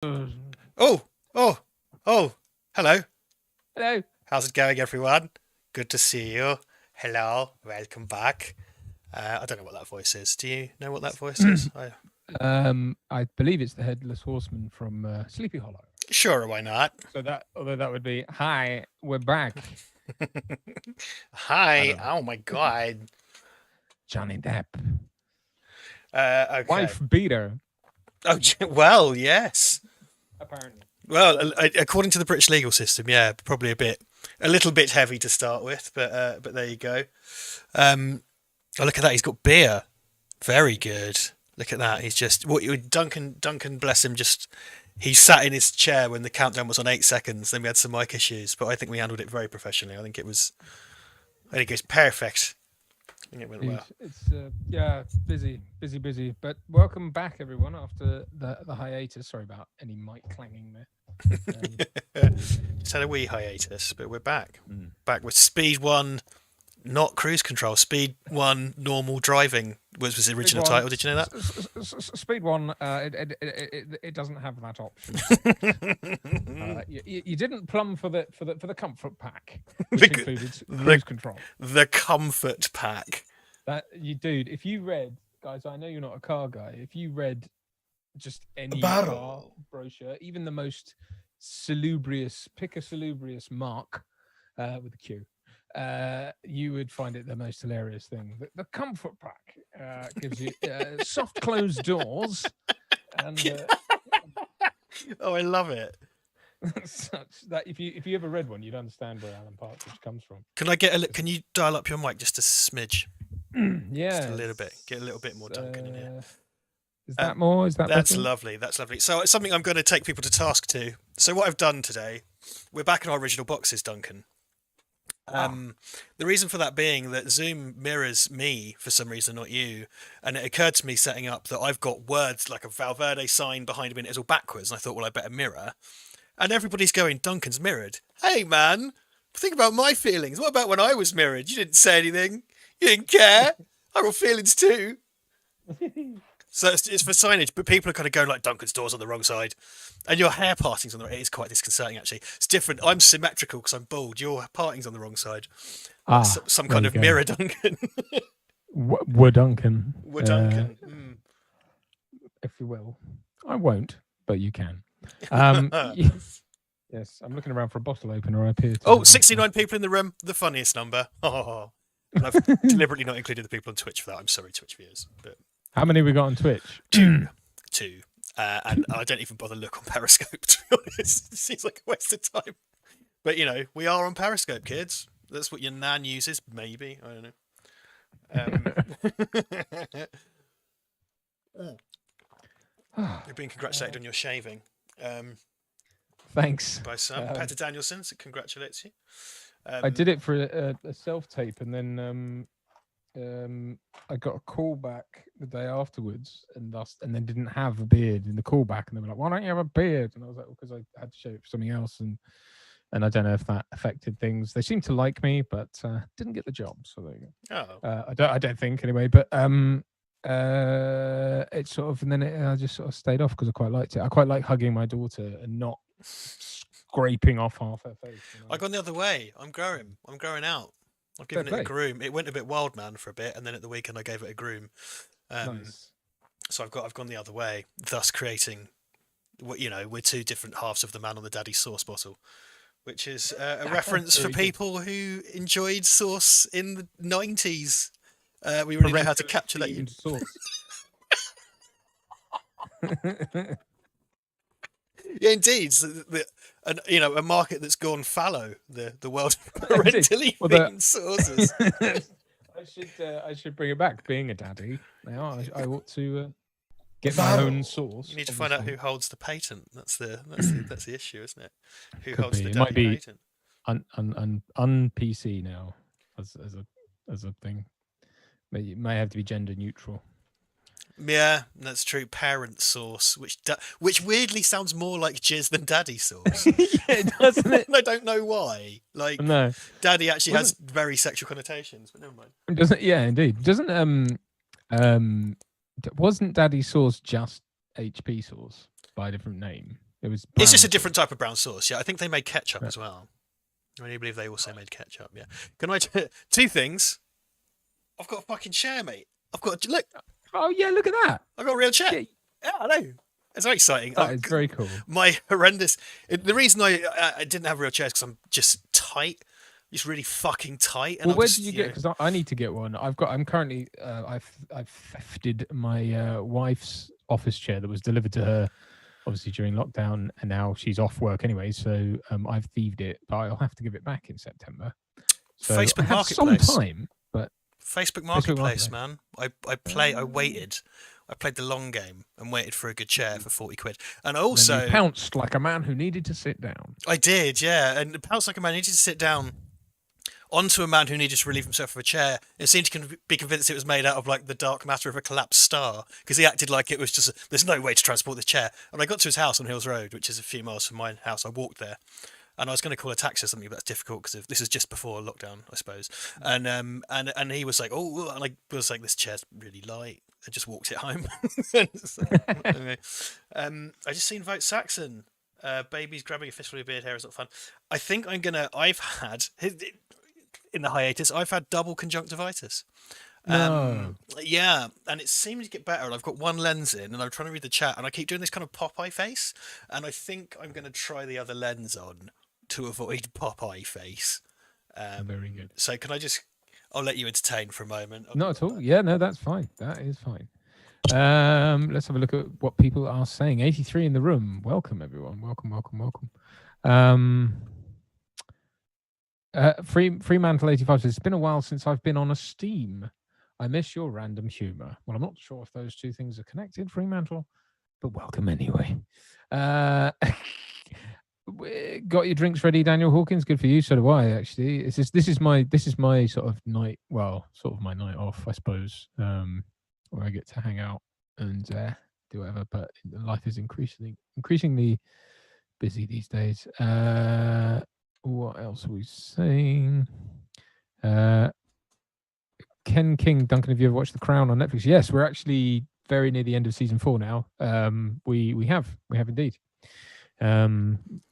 Oh, oh, oh, hello. Hello. How's it going, everyone? Good to see you. Hello, welcome back. I don't know what that voice is. Do you know what that voice is? I believe it's the headless horseman from Sleepy Hollow. Sure, why not? So although that would be, hi, we're back. I Hi. don't know. Oh my God. Johnny Depp, Okay. wife beater, Oh, well, yes. apparently. Well, according to the British legal system, yeah, probably a little bit heavy to start with, but there you go. Oh, look at that. He's got beer. Very good. Look at that. He's just Duncan, bless him. He sat in his chair when the countdown was on 8 seconds. Then we had some mic issues, but I think we handled it very professionally. I think it was perfect. I think it went well. It's yeah, busy. But welcome back, everyone, after the hiatus. Sorry about any mic clanging there. Just had a wee hiatus, but we're back. Back with Speed 1, not cruise control. Speed 1, normal driving was the original title. Did you know that? Speed 1, it doesn't have that option. You didn't plumb for the comfort pack, which included cruise control. The comfort pack. That dude, if you read, guys, I know you're not a car guy. If you read just any car brochure, even the most salubrious, pick a salubrious mark with a Q, you would find it the most hilarious thing. The comfort pack gives you soft closed doors and oh, I love it. such that if you ever read one, you'd understand where Alan Partridge comes from. Can you dial up your mic just a smidge? Yeah, just a little bit. Get a little bit more Duncan in here. Is that more? Is that that's better? lovely? That's lovely. So it's something I'm going to take people to task to. So what I've done today, we're back in our original boxes, Duncan. The reason for that being that Zoom mirrors me for some reason, not you. And it occurred to me setting up that I've got words like a Val Verde sign behind me and it's all backwards. And I thought, well, I better mirror. And everybody's going, Duncan's mirrored. Hey, man, think about my feelings. What about when I was mirrored? You didn't say anything. You didn't care. I got feelings too. So it's for signage, but people are kind of going like Duncan's door's on the wrong side, and your hair parting's on the right. It is quite disconcerting, actually. It's different. I'm symmetrical because I'm bald. Your parting's on the wrong side. Some kind of mirror, Duncan. We're Duncan. We're Duncan. If you will. I won't, but you can. Yes, I'm looking around for a bottle opener. I appear to 69 people in the room. The funniest number. Oh. And I've deliberately not included the people on Twitch for that. I'm sorry, Twitch viewers. But how many we got on Twitch? Two. And I don't even bother look on Periscope, to be honest. It seems like a waste of time. But, we are on Periscope, kids. That's what your nan uses, maybe. I don't know. You're being congratulated on your shaving. Thanks. By some. Peter Danielson congratulates you. I did it for a self-tape, and then I got a call back the day afterwards, and then didn't have a beard in the callback, and they were like, "Why don't you have a beard?" And I was like, "Well, because I had to shave it for something else," and I don't know if that affected things. They seemed to like me, but didn't get the job. So there you go. I don't think anyway, but it's sort of, and then I just sort of stayed off because I quite liked it. I quite like hugging my daughter and not scraping off half her face. I've gone the other way. I'm growing out. I've given it a groom. It went a bit wild man for a bit, and then at the weekend I gave it a groom. Nice. So I've gone the other way, thus creating what we're two different halves of the man on the daddy sauce bottle, which is a reference for people who enjoyed sauce in the 90s. We really know how to capture that. Sauce. Yeah, indeed. A market that's gone fallow. The world of parentally themed sauces. I should bring it back. Being a daddy now, I ought to get my own sauce. You need to find out who holds the patent. That's the issue, isn't it? Who holds the daddy patent? Un-PC now as a thing. It may have to be gender neutral. Yeah, that's true. Parent sauce, which weirdly sounds more like jizz than daddy sauce. Yeah, doesn't it? I don't know why. Like, no, daddy actually has very sexual connotations, but never mind. Doesn't? Yeah, indeed. Doesn't wasn't daddy sauce just HP sauce by a different name? It was. It's just a brown different type of brown sauce. Yeah, I think they made ketchup Right. as well. I really believe they also made ketchup. Yeah. Can I two things? I've got a fucking chair, mate. Look. Oh yeah, look at that. I've got a real chair. Yeah, Yeah, I know. It's very exciting. that is very cool. My horrendous. The reason I didn't have real chairs because I'm just tight, just really fucking tight. And Well, I'm where just, did you get? Because I need to get one. I'm currently. I've thefted my wife's office chair that was delivered to her, obviously during lockdown, and now she's off work anyway. So I've thieved it, but I'll have to give it back in September. So Facebook I have Marketplace. some time, but Facebook Marketplace, man. I waited. I played the long game and waited for a good chair for 40 quid. And I then also you pounced like a man who needed to sit down. I did, yeah. And pounced like a man needed to sit down onto a man who needed to relieve himself of a chair. It seemed to be convinced it was made out of like the dark matter of a collapsed star because he acted like it was just there's no way to transport this chair. And I got to his house on Hills Road, which is a few miles from my house. I walked there. And I was going to call a taxi or something, but that's difficult because this is just before lockdown, I suppose. And he was like, "Oh," and I was like, "This chair's really light." I just walked it home. Anyway, I just seen Vote Saxon. Babies grabbing a fistful of beard hair is not fun. I think I've had in the hiatus. I've had double conjunctivitis. No. Yeah, and it seemed to get better. And I've got one lens in, and I'm trying to read the chat, and I keep doing this kind of Popeye face. And I think I'm going to try the other lens on to avoid Popeye face. Very good. So can I just? I'll let you entertain for a moment. Not at all. Yeah, no, that's fine. That is fine. Let's have a look at what people are saying. 83 in the room. Welcome, everyone. Welcome. Fremantle 85 says, it's been a while since I've been on a Steam. I miss your random humour. Well, I'm not sure if those two things are connected, Fremantle, but welcome anyway. Got your drinks ready, Daniel Hawkins? Good for you. So do I, actually. This is my sort of night. Well, sort of my night off, I suppose, where I get to hang out and do whatever. But life is increasingly busy these days. What else are we saying? Ken King, Duncan, have you ever watched The Crown on Netflix? Yes, we're actually very near the end of season 4 now. We have indeed.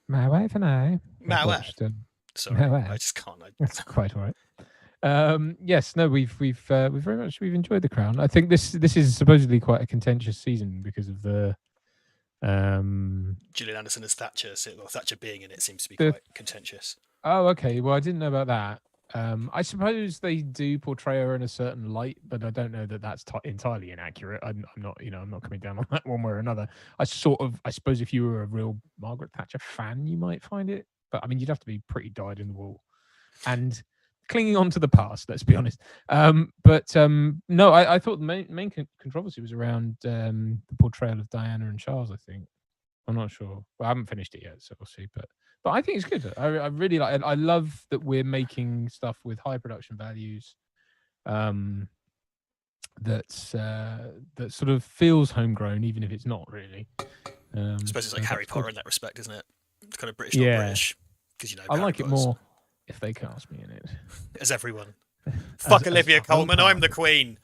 My wife and I watched, sorry, I just can't. That's quite all right. Yes, no, we've very much enjoyed The Crown. I think this is supposedly quite a contentious season because of the Gillian Anderson as Thatcher, or Thatcher being in it seems to be quite contentious. Oh, okay. Well, I didn't know about that. I suppose they do portray her in a certain light, but I don't know that that's entirely inaccurate. I'm not, I'm not coming down on that one way or another. I suppose if you were a real Margaret Thatcher fan, you might find it, but I mean, you'd have to be pretty dyed in the wool and clinging on to the past. Let's be honest. No, I thought the main controversy was around the portrayal of Diana and Charles. I think. I'm not sure. Well, I haven't finished it yet, so we'll see. But I think it's good. I really like it. I love that we're making stuff with high production values. That sort of feels homegrown, even if it's not really. I suppose it's like Harry Potter in that respect, isn't it? It's kind of British, not British. Because I like it more if they cast me in it. As everyone. Fuck Olivia Colman, I'm the Queen.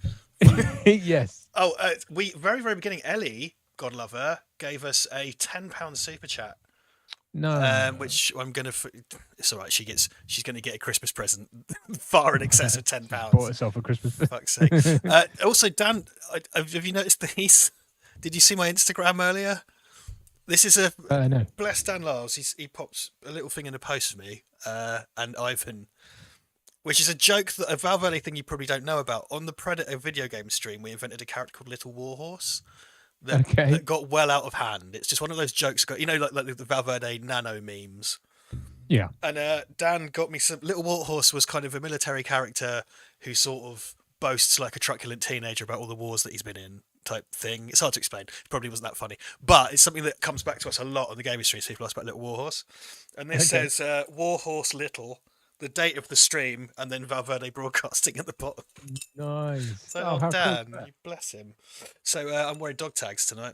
Yes. Oh, we very, very beginning, Ellie, God love her, gave us a £10 super chat. No. Which I'm gonna. It's all right. She's gonna get a Christmas present far in excess of £10. Bought herself a Christmas present. Fuck's sake. Also, Dan, have you noticed these? Did you see my Instagram earlier? This is a no. Bless Dan Lars. He pops a little thing in the post for me, and Ivan, which is a joke a Val Verde thing you probably don't know about. On the Predator video game stream, we invented a character called Little Warhorse. That got well out of hand. It's just one of those jokes, like the Val Verde nano memes. Yeah. And Dan got me some. Little Warhorse was kind of a military character who sort of boasts like a truculent teenager about all the wars that he's been in, type thing. It's hard to explain. It probably wasn't that funny, but it's something that comes back to us a lot on the gaming stream. People ask about Little Warhorse, and this says Warhorse Little, the date of the stream, and then Val Verde Broadcasting at the bottom. Nice. So, Dan, cool, you bless him. So I'm wearing dog tags tonight,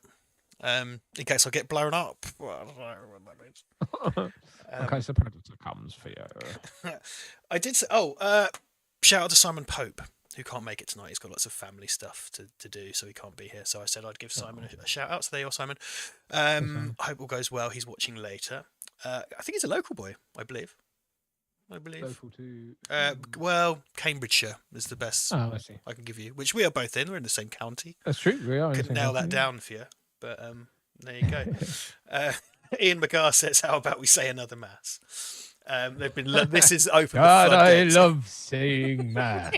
in case I get blown up. Well, I don't know what that means. In case the Predator comes for you. I did say, shout out to Simon Pope, who can't make it tonight. He's got lots of family stuff to do, so he can't be here. So I said I'd give Simon a shout out. So there you are, Simon. I hope all goes well. He's watching later. I think he's a local boy, I believe. Local to. Well, Cambridgeshire is the best I see. I can give you, which we are both in. We're in the same county. That's true. We are. Couldn't nail that down for you, but there you go. Ian McGar says, "How about we say another mass?" They've been. This is open. God, I love saying mass.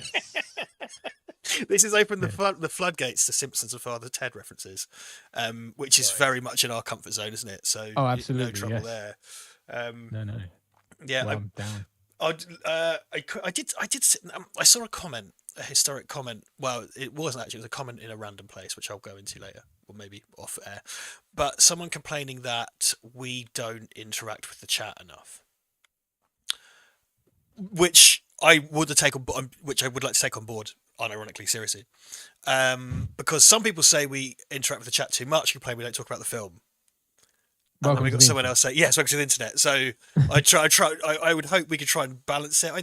This is open the floodgates to Simpsons and Father Ted references, which is very much in our comfort zone, isn't it? So absolutely, no trouble there. No. Yeah, well, I'm down. I saw a historic comment. Well, it wasn't actually. It was a comment in a random place, which I'll go into later, or maybe off air. But someone complaining that we don't interact with the chat enough, which I would like to take on board, unironically, seriously, because some people say we interact with the chat too much. Complain we don't talk about the film. And then we got someone else say, yes, welcome to the internet. So I would hope we could try and balance it.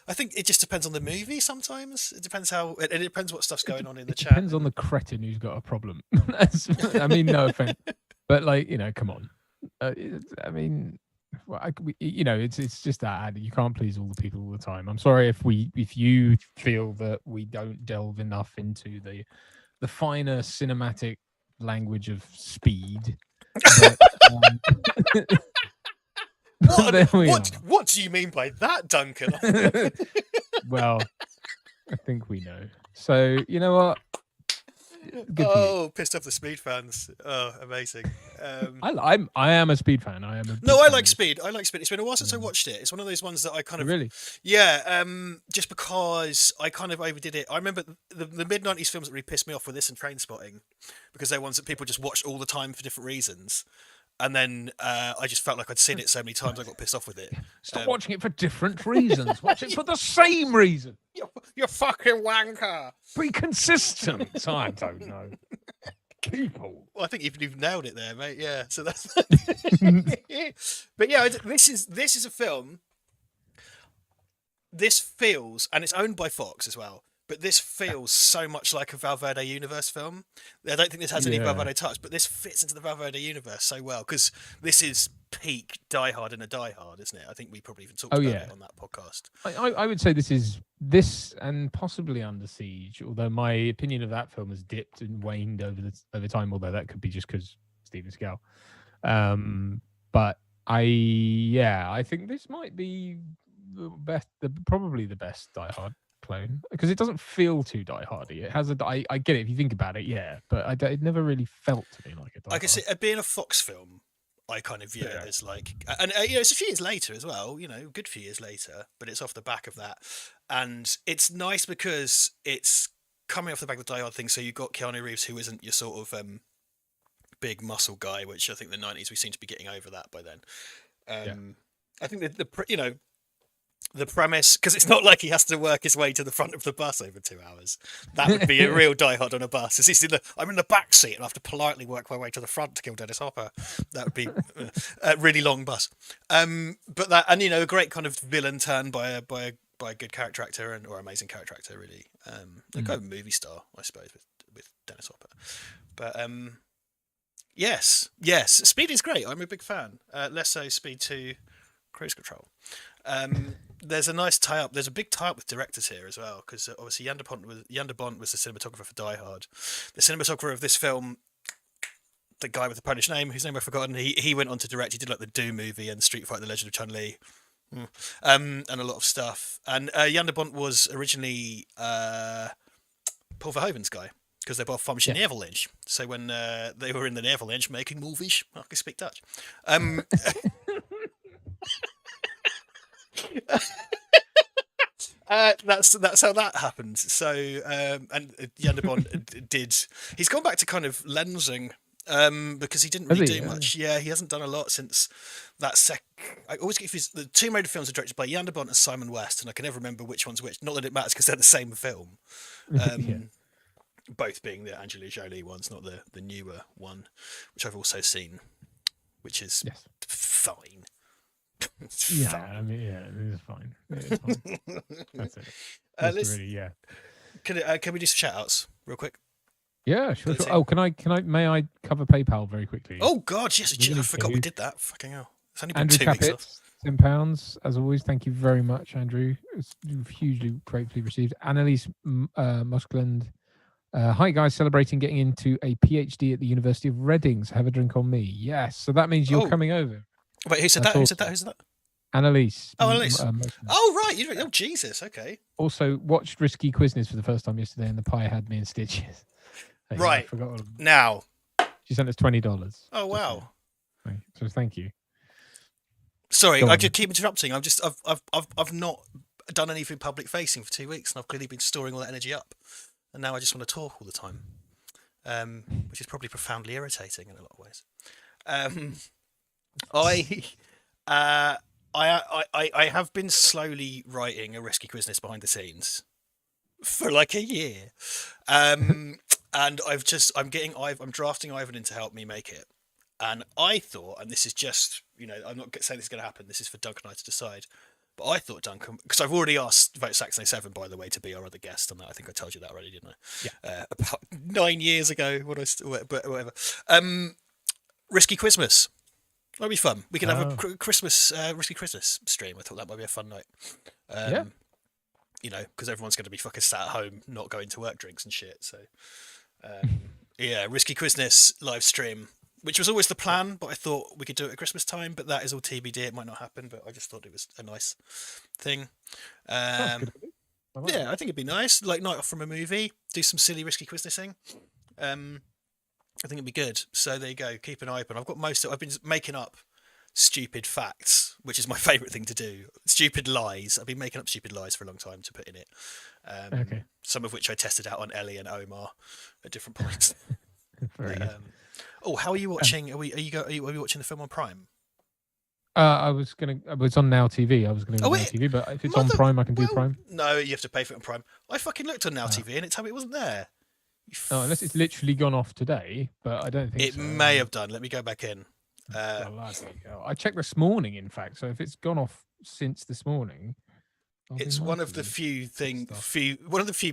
I think it just depends on the movie sometimes. It depends it depends what stuff's going on in the chat. It depends on the cretin who's got a problem. I mean, no offense. But come on. I mean, it's just that you can't please all the people all the time. I'm sorry if you feel that we don't delve enough into the finer cinematic language of speed. But, what do you mean by that, Duncan? Well, I think we know. So you know what? Pissed off the Speed fans. Oh, amazing. I am a Speed fan. I like Speed. It's been a while since I watched it. It's one of those ones that I kind of really, just because I kind of overdid it. I remember the mid-90s films that really pissed me off were this and Trainspotting, because they're ones that people just watched all the time for different reasons. And then I just felt like I'd seen it so many times I got pissed off with it. Stop watching it for different reasons. Watch it for the same reason. You're fucking wanker. Be consistent. I don't know. People. Well, I think you've nailed it there, mate. Yeah. So that's. But yeah, this is a film. This feels, and it's owned by Fox as well. But this feels so much like a Val Verde universe film. I don't think this has any Val Verde touch, but this fits into the Val Verde universe so well, because this is peak Die Hard in a Die Hard, isn't it? I think we probably even talked about it on that podcast. I would say this and possibly Under Siege, although my opinion of that film has dipped and waned over time, although that could be just because Steven Seagal. But I think this might be probably the best Die Hard clone, because it doesn't feel too Die Hardy. It has I get it if you think about it, but it never really felt to me like a Die Hard. I guess being a Fox film, I kind of view it as like, and it's a few years later as well. Good few years later, but it's off the back of that, and it's nice because it's coming off the back of the Die Hard thing. So you've got Keanu Reeves, who isn't your sort of big muscle guy, which I think the '90s we seem to be getting over that by then. I think that the premise, because it's not like he has to work his way to the front of the bus over 2 hours. That would be a real Die Hard on a bus. I'm in the back seat and I have to politely work my way to the front to kill Dennis Hopper. That would be a really long bus. But that, and a great kind of villain turn by a good character actor or amazing character actor, really. A kind of movie star, I suppose, with Dennis Hopper. But yes, Speed is great. I'm a big fan. Less so Speed 2, Cruise Control. There's a nice tie-up. There's a big tie-up with directors here as well, because obviously Jan de Bont was the cinematographer for Die Hard. The cinematographer of this film, the guy with the Polish name, whose name I've forgotten, he went on to direct. He did like the Doom movie and Street Fighter: The Legend of Chun-Li, and a lot of stuff. And Jan de Bont was originally Paul Verhoeven's guy, because they're both from Nederland. So when they were in the Nederland making movies, I can speak Dutch. That's how that happened. So and Jan de Bont he's gone back to kind of lensing, because he didn't really do much. He hasn't done a lot since that I always get the two major films are directed by Jan de Bont and Simon West, and I can never remember which one's which. Not that it matters, because they're the same film. Both being the Angelina Jolie ones, not the newer one, which I've also seen, which is fine. I mean, it is fine. It is fine. That's it. Can we do some shout outs real quick? Yeah, For sure, the sure. team? Oh, may I cover PayPal very quickly? Oh God, yes, We're I gonna forgot we do did that. Fucking hell, it's only been Andrew 2 weeks off. Capit's £10, as always. Thank you very much, Andrew. It's hugely gratefully received. Annalise Muskland. Hi guys, celebrating getting into a PhD at the University of Reading. So have a drink on me. Yes, so that means you're Oh, coming over. wait, who said That's that? Who said awesome. that? Who said that? Annalise. Oh, Annalise. Muskland. Oh, right. Oh, Jesus. Okay. Also watched Risky Quizness for the first time yesterday, and the pie had me in stitches. So, yeah, I Right. forgot. All of it. Now. She sent us $20. Oh, wow. So thank you. Sorry, Go I on. just keep interrupting. I've not done anything public facing for 2 weeks, and I've clearly been storing all that energy up, and now I just want to talk all the time, which is probably profoundly irritating in a lot of ways. I have been slowly writing a Risky Quizness behind the scenes for like a year, and I'm drafting Ivan in to help me make it. And I thought, and this is just, I'm not saying this is going to happen. This is for Duncan and I to decide. But I thought Duncan, because I've already asked Vote Saxon 7, by the way, to be our other guest on that. I think I told you that already, didn't I? Yeah. About 9 years ago, but whatever. Risky Christmas. That'll be fun. We can have a Christmas, Risky Christmas stream. I thought that might be a fun night. Yeah. Because everyone's going to be fucking sat at home, not going to work, drinks and shit. So, yeah, Risky Quizness live stream, which was always the plan, but I thought we could do it at Christmas time, but that is all TBD. It might not happen, but I just thought it was a nice thing. Sounds good. Yeah, I think it'd be nice. Like night off from a movie, do some silly Risky Quiznessing. I think it'd be good. So there you go. Keep an eye open. I've been making up stupid facts, which is my favourite thing to do. Stupid lies. I've been making up stupid lies for a long time to put in it. Okay. Some of which I tested out on Ellie and Omar at different points. Very good. How are you watching? Are we watching the film on Prime? I was on Now TV. I was gonna go Now TV, but if it's on Prime, I can do Prime. No, you have to pay for it on Prime. I fucking looked on Now TV and it told me it wasn't there. Unless it's literally gone off today, but I don't think it may have done. Let me go back in. I checked this morning, in fact. So if it's gone off since this morning, it's one of the few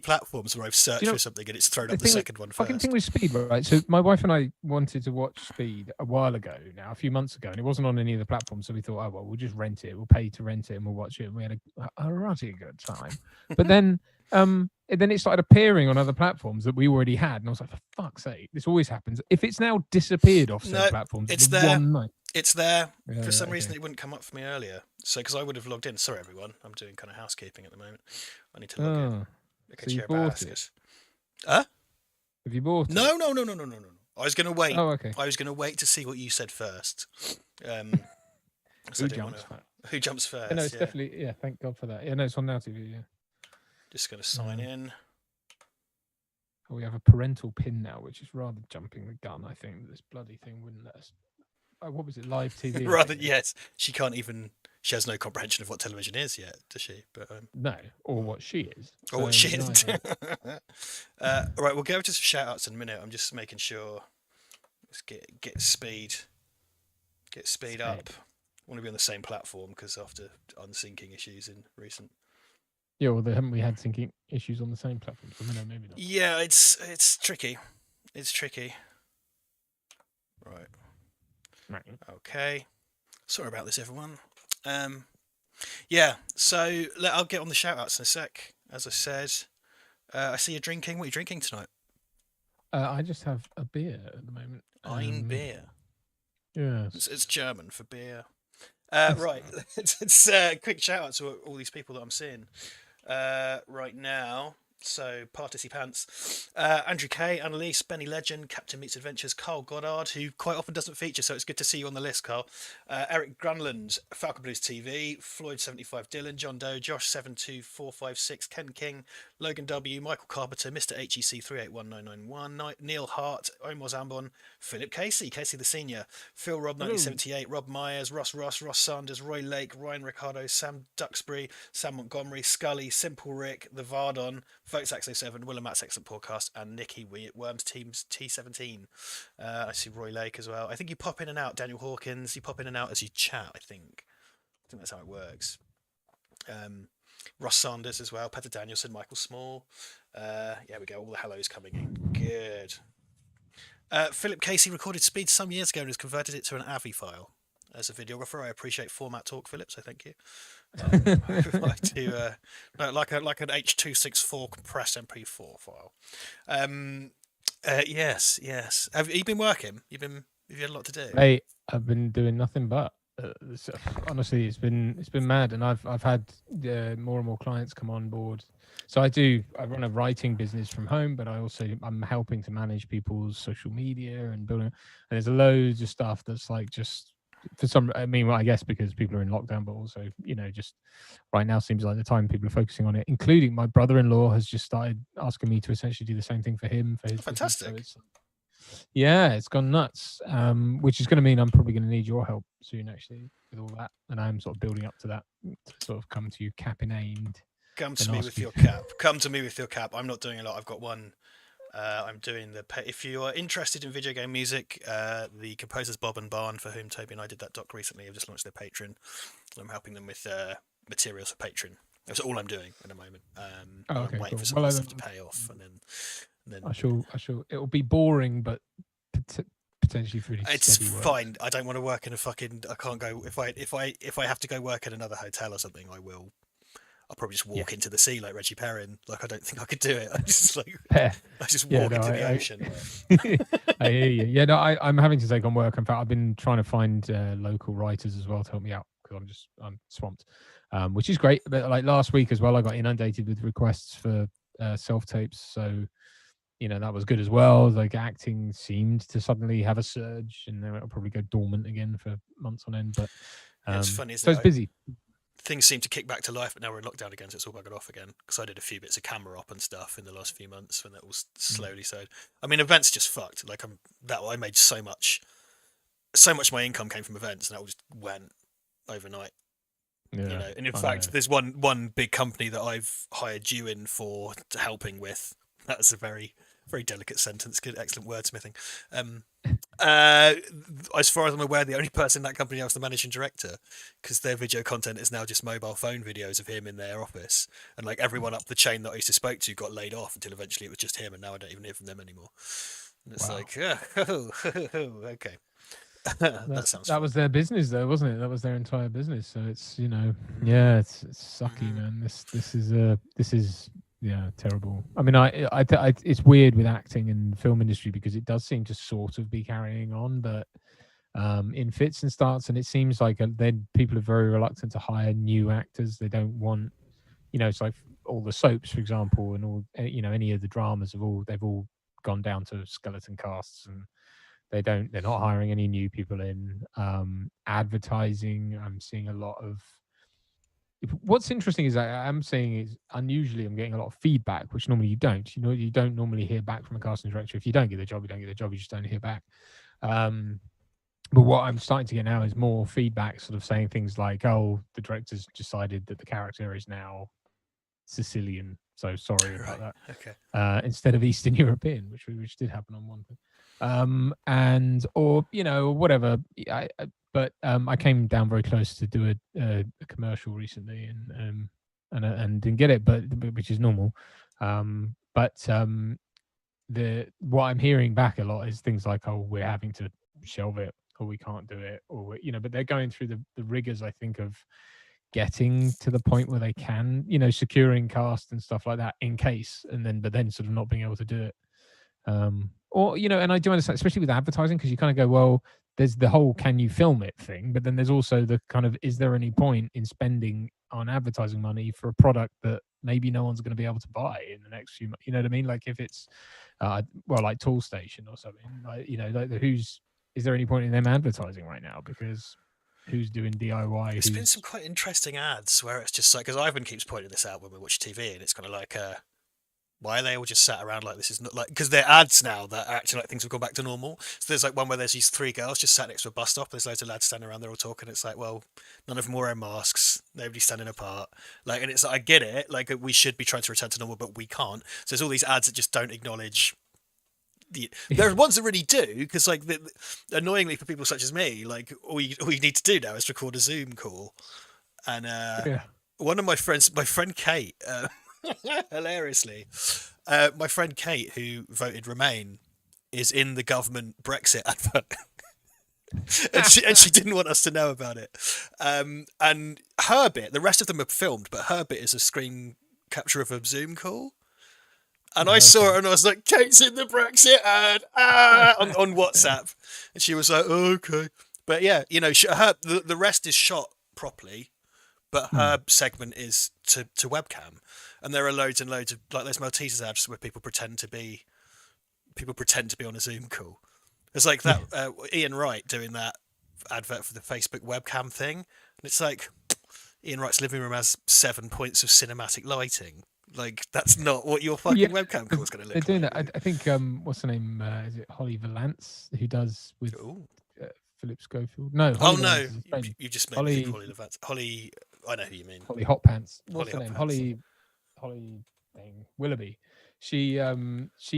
platforms where I've searched for something and it's thrown up the second one first. Fucking thing with Speed, right? So my wife and I wanted to watch Speed a while ago now, a few months ago, and it wasn't on any of the platforms. So we thought, oh well, we'll just rent it. We'll pay to rent it, and we'll watch it. And we had a ruddy good time. But then it started appearing on other platforms that we already had, and I was like, for fuck's sake, this always happens. If it's now disappeared off said platforms, it's there. One night. It's there. For some reason, it wouldn't come up for me earlier. So, because I would have logged in. Sorry, everyone. I'm doing kind of housekeeping at the moment. I need to log in. So you bought it? Huh? Have you bought it? No. I was going to wait. Oh, okay. I was going to wait to see what you said first. Who jumps first? Who jumps first? No, it's definitely, thank God for that. Yeah, no, it's on Now TV, yeah. Just going to sign in. We have a parental pin now, which is rather jumping the gun, I think. This bloody thing wouldn't let us. What was it? Live TV? Yes. She has no comprehension of what television is yet, does she? But no, or what she is. Or what she is. Right, we'll go to some shout outs in a minute. I'm just making sure. Let's get speed. Get speed up. I want to be on the same platform because after unsyncing issues in recent. Yeah, well, haven't we had syncing issues on the same platform? So no, maybe not. Yeah, it's tricky. It's tricky. Right. Okay. Sorry about this, everyone. Yeah, so I'll get on the shout outs in a sec. As I said, I see you're drinking. What are you drinking tonight? I just have a beer at the moment. Ein beer. Yeah. It's German for beer. Right. It's quick shout out to all these people that I'm seeing right now. So, participants, Andrew K, Annalise, Benny Legend, Captain Meets Adventures, Carl Goddard, who quite often doesn't feature, so it's good to see you on the list, Carl. Eric Grunland, Falcon Blues TV, Floyd75 Dylan, John Doe, Josh72456, Ken King, Logan W, Michael Carpenter, Mr. HEC 381991, Neil Hart, Omar Zambon, Philip Casey the Senior, Phil Rob 1978, Rob Myers, Ross Sanders, Roy Lake, Ryan Ricardo, Sam Duxbury, Sam Montgomery, Scully, Simple Rick, The Vardon, Vote Saxo 7, Will and Matt's Excellent Podcast, and Nikki Worms Teams T17. I see Roy Lake as well. I think you pop in and out, Daniel Hawkins. You pop in and out as you chat, I think that's how it works. Ross Sanders as well, Peter Danielson, Michael Small, Yeah, we go. All the hellos coming in. Good. Philip Casey recorded Speed some years ago and has converted it to an AVI file. As a videographer, I appreciate format talk, Philip, so thank you. I do like an H.264 compressed MP4 file. Yes. Have you been working? Have you had a lot to do? Hey, I've been doing nothing but. Honestly, it's been mad, and I've had more and more clients come on board. So I run a writing business from home, but I'm helping to manage people's social media and building. And there's loads of stuff that's like just for some. I mean, well, I guess because people are in lockdown, but also just right now seems like the time people are focusing on it. Including my brother-in-law has just started asking me to essentially do the same thing for him for his business. Fantastic. So yeah, it's gone nuts, which is going to mean I'm probably going to need your help soon, actually, with all that. And I'm sort of building up to that to sort of come to you cap in hand. Come to me with your cap. Come to me with your cap. I'm not doing a lot. I've got one. I'm doing if you are interested in video game music, the composers Bob and Barn, for whom Toby and I did that doc recently, have just launched their Patreon. I'm helping them with materials for Patreon. That's all I'm doing at the moment. I'm waiting for some of the stuff to pay off, and then I shall. It'll be boring, but potentially pretty. It's fine. I don't want to work in a fucking. I can't go if I have to go work in another hotel or something. I will. I'll probably just walk into the sea like Reggie Perrin. Like, I don't think I could do it. I just walk into the ocean. I hear you. Yeah, no, I'm having to take on work. In fact, I've been trying to find local writers as well to help me out because I'm swamped, which is great. But like last week as well, I got inundated with requests for self tapes. So that was good as well. Like acting seemed to suddenly have a surge, and then it'll probably go dormant again for months on end. But it's funny, isn't so it's busy. Things seem to kick back to life, but now we're in lockdown again, so it's all buggered off again. Because I did a few bits of camera op and stuff in the last few months when that was slowly sowed. I mean, events just fucked. Like I made so much of my income came from events, and that all just went overnight. Yeah, and in fact, there's one big company that I've hired you in for helping with. That's a very, very delicate sentence. Good, excellent wordsmithing. As far as I'm aware, the only person in that company now is the managing director, because their video content is now just mobile phone videos of him in their office, and like everyone up the chain that I used to spoke to got laid off until eventually it was just him, and now I don't even hear from them anymore. And it's okay. That was their business, though, wasn't it? That was their entire business. So it's it's sucky, man. This is terrible. I mean, it's weird with acting and the film industry because it does seem to sort of be carrying on, but in fits and starts, and it seems like then people are very reluctant to hire new actors. They don't want, it's like all the soaps, for example, and all any of the dramas they've all gone down to skeleton casts, and they're not hiring any new people in. Advertising, I'm seeing a lot of. What's interesting is I'm unusually I'm getting a lot of feedback, which normally you don't. You don't normally hear back from a casting director. If you don't get the job, you don't get the job. You just don't hear back. But what I'm starting to get now is more feedback, sort of saying things like, "Oh, the director's decided that the character is now Sicilian, so sorry about that." Okay. Instead of Eastern European, which did happen on one thing. And or whatever. But I came down very close to do a commercial recently, and didn't get it, but which is normal. But what I'm hearing back a lot is things like, "Oh, we're having to shelve it, or we can't do it," or but they're going through the rigors, I think, of getting to the point where they can, securing cast and stuff like that in case, but then sort of not being able to do it. And I do understand, especially with advertising, because you kind of go, well, there's the whole can you film it thing, but then there's also the kind of, is there any point in spending on advertising money for a product that maybe no one's going to be able to buy in the next few months? You know what I mean? Like if it's like Tool Station or something, is there any point in them advertising right now? Because who's doing DIY? There's been some quite interesting ads where it's just like, because Ivan keeps pointing this out when we watch TV, and it's kind of like why are they all just sat around like this is not like, because they're ads now that are acting like things have gone back to normal. So there's like one where there's these three girls just sat next to a bus stop. There's loads of lads standing around, they're all talking. It's like, well, none of them wearing masks. Nobody's standing apart. Like, and it's like, I get it. Like, we should be trying to return to normal, but we can't. So there's all these ads that just don't acknowledge. There are ones that really do, because like annoyingly for people such as me, like all you need to do now is record a Zoom call. And one of my friend Kate. Hilariously, my friend Kate, who voted Remain, is in the government Brexit advert. and she didn't want us to know about it. And her bit, the rest of them are filmed, but her bit is a screen capture of a Zoom call. And I saw it and I was like, Kate's in the Brexit ad on WhatsApp. And she was like, oh, okay. But yeah, you know, the rest is shot properly, but her segment is to webcam. And there are loads and loads of, like, there's Maltesers ads where people pretend to be on a Zoom call. It's like that Ian Wright doing that advert for the Facebook webcam thing. And it's like, Ian Wright's living room has 7 points of cinematic lighting. Like, that's not what your fucking webcam call is going to look like. They're doing that. I think, what's her name? Is it Holly Valance, who does with Philip Schofield? No. Holly no. You just made me think Holly Valance. Holly, I know who you mean. Holly Hot Pants. What's her name? Holly Willoughby. She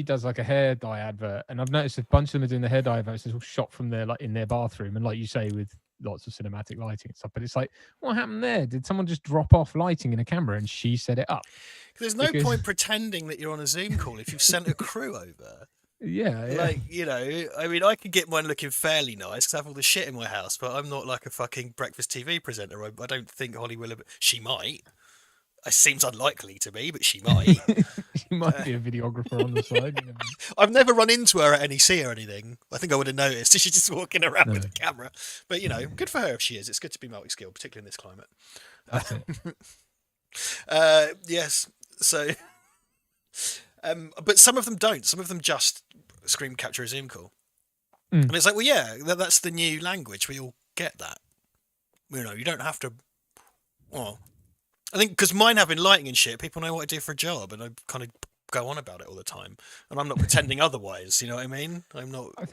does like a hair dye advert, and I've noticed a bunch of them are doing the hair dye adverts. It's all shot from their, like, in their bathroom, and like you say, with lots of cinematic lighting and stuff. But it's like, what happened there? Did someone just drop off lighting in a camera and she set it up? There's no point pretending that you're on a Zoom call if you've sent a crew over. Yeah. Like, you know, I mean, I could get mine looking fairly nice because I have all the shit in my house, but I'm not like a fucking breakfast TV presenter. I don't think Holly Willoughby. She might. It seems unlikely to me, but she might. She might be a videographer on the side. You know. I've never run into her at NEC or anything. I think I would have noticed. She's just walking around with a camera. But, you know, good for her if she is. It's good to be multi-skilled, particularly in this climate. That's it. Yes. So, but some of them don't. Some of them just screen capture a Zoom call. And it's like, well, yeah, that's the new language. We all get that. You know, you don't have to. Well, I think because mine having lighting and shit, people know what I do for a job, and I kind of go on about it all the time, and I'm not pretending otherwise. You know what I mean? I'm not. I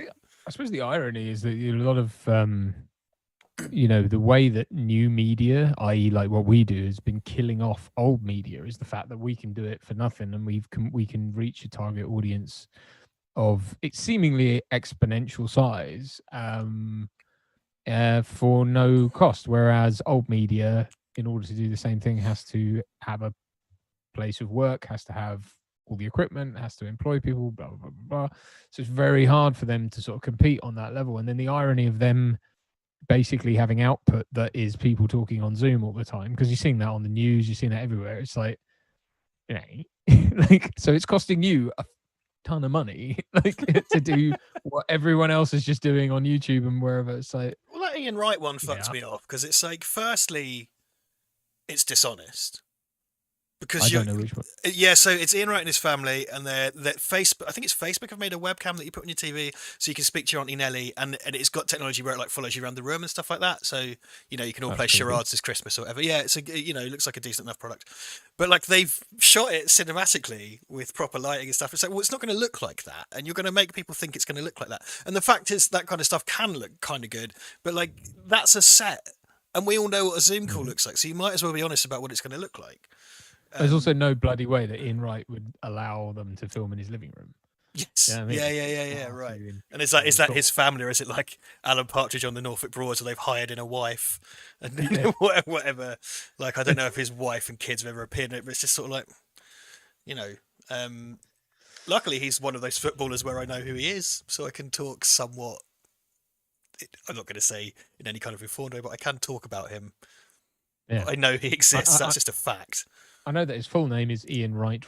suppose the irony is that a lot of, you know, the way that new media, i.e., like what we do, has been killing off old media, is the fact that we can do it for nothing, and we can reach a target audience of its seemingly exponential size for no cost, whereas old media, in order to do the same thing, has to have a place of work, has to have all the equipment, has to employ people, blah, blah, blah, blah. So it's very hard for them to sort of compete on that level. And then the irony of them basically having output that is people talking on Zoom all the time, because you're seeing that on the news, you're seeing that everywhere. It's like, you know, like, so it's costing you a ton of money, like, to do what everyone else is just doing on YouTube and wherever. It's like, well, that Ian Wright one fucks me off, because it's like, firstly, it's dishonest. Because I don't know which one. Yeah, so it's Ian Wright and his family, and they're Facebook. I think it's Facebook have made a webcam that you put on your TV, so you can speak to your Auntie Nelly, and it's got technology where it like follows you around the room and stuff like that. So, you know, you can all play charades this Christmas or whatever. Yeah, it's it looks like a decent enough product, but like they've shot it cinematically with proper lighting and stuff. It's like, well, it's not going to look like that, and you're going to make people think it's going to look like that. And the fact is, that kind of stuff can look kind of good, but like that's a set, and we all know what a Zoom call looks like, so you might as well be honest about what it's going to look like. There's also no bloody way that Ian Wright would allow them to film in his living room. Yes. You know what I mean? Yeah, right. And is that his family, or is it like Alan Partridge on the Norfolk Broads, where they've hired in a wife and whatever? Like, I don't know if his wife and kids have ever appeared in it, but it's just sort of like, you know. Luckily, he's one of those footballers where I know who he is, so I can talk somewhat. I'm not going to say in any kind of informed way, but I can talk about him. Yeah. I know he exists. That's just a fact. I know that his full name is Ian Wright.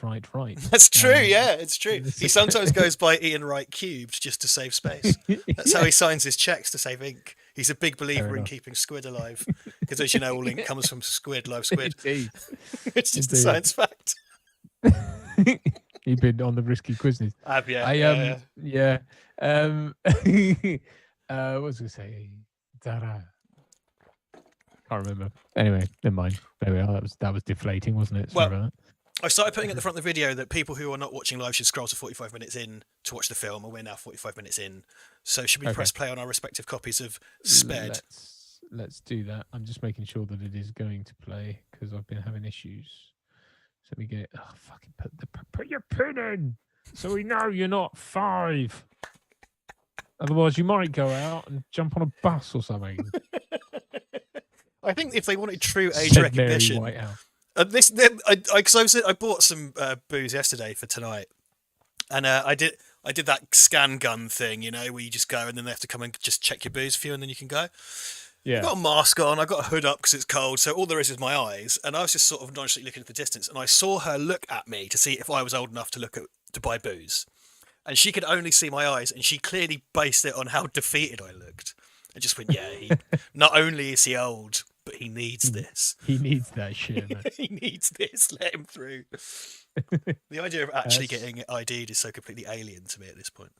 That's true, yeah, it's true. He sometimes goes by Ian Wright cubed just to save space. That's how he signs his checks, to save ink. He's a big believer in keeping squid alive, because, as you know, all ink comes from squid, live squid. It's just a science fact. You've been on the risky quizness. I have, yeah. Yeah. What was I going to say? Can't remember. Anyway, never mind. There we are. That was deflating, wasn't it? Sorry about that. I started putting at the front of the video that people who are not watching live should scroll to 45 minutes in to watch the film, and we're now 45 minutes in. So should we press play on our respective copies of Sped? Let's do that. I'm just making sure that it is going to play, because I've been having issues. So we get fucking put your pin in, so we know you're not 5. Otherwise, you might go out and jump on a bus or something. I think if they wanted true age recognition This, I bought some booze yesterday for tonight, and I did that scan gun thing, you know, where you just go and then they have to come and just check your booze for you, and then you can go. Yeah. I've got a mask on, I've got a hood up because it's cold, so all there is my eyes, and I was just sort of nonchalantly looking at the distance, and I saw her look at me to see if I was old enough to buy booze, and she could only see my eyes, and she clearly based it on how defeated I looked, and just went, yeah, not only is he old, but he needs this. He needs that shit, man. He needs this. Let him through. The idea of actually getting ID'd is so completely alien to me at this point.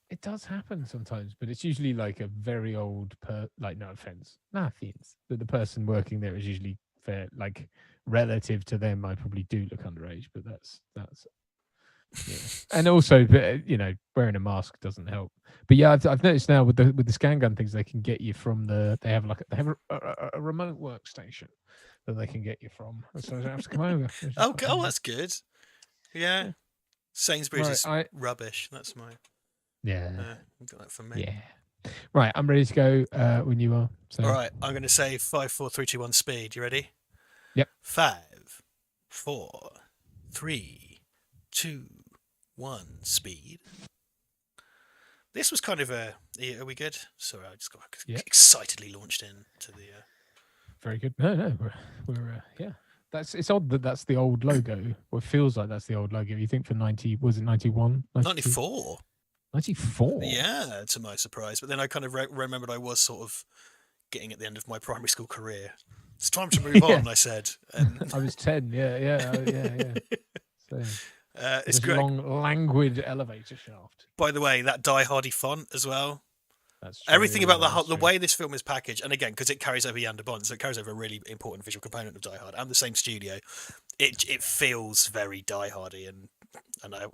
It does happen sometimes, but it's usually like a very old like, no offense, nothing, but the person working there is usually fair, like relative to them. I probably do look underage, but that's yeah. And also, you know, wearing a mask doesn't help. But yeah, I've noticed now with the scan gun things, they can get you from they have a remote workstation that they can get you from, so I don't have to come over. Oh, that's good. Yeah. Sainsbury's is rubbish. That's my. Yeah. Got that from me. Yeah. Right, I'm ready to go when you are. So. All right, I'm going to say 5, 4, 3, 2, 1, speed. You ready? Yep. 5, 4, 3, 2, 1, speed. This was kind of a. Are we good? Sorry, I just got excitedly launched into the. Very good. No, we're yeah. It's odd that's the old logo. Well, it feels like that's the old logo. You think for 90, was it 91? 94. 94? Yeah, to my surprise. But then I kind of remembered I was sort of getting at the end of my primary school career. It's time to move on, I said. I was 10, yeah. So, it's great. Long, languid elevator shaft. By the way, that Die Hardy font as well. That's true, everything about the way this film is packaged, and again, because it carries over Jan de Bont, so it carries over a really important visual component of Die Hard, and the same studio, it feels very Die Hardy, and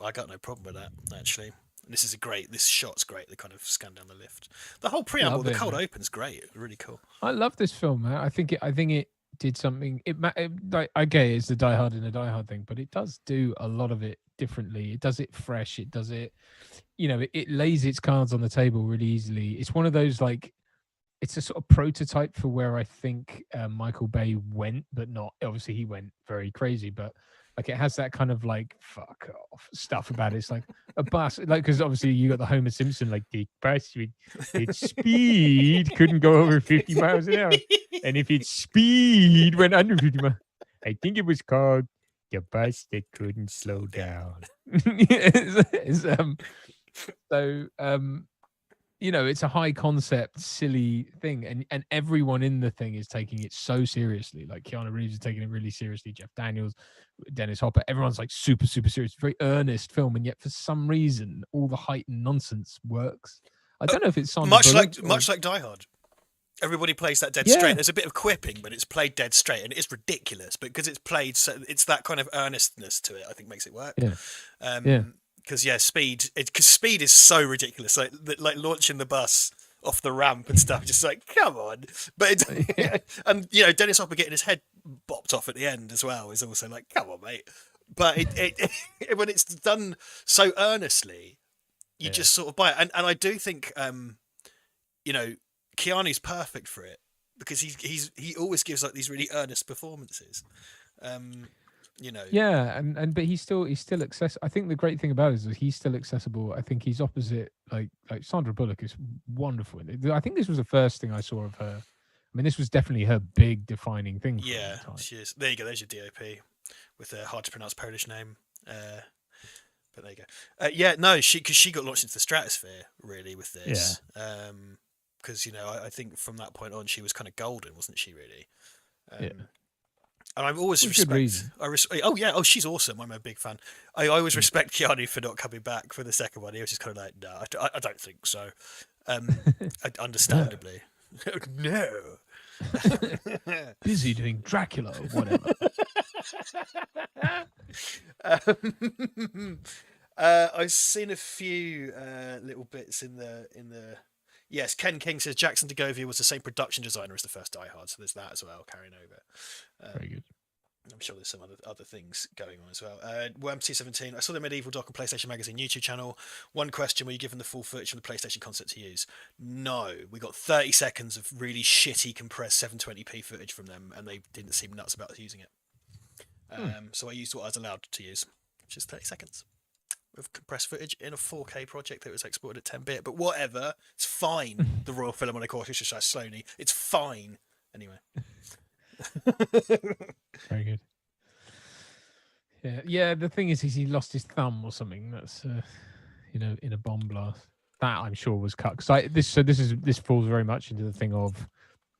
I got no problem with that, actually. This shot's great. The kind of scan down the lift. The whole preamble, the cold open's great. Really cool. I love this film, man. I think it did something. I get it's the Die Hard and the Die Hard thing, but it does do a lot of it differently. It does it fresh. It does it, you know, it lays its cards on the table really easily. It's one of those, like, it's a sort of prototype for where I think Michael Bay went, but not obviously he went very crazy, but like it has that kind of like fuck off stuff about it. It's like a bus, like, because obviously you got the Homer Simpson, like the bus with its speed couldn't go over 50 miles an hour, and if its speed went under 50 miles, I think it was called the bus that couldn't slow down. You know, it's a high concept, silly thing, and everyone in the thing is taking it so seriously. Like Keanu Reeves is taking it really seriously, Jeff Daniels, Dennis Hopper, everyone's like super, super serious, very earnest film, and yet for some reason all the heightened nonsense works. I don't know if it's much like Die Hard. Everybody plays that dead straight. There's a bit of quipping, but it's played dead straight, and it's ridiculous. But because it's played, so it's that kind of earnestness to it, I think makes it work. Because Speed is so ridiculous, like launching the bus off the ramp and stuff, just like, come on. But and you know, Dennis Hopper getting his head bopped off at the end as well is also like, come on, mate. But it when it's done so earnestly, you just sort of buy it. And I do think you know, Keanu's perfect for it because he always gives like these really earnest performances. You know. Yeah, but he's still accessible. I think the great thing about it is that he's still accessible. I think he's opposite like Sandra Bullock is wonderful. I think this was the first thing I saw of her. I mean, this was definitely her big defining thing. Yeah, she is. There you go. There's your DOP with a hard to pronounce Polish name. But there you go. No, she got launched into the stratosphere really with this. Yeah. Because you know, I think from that point on, she was kind of golden, wasn't she? Really. And I've always she's awesome. I'm a big fan. I always respect Keanu for not coming back for the second one. He was just kind of like, no, I don't think so. Understandably, no. Busy doing Dracula or whatever. I've seen a few little bits in the. Yes, Ken King says Jackson Degovia was the same production designer as the first Die Hard, so there's that as well carrying over. Very good. I'm sure there's some other things going on as well. WormT17, I saw the Medieval Doc on PlayStation Magazine YouTube channel. One question, were you given the full footage from the PlayStation concert to use? No. We got 30 seconds of really shitty compressed 720p footage from them, and they didn't seem nuts about using it. So I used what I was allowed to use, which is 30 seconds of compressed footage in a 4K project that was exported at 10-bit. But whatever, it's fine. The Royal Philharmonic Orchestra Sony, it's fine. Anyway. Very good. Yeah. The thing is, he lost his thumb or something. That's in a bomb blast. That I'm sure was cut. This falls very much into the thing of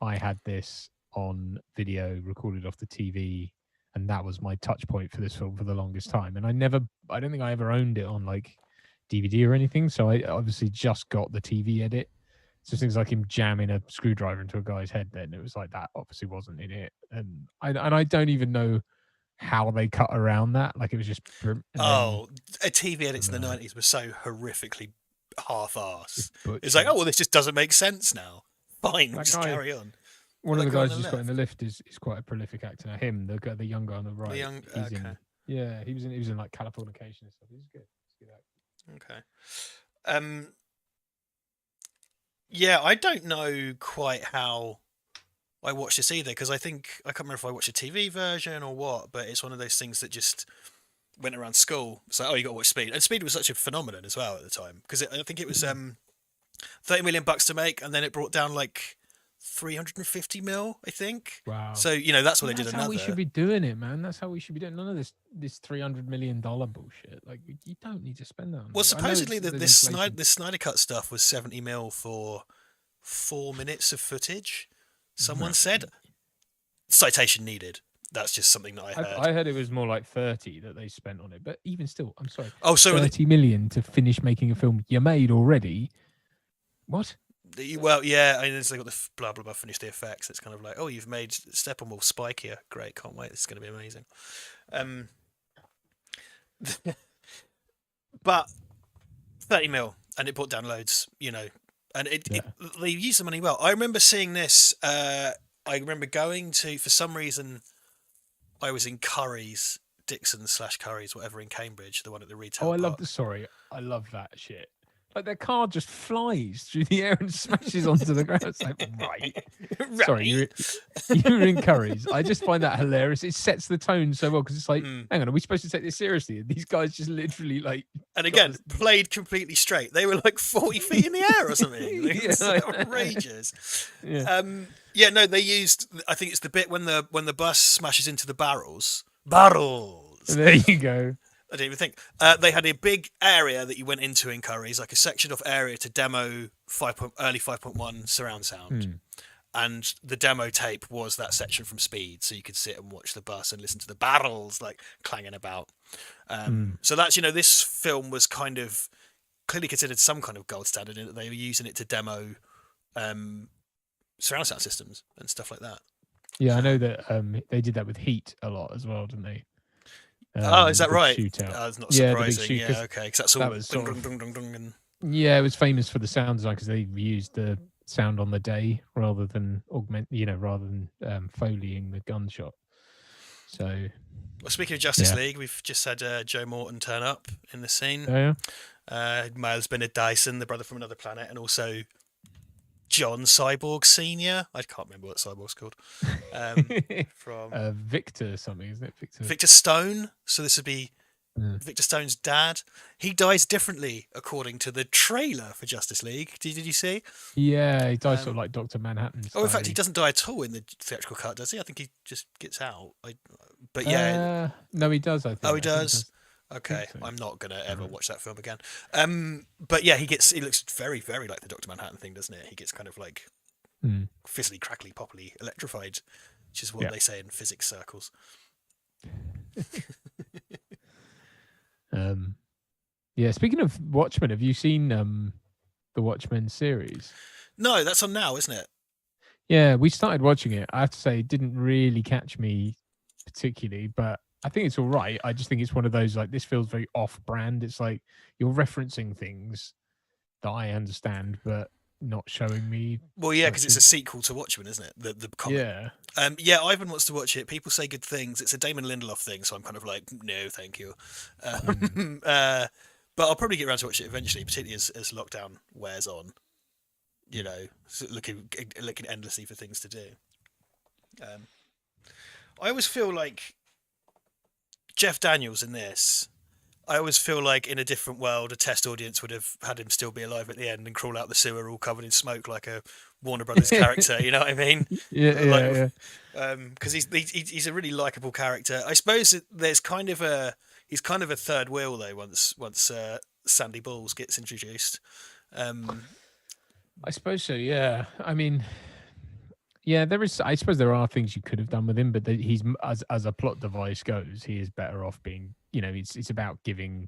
I had this on video recorded off the TV, and that was my touch point for this film for the longest time. And I don't think I ever owned it on like DVD or anything. So I obviously just got the TV edit. So things like him jamming a screwdriver into a guy's head. Then it was like that obviously wasn't in it, and I don't even know how they cut around that. Like it was just TV edits in the 90s were so horrifically half-assed. It's like, this just doesn't make sense now. Fine, we'll just carry on. One of the guys who's got in the lift is quite a prolific actor. Now, him, the young guy on the right. He was in like Californication and stuff. He's good. Okay. Yeah, I don't know quite how I watched this either, because I can't remember if I watched a TV version or what, but it's one of those things that just went around school. It's like, you got to watch Speed. And Speed was such a phenomenon as well at the time, because I think it was $30 million to make, and then it brought down like 350 mil, I think. Wow. So, that's what they did. That's how we should be doing it, man. That's how we should be doing. None of this $300 million bullshit. Like, you don't need to spend that on. Well, supposedly this Snyder Cut stuff was 70 mil for 4 minutes of footage. Someone said, citation needed. That's just something that I heard. I heard it was more like 30 that they spent on it, but even still, I'm sorry. Oh, so 30 million to finish making a film you made already. What? Well, yeah, and they got the blah blah blah. Finish the effects. It's kind of like, you've made Steppenwolf spikier. Great, can't wait. This is going to be amazing. But 30 mil, and it brought down loads. And they used the money well. I remember seeing this. I remember going to, for some reason, I was in Curry's, Dixon/Curry's, whatever, in Cambridge, the one at the retail. I love that shit. Like their car just flies through the air and smashes onto the ground. It's like, right. Sorry, you're in Curry's. I just find that hilarious. It sets the tone so well because it's like, hang on, are we supposed to take this seriously? And these guys just literally like. And again, played completely straight. They were like 40 feet in the air or something. It's outrageous. No, they used. I think it's the bit when the bus smashes into the barrels. Barrels. There you go. I didn't even think. They had a big area that you went into in Curry's, like a sectioned off area to demo early 5.1 surround sound. And the demo tape was that section from Speed, so you could sit and watch the bus and listen to the barrels like clanging about. So that's, this film was kind of clearly considered some kind of gold standard in that they were using it to demo surround sound systems and stuff like that. Yeah, I know that they did that with Heat a lot as well, didn't they? Is that right? Shootout. It's not surprising. Yeah, okay, because that's all. Yeah, it was famous for the sound design because they used the sound on the day rather than foleying the gunshot. So, well, speaking of Justice League, we've just had Joe Morton turn up in the scene. Oh, yeah. Miles Bennett Dyson, the brother from another planet, and also John Cyborg Senior. I can't remember what Cyborg's called. From Victor something, isn't it? Victor Stone. So this would be Victor Stone's dad. He dies differently according to the trailer for Justice League. Did you see? Yeah, he dies sort of like Dr. Manhattan. In fact, he doesn't die at all in the theatrical cut, does he? I think he just gets out. No, he does. I think. Oh, he does. Okay, so. I'm not gonna ever watch that film again. But yeah, he looks very, very like the Dr. Manhattan thing, doesn't it? He gets kind of like fizzly, crackly, poppily electrified, which is what they say in physics circles. Speaking of Watchmen, have you seen the Watchmen series? No, that's on now, isn't it? Yeah, we started watching it. I have to say, it didn't really catch me particularly, but I think it's all right. I just think it's one of those, like, this feels very off-brand. It's like you're referencing things that I understand, but not showing me. Well, yeah, because it's a sequel to Watchmen, isn't it? The comic. Yeah. Ivan wants to watch it. People say good things. It's a Damon Lindelof thing, so I'm kind of like, no, thank you. But I'll probably get around to watch it eventually, particularly as lockdown wears on. Looking endlessly for things to do. I always feel like Jeff Daniels in this, I always feel like in a different world, a test audience would have had him still be alive at the end and crawl out the sewer all covered in smoke like a Warner Brothers character. You know what I mean? Yeah. Because he's a really likable character. I suppose there's kind of he's kind of a third wheel though. Once Sandy Balls gets introduced. I suppose so. Yeah. I mean, yeah, there is. I suppose there are things you could have done with him, but he's as a plot device goes, he is better off being. You know, it's about giving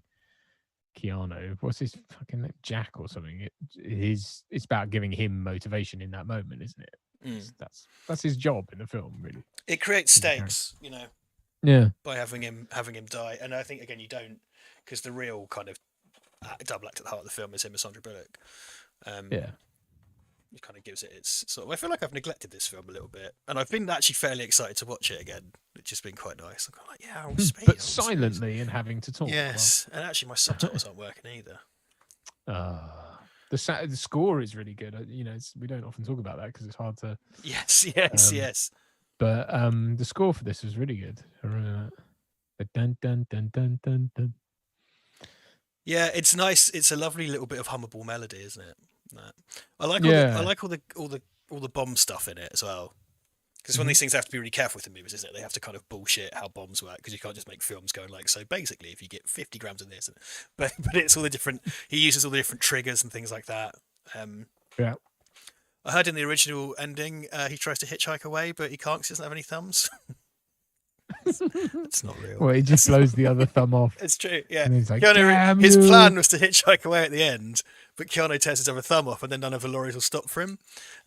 Keanu, what's his fucking name, Jack or something. It's about giving him motivation in that moment, isn't it? That's his job in the film, really. It creates stakes, you know. Yeah. By having him die, and I think again you don't, because the real kind of double act at the heart of the film is him and Sandra Bullock. Yeah. It kind of gives it its sort of. I feel like I've neglected this film a little bit, and I've been actually fairly excited to watch it again, which has been quite nice. I'm kind of like, yeah, I'll speak, but silently and having to talk. Yes, and actually my subtitles aren't working either. The score is really good. You know, we don't often talk about that because it's hard to. Yes. But the score for this was really good. I remember that. The dun dun dun dun dun dun. Yeah, it's nice. It's a lovely little bit of hummable melody, isn't it? I like all the bomb stuff in it as well. Because one of these things they have to be really careful with the movies, isn't it? They have to kind of bullshit how bombs work because you can't just make films going like, so basically if you get 50 grams of this, but it's all the different. He uses all the different triggers and things like that. Yeah. I heard in the original ending he tries to hitchhike away, but he can't because he doesn't have any thumbs. It's not real. Well, he just blows the other thumb off. It's true, yeah. And he's like, his plan was to hitchhike away at the end, but Keanu tears his other thumb off, and then none of the lorries will stop for him,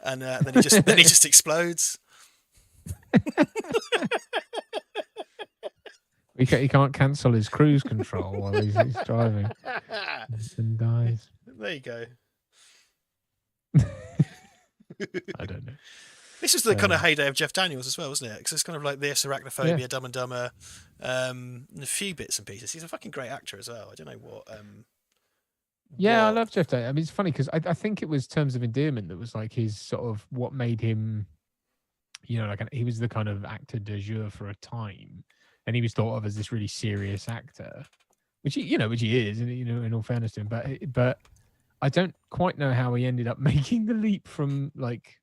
and then he just explodes. He can't cancel his cruise control while he's driving, and dies. There you go. I don't know. This is the kind of heyday of Jeff Daniels as well, isn't it? Because it's kind of like this, Arachnophobia, Dumb and Dumber, and a few bits and pieces. He's a fucking great actor as well. I don't know what. I love Jeff Daniels. I mean, it's funny because I think it was Terms of Endearment that was like his sort of what made him, you know, like he was the kind of actor de jour for a time, and he was thought of as this really serious actor, which he is, and you know, in all fairness to him, but I don't quite know how he ended up making the leap from like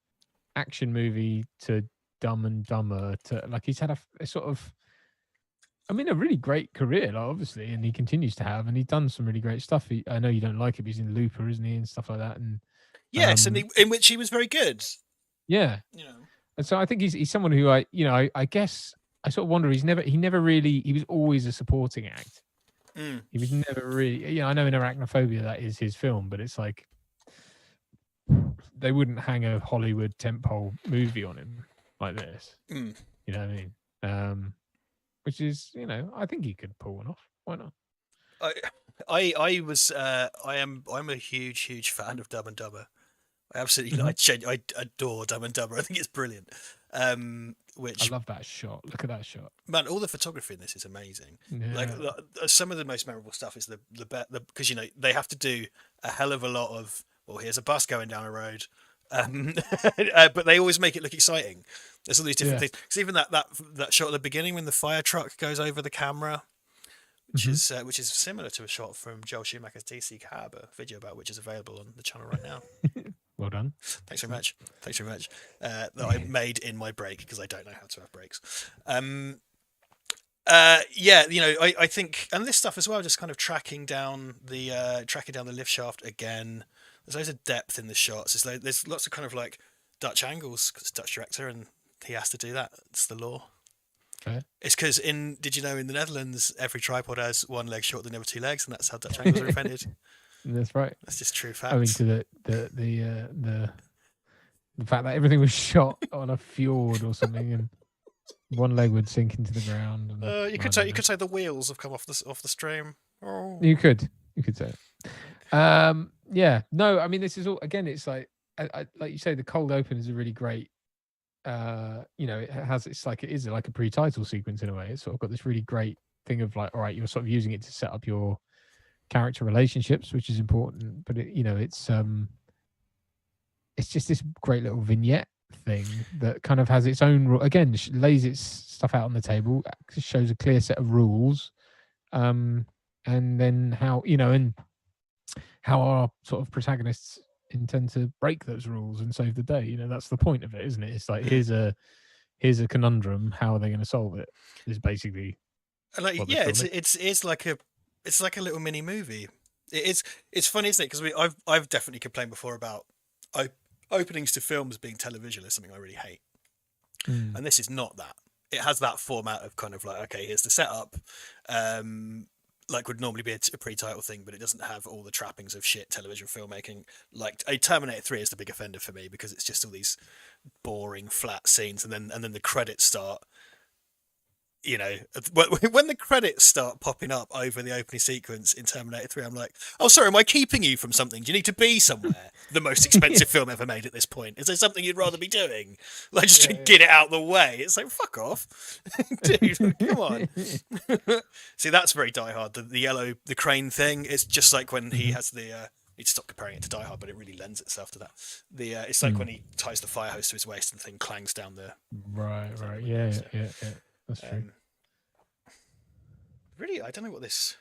action movie to Dumb and Dumber to like he's had a sort of, I mean, a really great career, like, obviously, and he continues to have, and he's done some really great stuff. I know you don't like it, but he's in Looper, isn't he, and stuff like that. And yes, and in which he was very good. Yeah, you know, and so I think he's someone who I guess I sort of wonder. He was always a supporting act. He was never really, you know, I know in Arachnophobia that is his film, but it's like they wouldn't hang a Hollywood tentpole movie on him like this. You know what I mean? Which is, you know, I think he could pull one off. Why not? I'm a huge fan of Dumb and Dumber. I absolutely I adore Dumb and Dumber. I think it's brilliant. Which I love that shot. Look at that shot, man. All the photography in this is amazing. Yeah. Like some of the most memorable stuff is the because you know they have to do a hell of a lot of. Well, here's a bus going down a road, but they always make it look exciting. There's all these different things. Because even that shot at the beginning when the fire truck goes over the camera, which is similar to a shot from Joel Schumacher's DC Cab, a video about which is available on the channel right now. Well done. Thanks very much. That I made in my break because I don't know how to have breaks. You know, I think, and this stuff as well, just kind of tracking down the lift shaft again. There's loads of depth in the shots. There's lots of kind of like Dutch angles because it's a Dutch director and he has to do that. It's the law. Okay. It's because did you know in the Netherlands every tripod has one leg shorter than the other two legs, and that's how Dutch angles are invented. That's right. That's just true fact. Owing to the fact that everything was shot on a fjord or something, and one leg would sink into the ground. And, you could say the wheels have come off the stream. Oh. You could say it. Yeah. No, I mean this is all again. It's like like you say, the cold open is a really great. You know, it's like a pre-title sequence in a way. It's sort of got this really great thing of like, all right, you're sort of using it to set up your character relationships, which is important, but it's just this great little vignette thing that kind of has its own again, lays its stuff out on the table, shows a clear set of rules, and then how and how our sort of protagonists intend to break those rules and save the day. That's the point of it, isn't it? It's like here's a conundrum. How are they going to solve it? Is basically like what the film it's like a little mini movie. It's funny, isn't it? Because I've definitely complained before about openings to films being television is something I really hate, and this is not that. It has that format of kind of like, okay, here's the setup, like would normally be a pre-title thing, but it doesn't have all the trappings of shit television filmmaking. Like a Terminator 3 is the big offender for me because it's just all these boring flat scenes, and then the credits start. When the credits start popping up over the opening sequence in Terminator 3, I'm like, oh, sorry, am I keeping you from something? Do you need to be somewhere? The most expensive film ever made at this point. Is there something you'd rather be doing? Like, just to get it out of the way. It's like, fuck off. Dude, come on. See, that's very Die Hard. The crane thing, it's just like when he has the... Need to stop comparing it to Die Hard, but it really lends itself to that. It's like when he ties the fire hose to his waist and the thing clangs down the... Right. Yeah. That's true. Really, I don't know what this...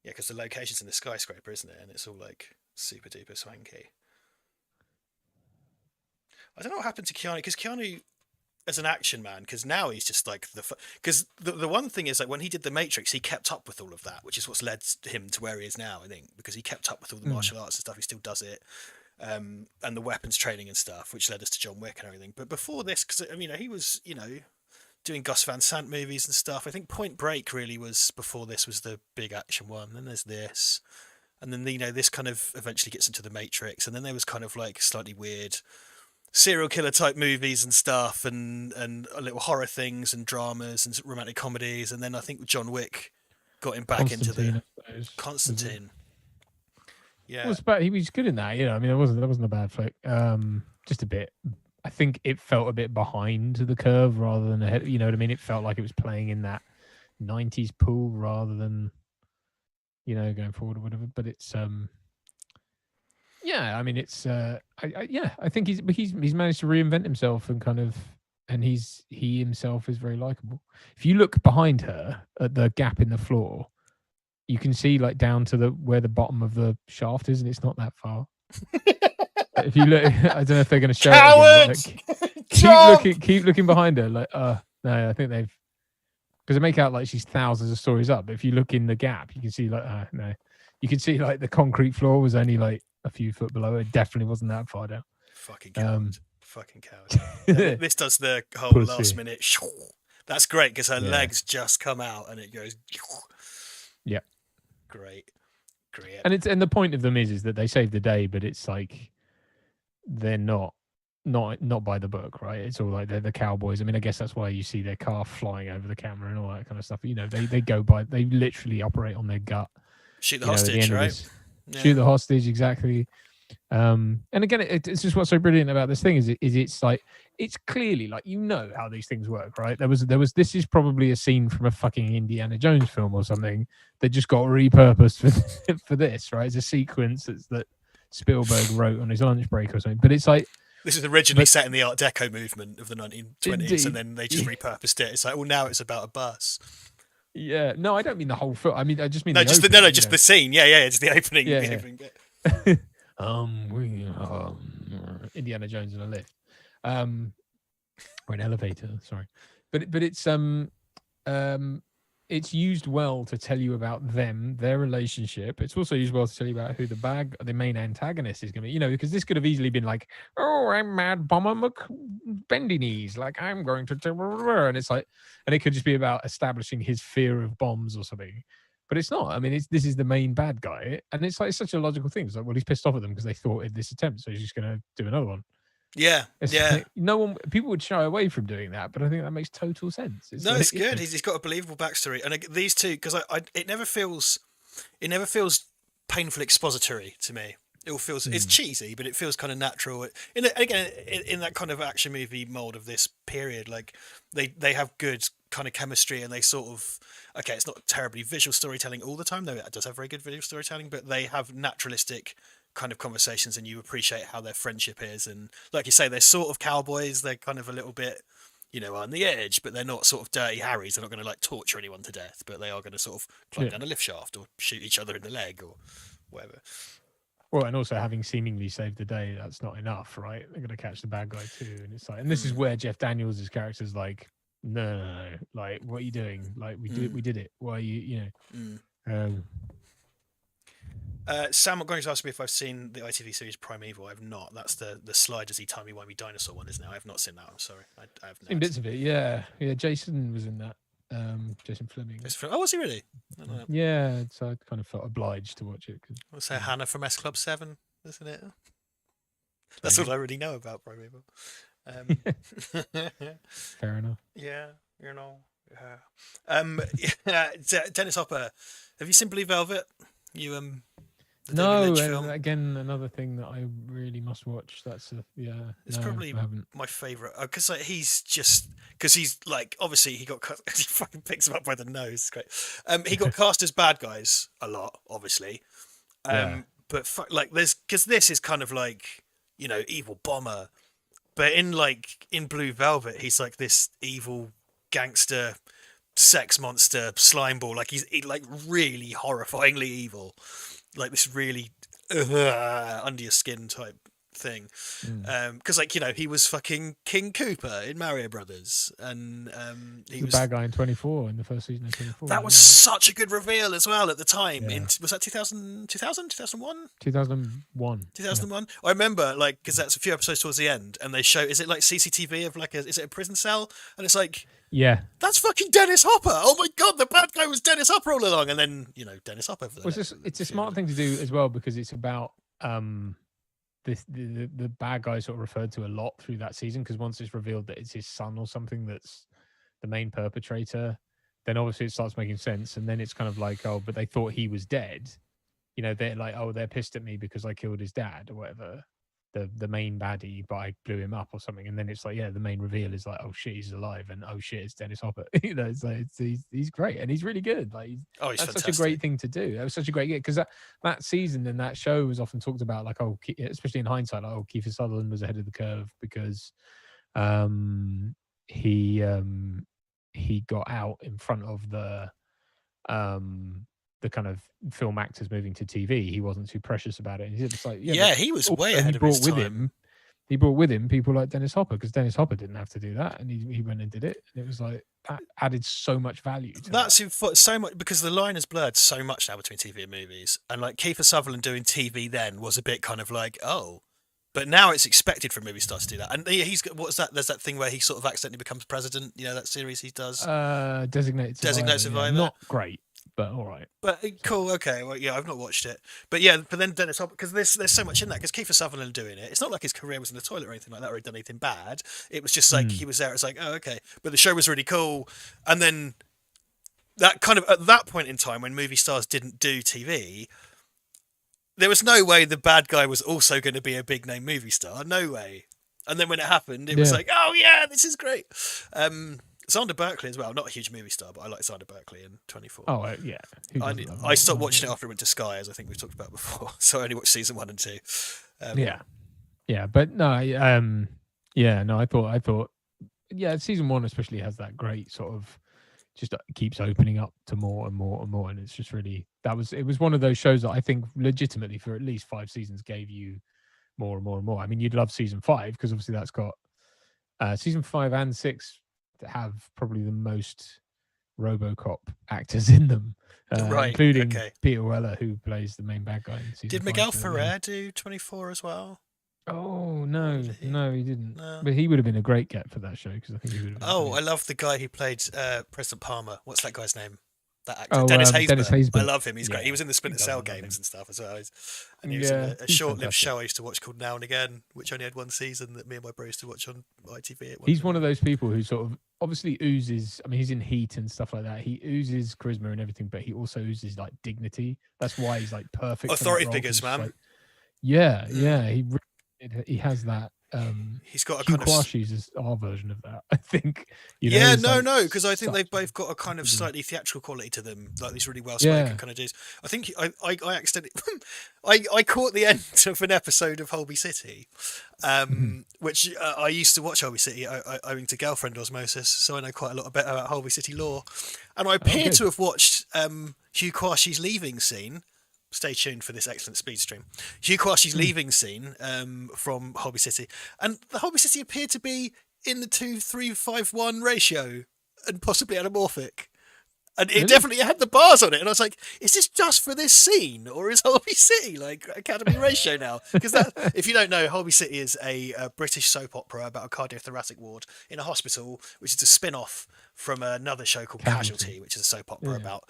Yeah, because the location's in the skyscraper, isn't it? And it's all like super duper swanky. I don't know what happened to Keanu, because Keanu, as an action man, because now he's just like because the one thing is, like, when he did The Matrix, he kept up with all of that, which is what's led him to where he is now, I think, because he kept up with all the martial arts and stuff. He still does it. And the weapons training and stuff, which led us to John Wick and everything. But before this, because he was, doing Gus Van Sant movies and stuff. I think Point Break really was before this was the big action one. Then there's this, and then this kind of eventually gets into The Matrix, and then there was kind of like slightly weird serial killer type movies and stuff, and little horror things and dramas and romantic comedies, and then I think John Wick got him back into the Constantine. Yeah, he was good in that. That wasn't a bad flick. Just a bit. I think it felt a bit behind the curve rather than ahead. You know what I mean? It felt like it was playing in that 90s pool rather than, going forward or whatever. But it's, it's, I think he's managed to reinvent himself and he himself is very likable. If you look behind her at the gap in the floor, you can see like down to where the bottom of the shaft is, and it's not that far. If you look, I don't know if they're going to show it again, like, keep looking behind her. Like, no, I think because they make out like she's thousands of stories up. But if you look in the gap, you can see like, no, you can see like the concrete floor was only like a few foot below. It definitely wasn't that far down. Fucking coward. Fucking coward. This does the whole last minute. That's great because her legs just come out and it goes. Yeah. Great. And the point of them is that they save the day, but it's like they're not by the book, right? It's all like they're the cowboys. I mean, I guess that's why you see their car flying over the camera and all that kind of stuff. They go by, they literally operate on their gut. Shoot the hostage, right? Shoot the hostage, exactly. And again, it's just what's so brilliant about this thing is it's like it's clearly like how these things work, right? There was this is probably a scene from a fucking Indiana Jones film or something that just got repurposed for this, right? It's a sequence that Spielberg wrote on his lunch break or something. But it's like this is originally set in the Art Deco movement of the 1920s, indeed. And then they just repurposed it. It's like, well, now it's about a bus. Yeah, no, I don't mean the whole film. I mean, I just mean just the scene. Yeah, it's the opening. Yeah, the opening bit. Indiana Jones in a lift, or an elevator. Sorry, but it's used well to tell you about their relationship. It's also used well to tell you about who the main antagonist is going to be. Because this could have easily been like, oh, I'm Mad Bomber Bendy Knees, like I'm going to, and it's like, and it could just be about establishing his fear of bombs or something. But it's not. I mean, this is the main bad guy, and it's like such a logical thing. It's like, well, he's pissed off at them because they thwarted this attempt, so he's just going to do another one. Yeah, Like, people would shy away from doing that, but I think that makes total sense. It's good. He's got a believable backstory, and these two, because it never feels painful expository to me. It all feels it's cheesy, but it feels kind of natural. In that kind of action movie mold of this period, like they have good kind of chemistry, and they sort of it's not terribly visual storytelling all the time, though it does have very good visual storytelling, but they have naturalistic kind of conversations, and you appreciate how their friendship is. And like you say, they're sort of cowboys. They're kind of a little bit, on the edge, but they're not sort of dirty Harrys. They're not going to like torture anyone to death, but they are going to sort of climb down a lift shaft or shoot each other in the leg or whatever. Well, and also having seemingly saved the day, that's not enough, right? They're going to catch the bad guy too, and it's like, and this is where Jeff Daniels' character is like, no, like, what are you doing? Like, we did it. Why are you, Sam going to ask me if I've seen the ITV series Primeval. I've not. That's the Sly Does He Timey Wimey Dinosaur one, isn't it? I have not seen that. I'm sorry. I have not. Seen bits of it, yeah. Jason was in that. Jason Fleming. Oh, was he really? Yeah, so I kind of felt obliged to watch it. I'll say Hannah from S Club 7, isn't it? That's all I really know about Primeval. Fair enough. Yeah. Dennis Hopper. Have you seen Blue Velvet? No, and again, another thing that I really must watch. It's probably my favourite because he's like, obviously he got he fucking picks him up by the nose. It's great. He got cast as bad guys a lot, obviously. But because this is kind of like, evil bomber, but in Blue Velvet, he's like this evil gangster, sex monster, slime ball. Like he's like really horrifyingly evil. Like this really under your skin type thing, because he was fucking King Koopa in Mario Brothers, and he was the bad guy in 24 in the first season of 24. That was such a good reveal as well at the time. Was that 2001? 2001. I remember because that's a few episodes towards the end, and they show, is it like CCTV of is it a prison cell, and it's like, yeah, that's fucking Dennis Hopper. Oh my god, the bad guy was Dennis Hopper all along, and then Dennis Hopper. It's a smart thing to do as well, because it's about the bad guy sort of referred to a lot through that season, because once it's revealed that it's his son or something that's the main perpetrator, then obviously it starts making sense, and then it's kind of like, oh, but they thought he was dead. They're like, oh, they're pissed at me because I killed his dad or whatever. The main baddie, but I blew him up or something, and then it's like, the main reveal is like, oh shit, he's alive, and oh shit, it's Dennis Hopper. It's like he's great, and he's really good. Like, he's that's fantastic. such a great thing to do. That was such a great gig, because that season and that show was often talked about, like, oh, especially in hindsight, like, oh, Kiefer Sutherland was ahead of the curve because he got out in front of the kind of film actors moving to TV. He wasn't too precious about it. And he's like, he was way ahead of his time. He brought with him people like Dennis Hopper, because Dennis Hopper didn't have to do that, and he went and did it. And it was like, that added so much value to That's so much, because the line has blurred so much now between TV and movies. And like Kiefer Sutherland doing TV then was a bit kind of like, oh, but now it's expected for a movie star to do that. And he's got, what's that? There's that thing where he sort of accidentally becomes president. That series he does. Designated Survivor. Yeah. Not great, but all right. But cool, okay. Well, I've not watched it, but then Dennis Hopper, because there's so much in that. Because Kiefer Sutherland doing it, it's not like his career was in the toilet or anything like that, or he'd done anything bad. It was just like he was there. It's like, oh, okay. But the show was really cool, and then that kind of, at that point in time when movie stars didn't do TV, there was no way the bad guy was also going to be a big name movie star. No way. And then when it happened, it was like, oh yeah, this is great. Xander Berkeley as well. Not a huge movie star, but I like Xander Berkeley in 24. Oh, yeah. I stopped watching it after it went to Sky, as I think we've talked about before. So I only watched season 1 and 2. Yeah, but no, I thought, season 1 especially has that great sort of, just keeps opening up to more and more and more, and it's just really, it was one of those shows that I think legitimately for at least 5 seasons gave you more and more and more. I mean, you'd love season 5, because obviously that's got season 5 and 6 that have probably the most RoboCop actors in them, including Peter Weller, who plays the main bad guy in season 5. Did Miguel Ferrer do 24 as well? Oh no, he didn't. No. But he would have been a great get for that show, because I think he would have. I love the guy who played President Palmer. What's that guy's name? That actor, Dennis Haysbert. I love him. He's great. He was in the Splinter Cell games and stuff as well. And he was in a short-lived show I used to watch called Now and Again, which only had 1 season, that me and my bro used to watch on ITV. He's one of those people who sort of obviously oozes. I mean, he's in Heat and stuff like that. He oozes charisma and everything, but he also oozes like dignity. That's why he's like perfect. Authority figures, man. Like, he has that He's got a Hugh kind of Quashie's is our version of that, I think. yeah, it's like no, because I think they've such both got a kind of a- slightly theatrical quality to them, like these really well spoken yeah. kind of dudes. I think I accidentally I caught the end of an episode of Holby City, Mhm. which I used to watch Holby City owing to girlfriend osmosis, so I know quite a lot about Holby City lore, and I Oh, appear good. to have watched Hugh Quashie's leaving scene. Stay tuned for this excellent speed stream. Hugh Quashie's Mm. leaving scene from Holby City, and the Holby City appeared to be in the 2:3:5:1 ratio and possibly anamorphic. And it Really? definitely had the bars on it. And I was like, is this just for this scene? Or is Holby City like Academy ratio now? Because that, if you don't know, Holby City is a British soap opera about a cardiothoracic ward in a hospital, which is a spin off from another show called Casualty, which is a soap opera Yeah. about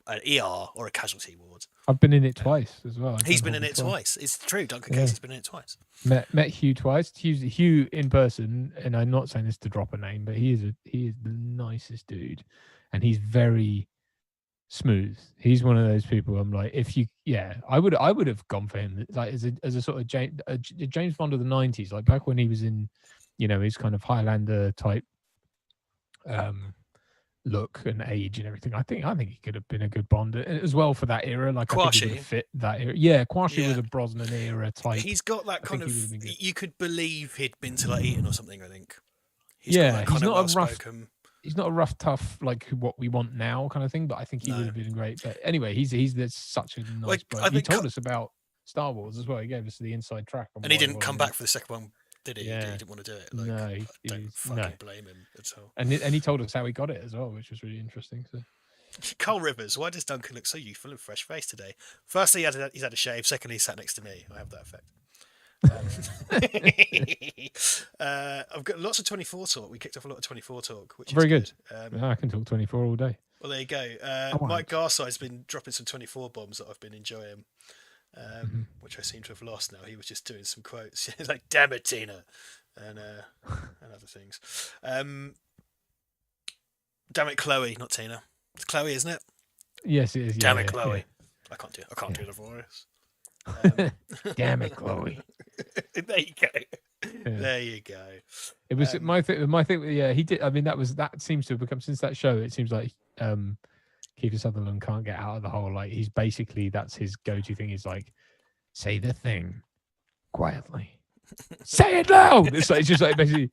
an ER or a casualty ward. I've been in it twice as well. I've He's done been in Holby it twice. It's true. Duncan Yeah. Casey's been in it twice. Met Hugh twice. Hugh in person, and I'm not saying this to drop a name, but he is the nicest dude, and he's very smooth. He's one of those people. I'm like, I would have gone for him like as a sort of James Bond of the '90s, like back when he was in, his kind of Highlander type look and age and everything. I think he could have been a good Bond as well for that era. Like I think he would have fit that era. Yeah, Quashie was a Brosnan era type. He's got that kind of. You could believe he'd been to like Eton or something. I think. He's he's not a rough. He's not a rough, tough like what we want now kind of thing. But I think he would have been great. But anyway, he's such a nice bloke. He told us about Star Wars as well. He gave us the inside track. And he didn't come back for the second one, did he? Yeah. He didn't want to do it. Like, no, I don't fucking blame him at all. And he told us how he got it as well, which was really interesting. So. Carl Rivers, why does Duncan look so youthful and fresh faced today? Firstly, he's had a shave. Secondly, he sat next to me. I have that effect. I've got lots of 24 talk. We kicked off a lot of 24 talk, which is very good. I can talk 24 all day. Well, there you go. Mike Garside's been dropping some 24 bombs that I've been enjoying, which I seem to have lost now. He was just doing some quotes like "Damn it, Tina," and other things. Damn it, Chloe, not Tina. It's Chloe, isn't it? Yes, it is. Damn it, Chloe. Yeah. I can't do the voice. Damn it, Chloe. There you go. Yeah. There you go. It was my thing. Yeah, he did. I mean, that seems to have become, since that show. It seems like Kiefer Sutherland can't get out of the hole. Like he's basically, that's his go-to thing. Is like, say the thing quietly. Say it loud. It's just like basically,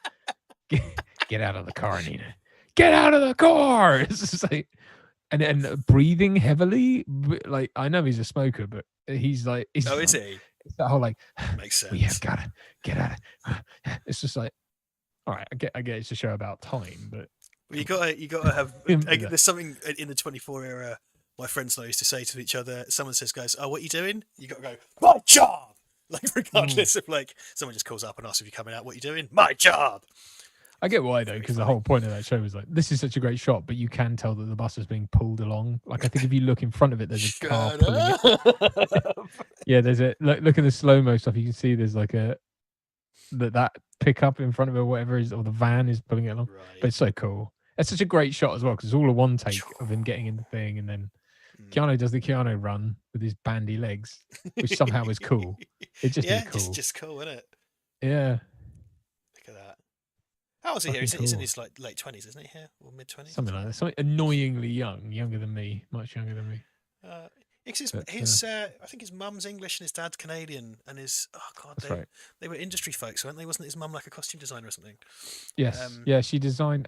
get out of the car, Nina. Get out of the car. It's just like, and breathing heavily. Like I know he's a smoker, but he's like, is he? It's that whole like, makes sense. We have got to get out of. It's just like, all right, I get it's a show about time, but you gotta have. There's something in the 24 era. My friends and I used to say to each other. Someone says, "Guys, oh, what are you doing?" You got to go, "My job." Like regardless of like, someone just calls up and asks if you're coming out. What are you doing? My job. I get why though, because the whole point of that show was like, this is such a great shot, but you can tell that the bus is being pulled along. Like I think if you look in front of it, there's a car pulling it. Yeah, there's a look at the slow mo stuff. You can see there's like that pickup in front of it, or whatever is, or the van is pulling it along. Right. But it's so cool. It's such a great shot as well because it's all a one take of him getting in the thing, and then Keanu does the Keanu run with his bandy legs, which somehow is cool. It just is cool. Just cool, isn't it? Yeah. Look at that. How old is he here? He's in his like late 20s, isn't he here, or mid 20s? Something like that. Something annoyingly younger than me, much younger than me. I think his mum's English and his dad's Canadian, and they were industry folks, weren't they? Wasn't his mum like a costume designer or something? Yes. Yeah, she designed.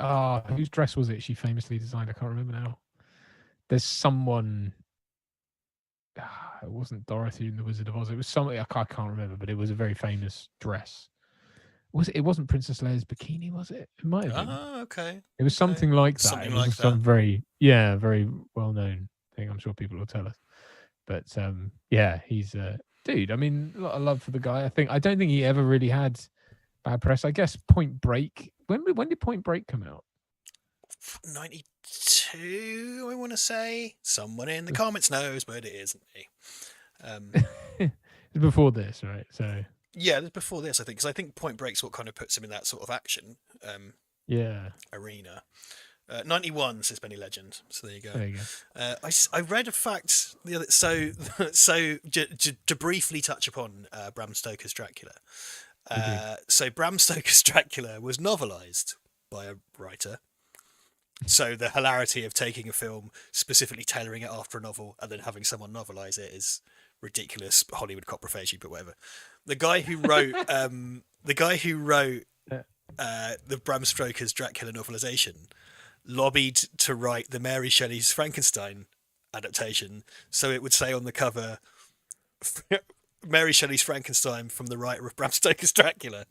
Whose dress was it? She famously designed. I can't remember now. There's someone. It wasn't Dorothy in the Wizard of Oz. It was somebody I can't remember, but it was a very famous dress. It wasn't Princess Leia's bikini, was it? It might have been. Oh, okay. It was something like that. It was some very well known thing. I'm sure people will tell us. But he's dude. I mean, a lot of love for the guy. I don't think he ever really had bad press. I guess Point Break. When did Point Break come out? 92, I want to say. Someone in the comments knows, but it isn't me. It's before this, right? So yeah, before this, I think, because I think Point Break's what kind of puts him in that sort of action arena. 91 says Benny Legend. So there you go. There you go. I read a fact the other. So to briefly touch upon Bram Stoker's Dracula. So Bram Stoker's Dracula was novelised by a writer. So the hilarity of taking a film, specifically tailoring it after a novel, and then having someone novelise it is ridiculous Hollywood coprophagy, but whatever. The guy who wrote the Bram Stoker's Dracula novelisation lobbied to write the Mary Shelley's Frankenstein adaptation, so it would say on the cover, Mary Shelley's Frankenstein from the writer of Bram Stoker's Dracula.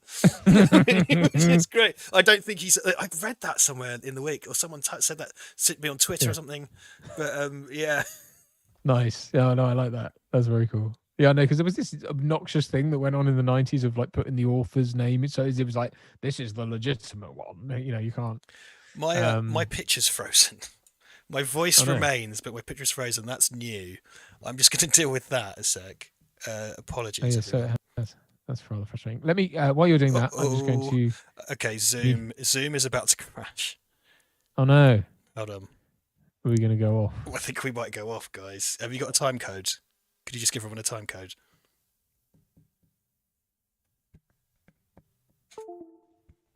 Which is great. I don't think I've read that somewhere in the week, or someone said that, sent me on Twitter or something. But yeah. Nice. Yeah, no, I like that. That's very cool. Yeah, I know, because there was this obnoxious thing that went on in the 90s of like putting the author's name. So it was like, this is the legitimate one. You know, you can't. My picture's frozen. My voice remains, but my picture's frozen. That's new. I'm just going to deal with that a sec. Apologies. So that's rather frustrating. Let me, while you're doing that, I'm just going to. Okay, Zoom is about to crash. Oh no! Hold on. Are we going to go off? I think we might go off, guys. Have you got a time code? Could you just give everyone a time code?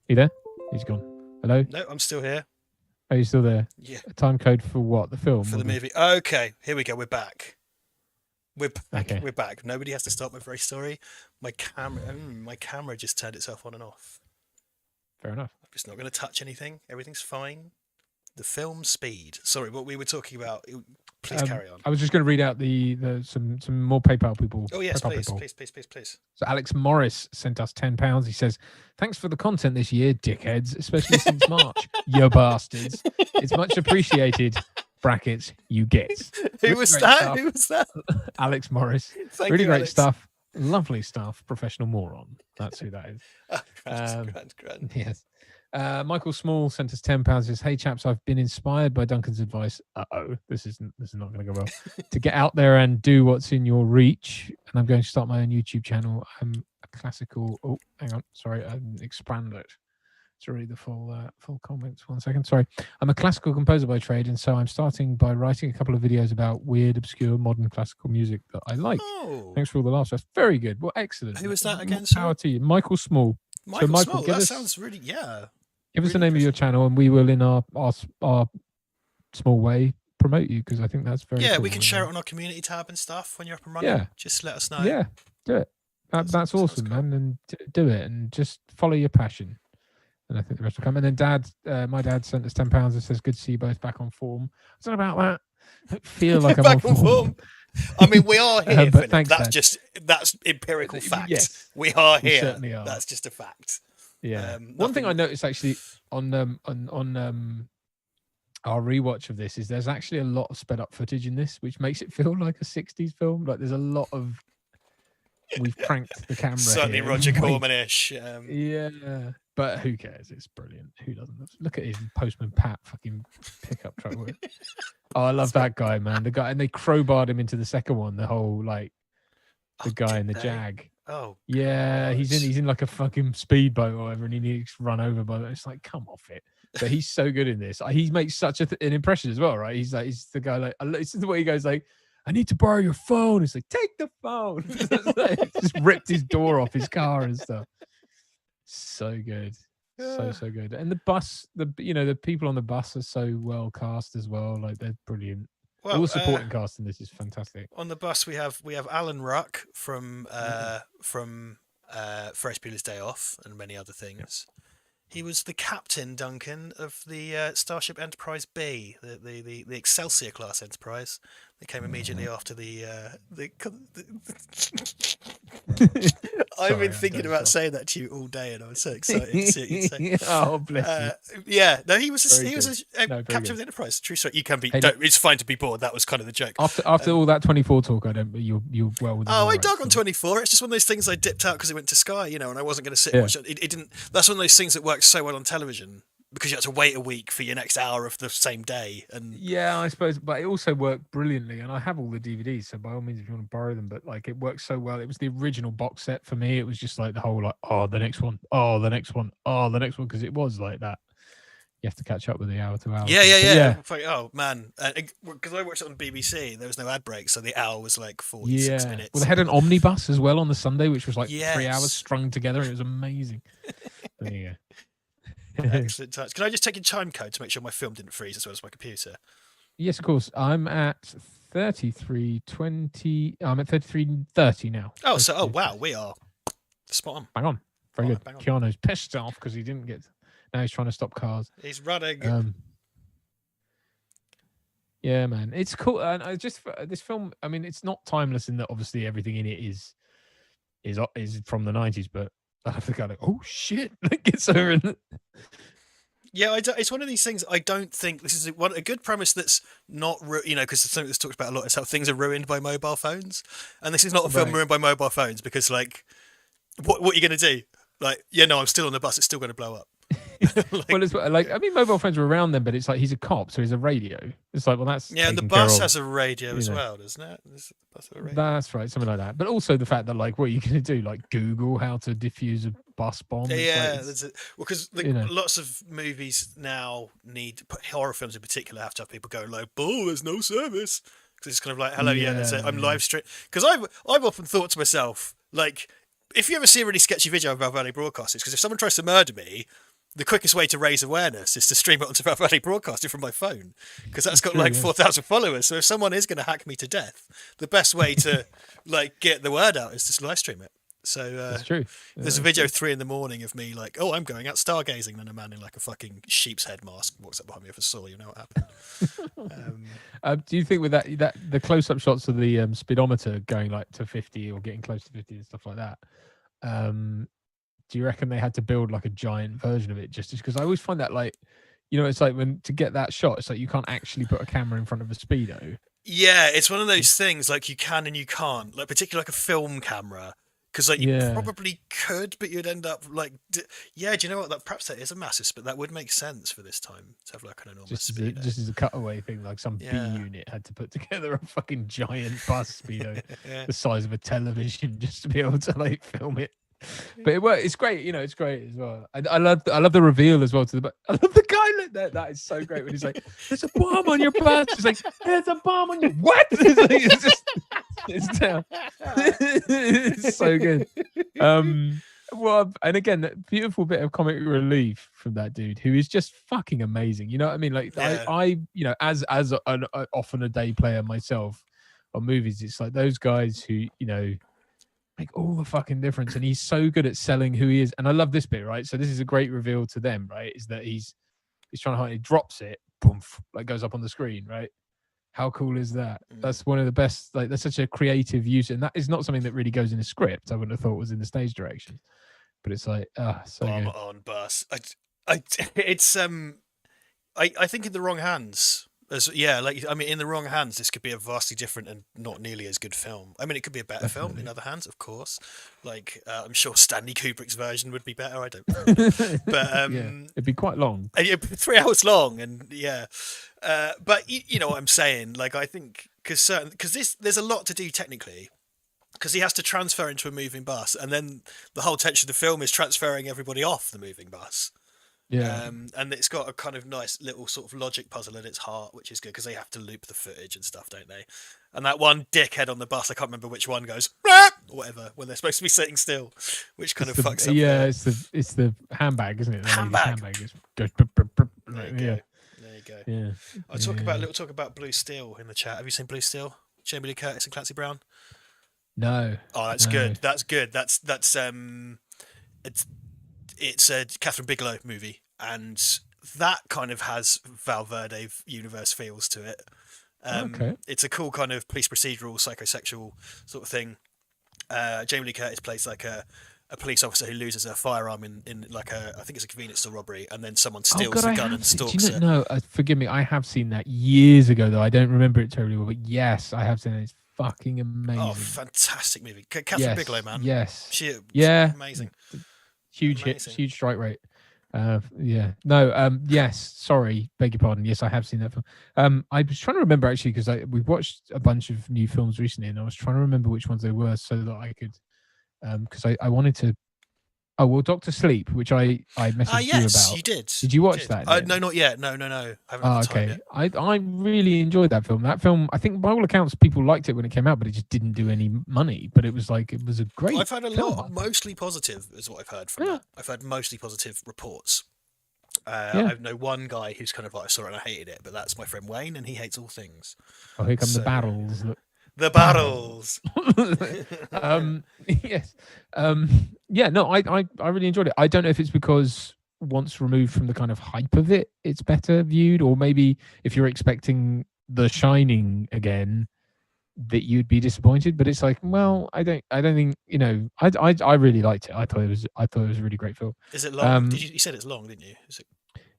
You there? He's gone. Hello? No, I'm still here. Are you still there? Yeah. A time code for what? The film? For the movie. Okay, here we go. We're back. We're back. Okay. We're back. Nobody has to stop my very story. My camera just turned itself on and off. Fair enough. I'm just not going to touch anything. Everything's fine. The film speed. Sorry, what we were talking about. Please carry on. I was just going to read out some more PayPal people. Oh yes, PayPal please. So Alex Morris sent us £10. He says, "Thanks for the content this year, dickheads, especially since March. You bastards. It's much appreciated." Brackets, you get. Who was that? Alex Morris. Thank really you, great Alex. Stuff. Lovely stuff. Professional moron. That's who that is. Grand. Yes. Michael Small sent us £10. Says, "Hey chaps, I've been inspired by Duncan's advice. This is not going to go well. To get out there and do what's in your reach. And I'm going to start my own YouTube channel. I'm a classical. Oh, hang on. Sorry, I didn't expand it to read the full comments. 1 second. Sorry. I'm a classical composer by trade, and so I'm starting by writing a couple of videos about weird, obscure, modern classical music that I like. Oh. Thanks for all the laughs. That's very good. Well, excellent. Who was that again? Power to you, Michael Small. Michael Small. That sounds really Give us the name of your channel, and we will, in our small way, promote you, because I think that's very. Yeah, cool. we can share it on our community tab and stuff when you're up and running. Yeah, just let us know. Yeah, do it. That's awesome, cool. man. And do it, and just follow your passion. And I think the rest will come. And then my dad sent us £10 and says, "Good to see you both back on form." I don't know about that. I don't feel like I'm back on form. I mean, we are here. But thanks, that's empirical fact. Yes, we are here. We certainly are. That's just a fact. Yeah. One thing I noticed actually on our rewatch of this is there's actually a lot of sped up footage in this, which makes it feel like a 60s film. Like there's a lot of we've cranked the camera. Certainly Roger Corman-ish. Yeah. But who cares? It's brilliant. Who doesn't? Look at his Postman Pat fucking pickup truck. Oh, I love that guy, man. The guy, and they crowbarred him into the second one. The whole the guy in the Jag. Oh, yeah, gosh. he's in like a fucking speedboat or whatever, and he needs run over by it. It's like, come off it. But he's so good in this. He makes such an impression as well, right? He's the guy like. It's the way he goes like, "I need to borrow your phone." It's like, "Take the phone." Just ripped his door off his car and stuff. So good. So good. And the bus, the people on the bus are so well cast as well. Like they're brilliant. Well, all the supporting cast in this is fantastic. On the bus we have Alan Ruck from Ferris Bueller's Day Off and many other things. He was the captain, Duncan, of the Starship Enterprise B, the Excelsior class Enterprise. They came immediately after the I've been thinking about saying that to you all day, and I was so excited to see what you'd say. Oh, bless you. Yeah, no, he was a captain of the Enterprise. True story. You can be. It's fine to be bored. That was kind of the joke. After all that 24 talk, you're well within. Oh, I dug on 24. It's just one of those things I dipped out because it went to Sky, and I wasn't going to sit and watch it. It didn't. That's one of those things that works so well on television, because you had to wait a week for your next hour of the same day. And yeah, I suppose, but it also worked brilliantly. And I have all the DVDs, so by all means, if you want to borrow them, but it works so well. It was the original box set for me. It was just like the whole the next one, the next one, the next one, because it was like that. you have to catch up with the hour to hour. Yeah. Oh man, because I watched it on BBC, there was no ad break, so the hour was like 46 minutes. Well, they had an omnibus as well on the Sunday, which was like 3 hours strung together. It was amazing. There you go. Excellent touch. Can I just take a time code to make sure my film didn't freeze as well as my computer? Yes, of course. I'm at 33:20. I'm at 33:30 now. Oh, wow, we are spot on. Bang on. Very good. Bang on. Keanu's pissed off because he didn't get. Now he's trying to stop cars. He's running. Yeah, man, it's cool. And I just this film. I mean, it's not timeless in that obviously everything in it is from the 90s, but I have to go like, oh shit, that gets her in. Yeah, it's one of these things. I don't think this is a good premise that's not, because something that's talked about a lot is how things are ruined by mobile phones, and this is not a film ruined by mobile phones because, like, what are you going to do? Like, no, I'm still on the bus. It's still going to blow up. Well, it's like, I mean, mobile phones were around then, but it's like he's a cop, so he's a radio. It's like, well, that's and the bus has a radio as well, doesn't it? That's right, something like that. But also the fact that, like, what are you going to do? Like, Google how to defuse a bus bomb? Because lots of movies now horror films in particular have to have people going like, "Oh, there's no service," because it's kind of like, "Hello, I'm live stream." Because I've often thought to myself, like, if you ever see a really sketchy video of Val Verde Broadcasting, because if someone tries to murder me, the quickest way to raise awareness is to stream it onto Val Verde Broadcasting from my phone, because that's got 4,000 followers. So if someone is going to hack me to death, the best way to like get the word out is to live stream it. So that's true. There's a video 3 a.m. of me like, "Oh, I'm going out stargazing," and then a man in like a fucking sheep's head mask walks up behind me with a saw. You know what happened. Do you think with that the close-up shots of the speedometer going like to 50 or getting close to 50 and stuff like that? Do you reckon they had to build like a giant version of it just because I always find that, like, it's like when to get that shot, it's like you can't actually put a camera in front of a speedo. Yeah, it's one of those things like you can and you can't, like particularly like a film camera, because like you probably could, but you'd end up like, do you know what? Perhaps that is a massive, but that would make sense for this time to have like an enormous speedo. Just as a cutaway thing, like some B unit had to put together a fucking giant bus speedo the size of a television just to be able to like film it. But it works. It's great, it's great as well. I love the reveal as well. I love the guy like that. That is so great when he's like, "There's a bomb on your bus." He's like, "There's a bomb on your what?" It's down. It's so good. Well, and again, that beautiful bit of comic relief from that dude who is just fucking amazing. You know what I mean? Like I as an often a day player myself on movies, it's like those guys who make all the fucking difference, and he's so good at selling who he is. And I love this bit, right? So this is a great reveal to them, right? Is that he's trying to hide, he drops it, boom, like goes up on the screen, right? How cool is that? That's one of the best. Like, that's such a creative use, and that is not something that really goes in a script. I wouldn't have thought was in the stage direction, but it's like, so bomb good. on bus. I think in the wrong hands. In the wrong hands, this could be a vastly different and not nearly as good film. I mean, it could be a better film in other hands, of course. Like, I'm sure Stanley Kubrick's version would be better. I don't know. But it'd be quite long. 3 hours long, and but you know what I'm saying. Like, I think because there's a lot to do technically, because he has to transfer into a moving bus, and then the whole tension of the film is transferring everybody off the moving bus. Yeah, and it's got a kind of nice little sort of logic puzzle at its heart, which is good because they have to loop the footage and stuff, don't they? And that one dickhead on the bus, I can't remember which one, goes "Rah!" or whatever when they're supposed to be sitting still, which kind of fucks up. Yeah, it's the handbag, isn't it? The handbag just goes. There you go. Yeah. I'll talk about Blue Steel in the chat. Have you seen Blue Steel? Jamie Lee Curtis and Clancy Brown. No. Oh, that's good. That's good. That's it's a Catherine Bigelow movie, and that kind of has Val Verde universe feels to it. Okay. It's a cool kind of police procedural, psychosexual sort of thing. Jamie Lee Curtis plays like a police officer who loses a firearm in like I think it's a convenience store robbery, and then someone steals the gun and stalks her. No, forgive me, I have seen that years ago though. I don't remember it terribly well, but yes, I have seen it. It's fucking amazing. Oh, fantastic movie. Catherine Bigelow, man. Yes. She's amazing. Huge hit, huge strike rate. Yes, sorry, beg your pardon. Yes, I have seen that film. I was trying to remember actually because we've watched a bunch of new films recently, and I was trying to remember which ones they were so that I could, because I wanted to Oh well, Doctor Sleep, which I messaged you Yes, about. you did. Did you watch that? No, not yet. No. I haven't Oh, had the time okay. yet. I really enjoyed that film. That film, I think by all accounts, people liked it when it came out, but it just didn't do any money. But it was a great I've had a film. lot, mostly positive, is what I've heard from Yeah, that. I've heard mostly positive reports. yeah. I know one guy who's kind of like, I saw it and I hated it, but that's my friend Wayne, and he hates all things. Oh, here come the So barrels. Look. the Barrel. battles. Yes. Yeah. No, I really enjoyed it. I don't know if it's because once removed from the kind of hype of it, it's better viewed, or maybe if you're expecting The Shining again, that you'd be disappointed. But it's like, well, I don't think I really liked it. I thought it was a really great film. Is it long? Um, You said it's long, didn't you? Is it?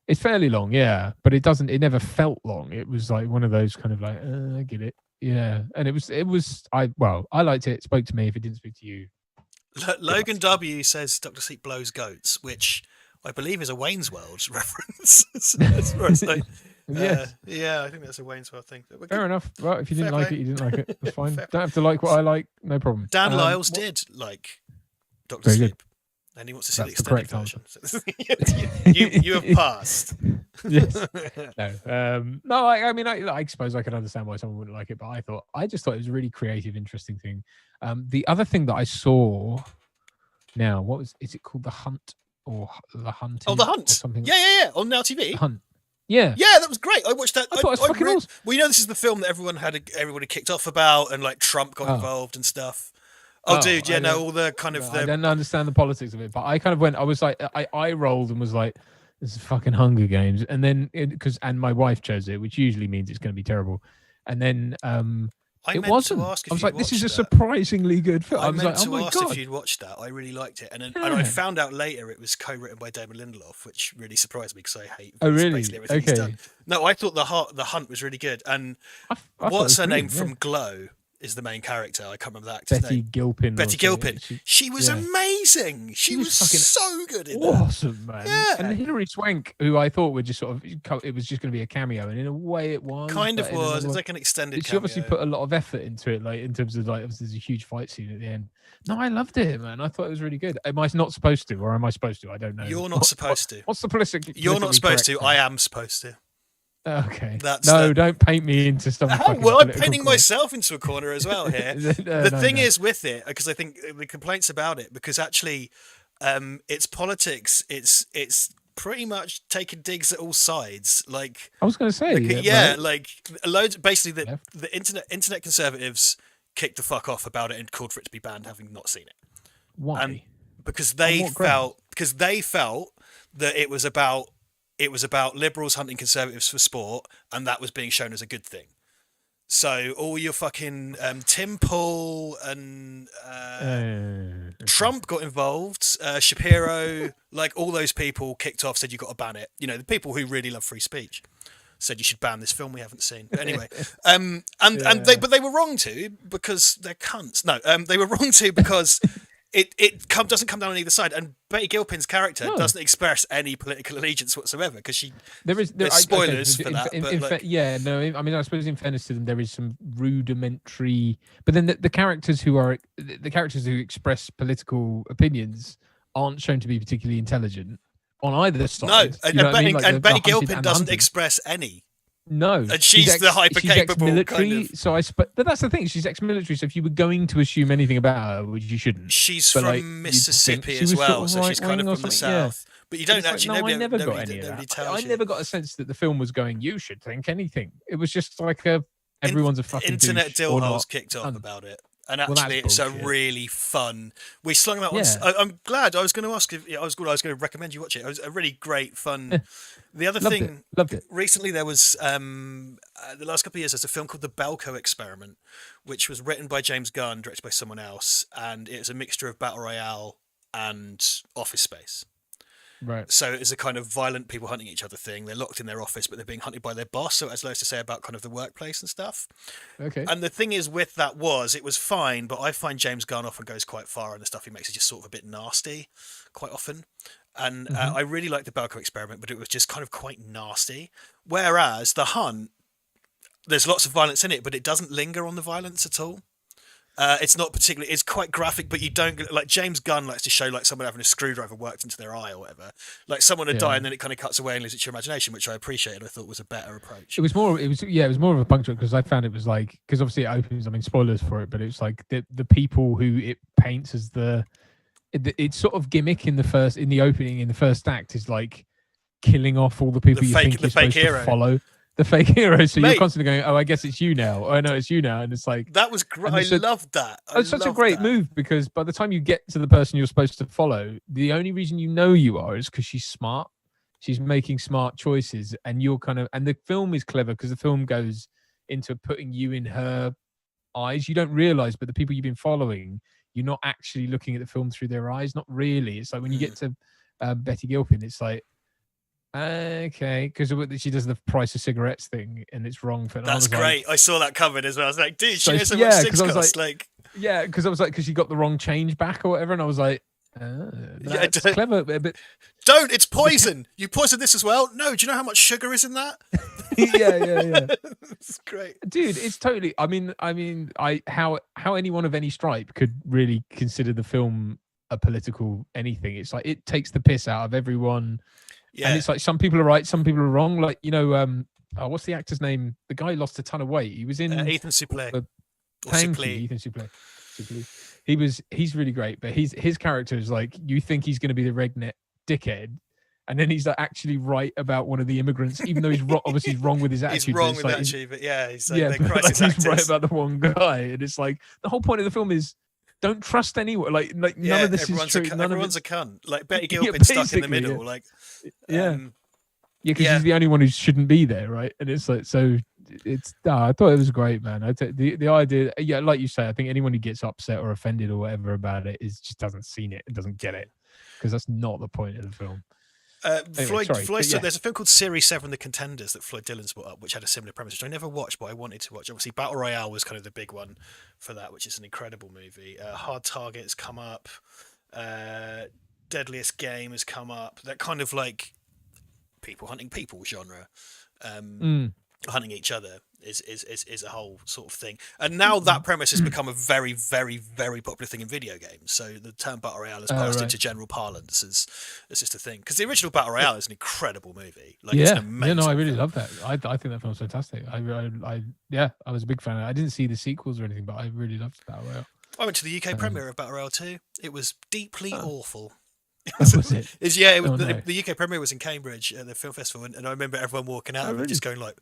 it's fairly long, yeah, but it never felt long. It was like one of those kind of like, I get it. Yeah, and I liked it. It spoke to me. If it didn't speak to you, Logan W says Doctor Sleep blows goats, which I believe is a Wayne's World reference. yes, Yeah, I think that's a Wayne's World thing. fair enough. Well, if you didn't Fair like play. it, you didn't like it. That's fine. Fair Don't have to like what I like. No problem. Dan Lyles what- did like Doctor Very good. Sleep, and he wants to see the That's the extended correct version. you have passed. Yes. No. I suppose I could understand why someone wouldn't like it, but I just thought it was a really creative, interesting thing. The other thing that I saw now, is it called? The Hunt or The Hunted? Oh, The or Hunt. something. Yeah. On Now TV. The Hunt. Yeah. Yeah, that was great. I watched that. I thought it was fucking awesome. Well, this is the film that everybody kicked off about, and like Trump got involved and stuff. Oh, dude, yeah, all the kind of I don't understand the politics of it, but I kind of went. I was like, I rolled and was like, "This is fucking Hunger Games," and then and my wife chose it, which usually means it's going to be terrible, and then it wasn't. I was like, "This is a surprisingly good film." I was meant like, to "Oh my ask god!" if you'd watched that. I really liked it, and I found out later it was co-written by Damon Lindelof, which really surprised me because I hate basically everything he's done. No, I thought the Hunt was really good, and what's her name from Glow is the main character. I can't remember that actor's Betty name. Gilpin. Betty Gilpin. She was amazing. She was fucking so good in awesome, man. Yeah. And Hilary Swank, who I thought would just sort of, it was just going to be a cameo, and in a way it was. Kind of was. It's like an extended She cameo. obviously put a lot of effort into it, like in terms of like there's a huge fight scene at the end. No, I loved it, man. I thought it was really good. Am I not supposed to, or am I supposed to? I don't know. You're not supposed to. What's the political? You're not supposed to. I am supposed to. Okay. That's don't paint me into some. Well, I'm painting myself into a corner as well here. The thing is with it, because I think the complaints about it, because actually, it's politics. It's pretty much taking digs at all sides. Like I was going to say, like loads. Basically, the internet conservatives kicked the fuck off about it and called for it to be banned, having not seen it. Why? Because they felt that it was about liberals hunting conservatives for sport, and that was being shown as a good thing. So all your fucking Tim Pool and Trump got involved, Shapiro, like all those people kicked off, said you got to ban it. The people who really love free speech said you should ban this film we haven't seen. But anyway, but they were wrong to, because they're cunts. No, they were wrong to because it doesn't come down on either side, and Betty Gilpin's character doesn't express any political allegiance whatsoever, because there's spoilers for that. I suppose in fairness to them, there is some rudimentary, but then the characters who express political opinions aren't shown to be particularly intelligent on either side. No, and Betty Gilpin doesn't express any. No, and she's the hyper-capable kind of. But that's the thing. She's ex-military, so if you were going to assume anything about her, which you shouldn't. She's from Mississippi as well, so she's kind of from the south. Yeah. But you don't actually. I never got any of that. I never got a sense that the film was going, "You should think anything." It was just like everyone's a fucking internet dillholes kicked off about it. And actually, it's a really fun. We slung that once. I'm glad. I was going to ask if I was going to recommend you watch it. It was a really great fun. The other thing, loved it. Recently, there was the last couple of years. There's a film called The Belko Experiment, which was written by James Gunn, directed by someone else, and it's a mixture of battle royale and Office Space. Right. So it's a kind of violent people hunting each other thing. They're locked in their office, but they're being hunted by their boss. So it has loads to say about kind of the workplace and stuff. Okay. And the thing is with that it was fine, but I find James Gunn often goes quite far, and the stuff he makes is just sort of a bit nasty quite often. And I really like the Belko Experiment, but it was just kind of quite nasty. Whereas The Hunt, there's lots of violence in it, but it doesn't linger on the violence at all. It's not particularly. It's quite graphic, but you don't like James Gunn likes to show like someone having a screwdriver worked into their eye or whatever. Like someone would die, and then it kind of cuts away and leaves it to your imagination, which I appreciated. I thought was a better approach. It was more. It was more of a puncture because I found it was like because obviously it opens. I mean, spoilers for it, but it's like the people who it paints as it's sort of gimmick in the opening in the first act is like killing off all the people you think you're supposed to follow. The fake hero, so you're constantly going, "Oh, I guess it's you now." Oh, no, it's you now, and it's like that was great. I loved that. It's such a great move because by the time you get to the person you're supposed to follow, the only reason you know you are is because she's smart. She's making smart choices, and you're and the film is clever because the film goes into putting you in her eyes. You don't realize, but the people you've been following, you're not actually looking at the film through their eyes. Not really. It's like when you get to Betty Gilpin, it's like. Okay, because she does the price of cigarettes thing, and it's wrong for. That's great. I saw that covered as well. I was like, dude, she knows how much cigs cost. Yeah, because I was like, because she got the wrong change back or whatever, and I was like, that's clever. But don't. It's poison. You poison this as well. No, do you know how much sugar is in that? yeah. It's great, dude. It's totally. I mean, how anyone of any stripe could really consider the film a political anything. It's like it takes the piss out of everyone. Yeah. And it's like some people are right, some people are wrong. Like, what's the actor's name? The guy who lost a ton of weight. He was in Ethan Suplee. Ethan Suplee. He's really great, but his character is like you think he's going to be the redneck dickhead, and then he's like actually right about one of the immigrants, even though he's obviously he's wrong with his attitude. He's wrong with attitude, but yeah, he's like crisis he's right about the one guy, and it's like the whole point of the film is. Don't trust anyone. Like none of this is true. Everyone's a cunt. Like Betty Gilpin stuck in the middle. Yeah. Because she's the only one who shouldn't be there, right? And it's like so. It's I thought it was great, man. The idea, like you say, I think anyone who gets upset or offended or whatever about it just doesn't seen it and doesn't get it because that's not the point of the film. Floyd, there's a film called Series 7, The Contenders that Floyd Dillon's brought up, which had a similar premise, which I never watched, but I wanted to watch. Obviously, Battle Royale was kind of the big one for that, which is an incredible movie. Hard Target has come up. Deadliest Game has come up. That kind of like people hunting people genre. Hunting each other is a whole sort of thing, and now that premise has become a very, very, very popular thing in video games. So the term battle royale has passed into general parlance as just a thing. Because the original battle royale is an incredible movie. It's an amazing I really love that. I think that film's fantastic. I was a big fan of it. I didn't see the sequels or anything, but I really loved battle royale. I went to the UK premiere of Battle Royale 2. It was deeply awful. Was it? It was, the UK premiere was in Cambridge at the film festival, and I remember everyone walking out and just going like,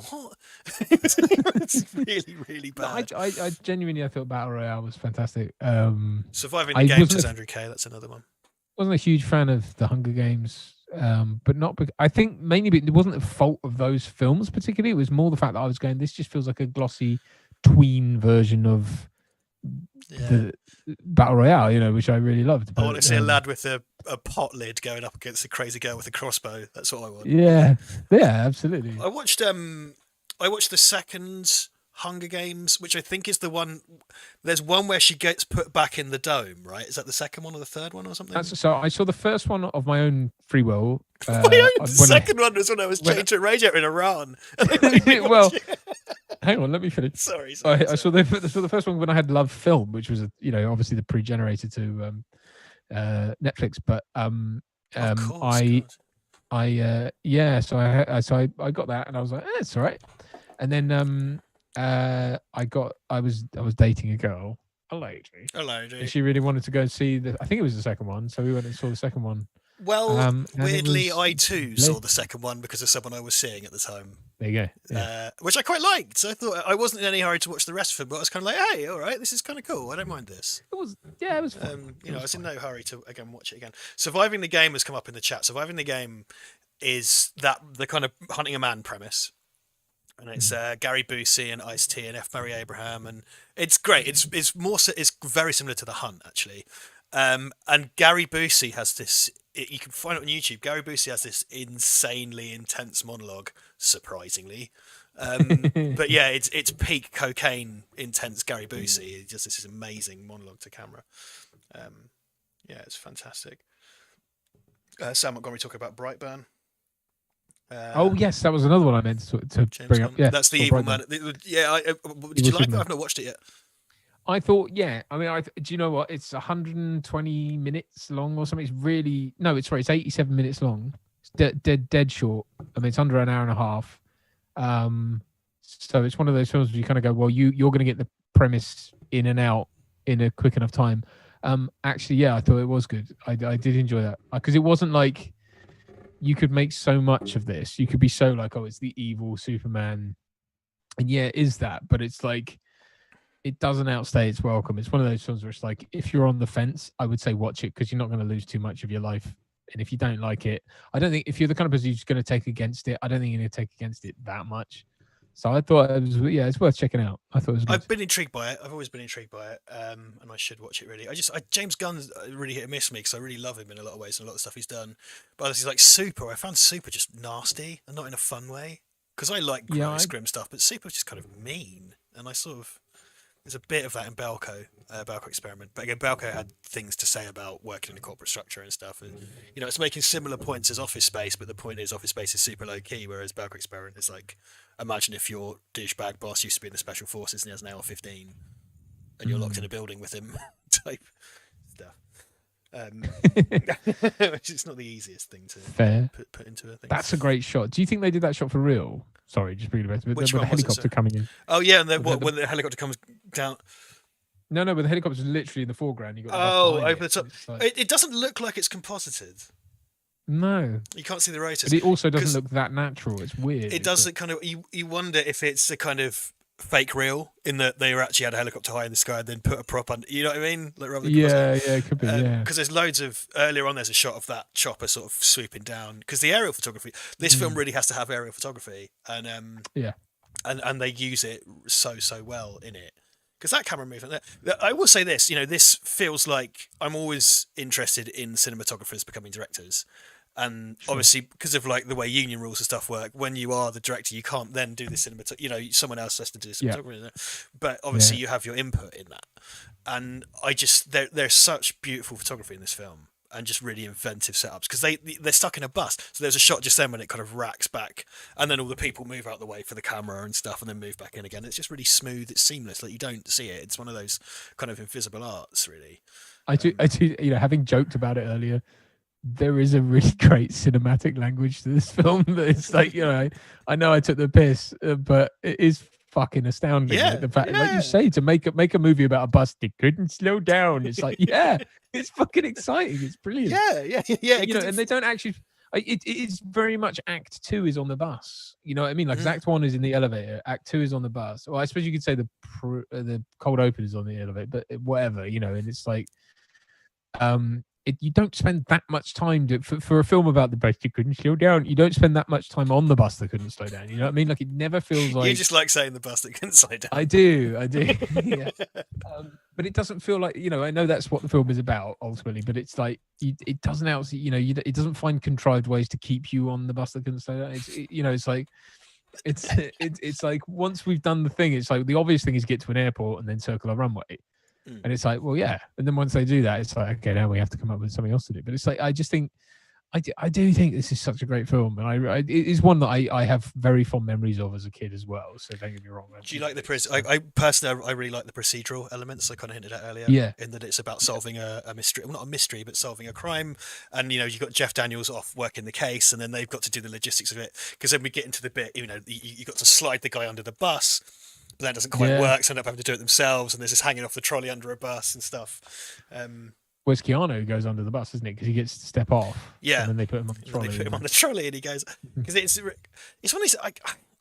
"What?" It's really, really bad. No, I genuinely thought Battle Royale was fantastic. Surviving the Games is Andrew Kay. That's another one. Wasn't a huge fan of the Hunger Games, but not. I think mainly it wasn't the fault of those films particularly. It was more the fact that I was going. This just feels like a glossy tween version of the Battle Royale, which I really loved. I want to see a lad with a pot lid going up against a crazy girl with a crossbow. That's what I want. Yeah, absolutely. I watched the second Hunger Games, which I think is the one. There's one where she gets put back in the dome, right? Is that the second one or the third one or something? So I saw the first one of my own free will. The second one was when I was chained to a radiator in Iran. Well, hang on, let me finish. Sorry. I saw the first one when I had Love Film, which was obviously the pre-generated to Netflix, but so I got that and I was like, it's all right. And then I was dating a girl, a lady. And she really wanted to go and see I think it was the second one, so we went and saw the second one. Well, weirdly, I too saw the second one because of someone I was seeing at the time. There you go. Yeah. Which I quite liked. So I thought I wasn't in any hurry to watch the rest of it, but I was kind of like, hey, all right, this is kind of cool. I don't mind this. It was fun. I was in no hurry to watch it again. Surviving the Game has come up in the chat. Surviving the Game is the kind of hunting a man premise. And it's Gary Busey and Ice-T and F. Murray Abraham, and it's great. It's very similar to The Hunt actually. And Gary Busey has this. You can find it on YouTube. Gary Busey has this insanely intense monologue, surprisingly. But yeah, it's peak cocaine intense Gary Busey. He just this amazing monologue to camera. Yeah, it's fantastic. Sam Montgomery talking about Brightburn. Oh yes, that was another one I meant to bring up. Yeah, that's the evil man. Yeah, did you like it? I've not watched it yet. I thought, yeah. I mean, do you know what? It's 120 minutes long or something. It's really no. It's sorry. It's 87 minutes long. It's dead short. I mean, it's under an hour and a half. So it's one of those films where you kind of go, well, you're going to get the premise in and out in a quick enough time. Actually, yeah, I thought it was good. I did enjoy that because it wasn't like you could make so much of this. You could be so like, oh, it's the evil Superman, and yeah, it is that, but it's like it doesn't outstay its welcome. It's one of those films where it's like, if you're on the fence, I would say watch it because you're not going to lose too much of your life. And if you don't like it, I don't think if you're the kind of person who's going to take against it, I don't think you're going to take against it that much. So I thought it was, yeah, it's worth checking out. I thought it was good. I've been intrigued by it. I've always been intrigued by it, and I should watch it really. James Gunn's really hit and miss me because I really love him in a lot of ways and a lot of stuff he's done. But he's like Super. I found Super just nasty and not in a fun way because I like gross, grim stuff, but Super's just kind of mean, and I sort of. There's a bit of that in Belko Experiment. But again, Belko had things to say about working in a corporate structure and stuff. And, it's making similar points as Office Space, but the point is Office Space is super low-key, whereas Belko Experiment is like, imagine if your douchebag boss used to be in the Special Forces and he has an AR-15 and you're locked in a building with him type stuff. Which is not the easiest thing to put into a thing. That's a great shot. Do you think they did that shot for real? Sorry, just bringing it back. With the helicopter coming in. Oh yeah, and then when the helicopter comes down. No, but the helicopter's literally in the foreground. You got over the top. It doesn't look like it's composited. No, you can't see the rotors. But it also doesn't look that natural. It's weird. It does look kind of. You wonder if it's a kind of fake reel in that they actually had a helicopter high in the sky and then put a prop under. You know what I mean? Like rather than it could be. Because there's loads of earlier on. There's a shot of that chopper sort of swooping down because the aerial photography. This film really has to have aerial photography, and and they use it so well in it. Because that camera movement, I will say this, this feels like I'm always interested in cinematographers becoming directors. And obviously, because of like the way union rules and stuff work, when you are the director, you can't then do the cinematography. Someone else has to do the cinematography. But obviously, you have your input in that. And there's such beautiful photography in this film and just really inventive setups because they're stuck in a bus. So there's a shot just then when it kind of racks back, and then all the people move out the way for the camera and stuff, and then move back in again. It's just really smooth. It's seamless. Like you don't see it. It's one of those kind of invisible arts, really. I do. Having joked about it earlier, there is a really great cinematic language to this film. That it's like, I know I took the piss, but it is fucking astounding. Yeah, like the fact, like you say, to make a movie about a bus that couldn't slow down. It's like, it's fucking exciting. It's brilliant. Yeah. And they don't actually. It is very much Act 2 is on the bus. You know what I mean? Like Act 1 is in the elevator. Act 2 is on the bus. Well, I suppose you could say the cold open is on the elevator, but whatever. And it's like, you don't spend that much time for a film about the bus that couldn't slow down. You don't spend that much time on the bus that couldn't slow down. You know what I mean? Like it never feels like you just like saying the bus that couldn't slow down. I do. Yeah. But it doesn't feel like I know that's what the film is about ultimately. But it's like it doesn't it doesn't find contrived ways to keep you on the bus that couldn't slow down. It's like it's like once we've done the thing, it's like the obvious thing is get to an airport and then circle a runway. And it's like, well, yeah. And then once they do that, it's like, okay, now we have to come up with something else to do. But it's like, I just think, I do think this is such a great film. And it is one that I have very fond memories of as a kid as well. So don't get me wrong. Do you like the I personally, I really like the procedural elements I kind of hinted at earlier. Yeah. In that it's about solving a mystery. Well, not a mystery, but solving a crime. And, you've got Jeff Daniels off working the case and then they've got to do the logistics of it. Because then we get into the bit, you got to slide the guy under the bus. But that doesn't quite work, so they end up having to do it themselves, and there's this hanging off the trolley under a bus and stuff. Where's Keanu who goes under the bus, isn't it? Because he gets to step off. Yeah. And then they put him on the trolley. They put him on the trolley, and he goes because it's one of these.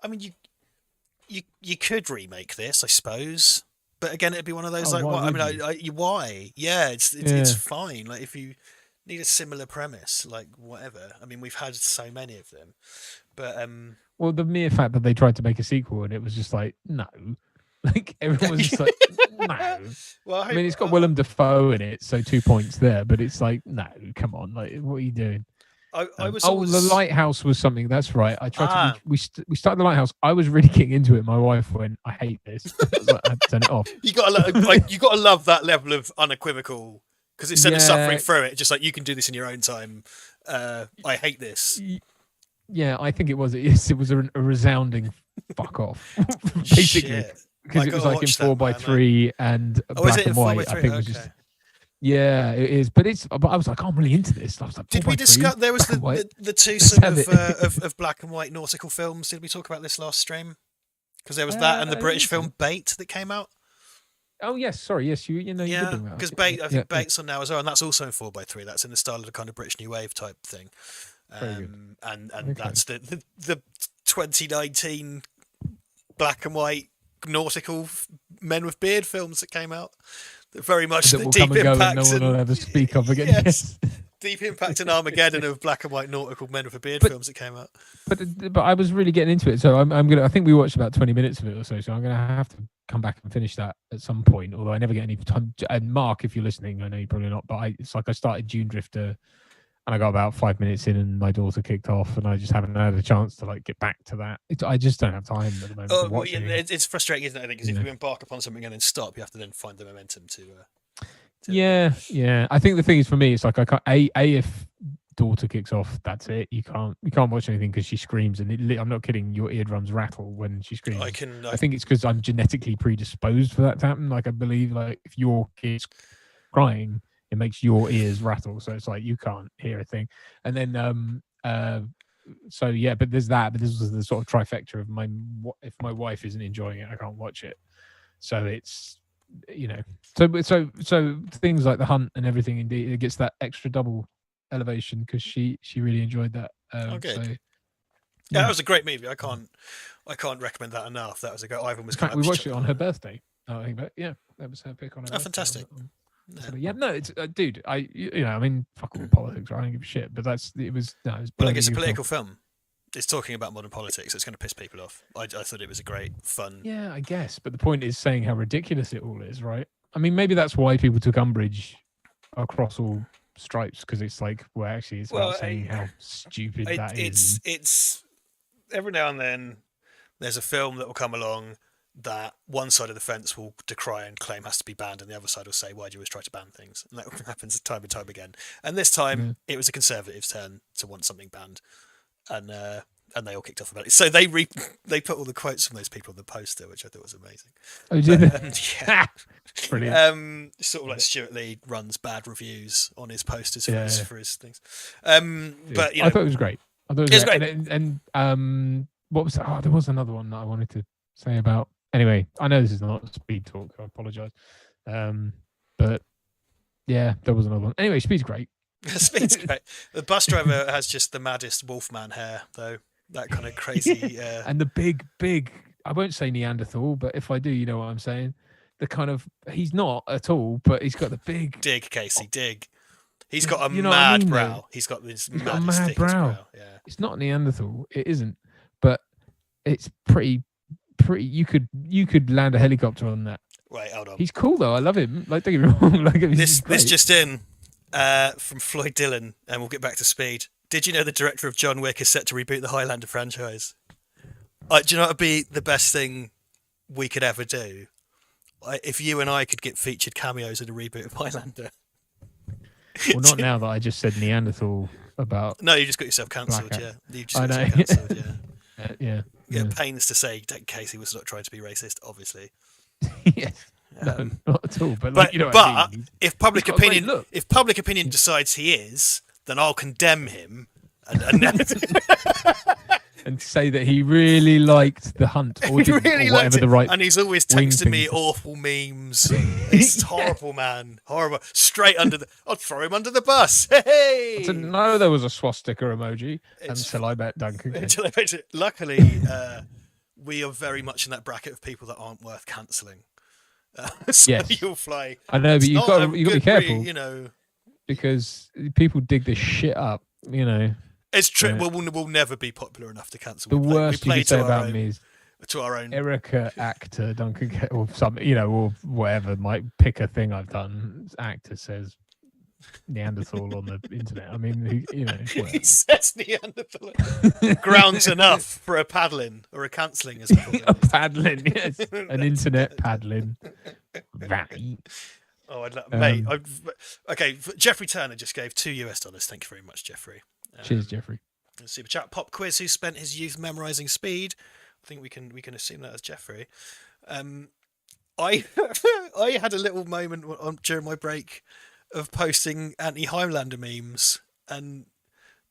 I mean, you could remake this, I suppose, but again, it'd be one of those why? Yeah, it's fine. Like if you need a similar premise, like whatever. I mean, we've had so many of them, but well, the mere fact that they tried to make a sequel and it was just like, no. Like, everyone was just like, no. Well, I mean, it's got Willem Dafoe in it, so 2 points there, but it's like, no, come on. Like, what are you doing? I was The Lighthouse was something, that's right. I tried to, we started The Lighthouse. I was really getting into it. My wife went, I hate this. I was like, I had to turn it off. You gotta love that level of unequivocal, because instead of suffering through it, just like, you can do this in your own time. I hate this. Yeah, I think it was. It was a resounding fuck off, basically. because it was like in 4:3 and black and white. I think it was just. Yeah, it is, but I was like, I'm really into this. I was like, did we discuss? There was the two sort of black and white nautical films. Did we talk about this last stream? Because there was that and the British film Bait that came out. Oh yes, sorry, yes, you know. Yeah, because Bait, I think Bait's on now as well, and that's also in 4:3. That's in the style of the kind of British New Wave type thing. And that's the 2019 black and white nautical men with beard films that came out. Very much the Deep Impact. No one will ever speak of again. Yes. Deep Impact and Armageddon of black and white nautical men with a beard films that came out. But I was really getting into it, so I'm gonna. I think we watched about 20 minutes of it or so. So I'm gonna have to come back and finish that at some point. Although I never get any time. And Mark, if you're listening, I know you're probably not, but it's like I started Dune Drifter, and I got about 5 minutes in, and my daughter kicked off, and I just haven't had a chance to like get back to that. I just don't have time at the moment. To watch it's frustrating, isn't it? I think because if you embark upon something and then stop, you have to then find the momentum to. Yeah. I think the thing is for me, it's like I can't. If daughter kicks off, that's it. You can't watch anything because she screams, and I'm not kidding. Your eardrums rattle when she screams. I think it's because I'm genetically predisposed for that to happen. Like I believe, like if your kid's crying, it makes your ears rattle, so it's like you can't hear a thing. And then so yeah, but there's that. But this was the sort of trifecta of if my wife isn't enjoying it, I can't watch it. So it's so things like The Hunt and everything. Indeed, it gets that extra double elevation because she really enjoyed that. Good. So, that was a great movie. I can't recommend that enough. That was a great. Ivan was. In fact, we watched it on her birthday. I think, but yeah, that was her pick on her. Oh, fantastic. No, it's dude. I mean, fuck all politics. Right? I don't give a shit. But it was. Well, like it's a political film. It's talking about modern politics. It's going to piss people off. I thought it was a great, fun. Yeah, I guess. But the point is saying how ridiculous it all is, right? I mean, maybe that's why people took umbrage across all stripes, because it's like, well, actually, it's about saying how stupid that is. It's every now and then there's a film that will come along that one side of the fence will decry and claim has to be banned, and the other side will say, why do you always try to ban things? And that happens time and time again. And this time, it was a Conservatives' turn to want something banned. And they all kicked off about it. So they put all the quotes from those people on the poster, which I thought was amazing. Oh, did they? Yeah, brilliant. Sort of like Stuart Lee runs bad reviews on his posters for his things. But I thought it was great. I thought it was great. And what was that? Oh, there was another one that I wanted to say about. Anyway, I know this is not speed talk. I apologise. But yeah, there was another one. Anyway, Speed's great. Speed's great. The bus driver has just the maddest Wolfman hair, though. That kind of crazy. And the big, I won't say Neanderthal, but if I do, you know what I'm saying. The kind of, he's not at all, but he's got the big. Dig, Casey, dig. He's got a mad brow. He's got this mad brow. Yeah. It's not Neanderthal. It isn't, but it's pretty. You could land a helicopter on that. Wait, hold on. He's cool though. I love him. Like, don't get me wrong. Like, this just in. From Floyd Dillon, and we'll get back to Speed. Did you know the director of John Wick is set to reboot the Highlander franchise? Do you know what would be the best thing we could ever do? If you and I could get featured cameos in a reboot of Highlander. Well, not now that I just said Neanderthal about. No, you just got yourself cancelled, yeah. You just got yourself cancelled, yeah. Yeah. Pains to say, Casey was not trying to be racist, obviously. Yes. No, not at all. But I mean? if public opinion decides he is, then I'll condemn him and say that he really liked The Hunt, or whatever the right. And he's always texting me awful memes. He's horrible, man, horrible. Straight under I'll throw him under the bus. Hey! I didn't know there was a swastika emoji until I met Duncan. Luckily, we are very much in that bracket of people that aren't worth cancelling. So yes, you'll fly. I know, but you've got to be careful, because people dig this shit up. It's true. We'll never be popular enough to cancel. The worst you could say about me is to our own Erica actor Duncan, or some, or whatever. Might pick a thing I've done. Actor says Neanderthal on the internet. I mean, he says Neanderthal. Grounds enough for a paddling or a cancelling, as we call it. A paddling, yes, an internet paddling. Right. Oh, mate. Okay, Jeffrey Turner just gave $2. Thank you very much, Jeffrey. Cheers, Jeffrey. Super chat. Pop quiz. Who spent his youth memorising Speed? I think we can assume that as Jeffrey. I I had a little moment during my break of posting anti-Highlander memes, and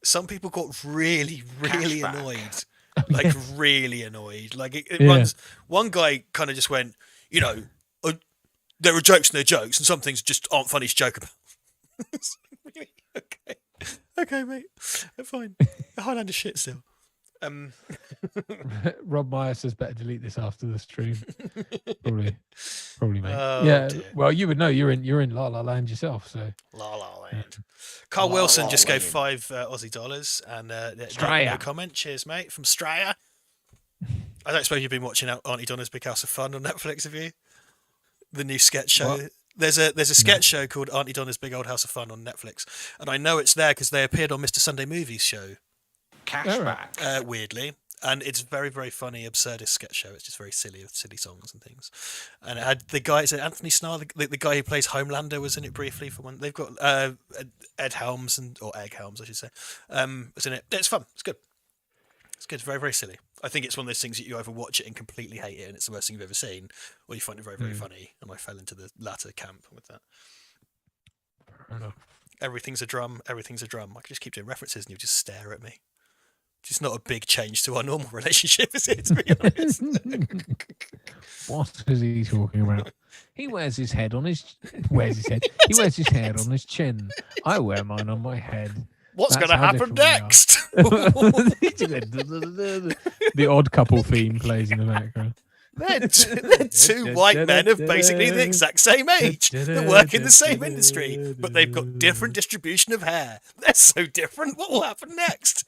some people got really, really Cashback. annoyed. Like, really annoyed. Like, it Yeah. runs. One guy kind of just went, there are jokes and they're jokes, and some things just aren't funny to joke about. Really? Okay. Okay, mate. Fine. Highlander shit still. Rob Meyer says better delete this after the stream. Probably, mate. Oh, yeah. dear. Well, you would know. You're in La La Land yourself, so. La La Land. Carl La Wilson La just gave Land. $5 Aussie dollars, and no Straya. comment. Cheers, mate, from Straya. I don't suppose you've been watching Auntie Donna's Big House of Fun on Netflix, have you? The new sketch show. What? There's a sketch show called Auntie Donna's Big Old House of Fun on Netflix, and I know it's there because they appeared on Mr. Sunday Movies show. Cashback. Weirdly, and it's very, very funny, absurdist sketch show. It's just very silly with silly songs and things. And it had the guy, is it Anthony Starr, the guy who plays Homelander, was in it briefly for one. They've got Ed Helms or Egg Helms, I should say, was in it. It's fun. It's good. It's good. Very, very silly. I think it's one of those things that you either watch it and completely hate it and it's the worst thing you've ever seen, or you find it very, very funny. And I fell into the latter camp with that. Fair enough. Everything's a drum. Everything's a drum. I could just keep doing references and you just stare at me. It's not a big change to our normal relationship, is it, to be honest? What is he talking about? He wears his head on his He wears his hair on his chin. I wear mine on my head. What's going to how happen different we are. next? The Odd Couple theme plays in the background. They're two white men of basically the exact same age that work in the same industry, but they've got different distribution of hair. They're so different. What will happen next?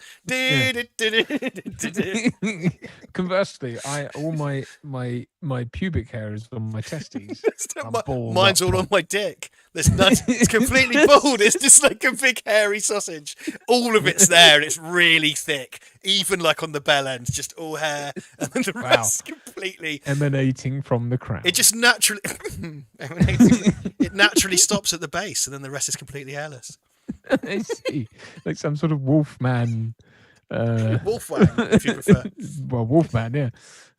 Conversely, all my pubic hair is on my testes. I'm bald Mine's up all top. on my dick. There's none. It's completely bald. It's just like a big hairy sausage. All of it's there, and it's really thick. Even like on the bell end, just all hair, and then the rest completely emanating from the crown. It just naturally it naturally stops at the base, and then the rest is completely hairless. I see, like some sort of wolfman. Wolfwang, if you prefer. Well, wolfman, yeah.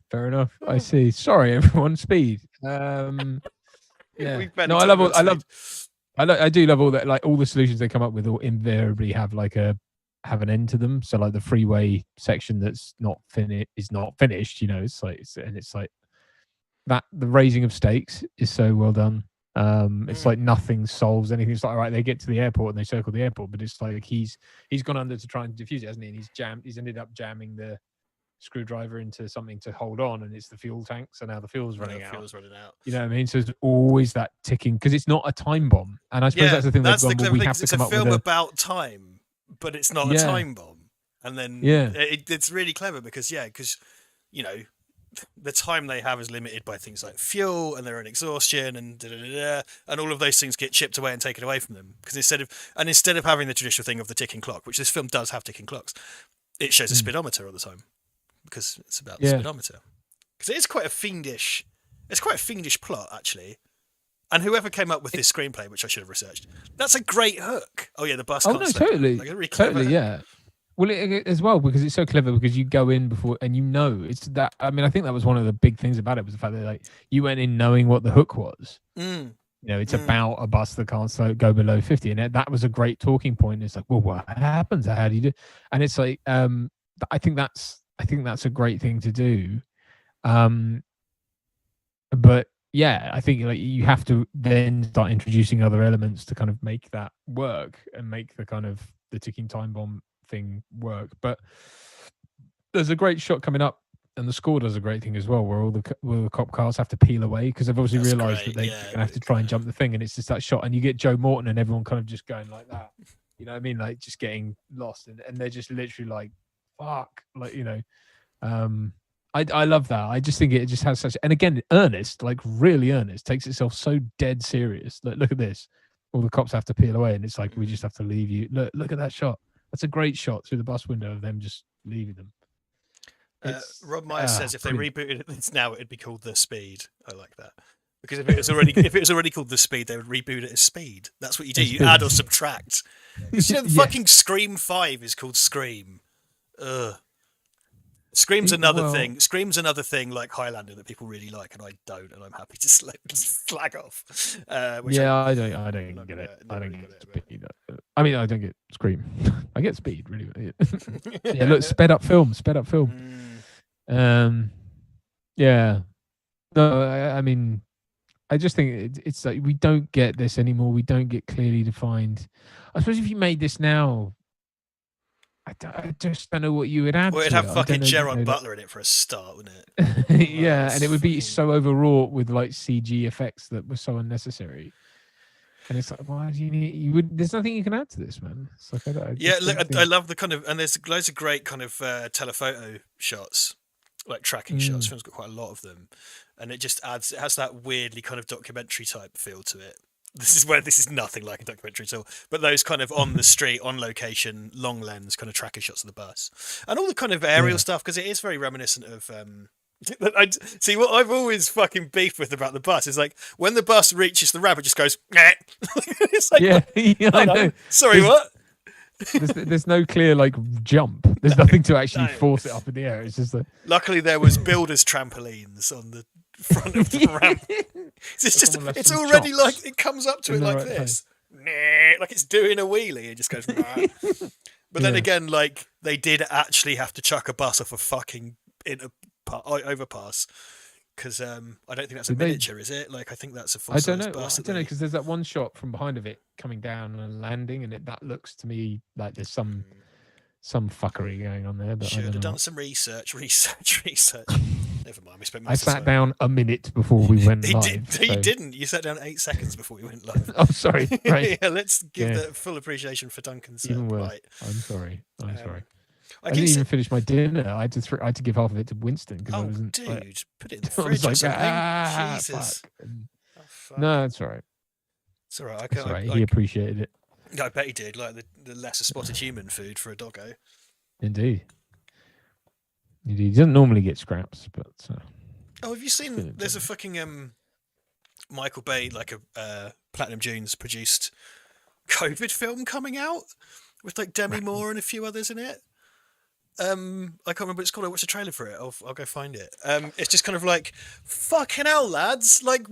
Fair enough. I see. Sorry, everyone. Speed. Yeah. No, I do love all that. Like all the solutions they come up with, all invariably have an end to them. So like the freeway section that's not finished is not finished. You know, it's like that. The raising of stakes is so well done. It's like nothing solves anything. It's like, all right, they get to the airport and they circle the airport, but it's like he's gone under to try and defuse it, hasn't he? And he's ended up jamming the screwdriver into something to hold on, and it's the fuel tank. So now the fuel's running out. You know what I mean? So there's always that ticking because it's not a time bomb. And I suppose that's the thing. That's the clever thing. Have to it's come a up film with about time, but it's not a time bomb. And then it's really clever because you know, the time they have is limited by things like fuel and their own exhaustion and and all of those things get chipped away and taken away from them because instead of having the traditional thing of the ticking clock, which this film does have ticking clocks, it shows a speedometer all the time because it's about the speedometer. Because it's quite a fiendish plot actually. And whoever came up with this screenplay, which I should have researched, that's a great hook. Oh yeah, the bus. Oh no, totally, totally, yeah. Well, as well, because it's so clever because you go in before and you know it's that. I mean, I think that was one of the big things about it was the fact that like you went in knowing what the hook was. You know, it's about a bus that can't go below 50, and that was a great talking point. It's like, well, what happens? How do you do? And it's like, I think that's a great thing to do. But yeah, I think like you have to then start introducing other elements to kind of make that work and make the kind of the ticking time bomb thing work. But there's a great shot coming up, and the score does a great thing as well, where all the cop cars have to peel away because they've obviously realised that they're gonna have to try and jump the thing, and it's just that shot, and you get Joe Morton and everyone kind of just going like that. You know what I mean? Like just getting lost, and they're just literally like, fuck, like, you know. I love that. I just think it just has such, and again, earnest, like really earnest, takes itself so dead serious. Look at this. All the cops have to peel away, and it's like we just have to leave you. Look at that shot. That's a great shot through the bus window of them just leaving them. Rob Meyer says if they rebooted it now, it'd be called The Speed. I like that because if it was already called The Speed, they would reboot it as Speed. That's what you do. You add or subtract. Because you know, the fucking Scream 5 is called Scream. Ugh. Scream's another thing. Scream's another thing like Highlander that people really like, and I don't, and I'm happy to flag off. I don't get it. I don't get Speed. I mean, I don't get Scream. I get Speed, really. Yeah, look, sped up film. Yeah. No, I mean, I just think it's like we don't get this anymore. We don't get clearly defined. I suppose if you made this now, I just don't know what you would add. Well, it'd have fucking Gerard Butler in it for a start, wouldn't it? Yeah, and it would be so overwrought with like CG effects that were so unnecessary. And it's like, why do you need? You would. There's nothing you can add to this, man. It's like, I love the kind of, and there's loads of great kind of telephoto shots, like tracking shots. Film's got quite a lot of them, and it just adds. It has that weirdly kind of documentary type feel to it. This is nothing like a documentary at all. But those kind of on the street, on location, long lens kind of tracking shots of the bus, and all the kind of aerial stuff, because it is very reminiscent of. See, what I've always fucking beefed with about the bus is like when the bus reaches the ramp, it just goes. It's like, I know. Sorry, what? There's no clear like jump. There's nothing to actually force it up in the air. It's just luckily there was builders trampolines on the front of the ramp. It's already chops. Like it comes up to it like this, like it's doing a wheelie. It just goes. But then again, like they did actually have to chuck a bus off a fucking overpass because I don't think that's a miniature, is it? Like I think that's a full size bus. I don't know because there's that one shot from behind of it coming down and landing, and that looks to me like there's some fuckery going on there. But should have done some research. Never mind. I sat down a minute before we went live. You didn't. You sat down 8 seconds before we went live. Oh, sorry. Right. Yeah, let's give the full appreciation for Duncan's right. I'm sorry. I didn't even finish my dinner. I had to give half of it to Winston because I wasn't. Dude, put it in the fridge or something. Jesus. No, it's all right. It's all right. It's all right. He appreciated it. I bet he did. Like the lesser spotted human food for a doggo. Indeed. He doesn't normally get scraps, but. Have you seen? There's a fucking Michael Bay, like a Platinum Dunes produced COVID film coming out with like Demi Moore and a few others in it. I can't remember what it's called. I watched a trailer for it. I'll go find it. It's just kind of like fucking hell, lads. Like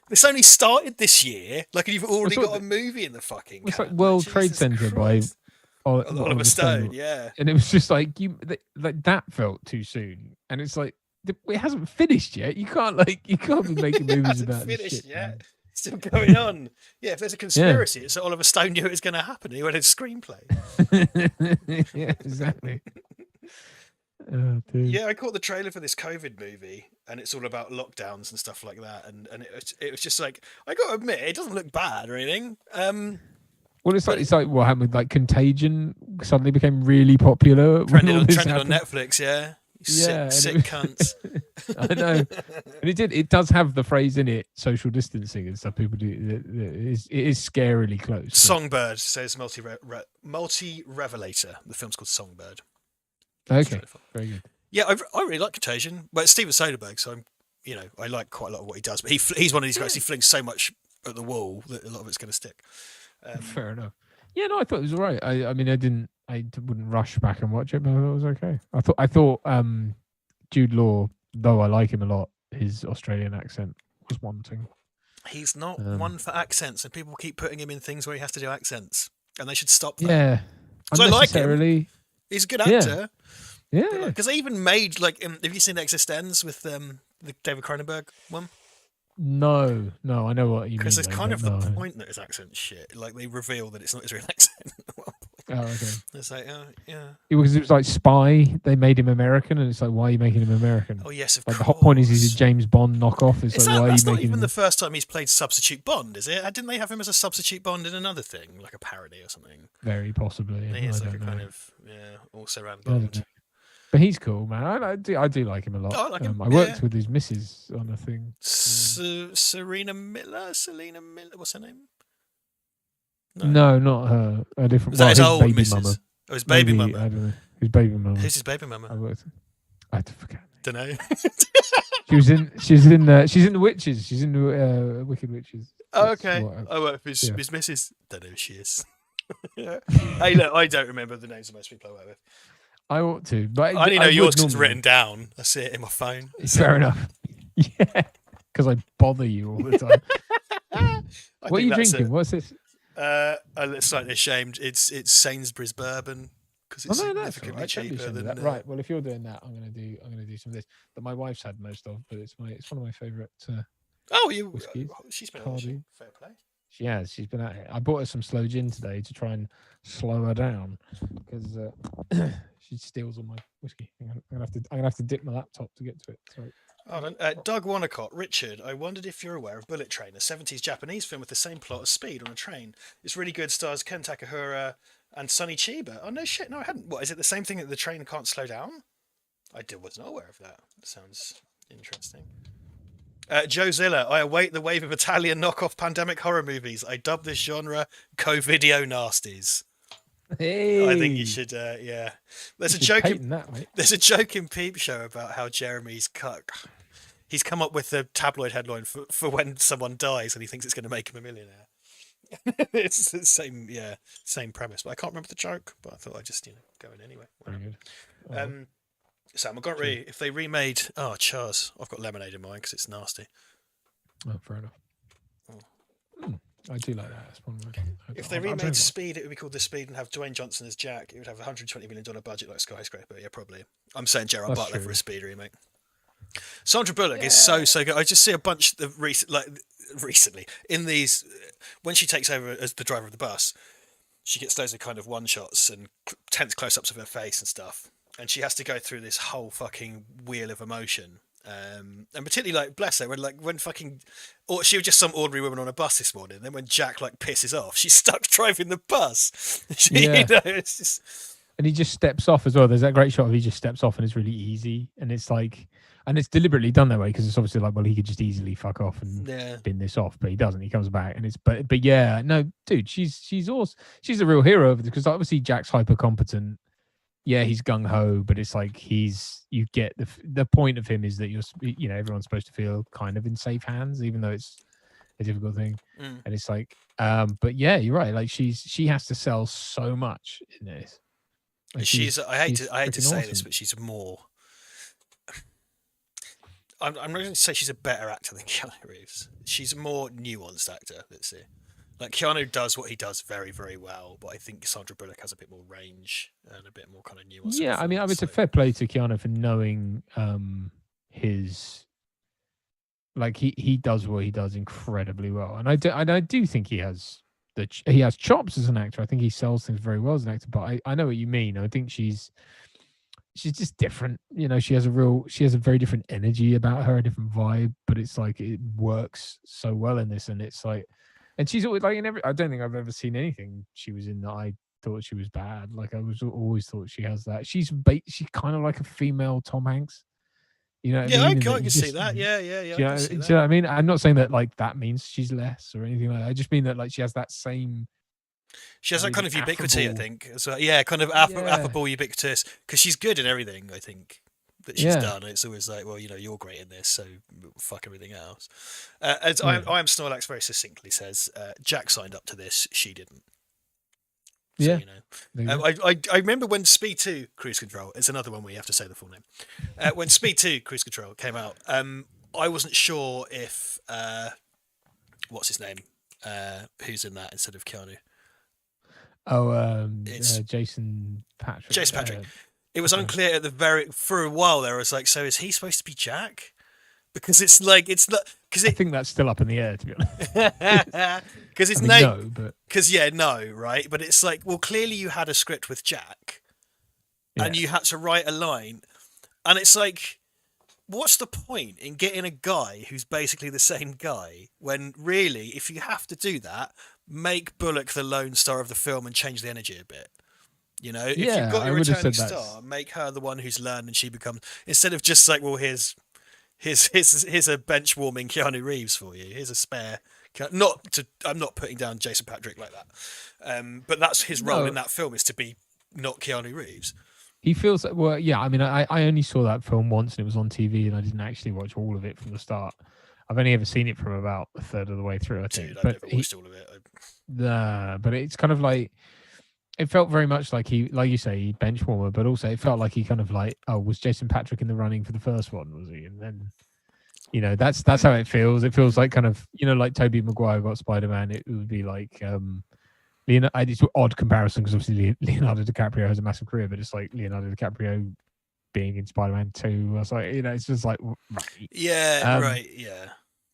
this only started this year. Like you've already got a movie in the fucking. It's like World Trade Center by Oliver Stone. Yeah, and it was just like that felt too soon. And it's like it hasn't finished yet. You can't be making movies about this shit. Yet. Still going on. Yeah, if there's a conspiracy, it's that Oliver Stone knew it was going to happen. He had a screenplay. Yeah, exactly. Yeah, I caught the trailer for this COVID movie, and it's all about lockdowns and stuff like that. And it was just like, I got to admit, it doesn't look bad or anything. Well, it's like what happened with like Contagion suddenly became really popular. Trending on Netflix, yeah. Sick cunts. I know, and it does have the phrase in it, social distancing and stuff. People do it is scarily close. Songbird says multi revelator. The film's called Songbird. Okay, very good. Yeah, I really like Contagion. Well, it's Steven Soderbergh, so I like quite a lot of what he does. But he's one of these guys. He flings so much at the wall that a lot of it's going to stick. Fair enough. Yeah, no, I thought it was all right. I mean, I wouldn't rush back and watch it, but I thought it was okay. I thought Jude Law, though I like him a lot, his Australian accent was wanting. He's not one for accents, and people keep putting him in things where he has to do accents, and they should stop that. Yeah, because I like him. He's a good actor. Yeah, because they even made have you seen Existenz with the David Cronenberg one? No, I know what you mean. Because there's kind of the point that his accent's shit. Like they reveal that it's not his real accent. Oh, okay. It's like, yeah. Because it was like Spy. They made him American, and it's like, why are you making him American? Oh yes, of course. The whole point is he's a James Bond knockoff. It's like, why are you making? That's not even the first time he's played substitute Bond, is it? Didn't they have him as a substitute Bond in another thing, like a parody or something? Very possibly. He is like a kind of also ran Bond. But he's cool, man. I do like him a lot. I like him. I worked with his missus on a thing. Selena Miller. What's her name? No, not her. A different. Was that his old baby missus? mama. Oh, his baby mama. I don't know. His baby mama. Who's his baby mama? I forget. Don't know. She's in the Witches. She's in the Wicked Witches. Oh, okay. I work with his missus. Don't know who she is. Hey, look, I don't remember the names of most people I work with. I ought to, but I only know yours because it's normally. written down. I see it in my phone. Fair enough. Yeah, because I bother you all the time. What are you drinking? What's this? I'm slightly ashamed. It's Sainsbury's bourbon because it's significantly cheaper than that. Right. Well, if you're doing that, I'm gonna do some of this that my wife's had most of, but it's one of my favourite. Whiskeys. She's been on it. Fair play. She has. She's been at it. I bought her some slow gin today to try and slow her down because she steals all my whiskey. I'm gonna have to dip my laptop to get to it. Sorry. Hold on. Doug Wanacott, Richard, I wondered if you're aware of Bullet Train, a 70s Japanese film with the same plot as Speed on a train. It's really good, stars Ken Takahura and Sonny Chiba. Oh, no shit, no, I hadn't. What, is it the same thing that the train can't slow down? I was not aware of that. Sounds interesting. Joe Zilla, I await the wave of Italian knockoff pandemic horror movies. I dub this genre co-video nasties. Hey. I think you should, yeah. There's a joke in Peep Show about how Jeremy's he's come up with the tabloid headline for when someone dies and he thinks it's going to make him a millionaire. It's the same premise, but I can't remember the joke. But I thought I'd just go in anyway. Very good. Sam Montgomery, if they remade, Chars, I've got lemonade in mine because it's nasty. Oh, fair enough. I do like that. If they remade Speed, it would be called The Speed and have Dwayne Johnson as Jack. It would have a $120 million budget like Skyscraper. Yeah, probably. I'm saying Gerard Butler for a Speed remake. Sandra Bullock is so good. I just see a bunch of recently in these when she takes over as the driver of the bus, she gets loads of kind of one shots and tense close-ups of her face and stuff, and she has to go through this whole fucking wheel of emotion. And particularly bless her when fucking or she was just some ordinary woman on a bus this morning, then when Jack pisses off, she's stuck driving the bus. It's just... and he just steps off as well. There's that great shot of he just steps off and it's really easy, and it's and it's deliberately done that way because it's obviously he could just easily fuck off and bin this off, but he doesn't. He comes back and it's but yeah, no, dude, she's awesome. She's a real hero because obviously Jack's hyper competent. Yeah, he's gung ho, but it's you get the point of him is that everyone's supposed to feel kind of in safe hands, even though it's a difficult thing. And it's but yeah, you're right. She has to sell so much in this. I hate to say this, but she's more. I'm not going to say she's a better actor than Keanu Reeves. She's a more nuanced actor. Let's see. Keanu does what he does very, very well, but I think Sandra Bullock has a bit more range and a bit more kind of nuance. Yeah, I mean, I would say fair play to Keanu for knowing his he does what he does incredibly well, and I do think he has chops as an actor. I think he sells things very well as an actor. But I know what you mean. I think she's just different. She has a very different energy about her, a different vibe. But it's it works so well in this, and it's and she's always I don't think I've ever seen anything she was in that I thought she was bad. I always thought she has that. She's kind of like a female Tom Hanks. You know what I mean? I can see that. Yeah. Do you know what I mean? I'm not saying that that means she's less or anything like that. I just mean that she has that same. She has that kind of ubiquity, I think. So yeah, kind of affable, ubiquitous. Because she's good in everything, I think, that she's done. It's always you're great in this, so fuck everything else. As I am Snorlax very succinctly says, Jack signed up to this, she didn't. So, I remember when Speed 2 Cruise Control, it's another one where you have to say the full name. When Speed 2 Cruise Control came out, I wasn't sure if what's his name, who's in that instead of Keanu. It's Jason Patrick. Jason Patrick. It was unclear for a while there. I was so is he supposed to be Jack? Because it's not. I think that's still up in the air, to be honest. Because it's no, right? But it's clearly you had a script with Jack, and you had to write a line, and it's what's the point in getting a guy who's basically the same guy when really, if you have to do that, make Bullock the lone star of the film and change the energy a bit. If you've got your returning star, make her the one who's learned and she becomes, instead of just here's a bench warming Keanu Reeves for you. Here's a spare. I'm not putting down Jason Patrick like that. But that's his role in that film, is to be not Keanu Reeves. He feels well. Yeah, I mean, I only saw that film once and it was on TV, and I didn't actually watch all of it from the start. I've only ever seen it from about a third of the way through, I think. Dude, I've never watched all of it. But it's kind of it felt very much like like you say, he bench warmer, but also it felt like he kind of like, oh, was Jason Patrick in the running for the first one, was he? And then, that's how it feels. It feels like kind of, like Tobey Maguire got Spider-Man. It would be like Leonardo. It's an odd comparison because obviously Leonardo DiCaprio has a massive career, but it's like Leonardo DiCaprio being in Spider-Man 2. I was like, it's just like, right. Yeah, right, yeah.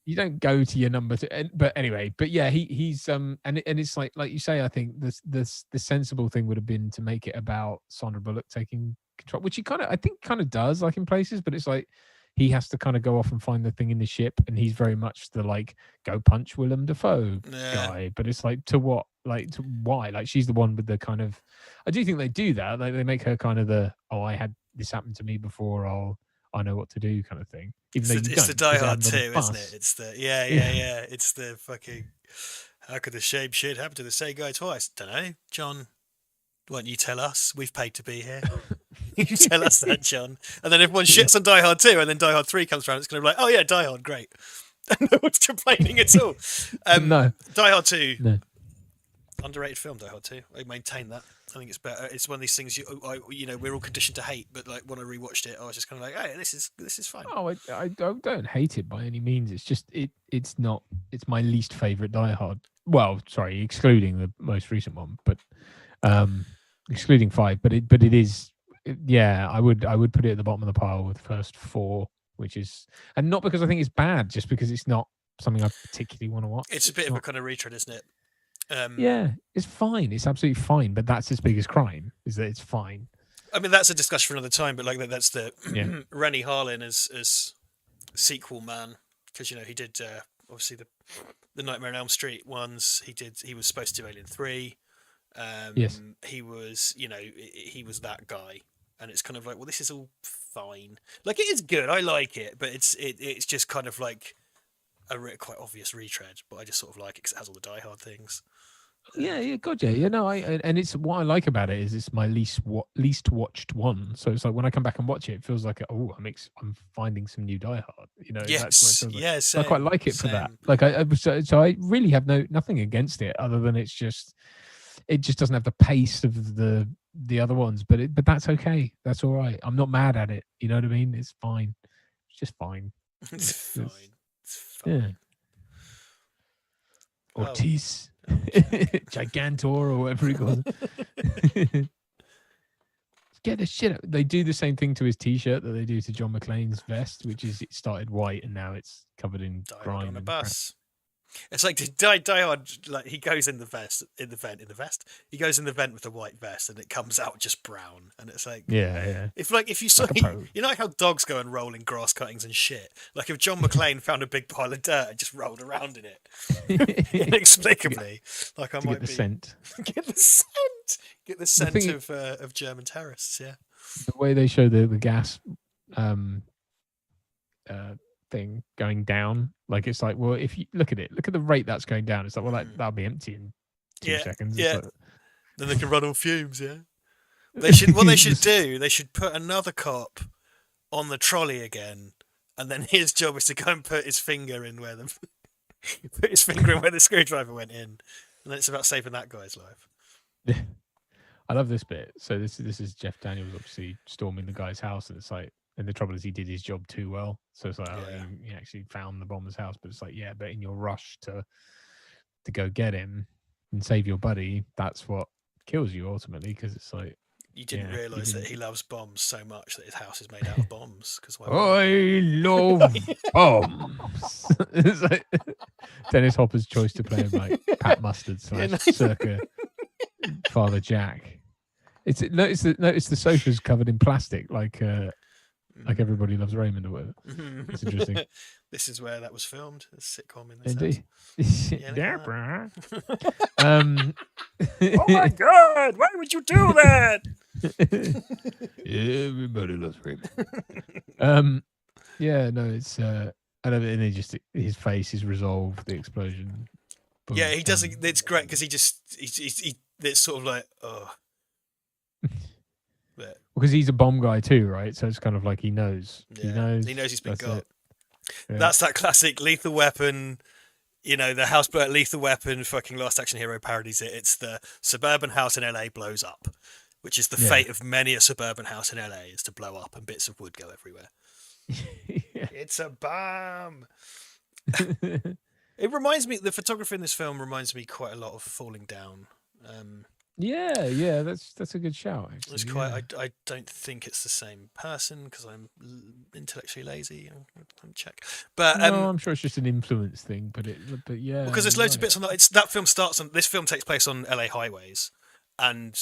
You don't go to your number two, but anyway, but yeah, he's and it's like you say, I think the sensible thing would have been to make it about Sandra Bullock taking control, which he I think does, like in places, but it's like he has to kind of go off and find the thing in the ship, and he's very much the like go punch Willem Dafoe guy, but it's like to what, like to why, like she's the one with the kind of, I do think they do that, like they make her kind of the, oh, I had this happen to me before, I know what to do kind of thing. Even It's the Die Hard 2, isn't it? It's the yeah. It's the fucking, how could the same shit happen to the same guy twice? Don't know, John. Why don't you tell us? We've paid to be here. You tell us that, John. And then everyone shits on Die Hard 2, and then Die Hard 3 comes around. It's going to be like, oh yeah, Die Hard, great. And no one's complaining at all. No. Die Hard 2. No. Underrated film, Die Hard 2. I maintain that. I think it's better. It's one of these things we're all conditioned to hate, but like when I rewatched it, I was just kind of like, hey, this is fine. Oh, I don't hate it by any means. It's just it's my least favorite Die Hard. Well, sorry, excluding the most recent one, but excluding 5. But it is. I would put it at the bottom of the pile with the first 4, which is, and not because I think it's bad, just because it's not something I particularly want to watch. It's a bit of a kind of retread, isn't it? Yeah, it's fine. It's absolutely fine. But that's his biggest crime, is that it's fine. I mean, that's a discussion for another time. But like that's the Rennie Harlin as sequel man, because he did obviously the Nightmare on Elm Street ones. He was supposed to do Alien 3. Yes. He was he was that guy, and it's kind of like, well, this is all fine. Like, it is good. I like it, but it's just kind of like a quite obvious retread. But I just sort of like it because it has all the Die Hard things. Yeah, gotcha. And it's what I like about it is it's my least watched one. So it's like when I come back and watch it, it feels like, oh, I'm finding some new Die Hard. Yes, yes. I quite like it for that. Like so I really have nothing against it other than it just doesn't have the pace of the other ones. But that's okay. That's all right. I'm not mad at it. You know what I mean? It's fine. It's just fine. It's fine. Yeah. Ortiz. Gigantor or whatever he calls it. Get the shit out. They do the same thing to his t-shirt that they do to John McClane's vest, which is, it started white and now it's covered in grime on a bus. It's like Die Hard. Like, he goes in the vest. He goes in the vent with a white vest, and it comes out just brown. And it's like, yeah. If you saw, like how dogs go and roll in grass cuttings and shit. Like if John McClane found a big pile of dirt and just rolled around in it inexplicably, like I might get the scent. Get the scent of German terrorists. Yeah. The way they show the gas thing going down, like it's like, well, if you look at the rate that's going down, it's like, well, that'll be empty in 2 seconds. Yeah. Like, then they can run on fumes. Yeah. They should put another cop on the trolley again, and then his job is to go and put his finger in where the screwdriver went in, and then it's about saving that guy's life. I love this bit. So this is Jeff Daniels obviously storming the guy's house, and it's like, and the trouble is he did his job too well. So it's like, he actually found the bomber's house, but it's like, yeah, but in your rush to go get him and save your buddy, that's what kills you ultimately, because it's like, you didn't realise that he loves bombs so much that his house is made out of bombs. Because I love bombs. It's like Dennis Hopper's choice to play him like Pat Mustard / circa Father Jack. Notice the sofa's covered in plastic, like Everybody Loves Raymond or whatever. It's interesting. This is where that was filmed. A sitcom in this. Indeed. Oh my God! Why would you do that? Everybody Loves Raymond. Yeah, no, it's I don't know, and then just his face is resolved, the explosion. Boom, yeah, he doesn't. It's great because it's sort of like, oh. Because he's a bomb guy too, right? So it's kind of like he knows. Yeah. He knows he's been got. Yeah. That's that classic Lethal Weapon. You know, the house, Lethal Weapon, fucking Last Action Hero parodies it. It's the suburban house in LA blows up, which is the fate of many a suburban house in LA, is to blow up and bits of wood go everywhere. It's a bomb. It reminds me, the photography in this film reminds me quite a lot of Falling Down. Yeah, that's a good shout. Actually, It's quite. I don't think it's the same person because I'm intellectually lazy. I'm check, but no, I'm sure it's just an influence thing. But yeah, because there's loads of bits on that. That film starts on. This film takes place on LA highways, and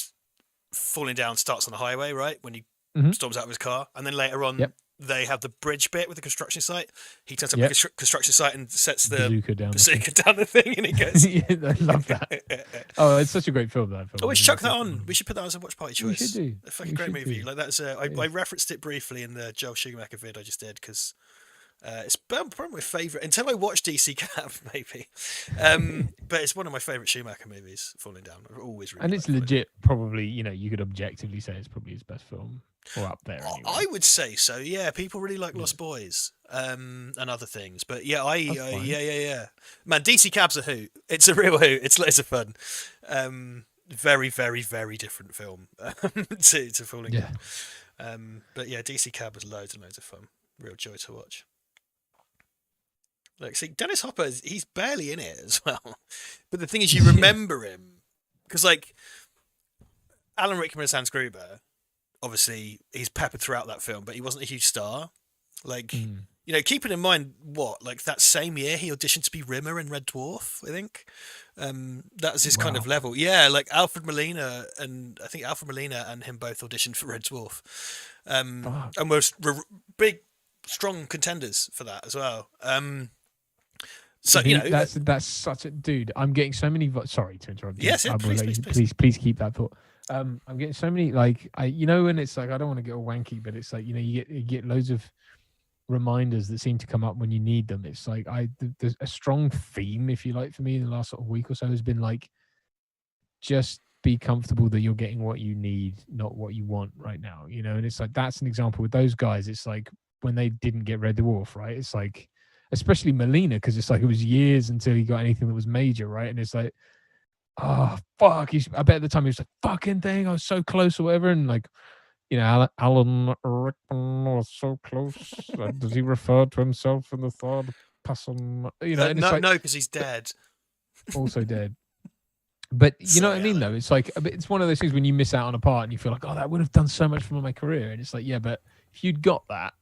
Falling Down starts on the highway, right? When he storms out of his car, and then later on. They have the bridge bit with the construction site. He turns up at the construction site and sets the bazooka down the thing, and he goes. Yeah, I love that. Oh, it's such a great film. That film. Oh, we should chuck that on. We should put that as a watch party choice. We should do. A fucking great movie. Like that's. I referenced it briefly in the Joel Schumacher vid I just did because it's probably my favourite until I watched DC Cab, maybe. But it's one of my favourite Schumacher movies. Falling Down. I've always really. And it's legit. Probably, you could objectively say it's probably his best film. Or up there. Anyway. I would say so. Yeah, people really like Lost Boys and other things. But yeah, yeah. Man, DC Cab's a hoot. It's a real hoot. It's loads of fun. Very, very, very different film to Falling Down. But yeah, DC Cab was loads and loads of fun. Real joy to watch. Look, see, Dennis Hopper, he's barely in it as well. But the thing is, you remember him because like Alan Rickman as Hans Gruber. Obviously, he's peppered throughout that film, but he wasn't a huge star. Like, keeping in mind like that same year he auditioned to be Rimmer in Red Dwarf, I think. That was his kind of level. Yeah, like Alfred Molina and him both auditioned for Red Dwarf. And were big, strong contenders for that as well. So that's such a dude. I'm getting so many. Sorry to interrupt. Yes, please keep that thought. I'm getting so many when it's like I don't want to get all wanky, but it's like you get loads of reminders that seem to come up when you need them. It's like there's a strong theme, if you like, for me in the last sort of week or so has been like just be comfortable that you're getting what you need, not what you want right now. And it's like that's an example with those guys. It's like when they didn't get Red Dwarf, right? It's like especially Molina because it's like it was years until he got anything that was major, right? And it's like. Oh fuck! I bet at the time he was like, "Fucking thing, I was so close" or whatever, and like, Alan Rickman was so close. Does he refer to himself in the third person? No, because he's dead. Also dead. But you know what I mean, though. It's like it's one of those things when you miss out on a part and you feel like, "Oh, that would have done so much for my career," and it's like, yeah, but if you'd got that.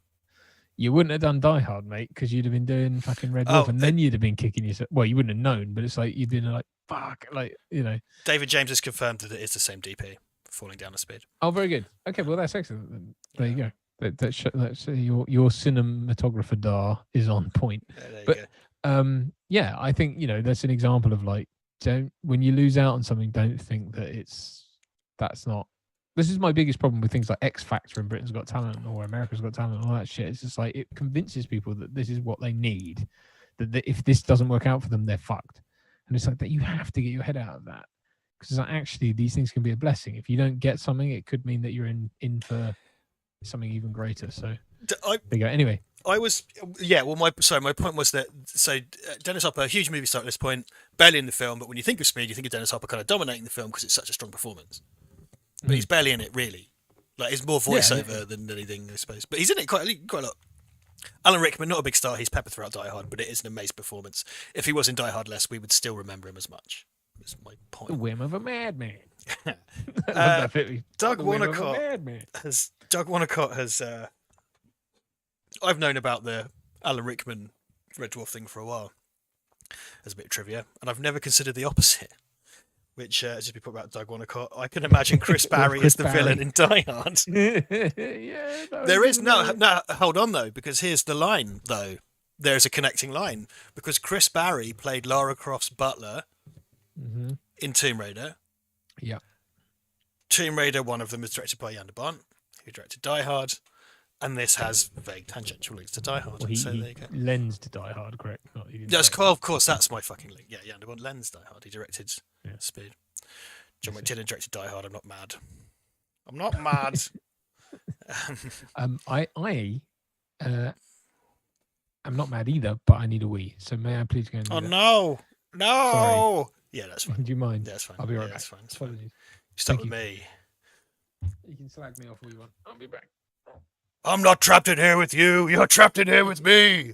You wouldn't have done Die Hard, mate, because you'd have been doing fucking Red Dwarf, and then you'd have been kicking yourself. Well, you wouldn't have known, but it's like you'd been like, fuck, like David James has confirmed that it is the same DP, Falling Down the Speed. Oh, very good. Okay, well that's excellent. There you go. That's your cinematographer Dar is on point. Yeah, I think that's an example of like, when you lose out on something, don't think that that's not. This is my biggest problem with things like X Factor and Britain's Got Talent or America's Got Talent and all that shit. It's just like it convinces people that this is what they need, that if this doesn't work out for them, they're fucked. And it's like that you have to get your head out of that because actually these things can be a blessing. If you don't get something, it could mean that you're in for something even greater. So there you go. Anyway. My point was that Dennis Hopper, a huge movie star at this point, barely in the film, but when you think of Speed, you think of Dennis Hopper kind of dominating the film because it's such a strong performance. But he's barely in it, really. Like, it's more voiceover than anything, I suppose. But he's in it quite a lot. Alan Rickman, not a big star. He's peppered throughout Die Hard, but it is an amazing performance. If he was in Die Hard less, we would still remember him as much. That's my point. The whim of a madman. Doug Wanacott has... I've known about the Alan Rickman Red Dwarf thing for a while. As a bit of trivia. And I've never considered the opposite. Which, just be put about Doug Wanacott, I can imagine Chris Barry as the villain in Die Hard. There is no, hold on though, because here's the line though. There's a connecting line because Chris Barry played Lara Croft's butler in Tomb Raider. Yeah. Tomb Raider, one of them is directed by Jan de Bont, who directed Die Hard, and this has vague tangential links to Die Hard. Well, so there you go. Lensed Die Hard, correct? Of course, that's my fucking link. Yeah, Jan de Bont lensed Die Hard. He directed Speed. John McTiernan directed Die Hard. I'm not mad. I'm not mad either, but I need a wee. So may I please go and do Oh that? no, no. Sorry. Yeah, that's fine. Do you mind? Yeah, that's fine. I'll be right Yeah, back. that's fine. That's fine. Apologies. Stuck Thank with you. me. You can slag me off all you want. I'll be back. I'm not trapped in here with you. You're trapped in here with me.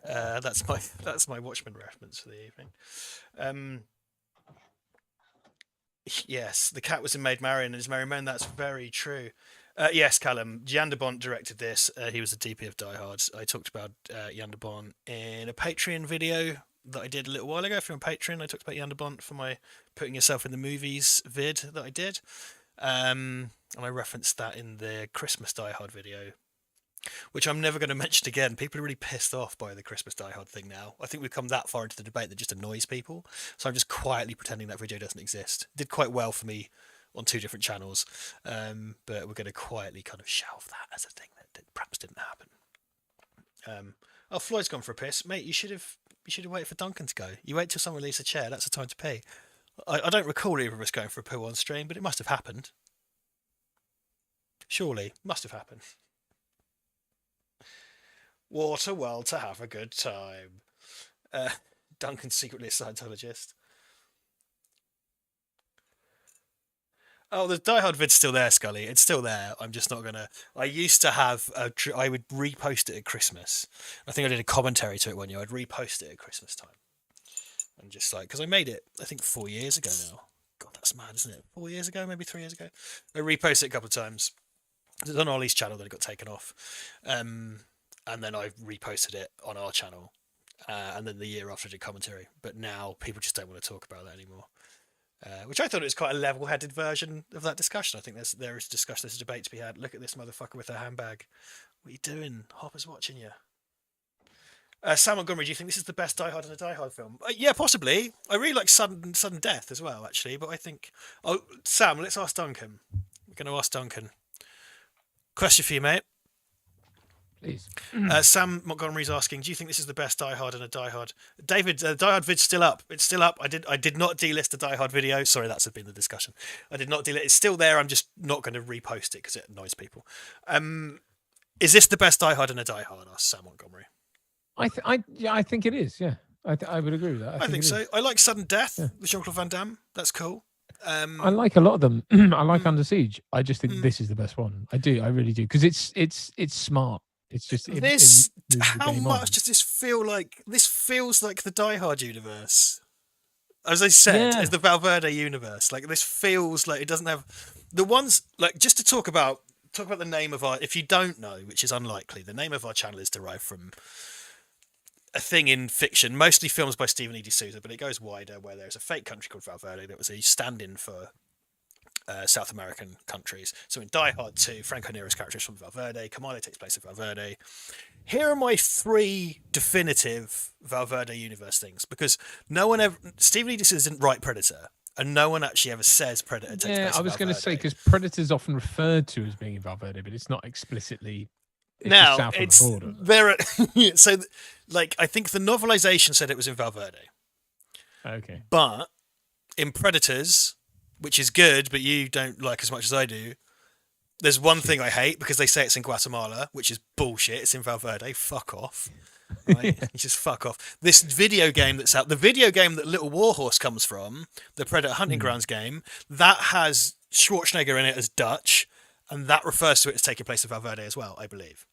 That's my Watchmen reference for the evening. Yes, the cat was in Maid Marian and is Merry Men. That's very true. Yes, Callum. Jan de Bont directed this. He was the DP of Die Hard. I talked about Jan de Bont in a Patreon video that I did a little while ago. If you're on Patreon, I talked about Jan de Bont for my Putting Yourself in the Movies vid that I did. And I referenced that in the Christmas Die Hard video, which I'm never going to mention again. People are really pissed off by the Christmas Die Hard thing now. I think we've come that far into the debate that just annoys people. So I'm just quietly pretending that video doesn't exist. It did quite well for me on 2 different channels, but we're going to quietly kind of shelve that as a thing that perhaps didn't happen. Oh, Floyd's gone for a piss, mate. You should have waited for Duncan to go. You wait till someone leaves a chair. That's the time to pee. I don't recall either of us going for a poo on stream, but it must have happened. Surely, must have happened. What a world to have a good time. Duncan's secretly a Scientologist. Oh, the Die Hard vid's still there, Scully. It's still there. I'm just not gonna. I used to have. I would repost it at Christmas. I think I did a commentary to it one year. I'd repost it at Christmas time, and just like because I made it, I think 4 years ago now. God, that's mad, isn't it? 4 years ago, maybe 3 years ago. I reposted it a couple of times. It was on Ollie's channel that it got taken off, and then I reposted it on our channel, and then the year after I did commentary. But now people just don't want to talk about that anymore. Which I thought it was quite a level-headed version of that discussion. I think there is discussion, there's a debate to be had. Look at this motherfucker with her handbag. What are you doing? Hopper's watching you. Sam Montgomery, do you think this is the best Die Hard in a Die Hard film? Yeah, possibly. I really like Sudden Death as well, actually. But I think... Oh, Sam, let's ask Duncan. We're going to ask Duncan. Question for you, mate. Please. Sam Montgomery's asking, do you think this is the best Die Hard in a Die Hard? David, Die Hard vid's still up. It's still up. I did not delist the Die Hard video. Sorry, that's been the discussion. I did not delist. It's still there. I'm just not going to repost it because it annoys people. Is this the best Die Hard in a Die Hard? Asked Sam Montgomery. I think it is. Yeah, I would agree with that. I think so. I like Sudden Death with Jean-Claude Van Damme. That's cool. I like a lot of them. I like Under Siege. I just think this is the best one. I do. I really do because it's smart. It's just this. How much does this feel like? This feels like the Die Hard universe. As I said, it's the Val Verde universe. Like this feels like it doesn't have the ones. Like just to talk about the name of our. If you don't know, which is unlikely, the name of our channel is derived from a thing in fiction, mostly films by Stephen E. D'Souza, but it goes wider. Where there's a fake country called Val Verde that was a stand-in for South American countries. So in Die Hard 2, Franco Nero's character is from Val Verde. Commando takes place in Val Verde. Here are my 3 definitive Val Verde universe things, because no one ever... Stephen E. D'Souza didn't write Predator, and no one actually ever says Predator takes place in Val Verde. I was going to say, because Predator's often referred to as being in Val Verde, but it's not explicitly... Now, south of the border. There are... so, like, I think the novelization said it was in Val Verde. Okay. But in Predators... which is good, but you don't like as much as I do. There's one thing I hate, because they say it's in Guatemala, which is bullshit. It's in Val Verde. Fuck off. Right? You just fuck off. This video game that's out, the video game that Little Warhorse comes from, the Predator Hunting Grounds game, that has Schwarzenegger in it as Dutch, and that refers to it as taking place in Val Verde as well, I believe.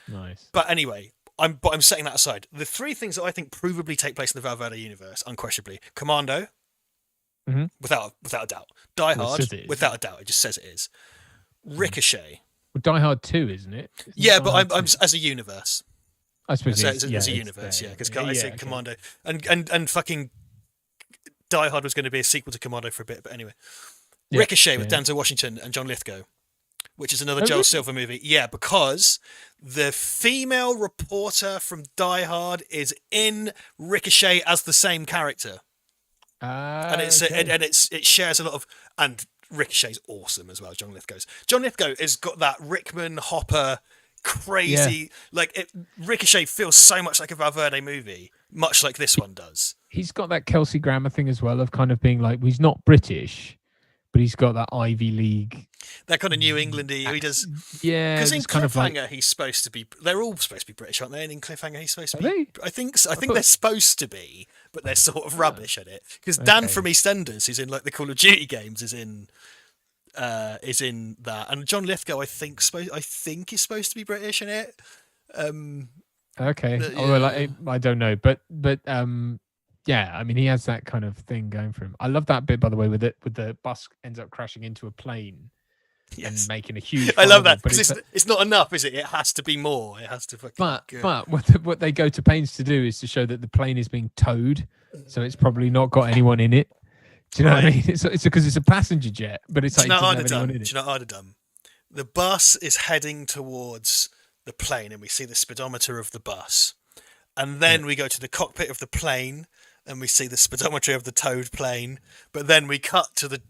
Nice. But anyway, I'm setting that aside. The 3 things that I think provably take place in the Val Verde universe, unquestionably, Commando, without a doubt. Die Hard, without a doubt. It just says it is. Ricochet. Well, Die Hard 2, isn't it? Yeah, but I'm as a universe. I suppose it's a universe, because I said Commando. And fucking Die Hard was going to be a sequel to Commando for a bit, but anyway. Ricochet with Denzel Washington and John Lithgow, which is another Joel Silver movie. Yeah, because the female reporter from Die Hard is in Ricochet as the same character. And it shares a lot of, and Ricochet's awesome as well. John Lithgow has got that Rickman Hopper crazy Ricochet feels so much like a Val Verde movie, much like this one does. He's got that Kelsey Grammer thing as well of kind of being like, well, he's not British, but he's got that Ivy League That kind of New Englandy. He does. Yeah, Because in it's kind of like. Cliffhanger, he's supposed to be. They're all supposed to be British, aren't they? And in Cliffhanger, he's supposed to Are be. they? I think. I think thought- they're supposed to be, but they're sort of rubbish at it. Because Dan Okay. from EastEnders, who's in like the Call of Duty games, is in that, and John Lithgow, I think is supposed to be British in it. Okay. Yeah. Although, like, I don't know, but yeah, I mean, he has that kind of thing going for him. I love that bit, by the way, with the bus ends up crashing into a plane and making a huge. I love that but because it's not enough, is it? It has to be more. It has to fucking. But what they go to pains to do is to show that the plane is being towed, so it's probably not got anyone in it. Do you know what I mean? It's because it's a passenger jet, but it's like Do you know it what doesn't I'd have have anyone done? in Do it. you know what I'd have done? The bus is heading towards the plane, and we see the speedometer of the bus, and then we go to the cockpit of the plane, and we see the speedometer of the towed plane. But then we cut to the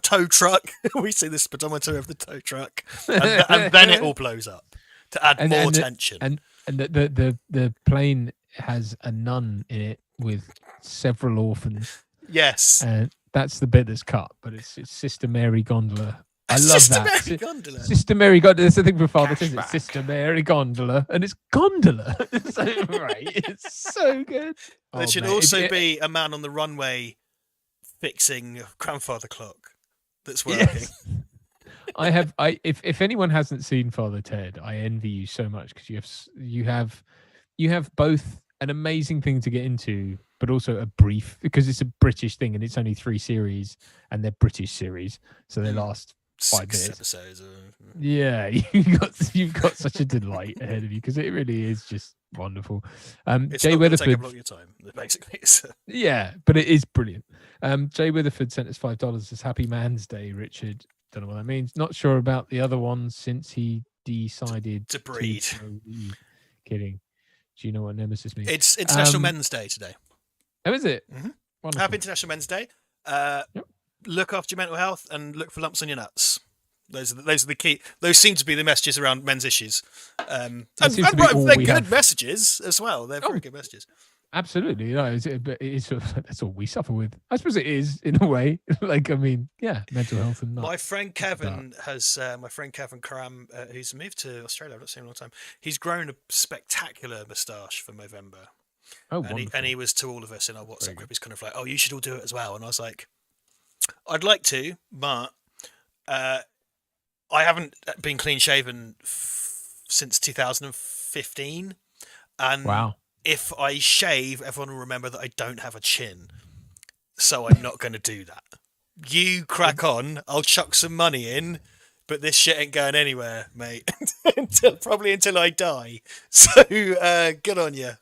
tow truck. We see the speedometer of the tow truck, and then it all blows up to add more tension. And the plane has a nun in it with several orphans. Yes. And that's the bit that's cut, but it's Sister Mary Gondola. I love Sister that. Mary Gondola. Sister Mary Gondola. That's the thing for Father says. It's Cashback. Sister Mary Gondola, and it's Gondola. So right, it's so good. There should also be a man on the runway fixing a grandfather clock that's working. Yes. If anyone hasn't seen Father Ted, I envy you so much because you have both an amazing thing to get into, but also a brief, because it's a British thing and it's only 3 series and they're British series, so they last 5 6 minutes. episodes. Yeah, you've got such a delight ahead of you because it really is just wonderful. It's Jay not going to take Weatherford, up a lot of your time, basically. So. yeah, but it is brilliant. Jay Weatherford sent us $5. Says Happy Man's Day, Richard. Don't know what that means. Not sure about the other ones since he decided to breed. Kidding. Do you know what nemesis means? It's International Men's Day today. Oh, is it? Mhm. Wonderful. Happy International Men's Day. Look after your mental health and look for lumps on your nuts. Those are the key. Those seem to be the messages around men's issues. And seems to be all they're we good have. messages as well. They're very good messages. Absolutely, no, but it is sort of, that's all we suffer with. I suppose it is in a way. Like, I mean, yeah, mental health and nuts. My friend Kevin Karam, who's moved to Australia. I've not seen him in a long time. He's grown a spectacular moustache for Movember. Oh, and he was to all of us in our WhatsApp group. He's kind of like, "Oh, you should all do it as well." And I was like, "I'd like to, but I haven't been clean shaven since 2015, and wow. If I shave, everyone will remember that I don't have a chin, so I'm not going to do that. You crack on. I'll chuck some money in, but this shit ain't going anywhere, mate. until I die. So good on you."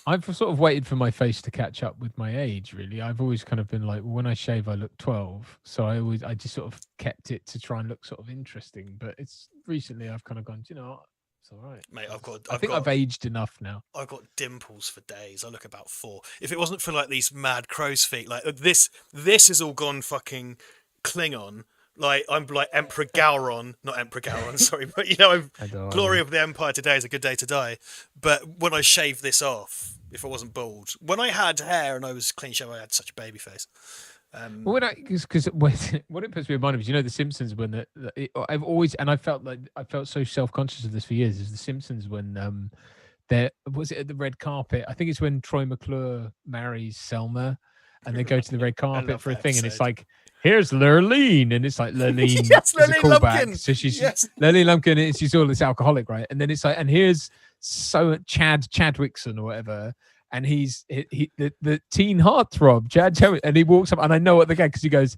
I've sort of waited for my face to catch up with my age, really. I've always kind of been like, well, when I shave, I look 12. So I just sort of kept it to try and look sort of interesting. But it's recently I've kind of gone, you know, it's all right. Mate, I've aged enough now. I've got dimples for days. I look about 4. If it wasn't for like these mad crow's feet, like this has all gone fucking Klingon. Like I'm like Emperor Gowron, not Emperor Gowron, sorry, but you know, Glory of the Empire today is a good day to die. But when I shaved this off, if I wasn't bald, when I had hair and I was clean shaven, I had such a baby face. Well, because what it puts me in mind of is, you know, The Simpsons when I've always, and I felt so self-conscious of this for years, is The Simpsons when there was it at the red carpet. I think it's when Troy McClure marries Selma, and they go to the red carpet for a thing, and it's like, here's Lurleen, and it's like Lurleen. Yes, is a Lurleen callback. Lumpkin. So she's Yes. Lurleen Lumpkin, and she's all this alcoholic, right? And then it's like, and here's Chadwickson or whatever. And he's the teen heartthrob, Chad, and he walks up, and I know what the guy, because he goes,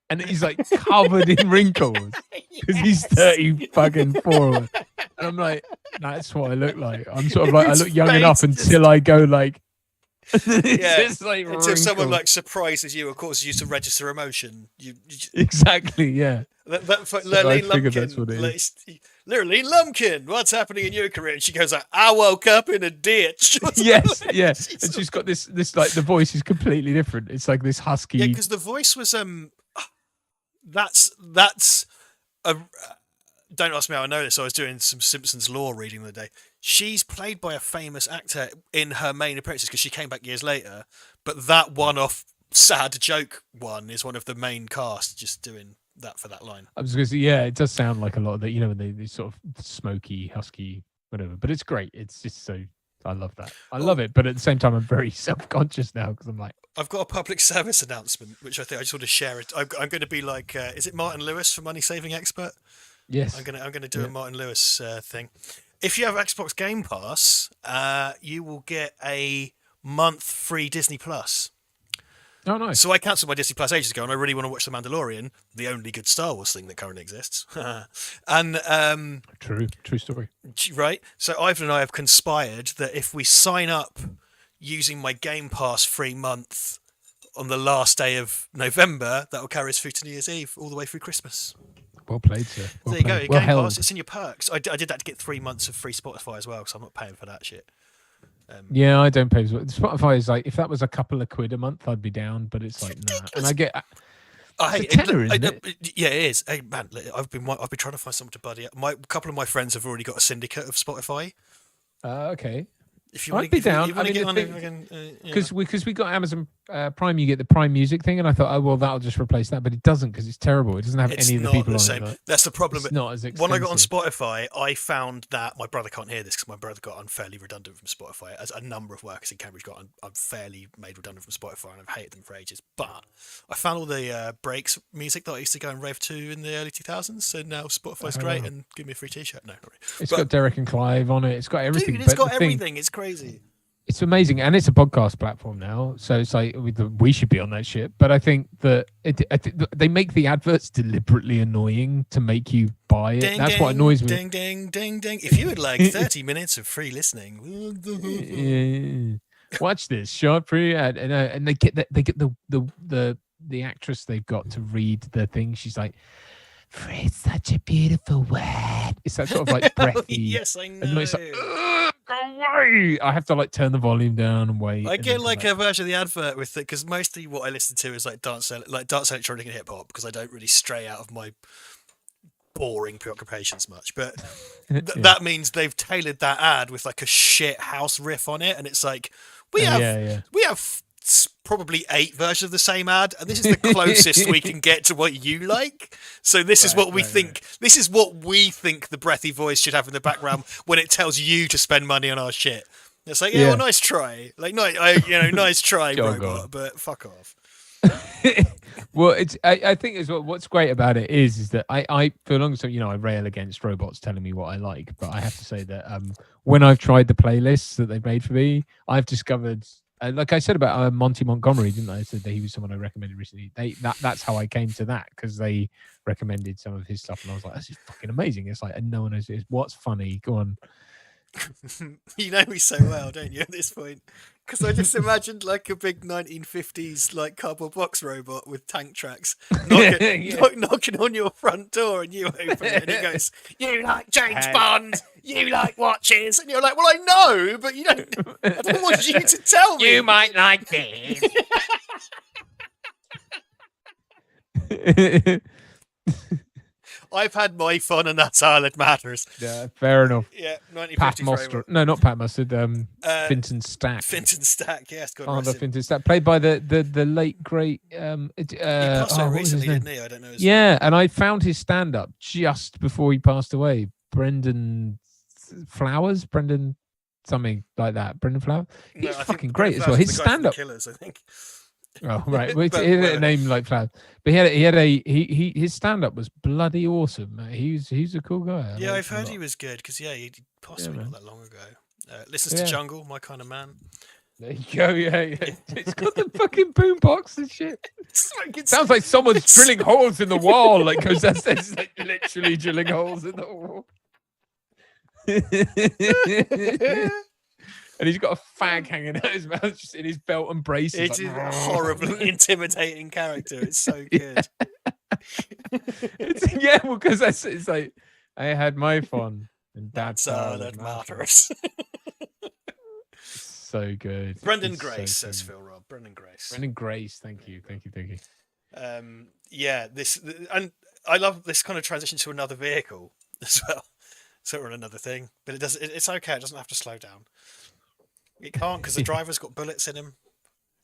and he's like covered in wrinkles because he's 30 fucking 4. And I'm like, that's what I look like. I'm sort of like, I look young enough until I go like, it's like until someone wrinkles. like surprises you or causes you to register emotion. You Exactly, yeah. Lurleen figured that's what it Lumpkin. Lurleen Lumpkin, what's happening in your career? And she goes like, I woke up in a ditch. Yes, yeah. And she's got this like, the voice is completely different. It's like this husky. Yeah, because the voice was that's a. Don't ask me how I know this. I was doing some Simpsons lore reading the other day. She's played by a famous actor in her main appearances because she came back years later. But that one-off sad joke one is one of the main cast just doing that for that line. I was going to say, yeah, it does sound like a lot of the, when they sort of smoky, husky, whatever. But it's great. It's just so, I love that. I love it. But at the same time, I'm very self-conscious now because I'm like, I've got a public service announcement, which I think I just want to share it. I'm going to be like, is it Martin Lewis for Money Saving Expert? yes. I'm gonna do a Martin Lewis thing. If you have Xbox Game Pass, you will get a month free Disney Plus. Oh, nice. So I cancelled my Disney Plus ages ago, and I really want to watch The Mandalorian, the only good Star Wars thing that currently exists. And true story. right. So Ivan and I have conspired that if we sign up using my Game Pass free month on the last day of November, that will carry us through to New Year's Eve, all the way through Christmas. Well played, sir. Well, there you go. Your Game Pass, it's in your perks. I did that to get 3 months of free Spotify as well, so I'm not paying for that shit. Yeah, I don't pay. Spotify is like, if that was a couple of quid a month, I'd be down. But it's like, nah. And I get. It's a tenner, isn't it? Yeah, it is. Hey man, I've been trying to find someone to buddy up. A couple of my friends have already got a syndicate of Spotify. Okay. If you I'd be down. I mean, because we got Amazon Prime, you get the Prime Music thing, and I thought, oh well, that'll just replace that, but it doesn't because it's terrible. It doesn't have any of the people on it. That's the problem. It's not as expensive. When I got on Spotify, I found that my brother can't hear this because my brother got unfairly redundant from Spotify. As a number of workers in Cambridge got unfairly made redundant from Spotify, and I've hated them for ages. But I found all the breaks music that I used to go and rave to in the early 2000s, so now Spotify's great and give me a free T-shirt. No, not really. It's got Derek and Clive on it. It's got everything. Dude, it's got everything. It's crazy. It's amazing, and it's a podcast platform now, so it's like we should be on that shit. But I think that they make the adverts deliberately annoying to make you buy it. That's what annoys me. Ding, ding, ding, ding. If you would like 30 minutes of free listening, watch this short free ad, and they get the actress they've got to read the thing. She's like, "Free is such a beautiful word." It's that sort of like breathy. Yes, I know. And it's like, go away! I have to like turn the volume down and wait. I get like a version of the advert with it because mostly what I listen to is like dance electronic and hip hop because I don't really stray out of my boring preoccupations much. But that means they've tailored that ad with like a shit house riff on it, and it's like we have probably 8 versions of the same ad, and this is the closest we can get to what you like. So this is what we think. This is what we think the breathy voice should have in the background when it tells you to spend money on our shit. It's like, well, nice try, like nice try, robot, but fuck off. Well, I think is what's great about it is that I for a long time, I rail against robots telling me what I like, but I have to say that when I've tried the playlists that they've made for me, I've discovered. Like I said about Monty Montgomery, didn't I? I said that he was someone I recommended recently. That's how I came to that, because they recommended some of his stuff, and I was like, "This is fucking amazing!" It's like, and no one knows what's funny. Go on. You know me so well, don't you? At this point, because I just imagined like a big 1950s like cardboard box robot with tank tracks knocking on your front door, and you open it, and it goes, "You like James Bond? You like watches?" And you're like, "Well, I know, but you don't. I don't want you to tell me. You might like this." I've had my fun, and that's all that matters. Yeah, fair enough. Yeah, 1950s Pat Mustard. No, not Pat Mustard. Finton Stack. Finton Stack, yes. The Finton Stack, played by the late great. He passed away recently, didn't he? I don't know. And I found his stand-up just before he passed away. Brendan Flowers, Brendan something like that. Brendan Flowers. He's fucking great as well. His stand-up. Killers, I think. Oh right, well, he had a name like Flowers, but his stand-up was bloody awesome. He's a cool guy. Yeah, I've heard he was good because he passed away not that long ago. Listens to Jungle, my kind of man. There you go. Yeah. It's got the fucking boombox and shit. Sounds like someone's drilling holes in the wall. Like, because that's like literally drilling holes in the wall. And he's got a fag hanging out his mouth, just in his belt and braces. It's like, a horribly intimidating character. It's so good. Because it's like, I had my fun, and that's all that matters. So good. Brendan Grace, says Phil Robb. Brendan Grace. Thank you. And I love this kind of transition to another vehicle as well. Sort of another thing, but it's okay. It doesn't have to slow down. It can't because the driver's got bullets in him.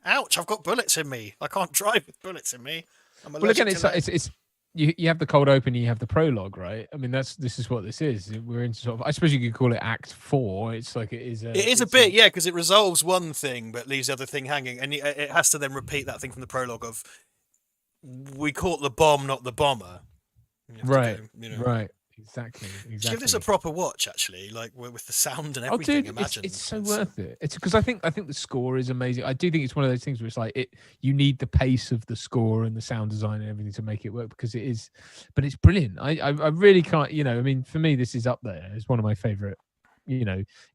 Ouch! I've got bullets in me. I can't drive with bullets in me. I'm allergic to that. you have the cold open, you have the prologue, right? I mean, this is what this is. We're into sort of, I suppose you could call it Act 4. It's like it is. It is a bit, yeah, because it resolves one thing but leaves the other thing hanging, and it has to then repeat that thing from the prologue of we caught the bomb, not the bomber. Right, right. Exactly. Give this a proper watch, actually, like with the sound and everything. Dude, imagine it's so worth it. It's because I think the score is amazing. I do think it's one of those things where it's like you need the pace of the score and the sound design and everything to make it work, because it is, but it's brilliant. I really can't, I mean, for me, this is up there. It's one of my favorite.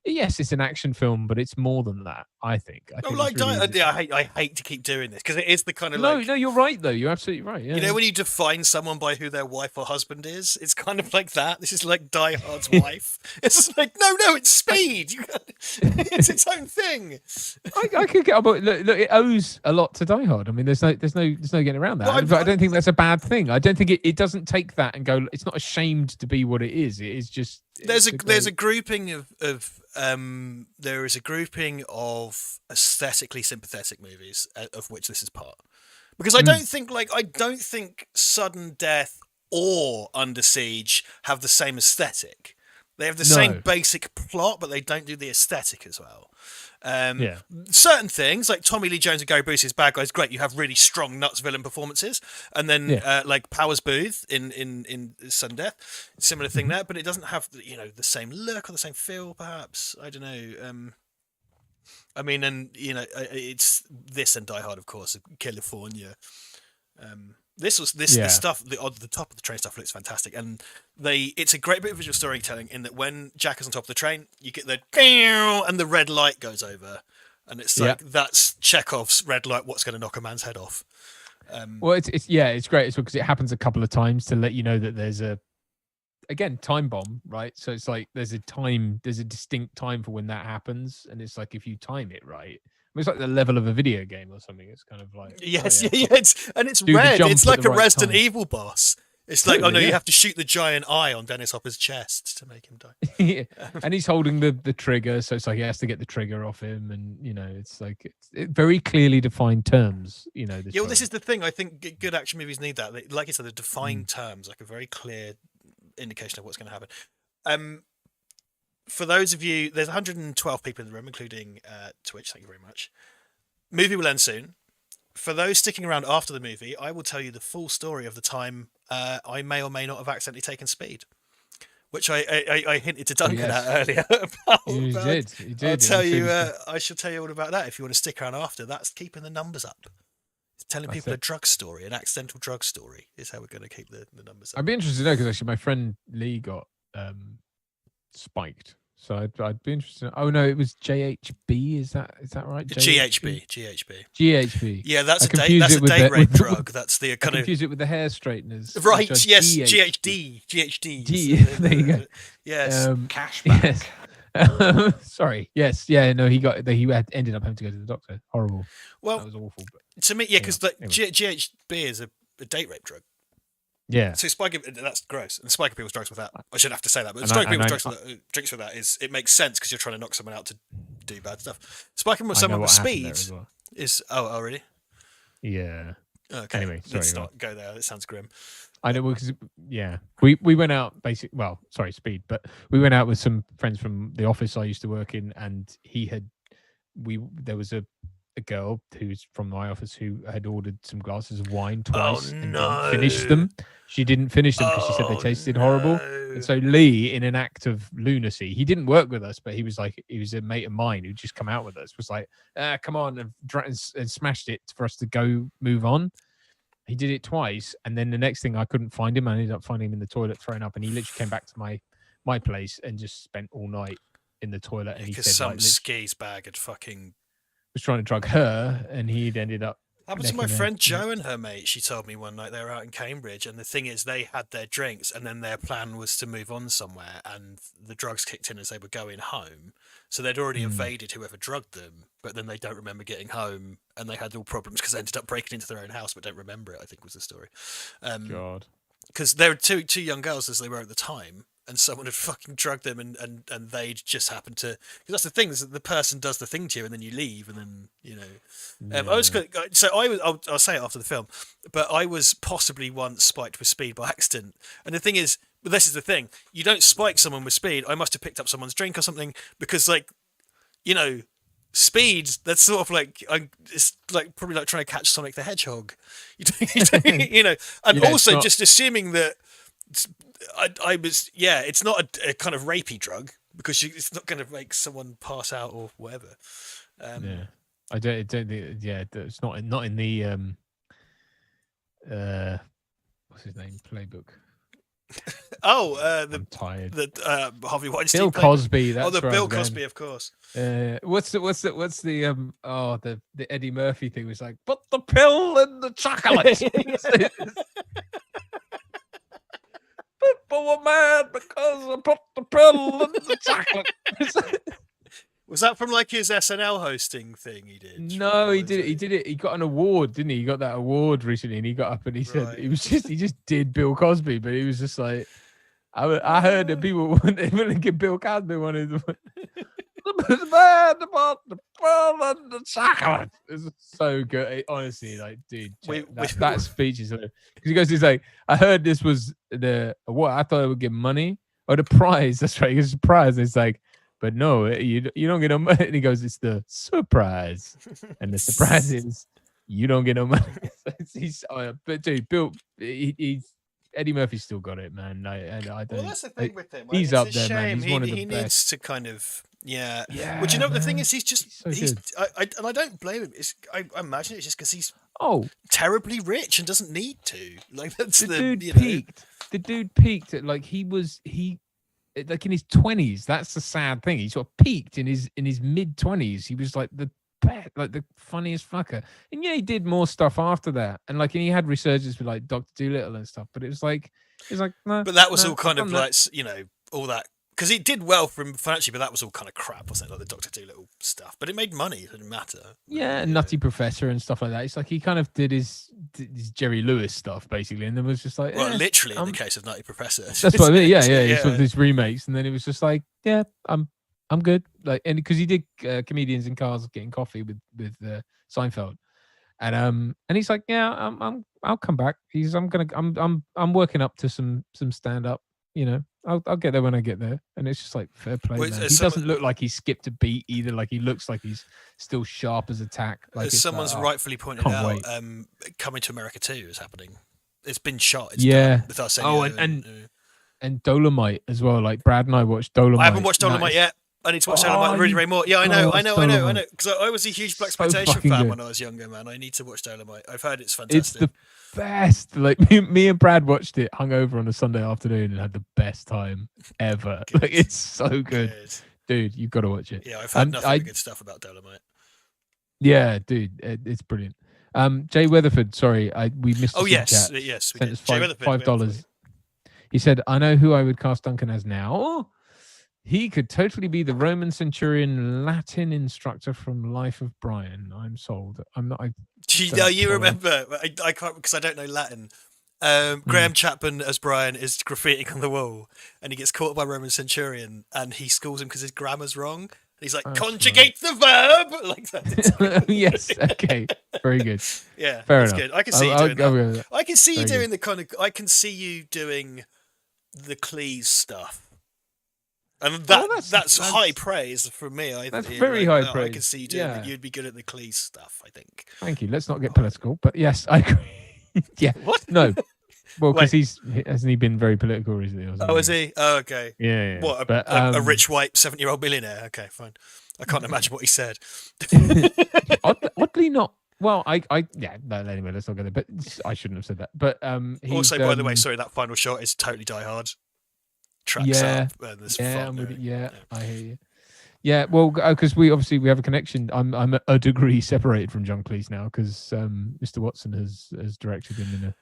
Yes, it's an action film, but it's more than that. I think. I hate to keep doing this because it is the kind of no, you're right though. You're absolutely right. Yeah. When you define someone by who their wife or husband is, it's kind of like that. This is like Die Hard's wife. It's just like no, it's Speed. It's its own thing. I could get look. It owes a lot to Die Hard. I mean, there's no getting around that. But I don't think that's a bad thing. I don't think it doesn't take that and go. It's not ashamed to be what it is. It is just. There's a grouping there is a grouping of aesthetically sympathetic movies, of which this is part, because I don't think Sudden Death or Under Siege have the same aesthetic. They have the same basic plot, but they don't do the aesthetic as well. Certain things like Tommy Lee Jones and Gary Busey's bad guys, great. You have really strong nuts villain performances, and then like Powers Booth in Sudden Death, similar thing there, but it doesn't have the same look or the same feel. Perhaps I don't know. I mean, and it's this and Die Hard, of course, California. This stuff. The top of the train stuff looks fantastic, and it's a great bit of visual storytelling in that when Jack is on top of the train, you get the and the red light goes over, and it's like that's Chekhov's red light. What's going to knock a man's head off? Well, it's great as well because it happens a couple of times to let you know that there's a time bomb, right? So it's like there's a distinct time for when that happens, and it's like if you time it right. It's like the level of a video game or something. It's kind of like it's red. It's like a Resident Evil boss. It's like you have to shoot the giant eye on Dennis Hopper's chest to make him die. And he's holding the trigger, so it's like he has to get the trigger off him, and it's like it's very clearly defined terms. This is the thing. I think good action movies need that. Like you said, the defined terms, like a very clear indication of what's going to happen. For those of you, there's 112 people in the room, including Twitch. Thank you very much. Movie will end soon. For those sticking around after the movie, I will tell you the full story of the time I may or may not have accidentally taken Speed, which I hinted to Duncan at earlier. You did. I'll tell you. I shall tell you all about that if you want to stick around after. That's keeping the numbers up. It's telling people a drug story, an accidental drug story, is how we're going to keep the numbers up. I'd be interested to know because actually my friend Lee got spiked, so I'd be interested. Oh no, it was JHB. Is that right? GHB. Yeah, that's a date rape drug. That's the kind of confuse it with the hair straightened. Right. Yes. GHD. There you go. Yes. Cashback. Yes. Sorry. Yes. Yeah. No. He ended up having to go to the doctor. Horrible. Well, that was awful. But to me, because GHB is a date rape drug. Yeah. So that's gross. And spiking people's drugs with that, I shouldn't have to say that, but spiking people's drinks with that it makes sense because you're trying to knock someone out to do bad stuff. Spiking with someone with speed is really? Yeah. Okay. Anyway, let's not go there. It sounds grim. I know because we went out Speed, but we went out with some friends from the office I used to work in, and there was a girl who's from my office who had ordered some glasses of wine twice and didn't finish them. She didn't finish them because she said they tasted horrible. And so Lee, in an act of lunacy, he didn't work with us, but he was a mate of mine who'd just come out with us, was like, come on, and smashed it for us to go move on. He did it twice, and then the next thing I couldn't find him. I ended up finding him in the toilet thrown up, and he literally came back to my place and just spent all night in the toilet. And he said some skis bag had fucking was trying to drug her, and he'd ended up. Happened to my friend Jo and her mate. She told me one night they were out in Cambridge, and the thing is, they had their drinks, and then their plan was to move on somewhere, and the drugs kicked in as they were going home. So they'd already evaded whoever drugged them, but then they don't remember getting home, and they had all problems because they ended up breaking into their own house, but don't remember it. I think was the story. God. Because they were two young girls as they were at the time, and someone had fucking drugged them, and they'd just happened to. Because that's the thing, is that the person does the thing to you, and then you leave, and then I was gonna, so I was. I'll say it after the film, but I was possibly once spiked with speed by accident, and the thing is. But this is the thing: you don't spike someone with speed. I must have picked up someone's drink or something because, speed. That's sort of like it's like probably like trying to catch Sonic the Hedgehog. And also just assuming that I was. Yeah, it's not a kind of rapey drug because it's not going to make someone pass out or whatever. I don't think. Yeah, it's not in the what's his name playbook. I'm tired. The Harvey Weinstein. Bill Cosby. That's the Bill Cosby, of course. What's the Eddie Murphy thing? Was like, put the pill in the chocolate. People were mad because I put the pill in the chocolate. Was that from like his SNL hosting thing he did? No, he did it. He did it. He got an award, didn't he? He got that award recently, and he got up and he said he just did Bill Cosby, but he was just like, I heard that people wanted to give Bill Cosby one of the mad about the pearl and the chocolate. It's so good, honestly. Like, dude, that speech is because he goes, he's like, I heard this was the what I thought I would get money or the prize. That's right, it's a prize. And it's like. But no, you don't get no money. And he goes, it's the surprise. And the surprise is you don't get no money. But dude, Bill, Eddie Murphy's still got it, man. I don't. Well, that's the thing with him. He's up there, man. He's one of the best. He needs to kind of, yeah. Well, you know, the thing is, he's so and I don't blame him. I imagine it's just because he's terribly rich and doesn't need to. Like that's the dude peaked. The dude peaked at like like in his 20s. That's the sad thing. He sort of peaked in his mid 20s. He was like the funniest fucker. And yeah, he did more stuff after that. And like, and he had resurgence with like Dr. Dolittle and stuff. But it was like no. But that was all kind of like all that because he did well for him financially. But that was all kind of crap, wasn't it? Like the Dr. Dolittle stuff. But it made money. It didn't matter. Yeah, and Nutty Professor and stuff like that. It's like he kind of did his Jerry Lewis stuff basically, and then was just like, literally in the case of Nutty Professor. That's what I mean. Yeah. Sort of these remakes, and then it was just like, yeah, I'm good. Like, and because he did comedians in cars getting coffee with Seinfeld, and he's like, yeah, I'll come back. I'm working up to some stand up. I'll get there when I get there. And it's just like fair play. Man. He doesn't look like he skipped a beat either. Like he looks like he's still sharp as a tack. Like as someone's rightfully pointed out, Coming to America 2 is happening. It's been shot. It's done with Arsenio and Dolomite as well. Like Brad and I watched Dolomite. I haven't watched Dolomite yet. I need to watch Dolomite really, really more. Yeah, I know. Because I was a huge blaxploitation fan when I was younger, man. I need to watch Dolomite. I've heard it's fantastic. It's the best. Like me and Brad watched it hungover on a Sunday afternoon and had the best time ever. Like it's so good. Dude. You've got to watch it. Yeah, I've heard nothing but good stuff about Dolomite. Yeah, dude, it's brilliant. Jay Weatherford, sorry, we missed. Oh yes, chat. Yes, we sent did. us $5. He said, "I know who I would cast Duncan as now. He could totally be the Roman centurion Latin instructor from Life of Brian. I'm sold. I'm not." You remember? I can't because I don't know Latin. Graham Chapman as Brian is graffitiing on the wall, and he gets caught by Roman centurion, and he schools him because his grammar's wrong. And he's like, "Conjugate the verb," like that. Yes. Okay. Very good. Yeah. Fair enough. Good. I can see you doing that. I can see you doing the kind of. I can see you doing the Cleese stuff. And that's high praise from me. That's very high praise. I can see you doing it. You'd be good at the Cleese stuff, I think. Thank you. Let's not get political, but yes, I agree. Yeah. What? No. Well, because hasn't he been very political recently? Or is he? Oh, okay. Yeah. What? A rich white 70-year-old millionaire? Okay, fine. I can't imagine what he said. Oddly not. Well, anyway, let's not go there. But I shouldn't have said that. But also, by the way, sorry, that final shot is totally Die Hard. Tracks up. I hear you. Yeah, well, because we have a connection. I'm a degree separated from John Cleese now because Mr. Watson has directed him in a.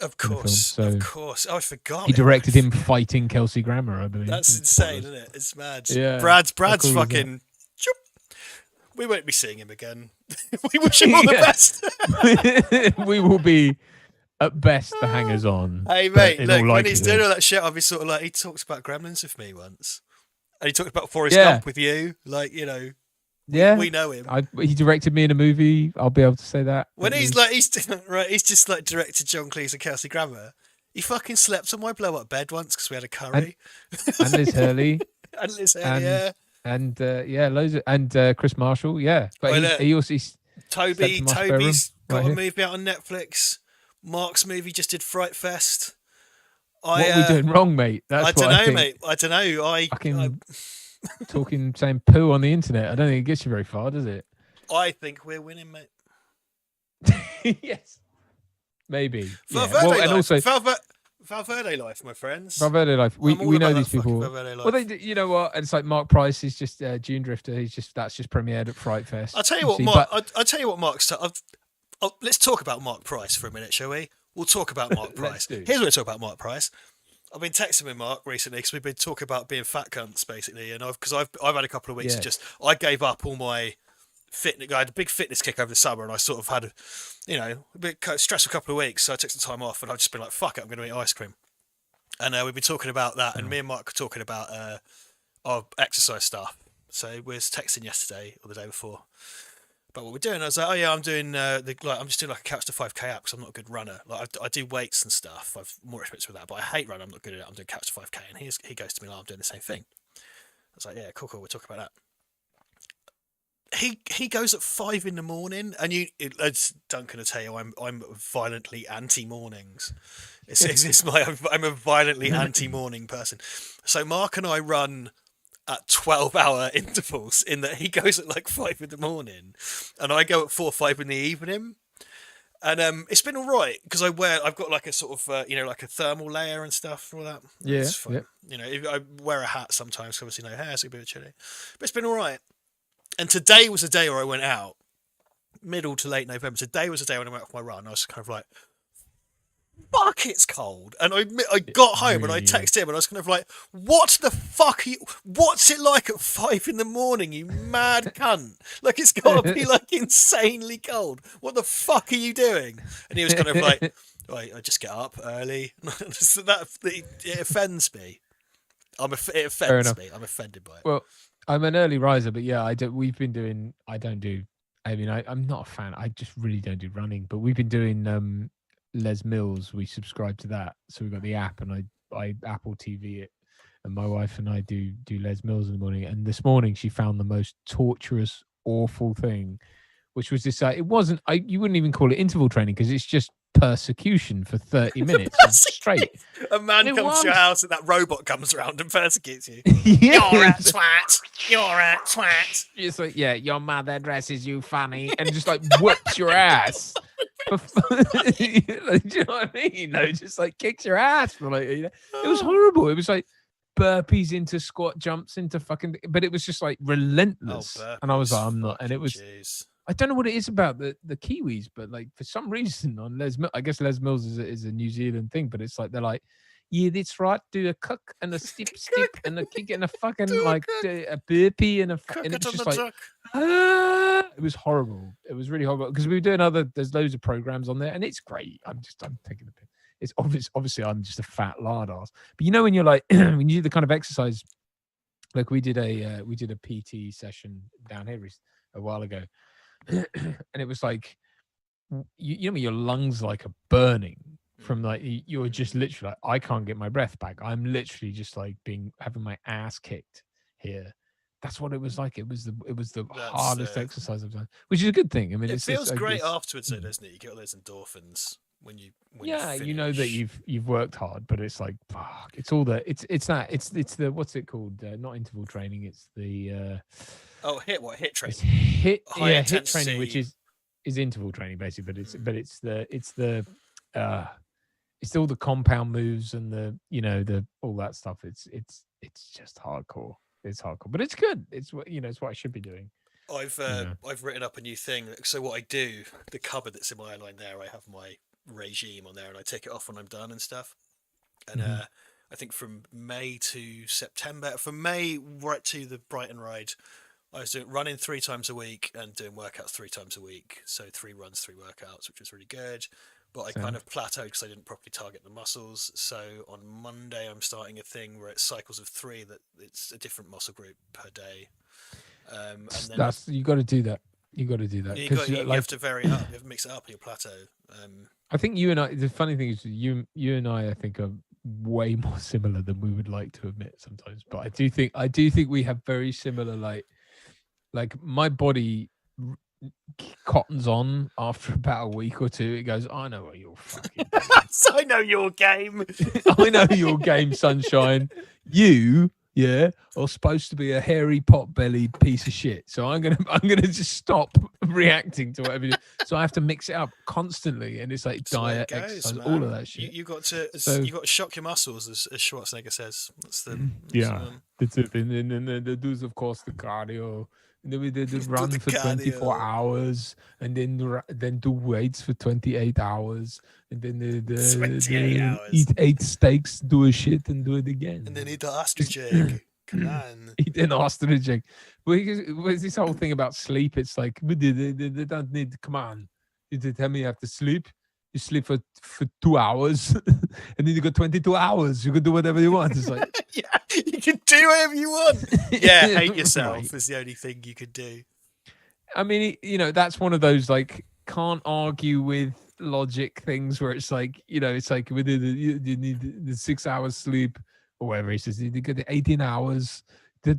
Of course, film, of course. Oh, I forgot. He directed him fighting Kelsey Grammer, I believe. That's insane, isn't it? It's mad. Yeah, Brad's fucking. We won't be seeing him again. We wish him all the best. We will be at best the hangers on. Hey mate, look, when he's doing all that shit, I'll be sort of like, he talked about Gremlins with me once, and he talked about Forrest Gump with you, like, you know. We know him. He directed me in a movie. I'll be able to say that. When he's like, he's just like directed John Cleese and Kelsey Grammer. He fucking slept on my blow up bed once because we had a curry. And Liz Hurley. And Liz Hurley, yeah. And loads of, and Chris Marshall, yeah. But he also Toby's got a movie out on Netflix. Mark's movie just did Fright Fest. What are we doing wrong, mate? I don't know, mate. I don't know. I'm saying poo on the internet. I don't think it gets you very far, does it? I think we're winning, mate. Yes. Maybe. Val Verde and also Val Verde life, my friends. Val Verde life. We know these people. Well, you know what? It's like Mark Price is just Dune Drifter. That's just premiered at Fright Fest. I'll tell you what, Mark. I'll tell you what, Mark's. Let's talk about Mark Price for a minute, shall we? We'll talk about Mark Price. Here's what we talk about Mark Price. I've been texting with Mark recently because we've been talking about being fat cunts basically, and I've had a couple of weeks. I gave up all my fitness. I had a big fitness kick over the summer, and I sort of had a bit stressful couple of weeks. So I took some time off, and I've just been like, "Fuck it, I'm going to eat ice cream." And we've been talking about that, and me and Mark were talking about our exercise stuff. So we were texting yesterday or the day before about what we're doing. I was like, "Oh yeah, I'm doing I'm just doing like a couch to 5K app because I'm not a good runner. Like I do weights and stuff. I've more experience with that, but I hate running. I'm not good at it. I'm doing couch to 5K." And he goes to me like, "I'm doing the same thing." I was like, "Yeah, cool. We'll talk about that." He goes at 5 a.m, and as Duncan will tell you, I'm violently anti mornings. I'm a violently anti morning person. So Mark and I run at 12-hour intervals. In that he goes at like 5 a.m, and I go at 4 or 5 in the evening. And it's been all right because I've got like a sort of like a thermal layer and stuff for all that. Yeah, it's fun. Yeah. I wear a hat sometimes, obviously no hair, so it's a bit chilly. But it's been all right. And today was a day where I went out, middle to late November. Today was a day when I went off my run. I was kind of like, fuck, it's cold. And I got home and I texted him and I was kind of like, what the fuck are you, what's it like at 5 a.m, you mad cunt? Like, it's got to be like insanely cold. What the fuck are you doing? And he was kind of like, I just get up early. So it offends me. It offends me. I'm offended by it. Well, I'm an early riser, but yeah, I'm not a fan. I just really don't do running, but we've been doing Les Mills. We subscribe to that. So we've got the app and I Apple TV it, and my wife and I do Les Mills in the morning. And this morning she found the most torturous, awful thing, which was this, you wouldn't even call it interval training because it's just persecution for 30 minutes straight. A man comes to your house and that robot comes around and persecutes you. Yeah. You're a twat. You're a twat. It's like, yeah, your mother dresses you funny, and just like whoops your ass. Do you know what I mean? No, just like kicks your ass for like, it was horrible. It was like burpees into squat jumps into fucking, but it was just like relentless. And I was like, I'm not, and it was. Jeez. I don't know what it is about the Kiwis, but like for some reason on Les Mills, I guess Les Mills is a New Zealand thing, but it's like they're like, yeah, that's right, do a cook and a step and a kick and a fucking like a burpee and and it was just like, it was horrible. It was really horrible because we were doing there's loads of programs on there and it's great. I'm taking the piss. It's obviously I'm just a fat lard ass, but you know when you're like when you do the kind of exercise, like we did a PT session down here a while ago. And it was like you know your lungs like are burning from like you're just literally like, I can't get my breath back. I'm literally just like having my ass kicked here. That's what it was like. It was the hardest exercise I've done, which is a good thing. I mean, it feels great afterwards, though, doesn't it? You get all those endorphins when you you know that you've worked hard, but it's like fuck. It's all the it's the what's it called? Not interval training. It's the hit training. Hit training, which is interval training basically, but it's all the compound moves and the all that stuff. It's just hardcore. It's hardcore, but it's good. It's it's what I should be doing. I've written up a new thing. So what I do, the cupboard that's in my outline there, I have my regime on there, and I take it off when I'm done and stuff. And I think from May to September, from May right to the Brighton ride, I was running 3 times a week and doing workouts 3 times a week. So 3 runs, 3 workouts, which was really good. but I kind of plateaued because I didn't properly target the muscles. So on Monday, I'm starting a thing where it's cycles of 3, that it's a different muscle group per day. And then you got to do that. You got to do that. You have to vary it up. You have to mix it up in your plateau. I think you and I. The funny thing is, you and I think are way more similar than we would like to admit sometimes. But I do think we have very similar like my body cottons on after about a week or two. It goes, I know what you're fucking doing. I know your game. I know your game, sunshine. You are supposed to be a hairy pot-bellied piece of shit. So I'm gonna just stop reacting to whatever you do. So I have to mix it up constantly, and it's like diet, exercise, man. All of that shit. You got to shock your muscles, as Schwarzenegger says. That's the That's it. And then the dudes, of course, the cardio. And then we did the run for 24 hours, and then do weights for 28 hours, and then hours. Eat 8 steaks, do a shit, and do it again. And then eat the ostrich egg. Come on. Eat an ostrich egg. Where's this whole thing about sleep? It's like, they don't need, come on. You tell me you have to sleep. You sleep for 2 hours, and then you got 22 hours. You can do whatever you want. It's like, yeah, you can do whatever you want. Yeah, hate yourself is the only thing you could do. I mean, that's one of those like can't argue with logic things where it's like, it's like you need the 6 hours sleep or whatever. He says you get 18 hours.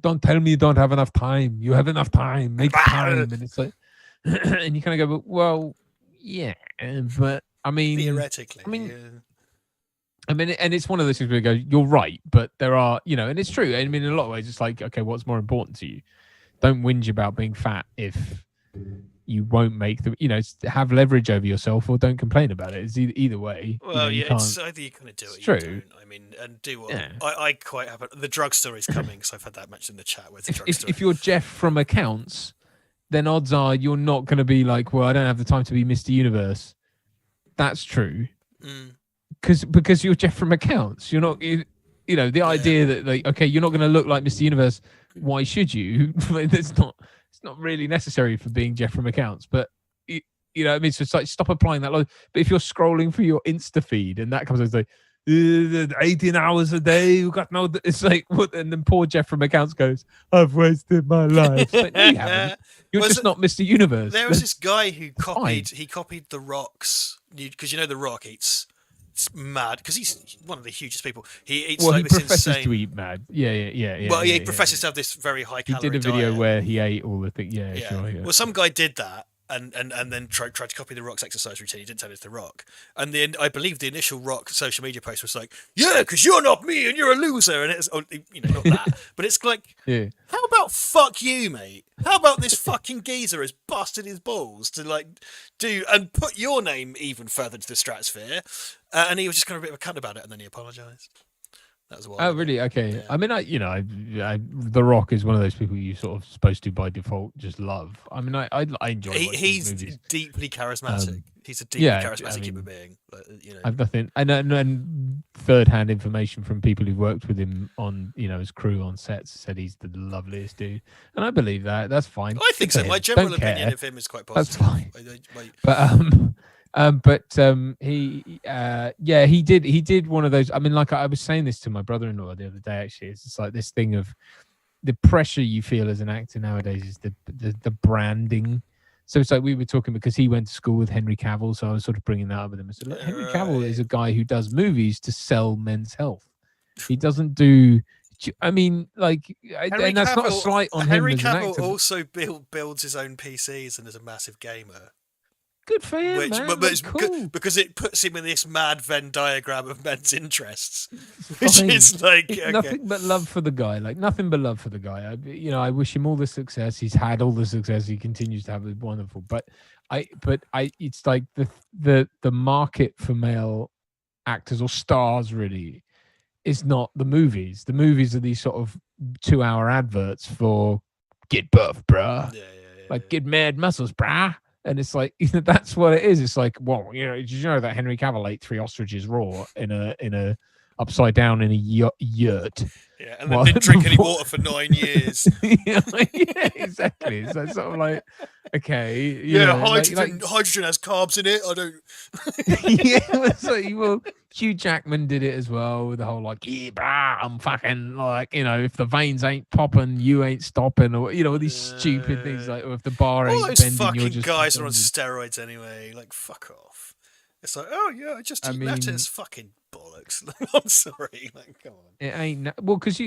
Don't tell me you don't have enough time. You have enough time. Make time, and it's like, and you kind of go, well, yeah, but. I mean, theoretically, I mean, and it's one of those things where you go, you're right, but there are, and it's true. I mean, in a lot of ways, it's like, okay, what's more important to you? Don't whinge about being fat if you won't make have leverage over yourself, or don't complain about it. It's either way. Well, it's either you're going to do it. It's true. You don't. I mean, and do what I quite happen. The drugstore is coming, so I've had that mentioned in the chat. With the drugstore, if you're Jeff from accounts, then odds are you're not going to be like, well, I don't have the time to be Mr. Universe. That's true, because you're Jeff from accounts. You're not, the idea that like, okay, you're not going to look like Mr. Universe. Why should you? It's not really necessary for being Jeff from accounts. But I mean, so it's like stop applying that logic. But if you're scrolling through your Insta feed and that comes out, it's like 18 hours a day, you got no. It's like what? And then poor Jeff from accounts goes, "I've wasted my life." Like, no, you haven't. You're just not Mr. Universe. There was this guy who copied. He copied The Rock's, because The Rock eats. It's mad because he's one of the hugest people. He eats he this professes insane. To eat mad. Yeah. Well, he professes to have this very high calorie diet. He did a video where he ate all the things. Yeah, sure. Yeah. Well, some guy did that. And then tried to copy The Rock's exercise routine. He didn't tell it's The Rock. And then I believe the initial Rock social media post was like, "Yeah, because you're not me and you're a loser." And it's not that, but it's like, how about fuck you, mate? How about this fucking geezer has busted his balls to like do and put your name even further into the stratosphere? And he was just kind of a bit of a cunt about it, and then he apologized. That was oh, really? Okay. Yeah. I mean, The Rock is one of those people you sort of supposed to by default just love. I mean, I enjoy. He's deeply charismatic. He's a deeply charismatic human being. I've nothing, and third-hand information from people who've worked with him on, his crew on sets said he's the loveliest dude, and I believe that. That's fine. I think so. My general opinion of him is quite positive. That's fine. He did one of those. I mean, like I was saying this to my brother-in-law the other day. Actually, it's just like this thing of the pressure you feel as an actor nowadays is the branding. So it's like we were talking because he went to school with Henry Cavill, so I was sort of bringing that up with him. I said, look, Henry Cavill is a guy who does movies to sell men's health. He doesn't do. I mean, like, and that's not a slight on Henry him. Henry Cavill also builds his own PCs and is a massive gamer. Good for him, man. But it's cool. Because it puts him in this mad Venn diagram of men's interests, which is like nothing but love for the guy. Like nothing but love for the guy. I wish him all the success. He's had all the success. He continues to have it wonderful. But it's like the market for male actors or stars really is not the movies. The movies are these sort of 2-hour adverts for get buff, bruh. Like get mad muscles, bruh. And it's like that's what it is. It's like, well, did you know that Henry Cavill ate 3 ostriches raw in a upside down in a yurt. Yeah, and then didn't drink any water for 9 years. Yeah, exactly. So it's sort of like, okay, yeah, hydrogen has carbs in it. I don't. Yeah, so well, Hugh Jackman did it as well with the whole like, yeah, brah, I'm fucking like, if the veins ain't popping, you ain't stopping, or all these stupid things like, or if the bar ain't those bending, fucking you're just guys are on steroids anyway. Like, fuck off. It's like, oh yeah, I just eat lettuce. Fucking bollocks. I'm sorry. Like, come on. It ain't because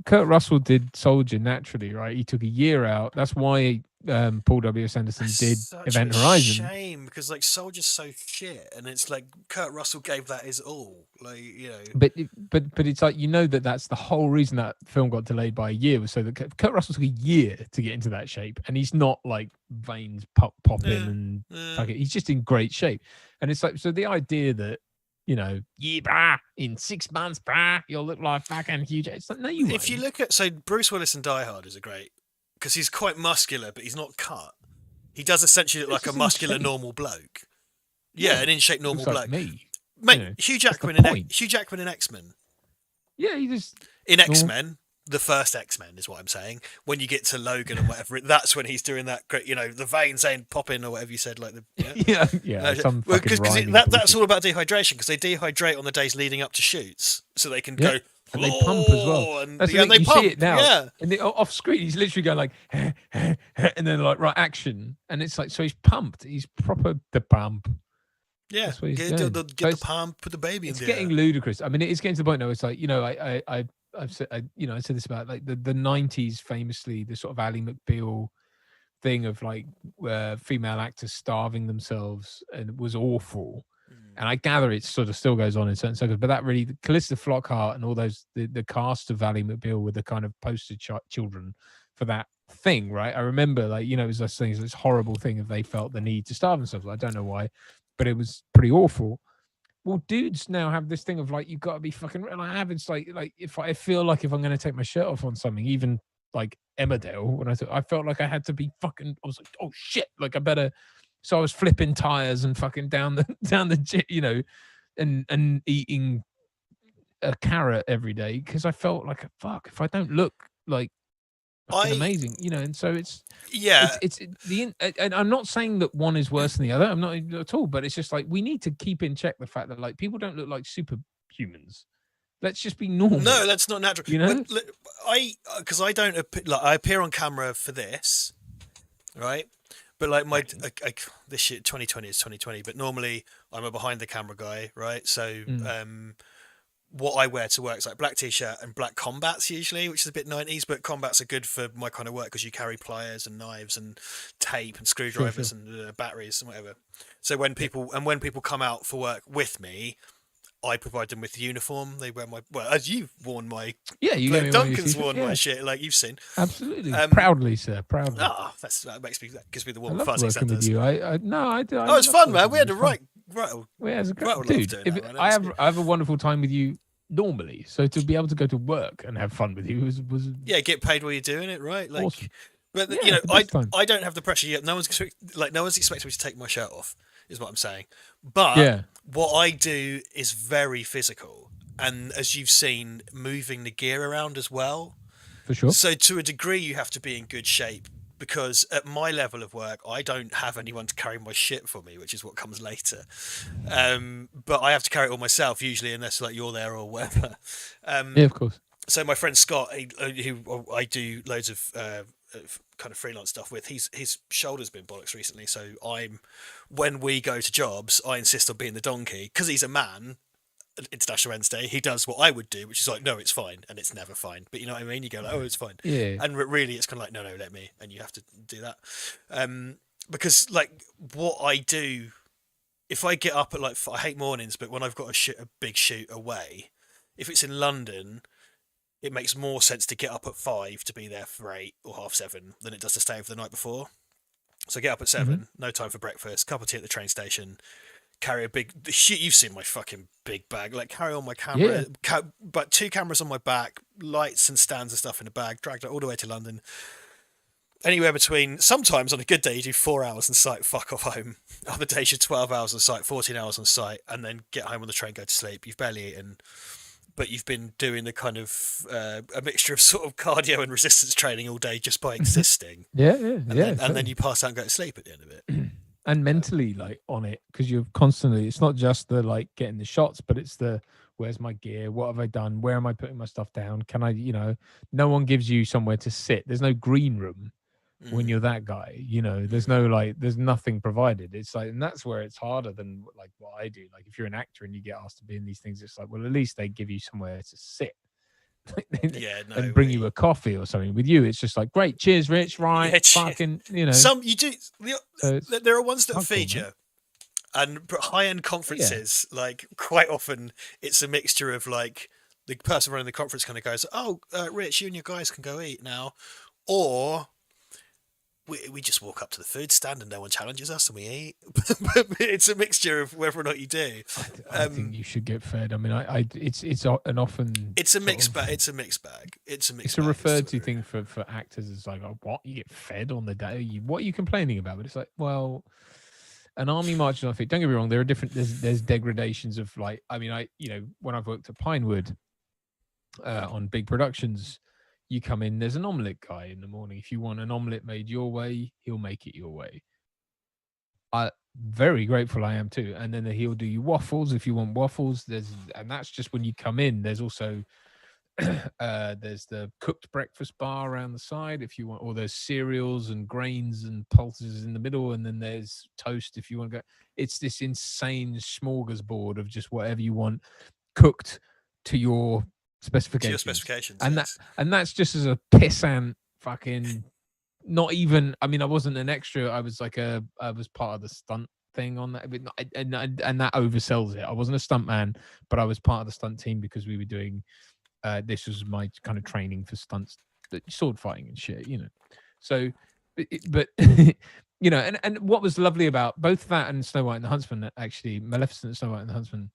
Kurt Russell did Soldier naturally, right? He took a year out. That's why Paul W.S. Anderson did Event Horizon. Shame, because like Soldier's so shit, and it's like Kurt Russell gave that his all, like But it's like that's the whole reason that film got delayed by a year was so that Kurt Russell took a year to get into that shape, and he's not like veins popping and he's just in great shape, and it's like so the idea that. Brah, in 6 months, brah, you'll look like fucking huge. It's like, no, you won't. If you look at, Bruce Willis in Die Hard is a great, because he's quite muscular, but he's not cut. He does essentially look like a muscular normal bloke. Yeah, an in-shape normal bloke. Me. Mate, Hugh Jackman in X-Men. Yeah, he just... In X-Men, the first X-Men is what I'm saying. When you get to Logan and whatever, that's when he's doing that great, the veins ain't popping or whatever you said, like the because that's all about dehydration, because they dehydrate on the days leading up to shoots, so they can go. And they pump as well. And they pump. See it now. Yeah. And off screen, he's literally going like, and then like right action, and it's like so he's pumped. He's proper the pump. Yeah, get the pump, put the baby in there. It's getting ludicrous. I mean, it's getting to the point now. It's like I've said, I said this about like the 90s famously, the sort of Ally McBeal thing of like female actors starving themselves, and it was awful. And I gather it sort of still goes on in certain circles, but that really, Callista Flockhart and all those, the cast of Ally McBeal were the kind of poster children for that thing, right? I remember like, it was this horrible thing if they felt the need to starve themselves. I don't know why, but it was pretty awful. Well, dudes now have this thing of like, you've got to be fucking, and I have, it's like if I feel like if I'm going to take my shirt off on something, even like Emmerdale, when I felt like I had to be fucking, I was like, oh shit, like I better. So I was flipping tires and fucking down the and eating a carrot every day because I felt like fuck if I don't look like amazing, and so it's and I'm not saying that one is worse than the other. I'm not at all, but it's just like we need to keep in check the fact that like people don't look like superhumans. Let's just be normal. No, that's not natural. Because I don't I appear on camera for this, right? But like this shit, 2020 is 2020. But normally I'm a behind the camera guy, right? So what I wear to work is like black t-shirt and black combats usually, which is a bit 90s. But combats are good for my kind of work because you carry pliers and knives and tape and screwdrivers and batteries and whatever. So when people come out for work with me, I provide them with the uniform. They wear as you've worn my Duncan's worn my shit, like you've seen. Absolutely, proudly, sir, proudly. That gives me the warm fuzzy. Working with you. I oh, it's fun, man. We had a right. Dude, I have a wonderful time with you normally. So to be able to go to work and have fun with you was get paid while you're doing it, right? Like, awesome. But I don't have the pressure yet. No one's expecting me to take my shirt off, is what I'm saying. But what I do is very physical, and as you've seen, moving the gear around as well. For sure. So to a degree, you have to be in good shape because at my level of work, I don't have anyone to carry my shit for me, which is what comes later. But I have to carry it all myself usually, unless like you're there or whatever. Yeah, of course. So my friend Scott, who I do loads of kind of freelance stuff with, his shoulder's been bollocks recently. So when we go to jobs, I insist on being the donkey because he's a man. International Wednesday, he does what I would do, which is like, no, it's fine, and it's never fine. But you know what I mean? You go like, oh, it's fine. Yeah. And really, it's kind of like, no, let me, and you have to do that. Because like what I do, if I get up at like, I hate mornings, but when I've got a big shoot away, if it's in London, it makes more sense to get up at 5 to be there for 8 or 7:30 than it does to stay over the night before. So I get up at 7, no time for breakfast, cup of tea at the train station, carry the shit, you've seen my fucking big bag, like carry on my camera, but 2 cameras on my back, lights and stands and stuff in the bag, dragged it all the way to London. Anywhere between, sometimes on a good day you do 4 hours on site, fuck off home. Other days you're 12 hours on site, 14 hours on site, and then get home on the train, go to sleep. You've barely eaten. but you've been doing the kind of a mixture of sort of cardio and resistance training all day just by existing. And then you pass out and go to sleep at the end of it. And mentally, like, on it, because you're constantly, it's not just the like getting the shots, but it's the where's my gear, what have I done, where am I putting my stuff down, can I, no one gives you somewhere to sit. There's no green room when you're that guy, there's no like, there's nothing provided. It's like, and that's where it's harder than like what I do. Like if you're an actor and you get asked to be in these things, it's like, well, at least they give you somewhere to sit. And bring you a coffee or something. With you, it's just like, great, cheers, Rich, right? Fucking, Some you do. There are ones that feature, and high-end conferences, like quite often, it's a mixture of like the person running the conference kind of goes, "Oh, Rich, you and your guys can go eat now," or we just walk up to the food stand and no one challenges us and we eat. But it's a mixture of whether or not you do. I think you should get fed. I mean, it's an often it's a mixed bag. It's a mixed bag. It's a referred to thing for actors. It's like, oh, what, you get fed on the day? What are you complaining about? But it's like, well, an army marching on feet. Don't get me wrong. There are different. There's degradations of like. I mean, when I've worked at Pinewood on big productions. You come in, there's an omelette guy in the morning. If you want an omelette made your way, he'll make it your way. Very grateful I am too. And then he'll do you waffles if you want waffles. And that's just when you come in. There's also there's the cooked breakfast bar around the side if you want, or there's cereals and grains and pulses in the middle, and then there's toast if you want to go. It's this insane smorgasbord of just whatever you want cooked to your specifications. And that's just as a pissant fucking, not even, I mean, I wasn't an extra, I was part of the stunt thing on that, and that oversells it. I wasn't a stunt man, but I was part of the stunt team because we were doing this was my kind of training for stunts, sword fighting and shit, so but and what was lovely about both that and Snow White and the Huntsman, actually Maleficent and Snow White and the Huntsman,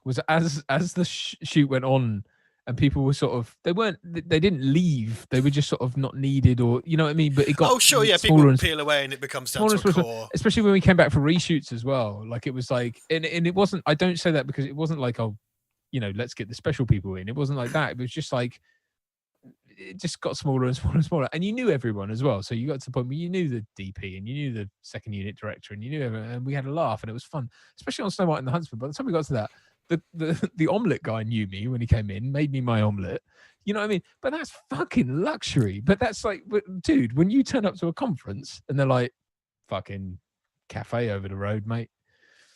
was as the shoot went on, and people were sort of, they didn't leave, they were just sort of not needed, or you know what I mean, but it got people peel away and it becomes down to a core. Especially when we came back for reshoots as well, like it was like, and it wasn't, I don't say that because it wasn't like, oh, let's get the special people in. It wasn't like that. It was just like, it just got smaller and smaller and smaller, and you knew everyone as well, so you got to the point where you knew the DP and you knew the second unit director and you knew everyone, and we had a laugh and it was fun, especially on Snow White and the Huntsman. By the time we got to that, the omelette guy knew me when he came in, made me my omelette. You know what I mean? But that's fucking luxury. But that's like, dude, when you turn up to a conference and they're like, fucking cafe over the road, mate.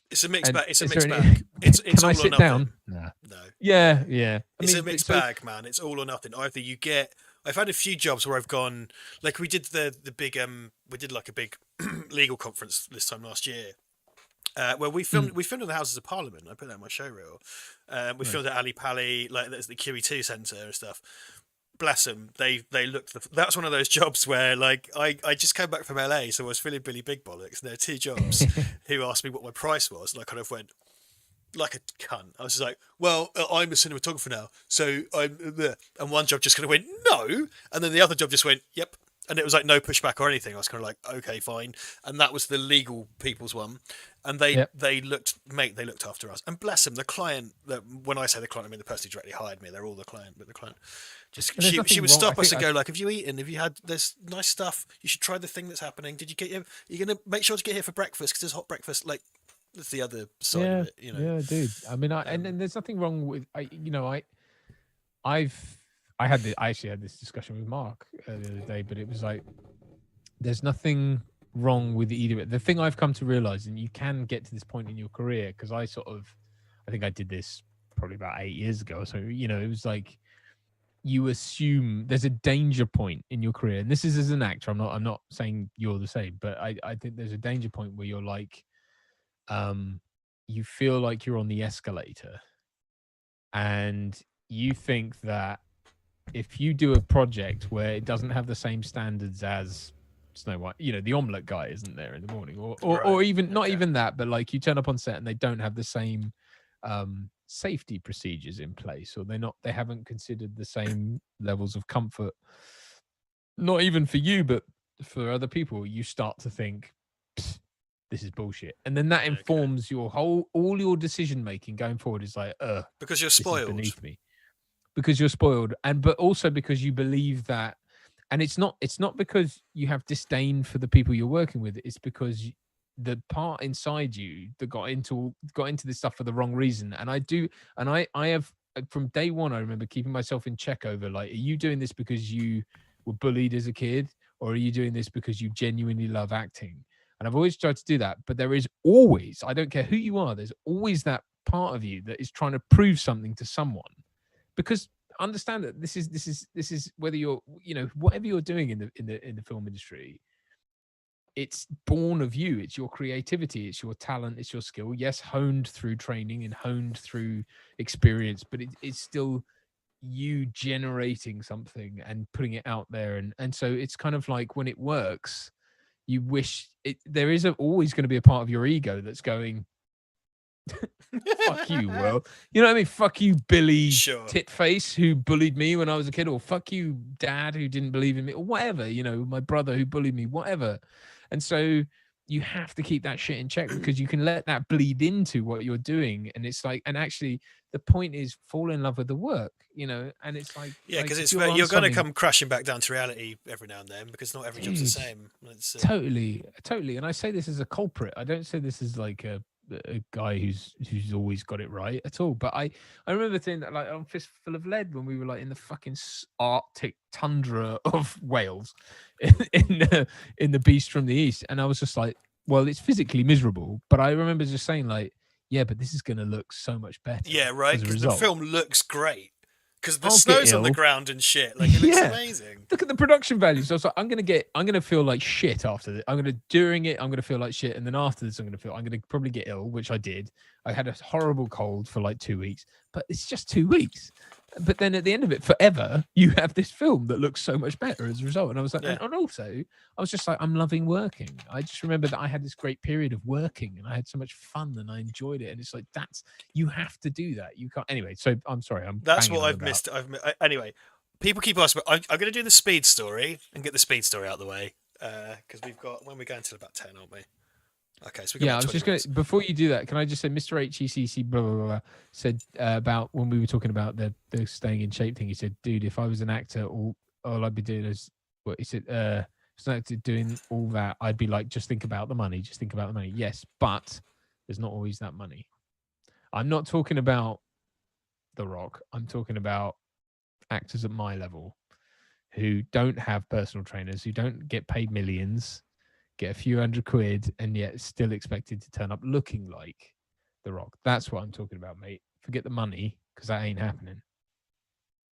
It's a mixed bag. It's a mixed bag. It's can all I sit or nothing. Down? Nah. No. Yeah. It's a mixed bag, man. It's all or nothing. Either you get. I've had a few jobs where I've gone, like we did the big we did like a big legal conference this time last year. Where we filmed in the Houses of Parliament. I put that in my show reel. We filmed at Ali Pali, like there's the QE2 centre and stuff. Bless them. They looked. That's one of those jobs where like I just came back from LA, so I was feeling Billy Big Bollocks. And there are two jobs who asked me what my price was, and I kind of went like a cunt. I was just like, well, I'm a cinematographer now, so I'm there. And one job just kind of went no, and then the other job just went yep. And it was like no pushback or anything. I was kind of like, okay, fine. And that was the legal people's one. And they looked after us. And bless them, the client, when I say the client, I mean the person who directly hired me. They're all the client, but the client she would stop us and go like, have you eaten? Have you had this nice stuff? You should try the thing that's happening. Did you get you're going to make sure to get here for breakfast because there's hot breakfast. Like that's the other side of it, Yeah, dude. I mean, and there's nothing wrong with, I actually had this discussion with Mark the other day, but it was like, there's nothing wrong with either. The thing I've come to realize, and you can get to this point in your career, because I think I did this probably about 8 years ago. So, it was like, you assume there's a danger point in your career. And this is as an actor. I'm not saying you're the same, but I think there's a danger point where you're like, you feel like you're on the escalator and you think that if you do a project where it doesn't have the same standards as Snow White, the omelette guy isn't there in the morning, or even not even that, but like you turn up on set and they don't have the same safety procedures in place, or they haven't considered the same levels of comfort, not even for you, but for other people, you start to think, this is bullshit. And then that informs all your decision making going forward is like, because you're spoiled. Beneath me. because you're spoiled, but also because you believe that. And it's not because you have disdain for the people you're working with. It's because the part inside you that got into this stuff for the wrong reason. And I have, from day one, I remember keeping myself in check over, like, are you doing this because you were bullied as a kid, or are you doing this because you genuinely love acting? And I've always tried to do that, but there is always, I don't care who you are, there's always that part of you that is trying to prove something to someone. Because understand that this is whether you're, whatever you're doing in the film industry, it's born of you. It's your creativity, it's your talent, it's your skill. Yes, honed through training and honed through experience, but it's still you generating something and putting it out there. And so it's kind of like, when it works, you wish there is always going to be a part of your ego that's going, fuck you, world. You know what I mean? Fuck you, Billy Titface, who bullied me when I was a kid, or fuck you, Dad, who didn't believe in me, or whatever, my brother who bullied me, whatever. And so you have to keep that shit in check, because you can let that bleed into what you're doing. And it's like, and actually the point is, fall in love with the work, and it's like, because you're going to come crashing back down to reality every now and then, because not every job's the same. Totally. And I say this as a culprit. I don't say this as like a guy who's always got it right at all. But I remember saying that, like, on Fistful of Lead, when we were like in the fucking Arctic tundra of Wales, in the Beast from the East, and I was just like, well, it's physically miserable, but I remember just saying, like, yeah, but this is going to look so much better. Yeah, right. Because the film looks great. Because the snow's on the ground and shit. Like, it looks amazing. Look at the production value. So I was like, I'm gonna feel like shit after this. During it, I'm gonna feel like shit, and then after this, I'm gonna probably get ill, which I did. I had a horrible cold for like 2 weeks, but it's just 2 weeks. But then at the end of it, forever, you have this film that looks so much better as a result. And I was like, and also, I was just like, I'm loving working. I just remember that I had this great period of working, and I had so much fun, and I enjoyed it. And it's like, you have to do that. You can't. Anyway, so I'm sorry. That's what I've missed. Anyway, people keep asking, but I'm going to do the speed story and get the speed story out of the way, because when we're going till about 10, aren't we? Okay, so I was just going to, before you do that, can I just say, Mr. HECC blah, blah, blah, said about when we were talking about the staying in shape thing, he said, dude, if I was an actor, all I'd be doing is, what he said, if I was doing all that, I'd be like, just think about the money. Yes, but there's not always that money. I'm not talking about The Rock. I'm talking about actors at my level who don't have personal trainers, who don't get paid millions, get a few £100, and yet still expected to turn up looking like The Rock. That's what I'm talking about, mate. Forget the money, because that ain't happening.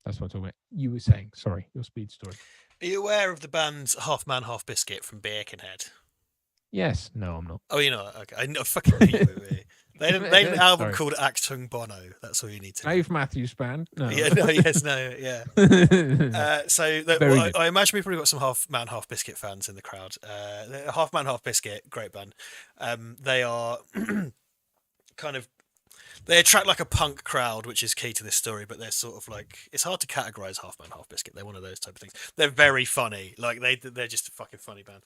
That's what I'm talking about. You were saying, sorry, your speed story. Are you aware of the band Half Man, Half Biscuit from Birkenhead? Yes. No, I'm not. Oh, you're not? Okay. I fucking knew you would be. They had an album called Actung Bono. That's all you need to know. Dave Matthews Band? No. Yeah, yeah. I imagine we've probably got some Half Man, Half Biscuit fans in the crowd. Half Man, Half Biscuit, great band. They are they attract like a punk crowd, which is key to this story, but they're sort of like, it's hard to categorize Half Man, Half Biscuit. They're one of those type of things. They're very funny. Like, they're just a fucking funny band.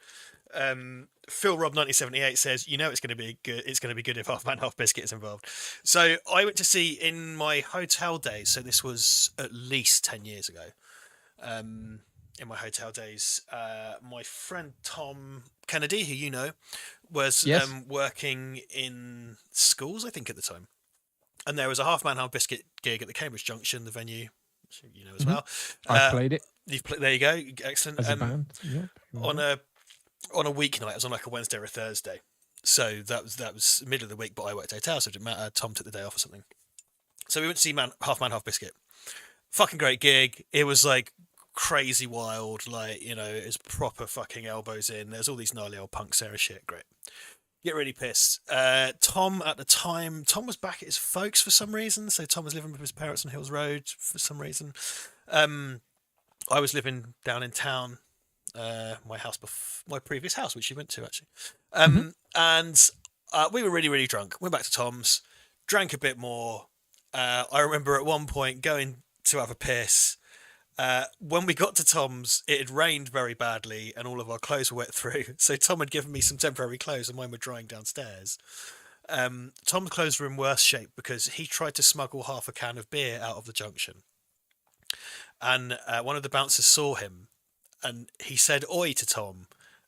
Phil Rob 1978 says, it's going to be good. It's going to be good if Half Man, Half Biscuit is involved. So I went to see, in my hotel days, so this was at least 10 years ago, in my hotel days, my friend Tom Kennedy, who you know, was working in schools, I think, at the time. And there was a Half Man, Half Biscuit gig at the Cambridge Junction, the venue, you know as well. I played it. There you go, excellent. As a band, yeah. On a weeknight, it was on like a Wednesday or a Thursday, so that was middle of the week. But I worked at hotel, so it didn't matter. Tom took the day off or something. So we went to see Half Man, Half Biscuit. Fucking great gig. It was like crazy wild, like, it was proper fucking elbows in. There's all these gnarly old punks there and shit. Great. Get really pissed. Tom, at the time, was back at his folks for some reason. So Tom was living with his parents on Hills Road for some reason. I was living down in town, my previous house, which he went to actually. And we were really, really drunk. Went back to Tom's, drank a bit more. I remember at one point going to have a piss. When we got to Tom's, it had rained very badly and all of our clothes were wet through. So Tom had given me some temporary clothes and mine were drying downstairs. Tom's clothes were in worse shape because he tried to smuggle half a can of beer out of the junction. and one of the bouncers saw him, and he said "Oi" to Tom,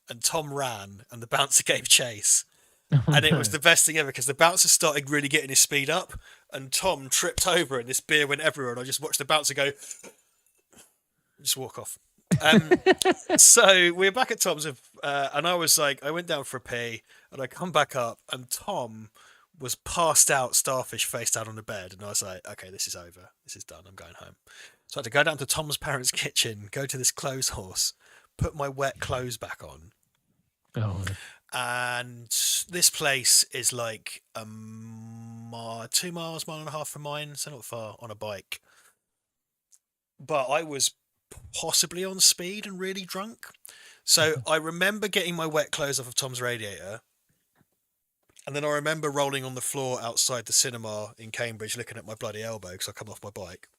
and Tom ran, and the bouncer gave chase. And it was the best thing ever because the bouncer started really getting his speed up, and Tom tripped over, and this beer went everywhere. And I just watched the bouncer go, just walk off. So we're back at Tom's, and I was like, I went down for a pee, and I come back up, and Tom was passed out, starfish, face down on the bed, and I was like, okay, this is over, this is done, I'm going home. So I had to go down to Tom's parents' kitchen, go to this clothes horse, put my wet clothes back on. Oh. And this place is like 2 miles, mile and a half from mine, so not far on a bike. But I was possibly on speed and really drunk. So I remember getting my wet clothes off of Tom's radiator. And then I remember rolling on the floor outside the cinema in Cambridge looking at my bloody elbow because I come off my bike.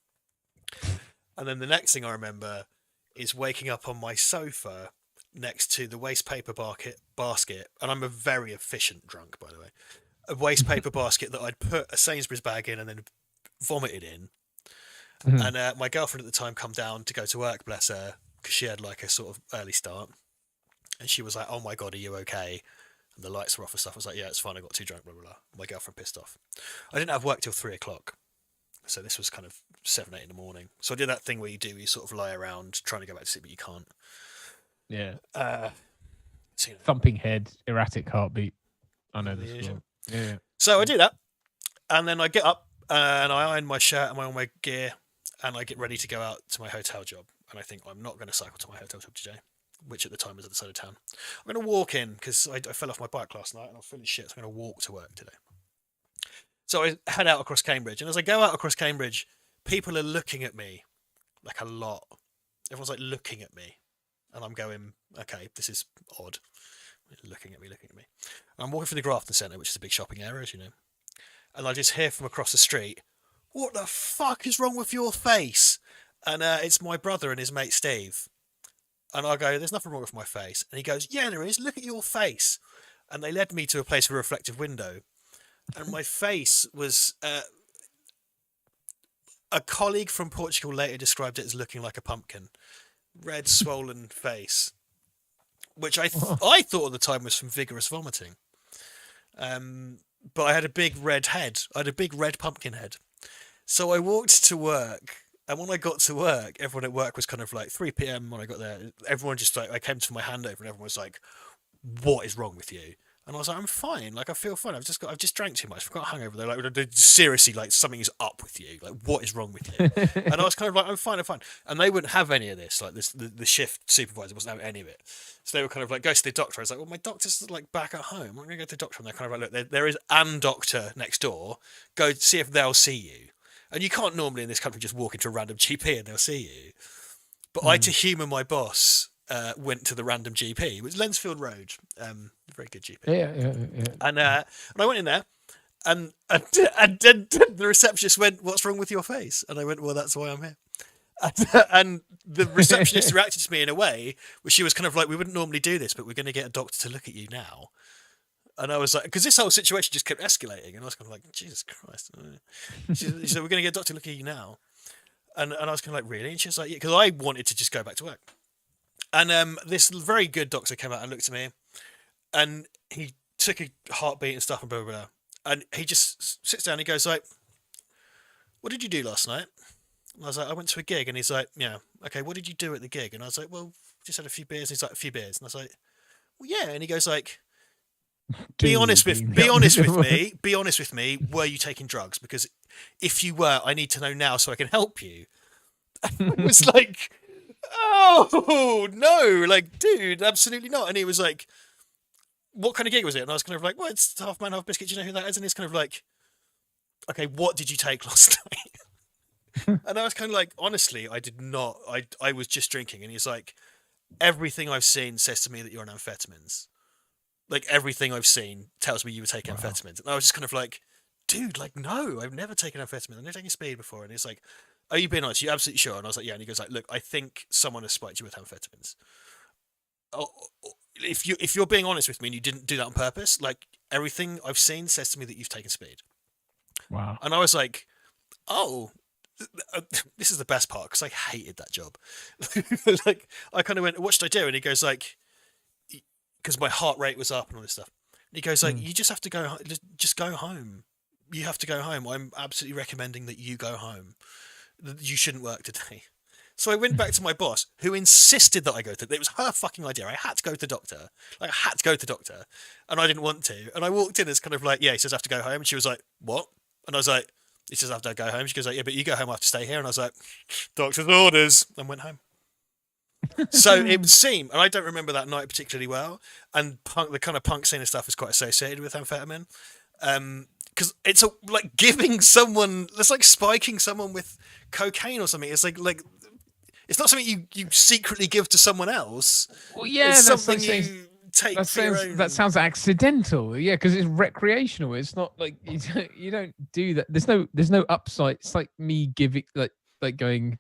And then the next thing I remember is waking up on my sofa next to the waste paper basket, and I'm a very efficient drunk, by the way, a waste paper basket that I'd put a Sainsbury's bag in and then vomited in. And my girlfriend at the time come down to go to work, bless her, because she had like a sort of early start, and she was like, oh my god, are you okay? And the lights were off and stuff. I was like, yeah, it's fine, I got too drunk, blah blah blah. My girlfriend pissed off. I didn't have work till 3:00, so this was kind of 7-8 in the morning. So I did that thing where you sort of lie around trying to go back to sleep, but you can't. Yeah. So, thumping head, erratic heartbeat. I know this. Yeah. So I do that, and then I get up and I iron my shirt and all my gear, and I get ready to go out to my hotel job. And I think I'm not going to cycle to my hotel job today, which at the time was at the side of town. I'm going to walk in because I fell off my bike last night and I'm feeling shit. So I'm going to walk to work today. So I head out across Cambridge, and as I go out across Cambridge, people are looking at me like a lot. Everyone's like looking at me. And I'm going, okay, this is odd. Looking at me. And I'm walking through the Grafton Centre, which is a big shopping area, as you know. And I just hear from across the street, what the fuck is wrong with your face? And it's my brother and his mate Steve. And I go, there's nothing wrong with my face. And he goes, yeah, there is. Look at your face. And they led me to a place with a reflective window. And my face was... a colleague from Portugal later described it as looking like a pumpkin. Red, swollen face, which I thought at the time was from vigorous vomiting. But I had a big red head. I had a big red pumpkin head. So I walked to work, and when I got to work, everyone at work was kind of like 3 p.m. when I got there. Everyone just like, I came to my handover, and everyone was like, "What is wrong with you?" And I was like, I'm fine. Like, I feel fine. I've just drank too much. I've got a hangover. They're like, seriously, like, something is up with you. Like, what is wrong with you? And I was kind of like, I'm fine. And they wouldn't have any of this. Like, the shift supervisor wasn't having any of it. So they were kind of like, go to the doctor. I was like, well, my doctor's like back at home. I'm going to go to the doctor. And they're kind of like, look, there is an doctor next door. Go see if they'll see you. And you can't normally in this country just walk into a random GP and they'll see you. But I, to humour my boss, went to the random GP. It was Lensfield Road, very good GP. Yeah. And I went in there, and the receptionist went, "What's wrong with your face?" And I went, "Well, that's why I'm here." And the receptionist reacted to me in a way where she was kind of like, "We wouldn't normally do this, but we're going to get a doctor to look at you now." And I was like, because this whole situation just kept escalating, and I was kind of like, Jesus Christ. She said, "We're going to get a doctor to look at you now." And I was kind of like, really? And she was like, yeah, because I wanted to just go back to work. And this very good doctor came out and looked at me, and he took a heartbeat and stuff and blah, blah, blah. And he just sits down and he goes like, "What did you do last night?" And I was like, "I went to a gig." And he's like, "Yeah, okay, what did you do at the gig?" And I was like, "Well, just had a few beers." And he's like, "A few beers." And I was like, "Well, yeah." And he goes like, be honest with me, were you taking drugs? Because if you were, I need to know now so I can help you. It was like, oh no, like, dude, absolutely not. And he was like, "What kind of gig was it?" And I was kind of like, "Well, it's Half Man, Half Biscuit. Do you know who that is?" And he's kind of like, "Okay, what did you take last night?" And I was kind of like, honestly, I did not. I was just drinking. And he's like, "Everything I've seen says to me that you're on amphetamines. Like, everything I've seen tells me you were taking amphetamines." And I was just kind of like, dude, like, no, I've never taken amphetamines. I've never taken speed before. And he's like, "Are you being honest? Are you absolutely sure?" And I was like, "Yeah." And he goes like, "Look, I think someone has spiked you with amphetamines. If you're being honest with me and you didn't do that on purpose, like, everything I've seen says to me that you've taken speed." Wow. And I was like, "Oh, this is the best part because I hated that job. Like, I kind of went, what should I do? And he goes like, because my heart rate was up and all this stuff. And he goes like, you just have to go, just go home. You have to go home. I'm absolutely recommending that you go home. You shouldn't work today. So I went back to my boss, who insisted that I go to. It was her fucking idea. I had to go to the doctor. Like, I had to go to the doctor, and I didn't want to. And I walked in as kind of like, yeah, he says I have to go home, and she was like, what? And I was like, he says I have to go home. She goes like, yeah, but you go home. I have to stay here. And I was like, doctor's orders, and went home. So it would seem, and I don't remember that night particularly well. And the kind of punk scene and stuff is quite associated with amphetamine. Because it's like giving someone, it's like spiking someone with cocaine or something. It's like it's not something you secretly give to someone else. Well, yeah, it's that's something like you take for your own. That sounds accidental. Yeah, because it's recreational. It's not like you don't do that. There's no upside. It's like me giving like going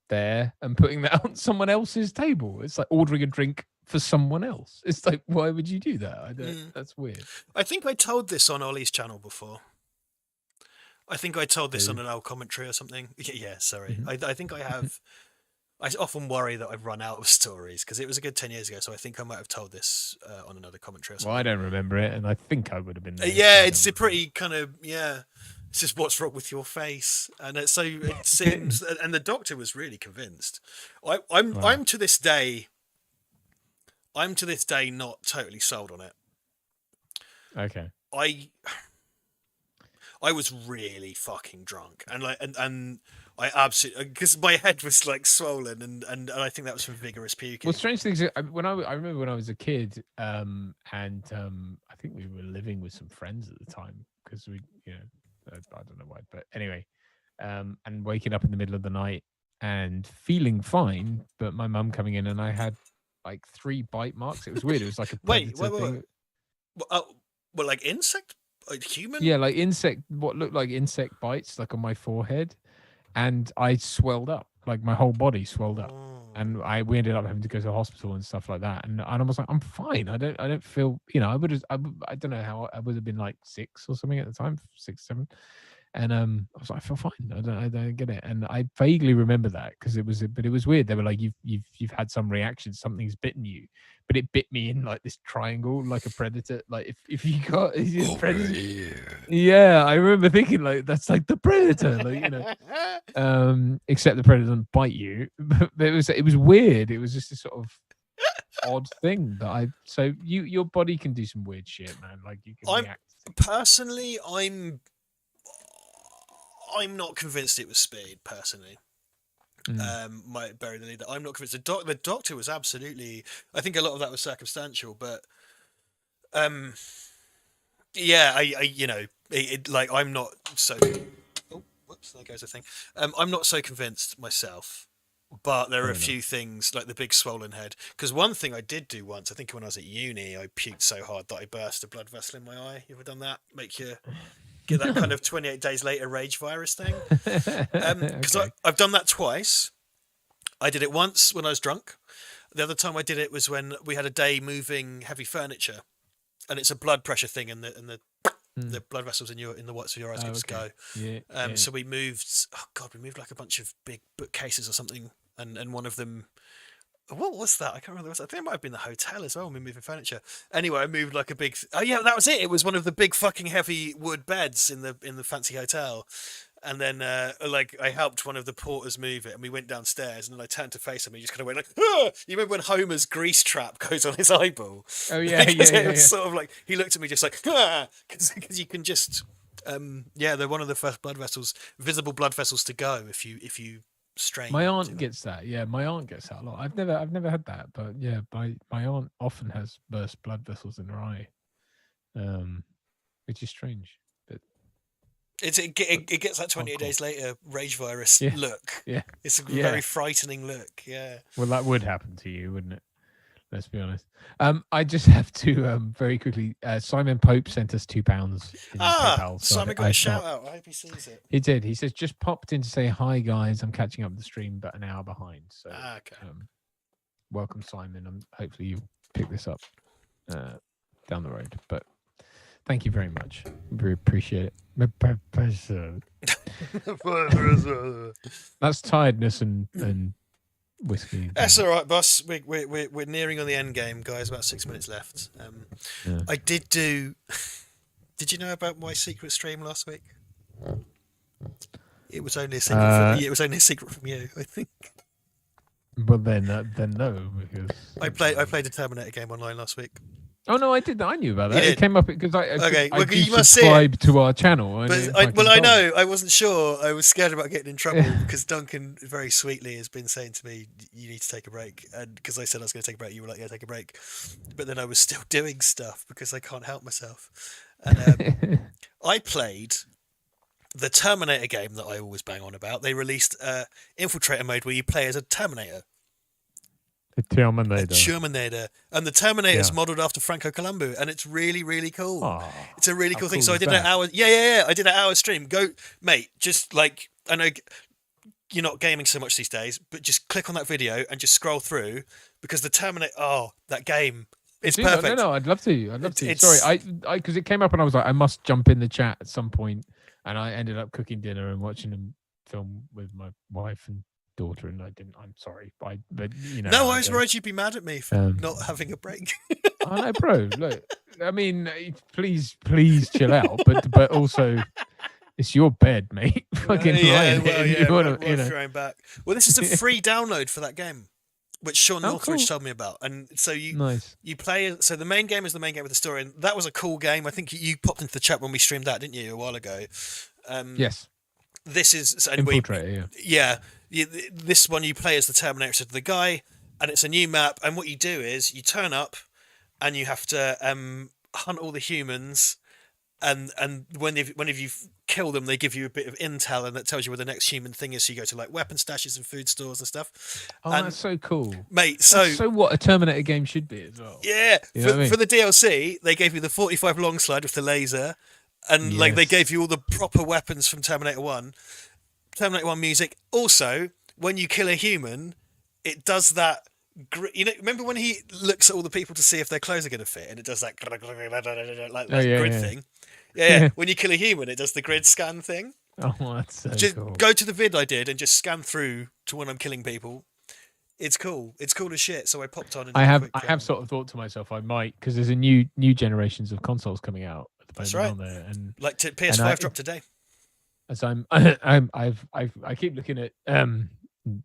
there and putting that on someone else's table. It's like ordering a drink for someone else. It's like, why would you do that? I don't. That's weird. I think I told this on Ollie's channel before. I think I told this on an old commentary or something. Yeah, sorry. I think I have. I often worry that I've run out of stories because it was a good 10 years ago. So I think I might have told this on another commentary or something. Well, I don't remember it, and I think I would have been there. Yeah, it's a pretty kind of, yeah. It's just what's wrong with your face, and so it seems. And the doctor was really convinced. I'm to this day. I'm to this day not totally sold on it. Okay. I was really fucking drunk, and I absolutely, because my head was like swollen, and I think that was from vigorous puking. Well, strange things. I remember when I was a kid, and I think we were living with some friends at the time because we, I don't know why, but anyway, and waking up in the middle of the night and feeling fine, but my mum coming in and I had like 3 bite marks. It was weird. It was like a wait. thing. Well, like insect. Like human? Yeah, like what looked like insect bites, like on my forehead, and I swelled up, like my whole body swelled up, and we ended up having to go to the hospital and stuff like that. And I was like, I'm fine. I don't feel, I don't know how I would have been like 6 or something at the time, 6, 7, and I was like, I feel fine. I don't get it, and I vaguely remember that because it was weird. They were like, you've had some reaction, something's bitten you. But it bit me in like this triangle, like a predator. Like if you got a predator, yeah, I remember thinking like that's like the predator, like except the predator doesn't bite you. But it was weird. It was just a sort of odd thing that So your body can do some weird shit, man. Like you can react. Personally, I'm not convinced it was speed. Personally. Might bury the lead. I'm not convinced. The doctor was absolutely. I think a lot of that was circumstantial, but yeah, like I'm not so. Oh, whoops! There goes the thing. I'm not so convinced myself, but there are a few things like the big swollen head. Because one thing I did do once, I think when I was at uni, I puked so hard that I burst a blood vessel in my eye. You ever done that? Make you get that kind of 28 days later rage virus thing. Because okay. I've done that twice. I did it once when I was drunk. The other time I did it was when we had a day moving heavy furniture, and it's a blood pressure thing, and the blood vessels in the whites of your eyes just go. Yeah, So we moved. Oh God, we moved like a bunch of big bookcases or something, and one of them. What was that? I can't remember. I think it might have been the hotel as well when we moved furniture. Anyway, I moved like a big. Oh yeah, that was it. It was one of the big fucking heavy wood beds in the fancy hotel, and then I helped one of the porters move it, and we went downstairs, and then I turned to face him, and he just kind of went like, ah! You remember when Homer's grease trap goes on his eyeball? Oh yeah, It was sort of like he looked at me just like, because you can just, they're one of the first visible blood vessels to go if you. Strange. My aunt gets that. Yeah, my aunt gets that a lot. I've never had that, but yeah, my aunt often has burst blood vessels in her eye, which is strange. But it gets that 28 days later rage virus look. Yeah, it's a very frightening look. Yeah. Well, that would happen to you, wouldn't it? Let's be honest. I just have to very quickly. Simon Pope sent us £2 in PayPal. So Simon got a shout out. I hope he sees it. He did. He says, "Just popped in to say hi, guys. I'm catching up with the stream, but an hour behind. So, okay. Welcome, Simon. Hopefully you pick this up down the road. But thank you very much. We appreciate it. That's tiredness and whiskey. That's all right, boss. We're nearing on the end game, guys. About 6 minutes left. I did do. Did you know about my secret stream last week? It was only a secret. It was only a secret from you, I think. Well, then no, because I played a Terminator game online last week. Oh no, I did. I knew about that. It came up because I you must subscribe to our channel. I know. I wasn't sure. I was scared about getting in trouble because Duncan very sweetly has been saying to me, "You need to take a break." And because I said I was going to take a break, you were like, "Yeah, take a break." But then I was still doing stuff because I can't help myself. And I played the Terminator game that I always bang on about. They released Infiltrator mode where you play as a Terminator. A Terminator. And the Terminator is modelled after Franco Columbu, and it's really, really cool. Aww, it's a really cool thing. So I did that? an hour. Yeah. I did an hour stream. Go, mate. Just like, I know you're not gaming so much these days, but just click on that video and just scroll through because the Terminator. Oh, that game. It's perfect. No, I'd love to. Sorry, I because it came up and I was like, I must jump in the chat at some point, and I ended up cooking dinner and watching a film with my wife and daughter, and I didn't. I'm sorry, but you know. No, I was worried you'd be mad at me for not having a break. I know, bro. Look, I mean, please chill out, but also. It's your bed, mate. Fucking throwing back. Well, this is a free download for that game, which Sean Northridge told me about. And so you play. So the main game is the main game with the story, and that was a cool game. I think you popped into the chat when we streamed that, didn't you, a while ago? Yes. This is Infiltrator, this one you play as the Terminator, so the guy, and it's a new map. And what you do is you turn up, and you have to hunt all the humans. And when you kill them, they give you a bit of intel, and that tells you where the next human thing is. So you go to like weapon stashes and food stores and stuff. Oh, and, that's so cool, mate. So what a Terminator game should be as well. Yeah, for the DLC, they gave you the 45 long slide with the laser, and like they gave you all the proper weapons from Terminator 1. Terminator 1 music. Also, when you kill a human, it does that. Remember when he looks at all the people to see if their clothes are going to fit, and it does that like grid thing. Yeah. When you kill a human, it does the grid scan thing. Oh, that's so just cool. Go to the vid I did and just scan through to when I'm killing people. It's cool. It's cool as shit. So I popped on. And I have sort of thought to myself, I might, because there's a new generations of consoles coming out at the moment. That's right. On there, and like PS5 dropped today. As I keep looking at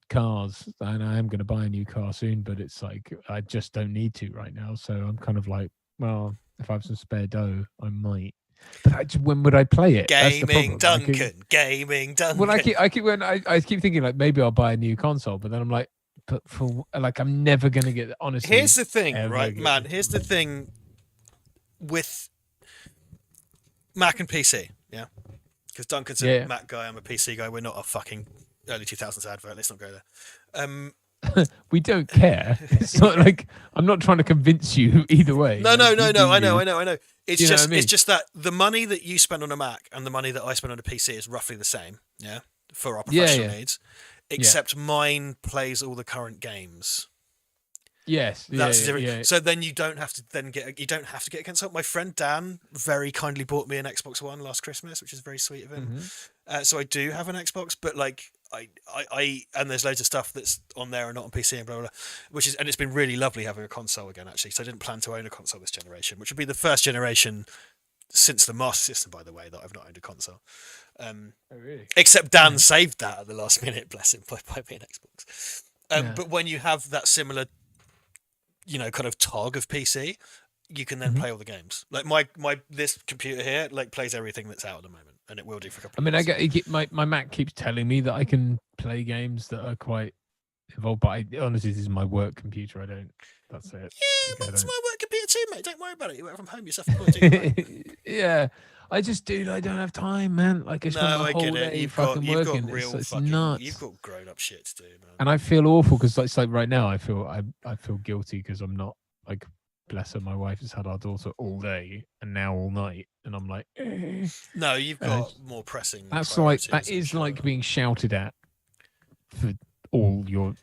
cars, and I am going to buy a new car soon, but it's like I just don't need to right now. So I'm kind of like, well, if I have some spare dough, I might. But when would I play it? Gaming Duncan. Well, I keep thinking like maybe I'll buy a new console, but then I'm like, but for like I'm never going to get. Honestly, here's the thing, right, man? Here's the thing with Mac and PC, yeah. Because Duncan's a Mac guy, I'm a PC guy. We're not a fucking early 2000s advert. Let's not go there. We don't care. It's not like I'm not trying to convince you either way. No. I know. It's just that the money that you spend on a Mac and the money that I spend on a PC is roughly the same. Yeah, for our professional needs, except mine plays all the current games. Yes, that's different. Yeah. So then you don't have to get a console. My friend Dan very kindly bought me an Xbox One last Christmas, which is very sweet of him. Mm-hmm. So I do have an Xbox, but like I and there's loads of stuff that's on there and not on PC and blah blah blah, and it's been really lovely having a console again actually. So I didn't plan to own a console this generation, which would be the first generation since the Master System, by the way, that I've not owned a console. Oh, really? Except Dan saved that at the last minute, bless him, by me an Xbox. But when you have that similar, kind of tog of PC, you can then play all the games. Like my this computer here like plays everything that's out at the moment, and it will do for a couple of months. I get my Mac keeps telling me that I can play games that are quite involved, but honestly, this is my work computer. That's it. Yeah, but it's my work computer too, mate. Don't worry about it. You work from home. You're self-employed. Yeah, I don't have time, man. Like I spend the whole day fucking working. It's nuts. You've got grown-up shit to do, man. And I feel awful because it's like right now I feel guilty because I'm not like, bless her, my wife has had our daughter all day and now all night, and I'm like, no, you've got more pressing. That is like being shouted at for all your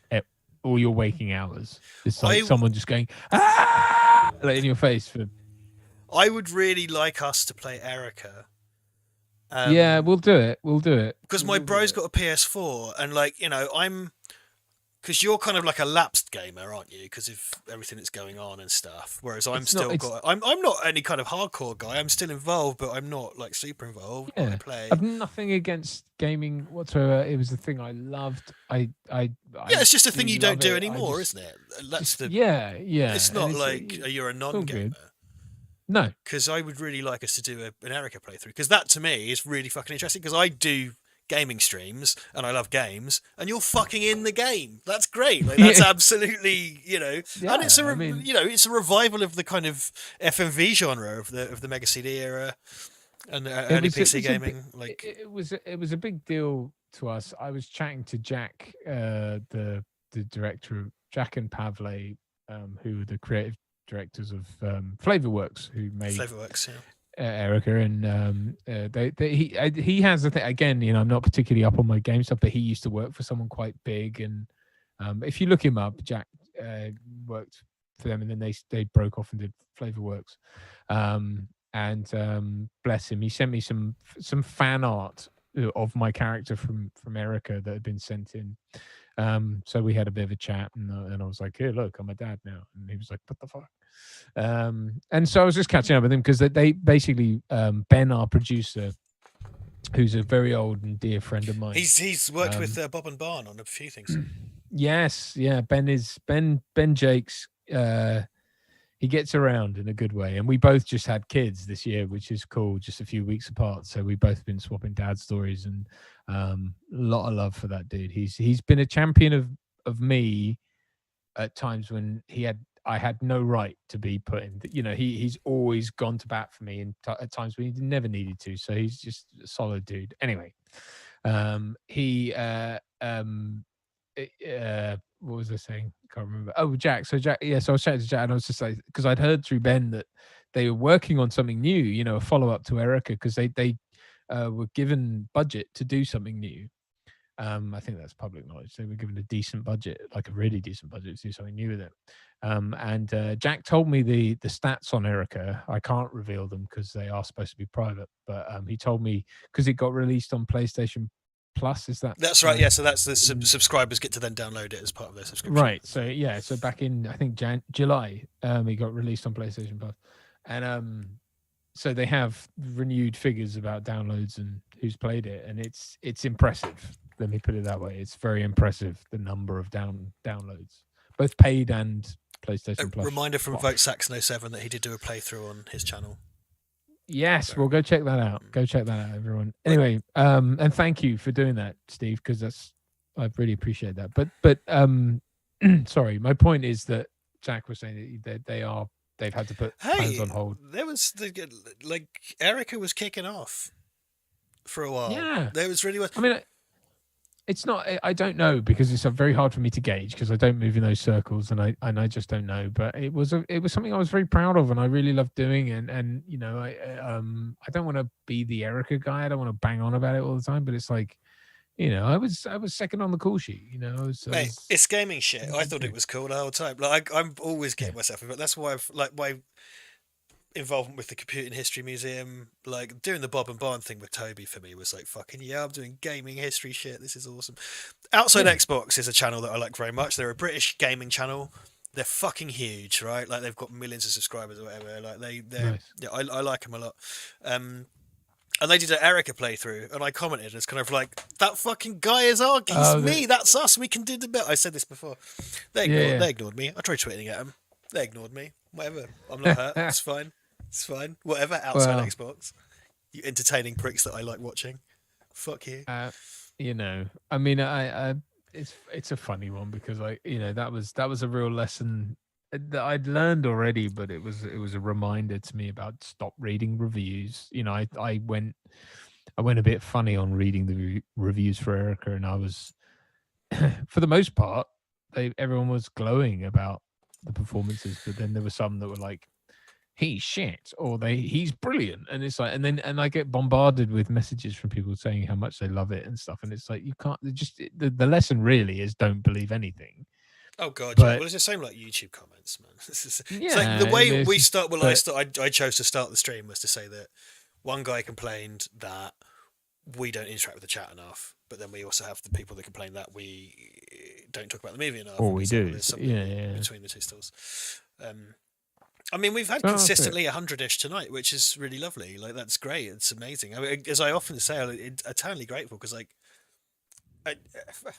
waking hours. It's like someone just going like in your face. I would really like us to play Erica Yeah, we'll do it. We'll do it. Because my bro's got a PS4, and like, you know, because you're kind of like a lapsed gamer, aren't you? Because of everything that's going on and stuff. Whereas I'm not any kind of hardcore guy. I'm still involved, but I'm not like super involved. Yeah, I play. I've nothing against gaming whatsoever. It was the thing I loved. Yeah, it's just a thing you don't do anymore, isn't it? That's yeah. It's not like you're a non-gamer. No, because I would really like us to do an Erica playthrough, because that to me is really fucking interesting, because I do gaming streams and I love games, and you're fucking in the game. That's great. Like, that's absolutely, you know, and it's it's a revival of the kind of FMV genre of the Mega CD era and early PC gaming. It was a big deal to us. I was chatting to Jack, the director, Jack and Pavle, who were the creative directors of Flavorworks, who made Flavorworks, Erica, and he has a thing again. You know, I'm not particularly up on my game stuff, but he used to work for someone quite big, and if you look him up, Jack worked for them, and then they broke off and did Flavorworks. And bless him, he sent me some fan art of my character from Erica that had been sent in. So we had a bit of a chat, and I was like, "Here, look, I'm a dad now," and he was like, "What the fuck?" And so I was just catching up with him, because they basically Ben, our producer, who's a very old and dear friend of mine. He's worked with Bob and Barn on a few things. Yes, yeah. Ben Jakes. He gets around in a good way, and we both just had kids this year, which is cool. Just a few weeks apart, so we both been swapping dad stories, and a lot of love for that dude. He's been a champion of me at times when I had no right to be put in. You know, he's always gone to bat for me, and at times when he never needed to. So he's just a solid dude. Anyway, what was I saying? Can't remember. Oh, Jack. So Jack, yeah. So I was chatting to Jack, and I was just like, because I'd heard through Ben that they were working on something new, you know, a follow up to Erica, because they were given budget to do something new. I think that's public knowledge. They were given a decent budget, like a really decent budget, to do something new with it. And Jack told me the stats on Erica. I can't reveal them because they are supposed to be private, but he told me, because it got released on PlayStation Plus. Is that's right? Yeah, so that's the subscribers get to then download it as part of their subscription. Right. So yeah, so back in, I think July, it got released on PlayStation Plus, and so they have renewed figures about downloads and who's played it, and it's impressive. Let me put it that way. It's very impressive, the number of downloads, both paid and PlayStation Plus. Reminder from Vote Saxon 07 that he did do a playthrough on his channel. Yes, well, go check that out. Go check that out, everyone. Anyway, and thank you for doing that, Steve, because I really appreciate that. But sorry, my point is that Jack was saying that they've had to put plans on hold. There was Erica was kicking off for a while. Yeah, there was really. I mean, it's not. I don't know, because it's very hard for me to gauge, because I don't move in those circles, and I just don't know. But it was something I was very proud of, and I really loved doing. And you know, I don't want to be the Erica guy. I don't want to bang on about it all the time. But it's like, you know, I was second on the call sheet. You know, it's gaming shit. I thought it was cool the whole time. Like I'm always getting myself, but that's why I've like my involvement with the Computing History Museum, like doing the Bob and Barn thing with Toby for me was like, fucking yeah, I'm doing gaming history shit, this is awesome. Outside Xbox is a channel that I like very much. They're a British gaming channel. They're fucking huge, right? Like they've got millions of subscribers or whatever. Like they're nice. Yeah, I like them a lot. And they did an Erica playthrough, and I commented, and it's kind of like, that fucking guy is me, that's us, we can do the bit. I said this before. They ignored me. I tried tweeting at them. They ignored me. Whatever. I'm not hurt. It's fine. It's fine. Whatever. Outside Xbox. You entertaining pricks that I like watching. Fuck you. You know, I mean, it's a funny one, because that was a real lesson that I'd learned already, but it was a reminder to me about stop reading reviews. You know, I went a bit funny on reading the reviews for Erica, and I was, for the most part, everyone was glowing about the performances, but then there were some that were like, he's shit, or he's brilliant, and it's like, and I get bombarded with messages from people saying how much they love it and stuff, and it's like, you can't just, the lesson really is, don't believe anything. Oh god, yeah. Well, it's the same like YouTube comments, man. It's like the way we start. Well, I chose to start the stream was to say that one guy complained that we don't interact with the chat enough. But then we also have the people that complain that we don't talk about the movie enough. All we do there's is something between the two stalls. I mean, we've had consistently 100-ish tonight, which is really lovely. Like, that's great. It's amazing. I mean, as I often say, I'm eternally grateful because, like,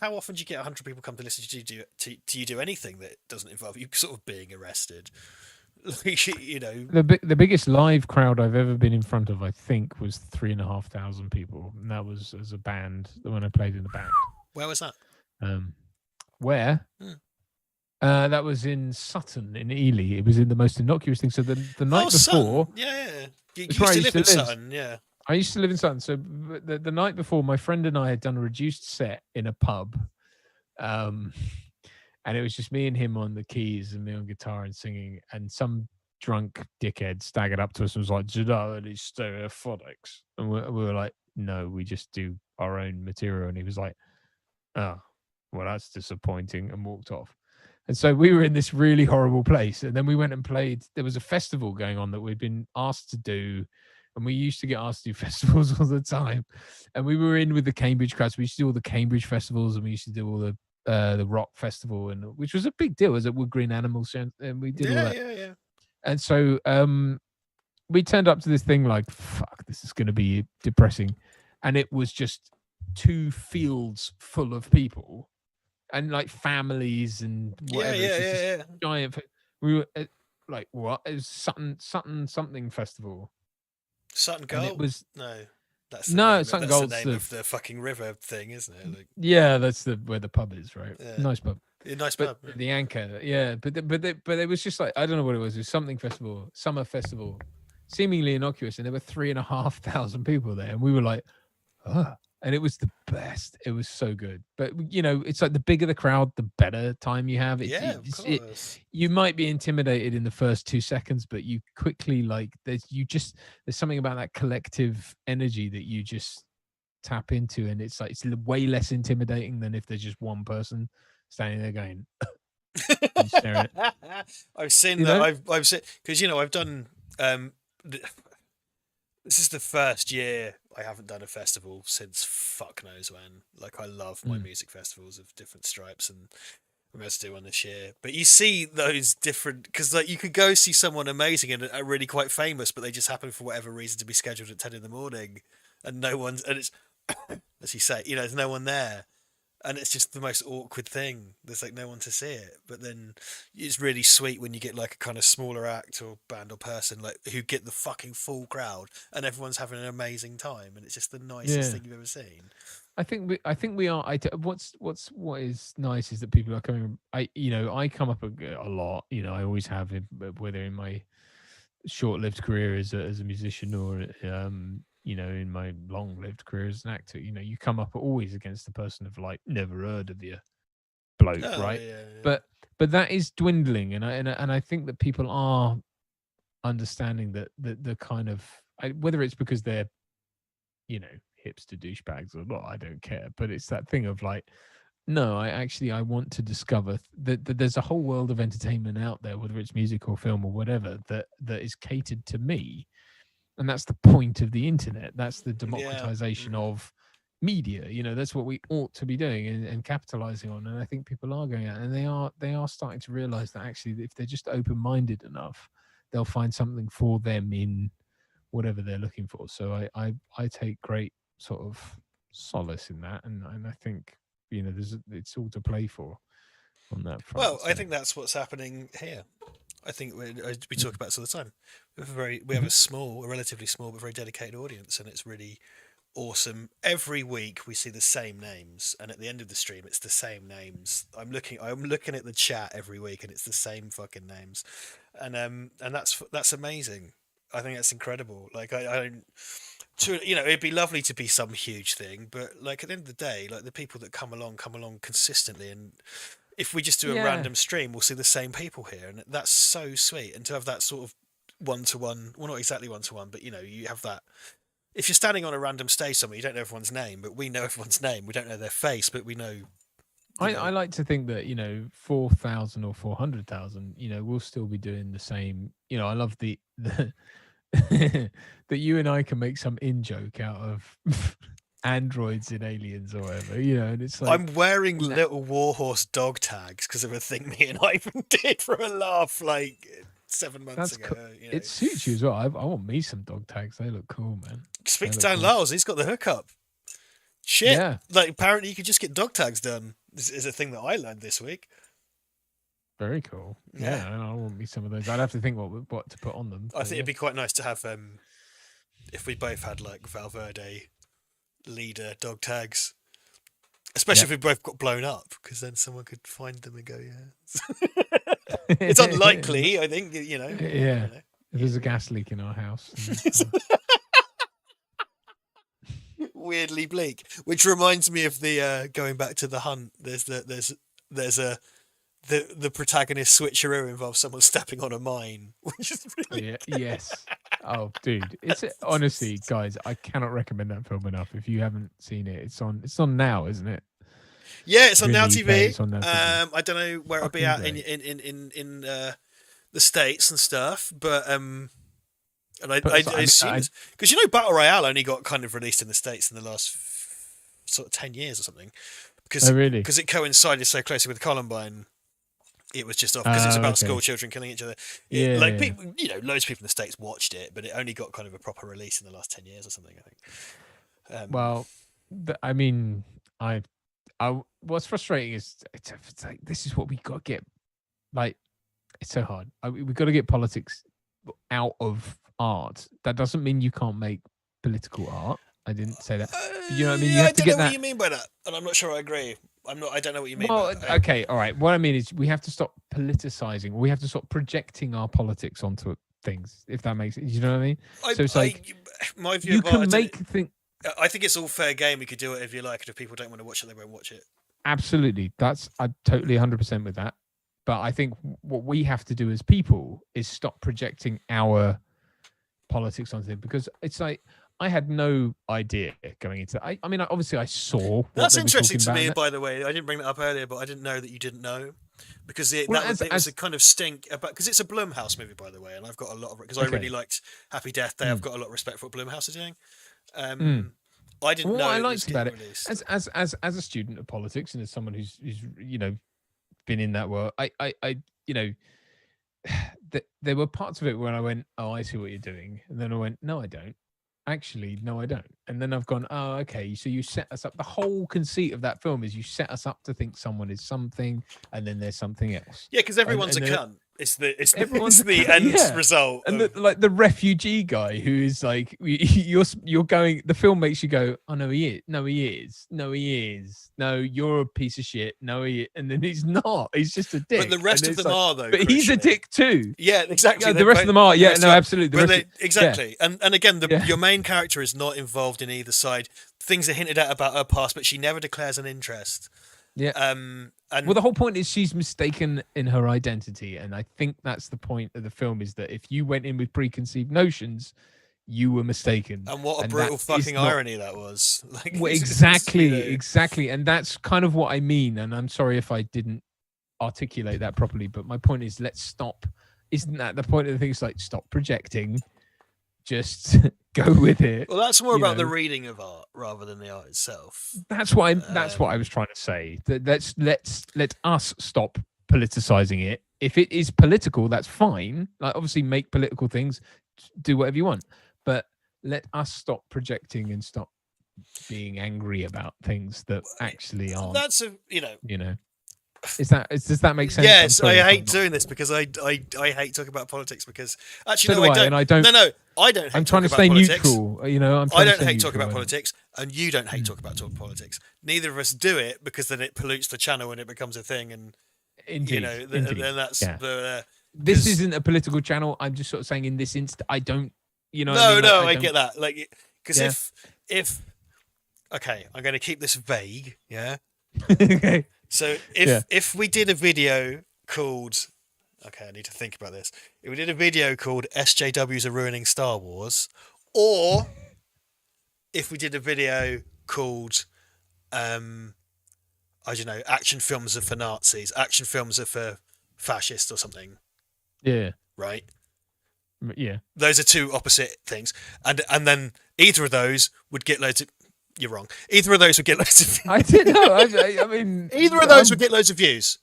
how often do you get 100 people come to listen to you? Do you do anything that doesn't involve you sort of being arrested? Like, you know, the biggest live crowd I've ever been in front of, I think, was 3,500 people, and that was as a band when I played in the band. Where was that? Where? That was in Sutton, in Ely. It was in the most innocuous thing. So the night before, Sutton. Yeah. You used to live in Sutton, yeah. I used to live in Sutton. So the night before, my friend and I had done a reduced set in a pub, and it was just me and him on the keys and me on guitar and singing. And some drunk dickhead staggered up to us and was like, "Do you know any stereophonics?" And we were like, "No, we just do our own material." And he was like, "Oh, well, that's disappointing," and walked off. And so we were in this really horrible place. And then we went and played. There was a festival going on that we'd been asked to do. And we used to get asked to do festivals all the time. And we were in with the Cambridge crowds. We used to do all the Cambridge festivals, and we used to do all the rock festival, and which was a big deal. It was at Wood Green Animals, and we did all that. Yeah. And so we turned up to this thing like, fuck, this is going to be depressing. And it was just 2 fields full of people. And like families and whatever. Yeah. Giant. We were like, what? It was Sutton something festival. Sutton Gold? And it was that's Sutton Gold's the name of the fucking river thing, isn't it? Like, yeah, that's where the pub is, right? Yeah. Nice pub. Nice pub. The Anchor, yeah. But it was just like, I don't know what it was. It was something festival, summer festival, seemingly innocuous, and there were 3,500 people there, and we were like, oh. And it was the best. It was so good. But, you know, it's like the bigger the crowd, the better time you have. Of course. You might be intimidated in the first 2 seconds, but you quickly, like, there's something about that collective energy that you just tap into. And it's like, it's way less intimidating than if there's just one person standing there going, staring at. I've seen that. I've seen, because, you know, I've done, this is the first year I haven't done a festival since fuck knows when. Like, I love my music festivals of different stripes, and I'm going to do one this year. But you see those different, because like you could go see someone amazing and are really quite famous, but they just happen for whatever reason to be scheduled at 10 in the morning, and it's as you say, you know, there's no one there. And it's just the most awkward thing. There's like no one to see it. But then it's really sweet when you get like a kind of smaller act or band or person like who get the fucking full crowd and everyone's having an amazing time. And it's just the nicest thing you've ever seen. I think we are. What is nice is that people are coming. I come up a lot. You know, I always have, whether in my short-lived career as a musician or you know, in my long-lived career as an actor, you know, you come up always against the person of like, never heard of you, bloke, right? Yeah. But that is dwindling, and I think that people are understanding that the kind of, whether it's because they're, you know, hipster douchebags or not, I don't care. But it's that thing of like, no, I want to discover that there's a whole world of entertainment out there, whether it's music or film or whatever, that is catered to me. And that's the point of the internet. That's the democratization of media. You know, that's what we ought to be doing and capitalizing on. And I think people are going out, and they are starting to realize that actually, if they're just open-minded enough, they'll find something for them in whatever they're looking for. So I take great sort of solace in that, and I think, you know, it's all to play for on that front. Well, I think that's what's happening here. I think we talk about this all the time. We have a relatively small but very dedicated audience, and it's really awesome. Every week we see the same names, and at the end of the stream, it's the same names. I'm looking at the chat every week, and it's the same fucking names, and that's amazing. I think that's incredible. Like I don't. You know, it'd be lovely to be some huge thing, but like at the end of the day, like the people that come along consistently, and if we just do a random stream, we'll see the same people here, and that's so sweet. And to have that sort of one-to-one, well, not exactly one-to-one, but you know, you have that. If you're standing on a random stage somewhere, you don't know everyone's name, but we know everyone's name. We don't know their face, but we know. I like to think that, you know, 4,000 or 400,000, you know, we'll still be doing the same. You know, I love the that you and I can make some in joke out of androids in Aliens or whatever, and it's like I'm wearing little warhorse dog tags because of a thing me and Ivan did for a laugh like 7 months ago. It suits you as well. I want me some dog tags. They look cool, man. Speak to Dan Lyles. He's got the hookup. Shit. Yeah. Like, apparently you could just get dog tags done. This is a thing that I learned this week. Very cool. Yeah, I want me some of those. I'd have to think what to put on them. I think it'd be quite nice to have if we both had like Val Verde leader dog tags, especially if we both got blown up, because then someone could find them and go, it's unlikely, I think, Yeah. If there's a gas leak in our house. Weirdly bleak. Which reminds me of the going back to The Hunt. There's the protagonist switcheroo involves someone stepping on a mine, which is really yes. Oh, dude, it's honestly, guys, I cannot recommend that film enough. If you haven't seen it, it's on now, isn't it? Yeah, it's on Now TV. It's on Now TV. I don't know where it'll be at in the States and stuff, but and I assume because Battle Royale only got kind of released in the States in the last sort of 10 years or something, because it coincided so closely with Columbine. It was just off because it's about school children killing each other. People, loads of people in the States watched it, but it only got kind of a proper release in the last 10 years or something, I think. What's frustrating is it's like, this is what we got to get. Like, it's so hard. We've got to get politics out of art. That doesn't mean you can't make political art. I didn't say that. You know what I mean? You have to get that. What you mean by that, and I'm not sure I agree. I don't know what you mean. Well, okay, all right. What I mean is we have to stop politicizing. We have to stop projecting our politics onto things, if that makes sense. You know what I mean? So it's like my view. You can make things. I think it's all fair game. We could do it if you like, and if people don't want to watch it, they won't watch it. Absolutely, I'm totally 100% with that. But I think what we have to do as people is stop projecting our politics onto it, because it's like, I had no idea going into it. I mean, obviously I saw. That's interesting to me, by the way. I didn't bring that up earlier, but I didn't know that you didn't know, because it was a kind of stink about, because it's a Blumhouse movie, by the way, and I've got a lot of, because I really liked Happy Death Day. I've got a lot of respect for what Blumhouse are doing. I didn't know. What I liked about it, released. as a student of politics and as someone who's been in that world, there were parts of it when I went, oh, I see what you're doing, and then I went, no, I don't. Actually, no, I don't. And then I've gone, oh, okay. So you set us up. The whole conceit of that film is you set us up to think someone is something, and then there's something else. Yeah, because everyone's a cunt. It's the end result. And the refugee guy who is like, you're going. The film makes you go, oh no, he is. No, he is. No, he is. No, you're a piece of shit. No, he is. And then he's not. He's just a dick. But the rest of them are though. But he's a dick too. Yeah, exactly. Yeah, the rest of them are. Yeah, no, absolutely. Exactly. And again, your main character is not involved in either side. Things are hinted at about her past, but she never declares an interest. Yeah. Well, the whole point is she's mistaken in her identity, and I think that's the point of the film, is that if you went in with preconceived notions, you were mistaken. And what a brutal fucking irony that was. Like, well, exactly. And that's kind of what I mean. And I'm sorry if I didn't articulate that properly, but my point is, let's stop. Isn't that the point of the thing? It's like, stop projecting. Just go with it. Well, that's more about the reading of art rather than the art itself. That's what I was trying to say. Let us stop politicizing it. If it is political, that's fine. Like, obviously, make political things, do whatever you want. But let us stop projecting and stop being angry about things that actually aren't. That's does that make sense? Yes, I hate doing this because I hate talking about politics, because actually so I don't. I don't. No, I don't. I'm trying to stay neutral. I don't hate talking about politics, and you don't hate talking about politics. Neither of us do it, because then it pollutes the channel and it becomes a thing, and indeed, then that's the. This isn't a political channel. I'm just sort of saying in this instant, I don't. I get that. Like, because if okay, I'm going to keep this vague. Yeah. Okay. So if we did a video called, okay, I need to think about this. If we did a video called SJWs are ruining Star Wars, or if we did a video called, I don't know, action films are for Nazis, action films are for fascists or something. Yeah. Right? Yeah. Those are two opposite things. And then either of those would get loads of, you're wrong. Either of those would get loads of views. I didn't know. I mean, either of those would get loads of views.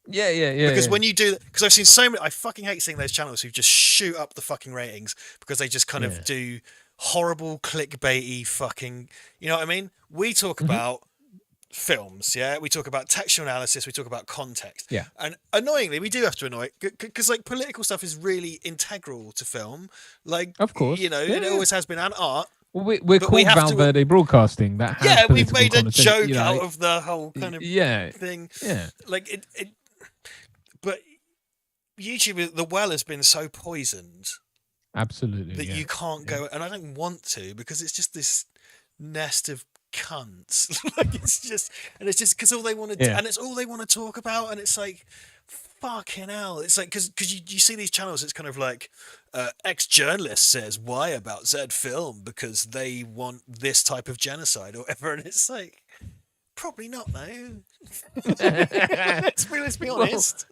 Yeah. Because when you do, because I've seen so many, I fucking hate seeing those channels who just shoot up the fucking ratings because they just kind of do horrible clickbaity fucking. You know what I mean? We talk about films, we talk about textual analysis, we talk about context, and annoyingly we do have to annoy because like political stuff is really integral to film, like of course, you know, it always has been, and art. Well, we're called Val Verde Broadcasting. That has we've made a joke out of the whole kind of thing, like it. But YouTube, the well has been so poisoned, absolutely, that you can't go, and I don't want to because it's just this nest of cunts. Like it's just because all they want to do, and it's all they want to talk about, and it's like fucking hell. It's like because you see these channels, it's kind of like ex-journalist says why about Z film because they want this type of genocide or whatever, and it's like probably not though. Let's be honest.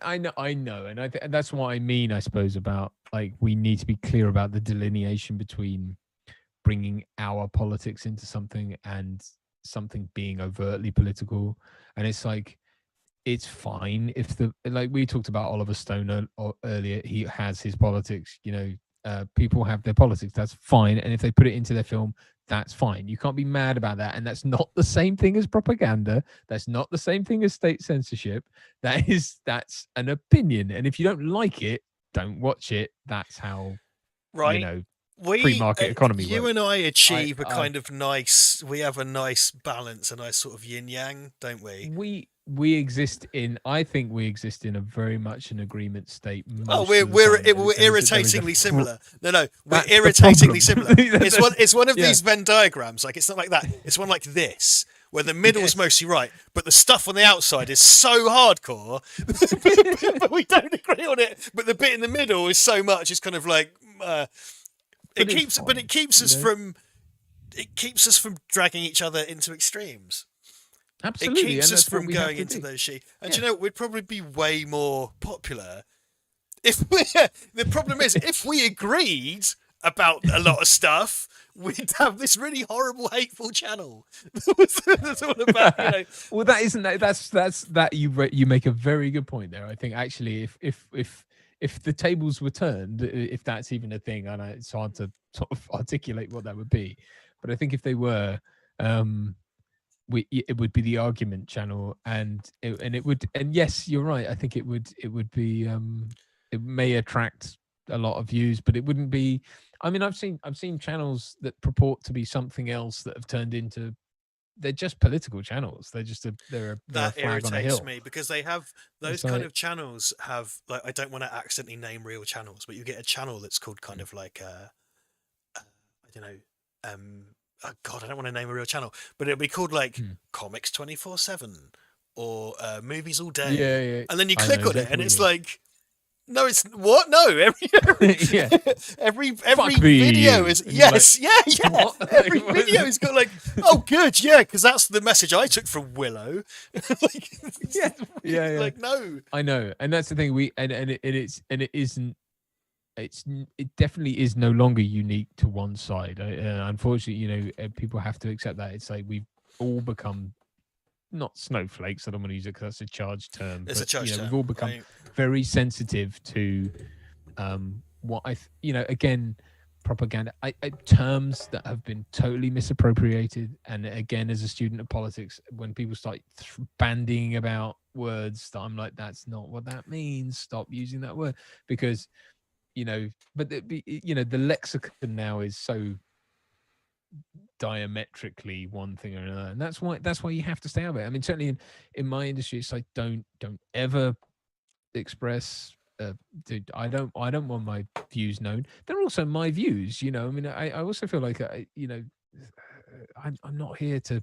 I know, and that's what I mean. I suppose about like we need to be clear about the delineation between bringing our politics into something and something being overtly political. And it's like it's fine if like we talked about Oliver Stone earlier, he has his politics, you know, people have their politics, that's fine, and if they put it into their film, that's fine. You can't be mad about that, and that's not the same thing as propaganda, that's not the same thing as state censorship. That's an opinion, and if you don't like it, don't watch it. That's how you know free market economy you works. And I achieve a kind of nice, we have a nice balance, a nice sort of yin yang, don't we? We exist in, I think we exist in a very much an agreement state. We're irritatingly similar. No, we're irritatingly similar. It's one of these Venn diagrams. Like it's not like that. It's one like this, where the middle is mostly right, but the stuff on the outside is so hardcore, but we don't agree on it. But the bit in the middle is so much. It's kind of like it keeps us from dragging each other into extremes. Absolutely. It keeps us from going into those sheets. And you know, we'd probably be way more popular if the problem is if we agreed about a lot of stuff, we'd have this really horrible, hateful channel. That's all about, you know. Well, that you make a very good point there. I think actually, if the tables were turned, if that's even a thing, and it's hard to sort of articulate what that would be, but I think if they were, it would be the argument channel, and yes, you're right. I think it would be it may attract a lot of views, but it wouldn't be. I mean, I've seen channels that purport to be something else that have turned into. They're just political channels. They're just they're a flag on a hill. That irritates me because they have those kind of channels have like, I don't want to accidentally name real channels, but you get a channel that's called kind of like I don't know, oh God, I don't want to name a real channel, but it'll be called like Comics 24/7 or Movies All Day. Yeah. And then you click on it and it's like, no, it's what? No, every video is every video has got like, oh good, because that's the message I took from Willow. Like no, I know, and that's the thing. It definitely is no longer unique to one side. Unfortunately, you know, people have to accept that. It's like we've all become not snowflakes. I don't want to use it because that's a charged term. It's a charged term. We've all become very sensitive to again, propaganda, terms that have been totally misappropriated. And again, as a student of politics, when people start bandying about words, that I'm like, that's not what that means. Stop using that word, because but the lexicon now is so diametrically one thing or another, and that's why you have to stay out of it. I mean, certainly in my industry, it's like don't ever express dude, I don't want my views known. They're also my views, I mean, I also feel like I'm not here to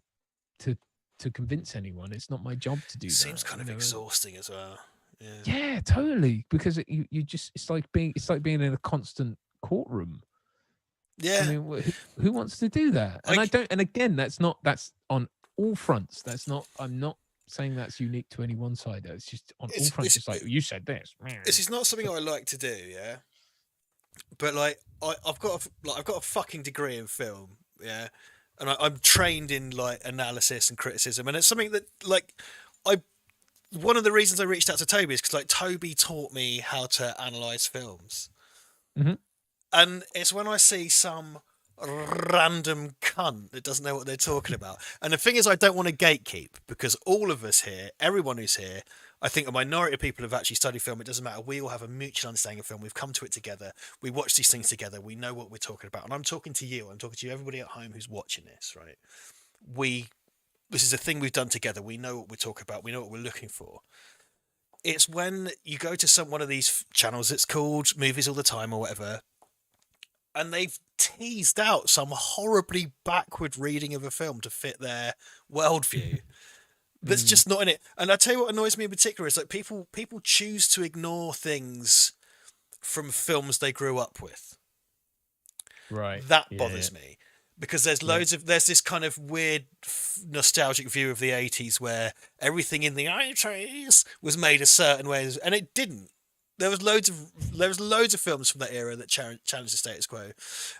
convince anyone. It's not my job to do that. Seems kind of exhausting as well. Yeah, totally, because it's like being in a constant courtroom. Yeah, I mean, who wants to do that? And again, that's on all fronts. I'm not saying that's unique to any one side. It's just on all fronts. It's like, you said this. This is not something I like to do. Yeah, but like I've got a fucking degree in film. Yeah, and I'm trained in like analysis and criticism, and it's something that like I. One of the reasons I reached out to Toby is because like Toby taught me how to analyze films, and it's when I see some random cunt that doesn't know what they're talking about. And the thing is, I don't want to gatekeep, because all of us here, everyone who's here, I think a minority of people have actually studied film. It doesn't matter. We all have a mutual understanding of film. We've come to it together. We watch these things together. We know what we're talking about. And I'm talking to you. I'm talking to you, everybody at home who's watching this, right? This is a thing we've done together. We know what we're talking about. We know what we're looking for. It's when you go to one of these channels, it's called Movies All the Time or whatever, and they've teased out some horribly backward reading of a film to fit their worldview. That's just not in it. And I tell you what annoys me in particular is like people choose to ignore things from films they grew up with. Right. That bothers me, because there's there's this kind of weird nostalgic view of the 80s where everything in the 80s was made a certain way, and it didn't. There was loads of films from that era that challenged the status quo,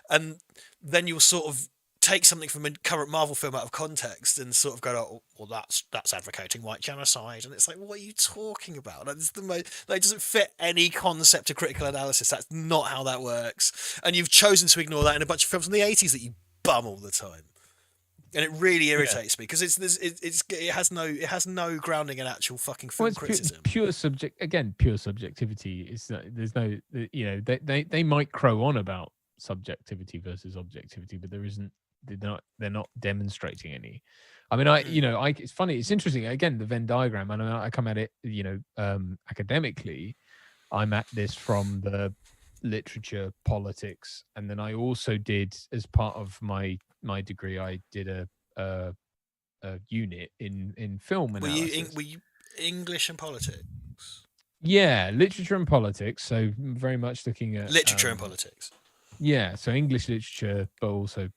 and then you'll sort of take something from a current Marvel film out of context and sort of go, oh, well, that's advocating white genocide, and it's like, what are you talking about? That's it doesn't fit any concept of critical analysis. That's not how that works, and you've chosen to ignore that in a bunch of films from the 80s that you bum all the time. And it really irritates me, because it has no grounding in actual fucking film criticism. Pure subjectivity is there's no, they might crow on about subjectivity versus objectivity, but they're not demonstrating any. I mean, it's funny, it's interesting. Again, the Venn diagram, and I come at it, academically. I'm at this from the literature, politics, and then I also did, as part of my degree, I did a unit in film analysis. Were you English and politics? Yeah, literature and politics. So very much looking at literature and politics. Yeah, so English literature, but also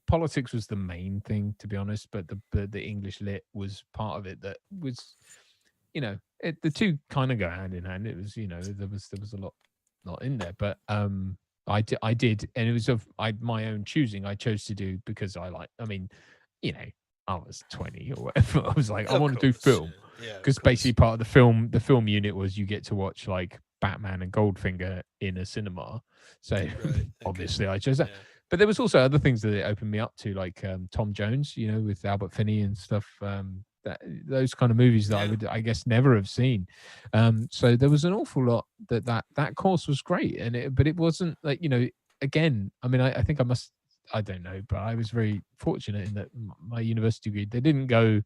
politics was the main thing, to be honest. But the English lit was part of it. That was, the two kind of go hand in hand. It was, there was a lot in there, but I did, and it was of my own choosing. I chose to do because I was 20 or whatever. I was like, I want to do film, because basically part of the film unit was you get to watch like Batman and Goldfinger in a cinema. So obviously I chose that. But there was also other things that it opened me up to, like Tom Jones, with Albert Finney and stuff. Those kind of movies that I would, I guess, never have seen. So there was an awful lot that course was great, but it wasn't like, again, I mean, I think I don't know, but I was very fortunate in that my university degree, they didn't go,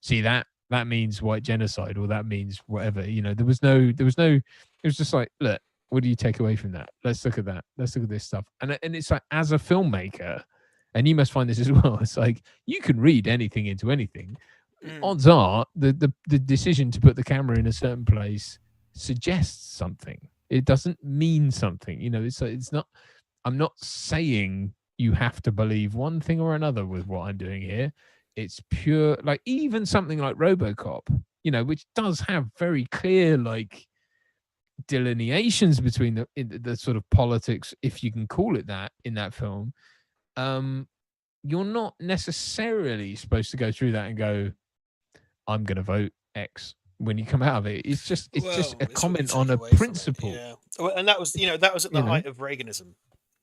see that means white genocide, or that means whatever, there was no, it was just like, look, what do you take away from that? Let's look at that. Let's look at this stuff. And it's like, as a filmmaker, and you must find this as well, it's like, you can read anything into anything. Odds are the decision to put the camera in a certain place suggests something. It doesn't mean something. It's not, I'm not saying you have to believe one thing or another with what I'm doing here. It's pure, like, even something like RoboCop, which does have very clear, like, delineations between the sort of politics, if you can call it that, in that film. You're not necessarily supposed to go through that and go, I'm going to vote X when you come out of it. It's just a comment on a principle. Yeah. And that was at the height of Reaganism.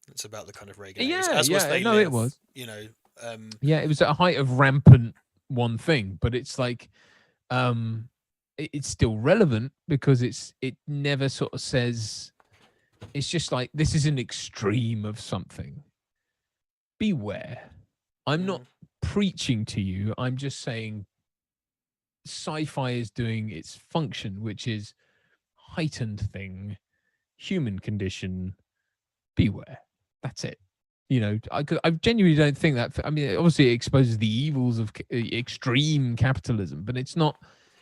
It's about the kind of Reagan. It was. It was at a height of rampant one thing, but it's like, it's still relevant, because it never sort of says, it's just like, this is an extreme of something. Beware. I'm not preaching to you. I'm just saying sci-fi is doing its function, which is heightened thing, human condition, beware. That's it. I genuinely don't think that. I mean, obviously it exposes the evils of extreme capitalism, but it's not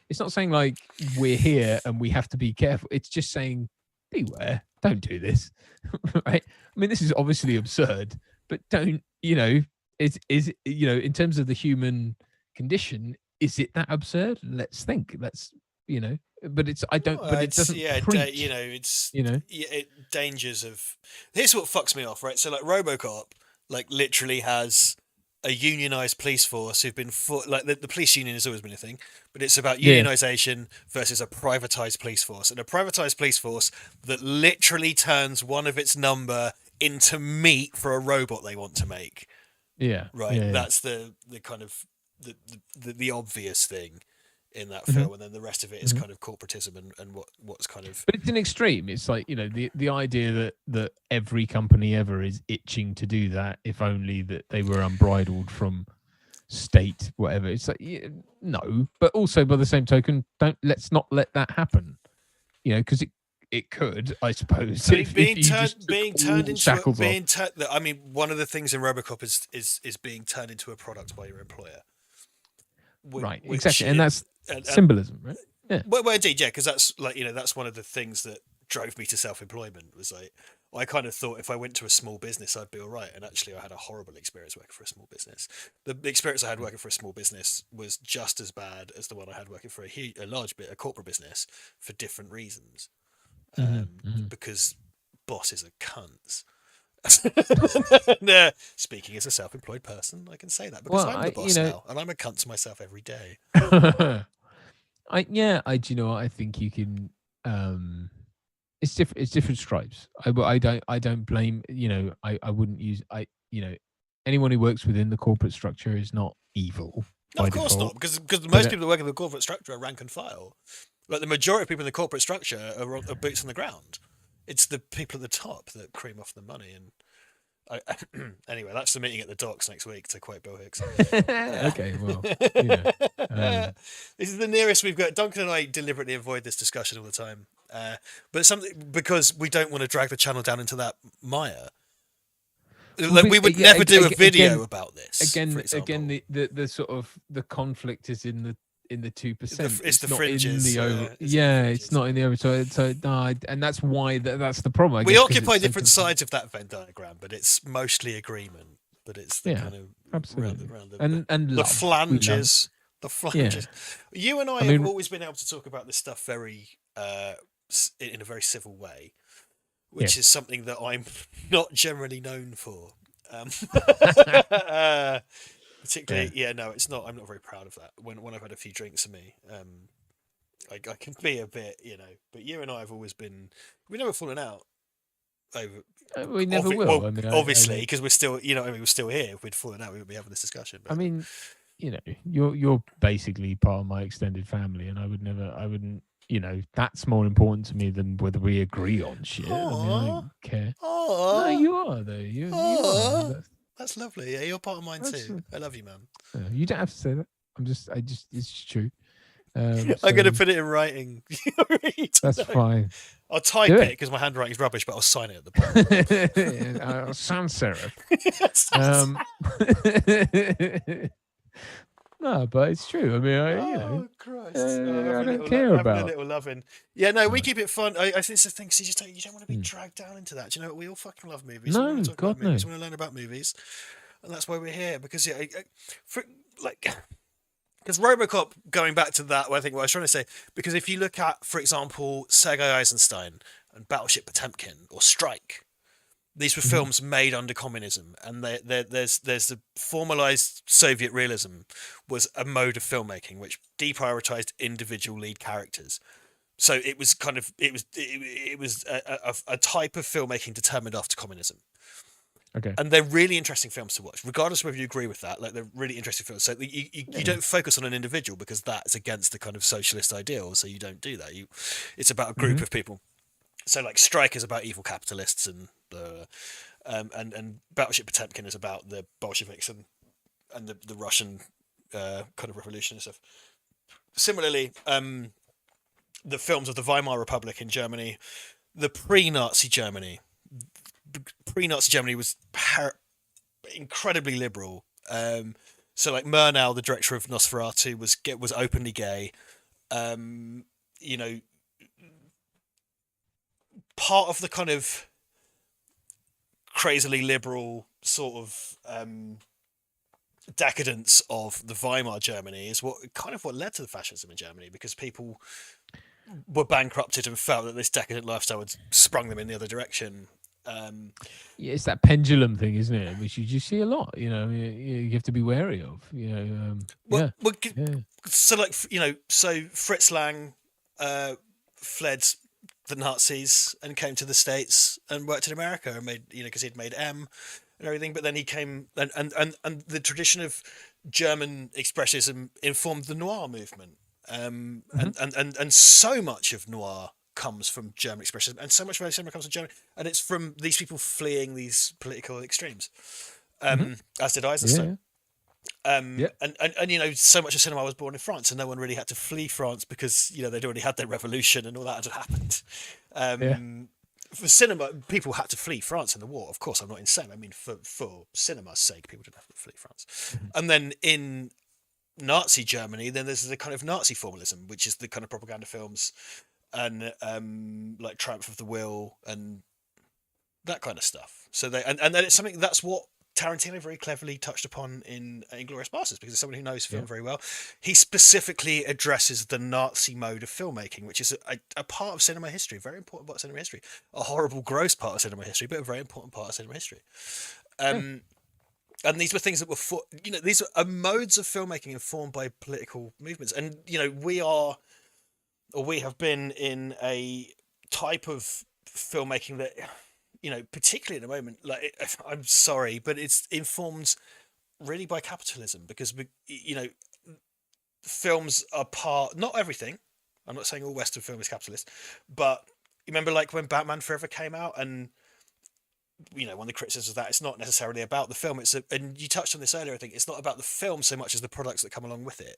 saying like we're here and we have to be careful. It's just saying, beware, don't do this. Right? I mean, this is obviously absurd, but don't, in terms of the human condition, is it that absurd? Let's think. But it doesn't preach. Dangers of. Here's what fucks me off, right? So like RoboCop, like literally has a unionized police force who've been like the police union has always been a thing, but it's about unionization versus a privatized police force, and a privatized police force that literally turns one of its number into meat for a robot they want to make. Yeah. Right. Yeah, That's the kind of the obvious thing in that film, and then the rest of it is kind of corporatism and what's kind of. But it's an extreme. It's like, you know, the idea that every company ever is itching to do that, if only that they were unbridled from state, whatever. It's like, no, but also by the same token, let's not let that happen. You know, because it could, I suppose, being turned into. I mean, one of the things in RoboCop is being turned into a product by your employer. Right, exactly, and that's symbolism, right? Yeah. Well, indeed, yeah, because that's like, you know, that's one of the things that drove me to self-employment. Was like, I kind of thought if I went to a small business, I'd be all right, and actually, I had a horrible experience working for a small business. The experience I had working for a small business was just as bad as the one I had working for a corporate business, for different reasons. Because bosses are cunts. Speaking as a self-employed person, I can say that because I'm the boss now, and I'm a cunt to myself every day. Do you know what? I think you can. It's different. It's different stripes. I don't blame. You know, I wouldn't use. Anyone who works within the corporate structure is not evil. No, of course not, because most people that work in the corporate structure are rank and file. Like the majority of people in the corporate structure are boots on the ground. It's the people at the top that cream off the money. And anyway, that's the meeting at the docks next week, to quote Bill Hicks. Okay, well, this is the nearest we've got. Duncan and I deliberately avoid this discussion all the time, but something because we don't want to drag the channel down into that mire. Like we would never do a video about this. Again, the sort of the conflict is in the 2%. It's the fringes. It's not in the over. So no, and that's why that's the problem. I we guess, occupy different sides of that Venn diagram, but it's mostly agreement. But it's the kind of absolutely around and the flanges. The flanges. Yeah. You and I have always been able to talk about this stuff very in a very civil way, which is something that I'm not generally known for. Particularly, it's not. I'm not very proud of that. When I've had a few drinks of me, I can be a bit, But you and I have always been. We never fallen out over. We never will. Well, obviously, because we're still, we're still here. If we'd fallen out, we wouldn't be having this discussion. But. I mean, you're basically part of my extended family, and I wouldn't. That's more important to me than whether we agree on shit. I don't care. No, you are though. You are. That's lovely. Yeah, you're part of mine too. I love you, man. You don't have to say that. It's just true. I'm going to put it in writing. That's fine. I'll type it because my handwriting's rubbish, but I'll sign it at the bottom. Sans serif. No, but it's true. I mean, Christ. I don't care about a little loving. Yeah, no, we keep it fun. I think it's the thing. So you don't want to be dragged down into that. Do you know what? We all fucking love movies. No, we want to talk God, about movies. no. We want to learn about movies, and that's why we're here. Because because RoboCop, going back to that, I think what I was trying to say. Because if you look at, for example, Sergei Eisenstein and Battleship Potemkin or Strike. These were films made under communism, and there's the formalized Soviet realism was a mode of filmmaking which deprioritized individual lead characters. So it was a type of filmmaking determined after communism. Okay, and they're really interesting films to watch, regardless of whether you agree with that. Like they're really interesting films. So you don't focus on an individual because that's against the kind of socialist ideal. So you don't do that. It's about a group of people. So like Strike is about evil capitalists and Battleship Potemkin is about the Bolsheviks and the Russian kind of revolution and stuff. Similarly, the films of the Weimar Republic in Germany, the pre-Nazi Germany. Pre-Nazi Germany was incredibly liberal. So like Murnau, the director of Nosferatu, was openly gay. Part of the kind of crazily liberal sort of decadence of the Weimar Germany is what led to the fascism in Germany, because people were bankrupted and felt that this decadent lifestyle had sprung them in the other direction. Yeah, it's that pendulum thing, isn't it? Which you just see a lot. You have to be wary of. Well, yeah. so like so Fritz Lang fled the Nazis and came to the States and worked in America and made because he'd made M and everything. But then he came and the tradition of German expressionism informed the noir movement. And so much of noir comes from German expressionism, and so much of cinema comes from Germany, and it's from these people fleeing these political extremes. As did Eisenstein. And so much of cinema was born in France, and no one really had to flee France because they'd already had their revolution and all that had happened. For cinema, people had to flee France in the war. Of course, I'm not insane. I mean, for cinema's sake, people didn't have to flee France. And then in Nazi Germany, then there's the kind of Nazi formalism, which is the kind of propaganda films and like Triumph of the Will and that kind of stuff. So then it's something that's what Tarantino very cleverly touched upon in Inglourious Basterds, because as someone who knows film very well, he specifically addresses the Nazi mode of filmmaking, which is a part of cinema history, a very important part of cinema history, a horrible, gross part of cinema history, but a very important part of cinema history. And these were things that were these are modes of filmmaking informed by political movements, and we have been in a type of filmmaking that, particularly in the moment, like, I'm sorry, but it's informed really by capitalism, because films are not everything. I'm not saying all Western film is capitalist, but you remember like when Batman Forever came out, and one of the criticisms of that, it's not necessarily about the film. And you touched on this earlier, I think it's not about the film so much as the products that come along with it.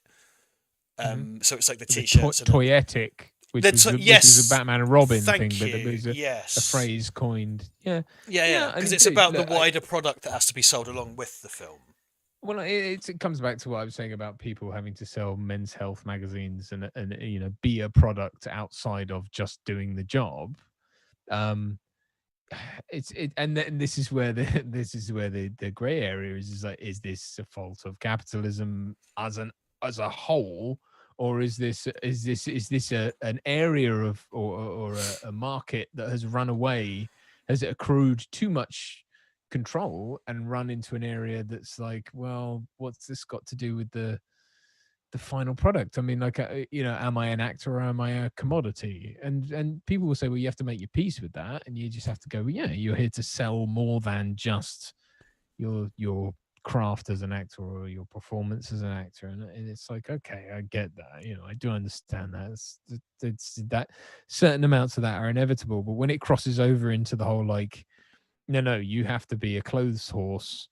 So it's like the t-shirts, toyetic, which is a Batman and Robin thing, but it was a phrase coined. Yeah, because it's about the wider product that has to be sold along with the film. Well, it comes back to what I was saying about people having to sell Men's Health magazines and be a product outside of just doing the job. And this is where the gray area is like, is this a fault of capitalism as a whole, or is this an area of or a market that has run away, has it accrued too much control and run into an area that's like, well, what's this got to do with the final product? I mean, like, am I an actor or am I a commodity? And people will say, well, you have to make your peace with that, and you just have to go, well, yeah, you're here to sell more than just your craft as an actor or your performance as an actor. And it's like, okay, I get that, I do understand that. It's that certain amounts of that are inevitable, but when it crosses over into the whole, like, no, you have to be a clothes horse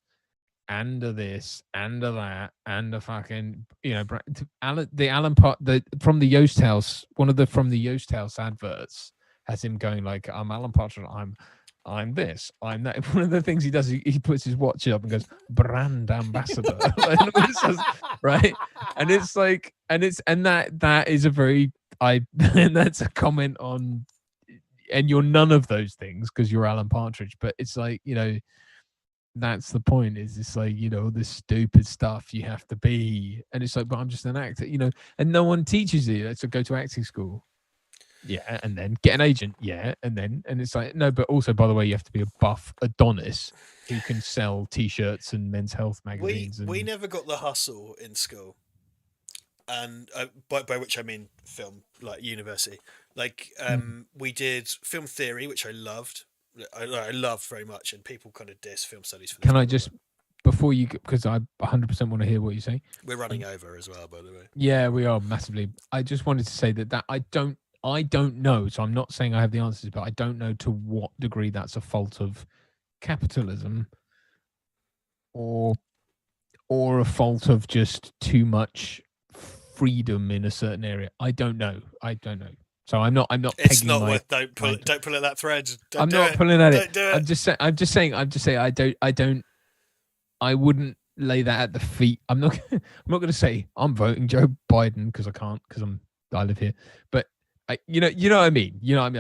and a this and a that and a fucking, the Alan Part from the Yoast House, from the Yoast House adverts has him going like, I'm Alan Partridge, I'm this, I'm that. One of the things he does, he puts his watch up and goes, brand ambassador. Right? And it's like, and that is a very, and that's a comment on, and you're none of those things because you're Alan Partridge, but it's like, that's the point, is it's like, this stupid stuff you have to be, and it's like, but I'm just an actor, and no one teaches you. So go to acting school, and then get an agent, and it's like, no, but also, by the way, you have to be a buff Adonis who can sell t-shirts and Men's Health magazines. We never got the hustle in school, and by which I mean film, like university. Like we did film theory, which I loved. I loved very much, and people kind of diss film studies for this. Can I just, before you, because I 100% want to hear what you say. We're running over as well, by the way. Yeah, we are massively. I just wanted to say that I don't know, so I'm not saying I have the answers, but I don't know to what degree that's a fault of capitalism or a fault of just too much freedom in a certain area. I don't know. So I'm not. It's not worth. Don't pull at that thread. I'm not pulling at it. I'm just saying. I wouldn't lay that at the feet. I'm not going to say I'm voting Joe Biden because I can't, because I live here. But you know what I mean. I'm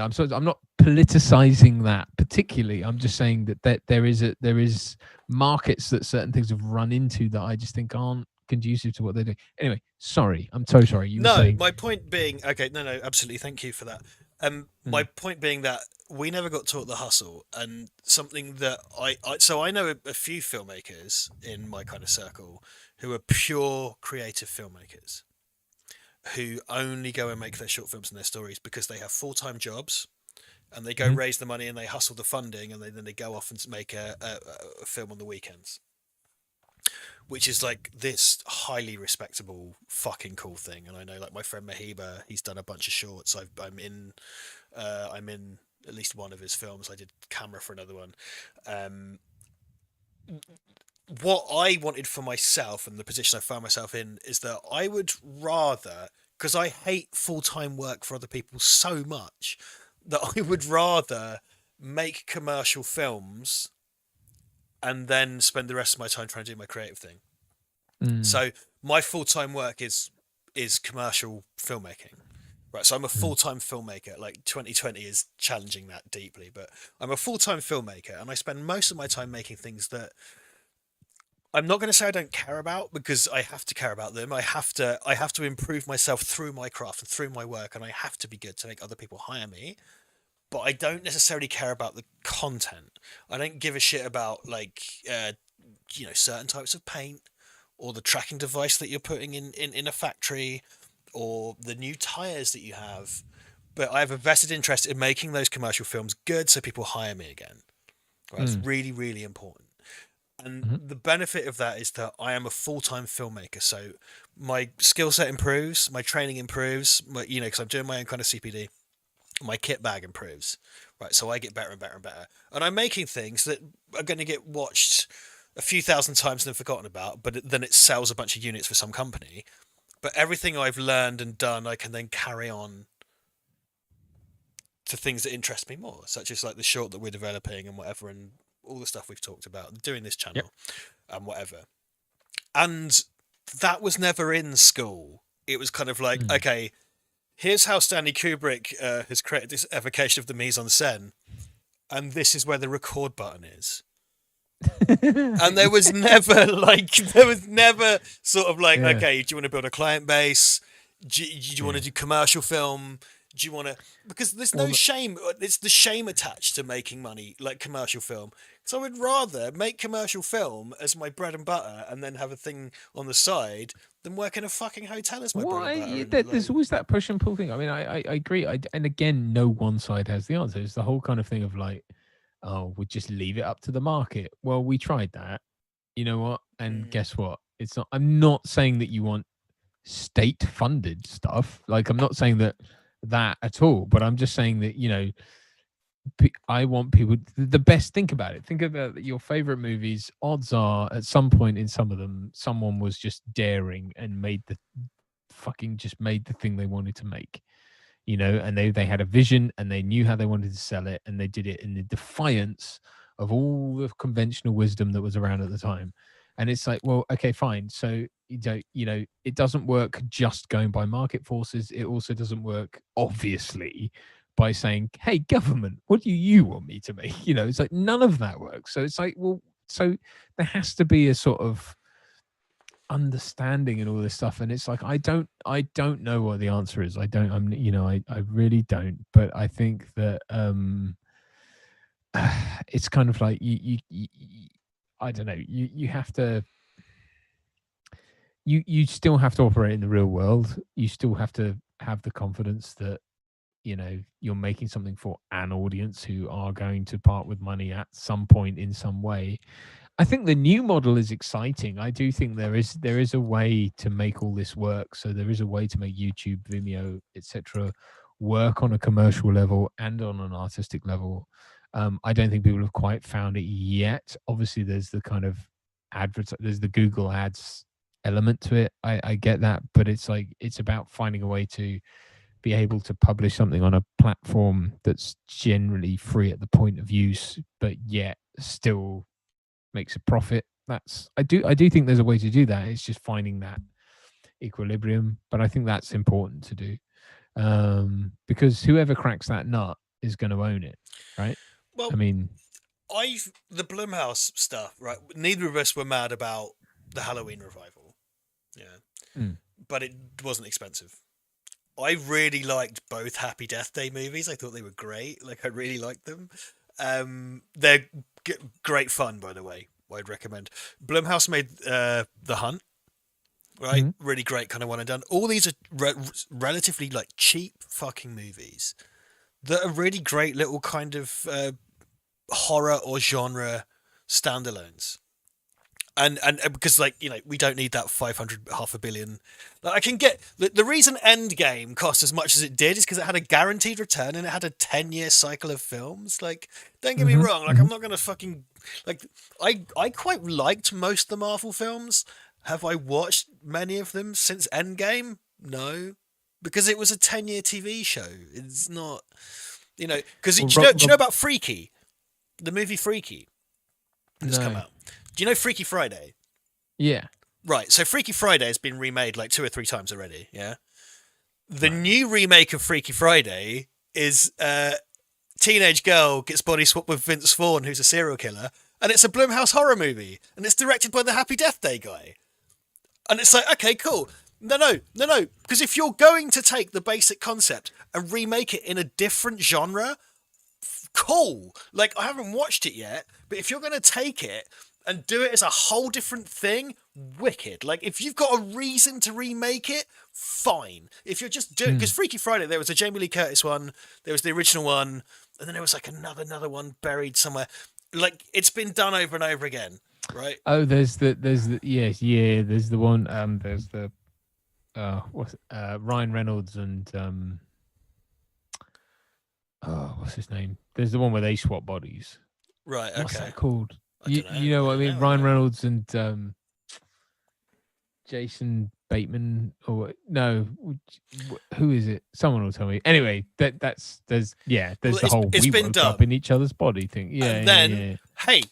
not politicizing that particularly. I'm just saying that there is markets that certain things have run into that I just think aren't conducive to what they do. Anyway, sorry, I'm so sorry. My point being, okay, no, absolutely, thank you for that. My point being that we never got taught the hustle, and something that I know a few filmmakers in my kind of circle who are pure creative filmmakers who only go and make their short films and their stories because they have full-time jobs, and they go raise the money and they hustle the funding, and then they go off and make a film on the weekends, which is like this highly respectable fucking cool thing. And I know, like, my friend Mahiba, he's done a bunch of shorts. I'm in at least one of his films. I did camera for another one. What I wanted for myself, and the position I found myself in, is that I would rather, because I hate full-time work for other people so much, that I would rather make commercial films and then spend the rest of my time trying to do my creative thing. So my full-time work is commercial filmmaking, right? So I'm a full-time filmmaker. Like, 2020 is challenging that deeply, but I'm a full-time filmmaker, and I spend most of my time making things that I'm not going to say I don't care about, because I have to care about them. I have to improve myself through my craft and through my work, and I have to be good to make other people hire me. But I don't necessarily care about the content. I don't give a shit about, like, certain types of paint, or the tracking device that you're putting in a factory, or the new tires that you have. But I have a vested interest in making those commercial films good so people hire me again. Right? That's really, really important. And the benefit of that is that I am a full-time filmmaker. So my skill set improves, my training improves, because I'm doing my own kind of CPD. My kit bag improves, right? So I get better and better and better. And I'm making things that are going to get watched a few thousand times and then forgotten about, but then it sells a bunch of units for some company. But everything I've learned and done, I can then carry on to things that interest me more, such as like the short that we're developing and whatever, and all the stuff we've talked about, doing this channel and whatever. And that was never in school. It was kind of like, okay, here's how Stanley Kubrick has created this evocation of the mise-en-scène, and this is where the record button is. And there was never sort of like, okay, do you want to build a client base? Do you want to do commercial film? Do you want to? Because there's no shame. It's the shame attached to making money, like commercial film. So I would rather make commercial film as my bread and butter, and then have a thing on the side, than work in a fucking hotel as my bread and butter. There's always that push and pull thing. I mean, I agree. And again, no one side has the answer. It's the whole kind of thing of like, oh, we'll just leave it up to the market. Well, we tried that. You know what? And guess what? It's not. I'm not saying that you want state-funded stuff. Like, I'm not saying that at all. But I'm just saying that, I want people. The best. Think about it. Think about your favorite movies. Odds are, at some point in some of them, someone was just daring and made the thing they wanted to make. And they had a vision, and they knew how they wanted to sell it, and they did it in the defiance of all the conventional wisdom that was around at the time. And it's like, well, okay, fine. So, it doesn't work just going by market forces. It also doesn't work, obviously, by saying, hey, government, what do you want me to make? It's like, none of that works. So it's like, well, so there has to be a sort of understanding and all this stuff. And it's like, I don't know what the answer is. I really don't. But I think that it's kind of like you I don't know, you have to, you still have to operate in the real world. You still have to have the confidence that you're making something for an audience who are going to part with money at some point in some way. I think the new model is exciting. I do think there is a way to make all this work. So there is a way to make YouTube, Vimeo, etc. work on a commercial level and on an artistic level. I don't think people have quite found it yet. Obviously, there's the kind of there's the Google ads element to it. I get that, but it's like, it's about finding a way to be able to publish something on a platform that's generally free at the point of use, but yet still makes a profit. I do think there's a way to do that. It's just finding that equilibrium, but I think that's important to do, because whoever cracks that nut is going to own it, right? Well, I mean, the Blumhouse stuff, right? Neither of us were mad about the Halloween revival, but it wasn't expensive. I really liked both Happy Death Day movies. I thought they were great. Like I really liked them. They're great fun, by the way. I'd recommend. Blumhouse made The Hunt, right? Really great, kind of one and done. All these are relatively like cheap fucking movies that are really great little kind of horror or genre standalones. And because like we don't need that 500 billion. Like I can get the reason Endgame cost as much as it did is because it had a guaranteed return and it had a 10-year cycle of films. Like don't get me wrong, like I'm not gonna fucking like I quite liked most of the Marvel films. Have I watched many of them since Endgame? No, because it was a 10-year TV show. It's not because do you know about Freaky, the movie Freaky that's come out. Do you know Freaky Friday? Yeah. Right, so Freaky Friday has been remade like 2 or 3 times already, yeah? The new remake of Freaky Friday is teenage girl gets body swapped with Vince Vaughn, who's a serial killer, and it's a Blumhouse horror movie, and it's directed by the Happy Death Day guy. And it's like, okay, cool. No, because if you're going to take the basic concept and remake it in a different genre, cool. Like, I haven't watched it yet, but if you're going to take it and do it as a whole different thing, wicked. Like, if you've got a reason to remake it, fine. If you're just doing... Because Freaky Friday, there was a Jamie Lee Curtis one, there was the original one, and then there was like another one buried somewhere. Like, it's been done over and over again, right? Oh, there's the there's the one, there's the, Ryan Reynolds and, what's his name? There's the one where they swap bodies. Right, okay. What's that called? You know what I mean? Ryan Reynolds and Jason Bateman, or no, who is it? Someone will tell me. Anyway, there's the whole it's we been woke done. up in each other's body thing. Yeah, and then hey,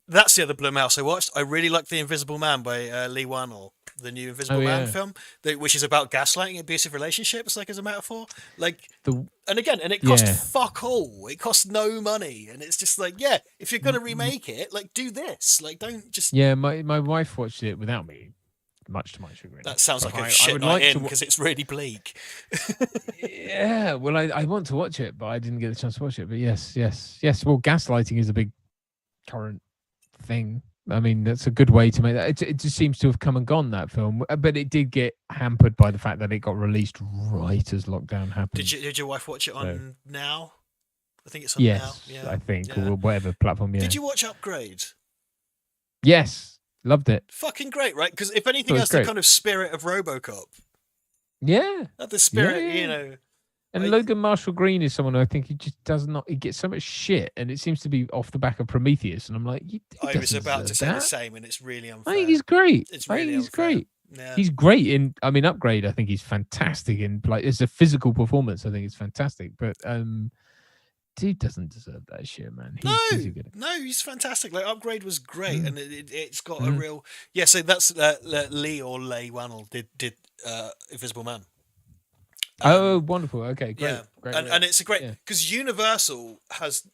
that's the other Blumhouse I watched. I really liked The Invisible Man by Lee Wannell, the new Invisible Man film, which is about gaslighting, abusive relationships, like as a metaphor. Like, and it cost fuck all. It cost no money, and it's just like, yeah, if you're gonna remake it, like, do this. Like, don't just. Yeah, my wife watched it without me, much to my chagrin. That sounds like a shit night in because it's really bleak. Yeah, well, I want to watch it, but I didn't get the chance to watch it. But yes. Well, gaslighting is a big current thing. I mean, that's a good way to make that. It just seems to have come and gone, that film, but it did get hampered by the fact that it got released right as lockdown happened. Did your wife watch it on Now? I think it's on Now. Yeah. I think, or whatever platform. Yeah. Did you watch Upgrade? Yes, loved it. Fucking great, right? Because if anything else, the kind of spirit of RoboCop. Yeah. The spirit, And Logan Marshall Green is someone I think he just he gets so much shit, and it seems to be off the back of Prometheus, and I'm like, I was about to say the same, and it's really unfair. I think he's great. It's really he's unfair. Great. Yeah. He's great in, Upgrade. I think he's fantastic in, like, it's a physical performance. I think it's fantastic, but dude doesn't deserve that shit, man. He's fantastic. Like, Upgrade was great, and it's got a real So that's Lee or Leigh Wannell did Invisible Man. Wonderful. Okay, great. Yeah, great. And it's a great because Universal has.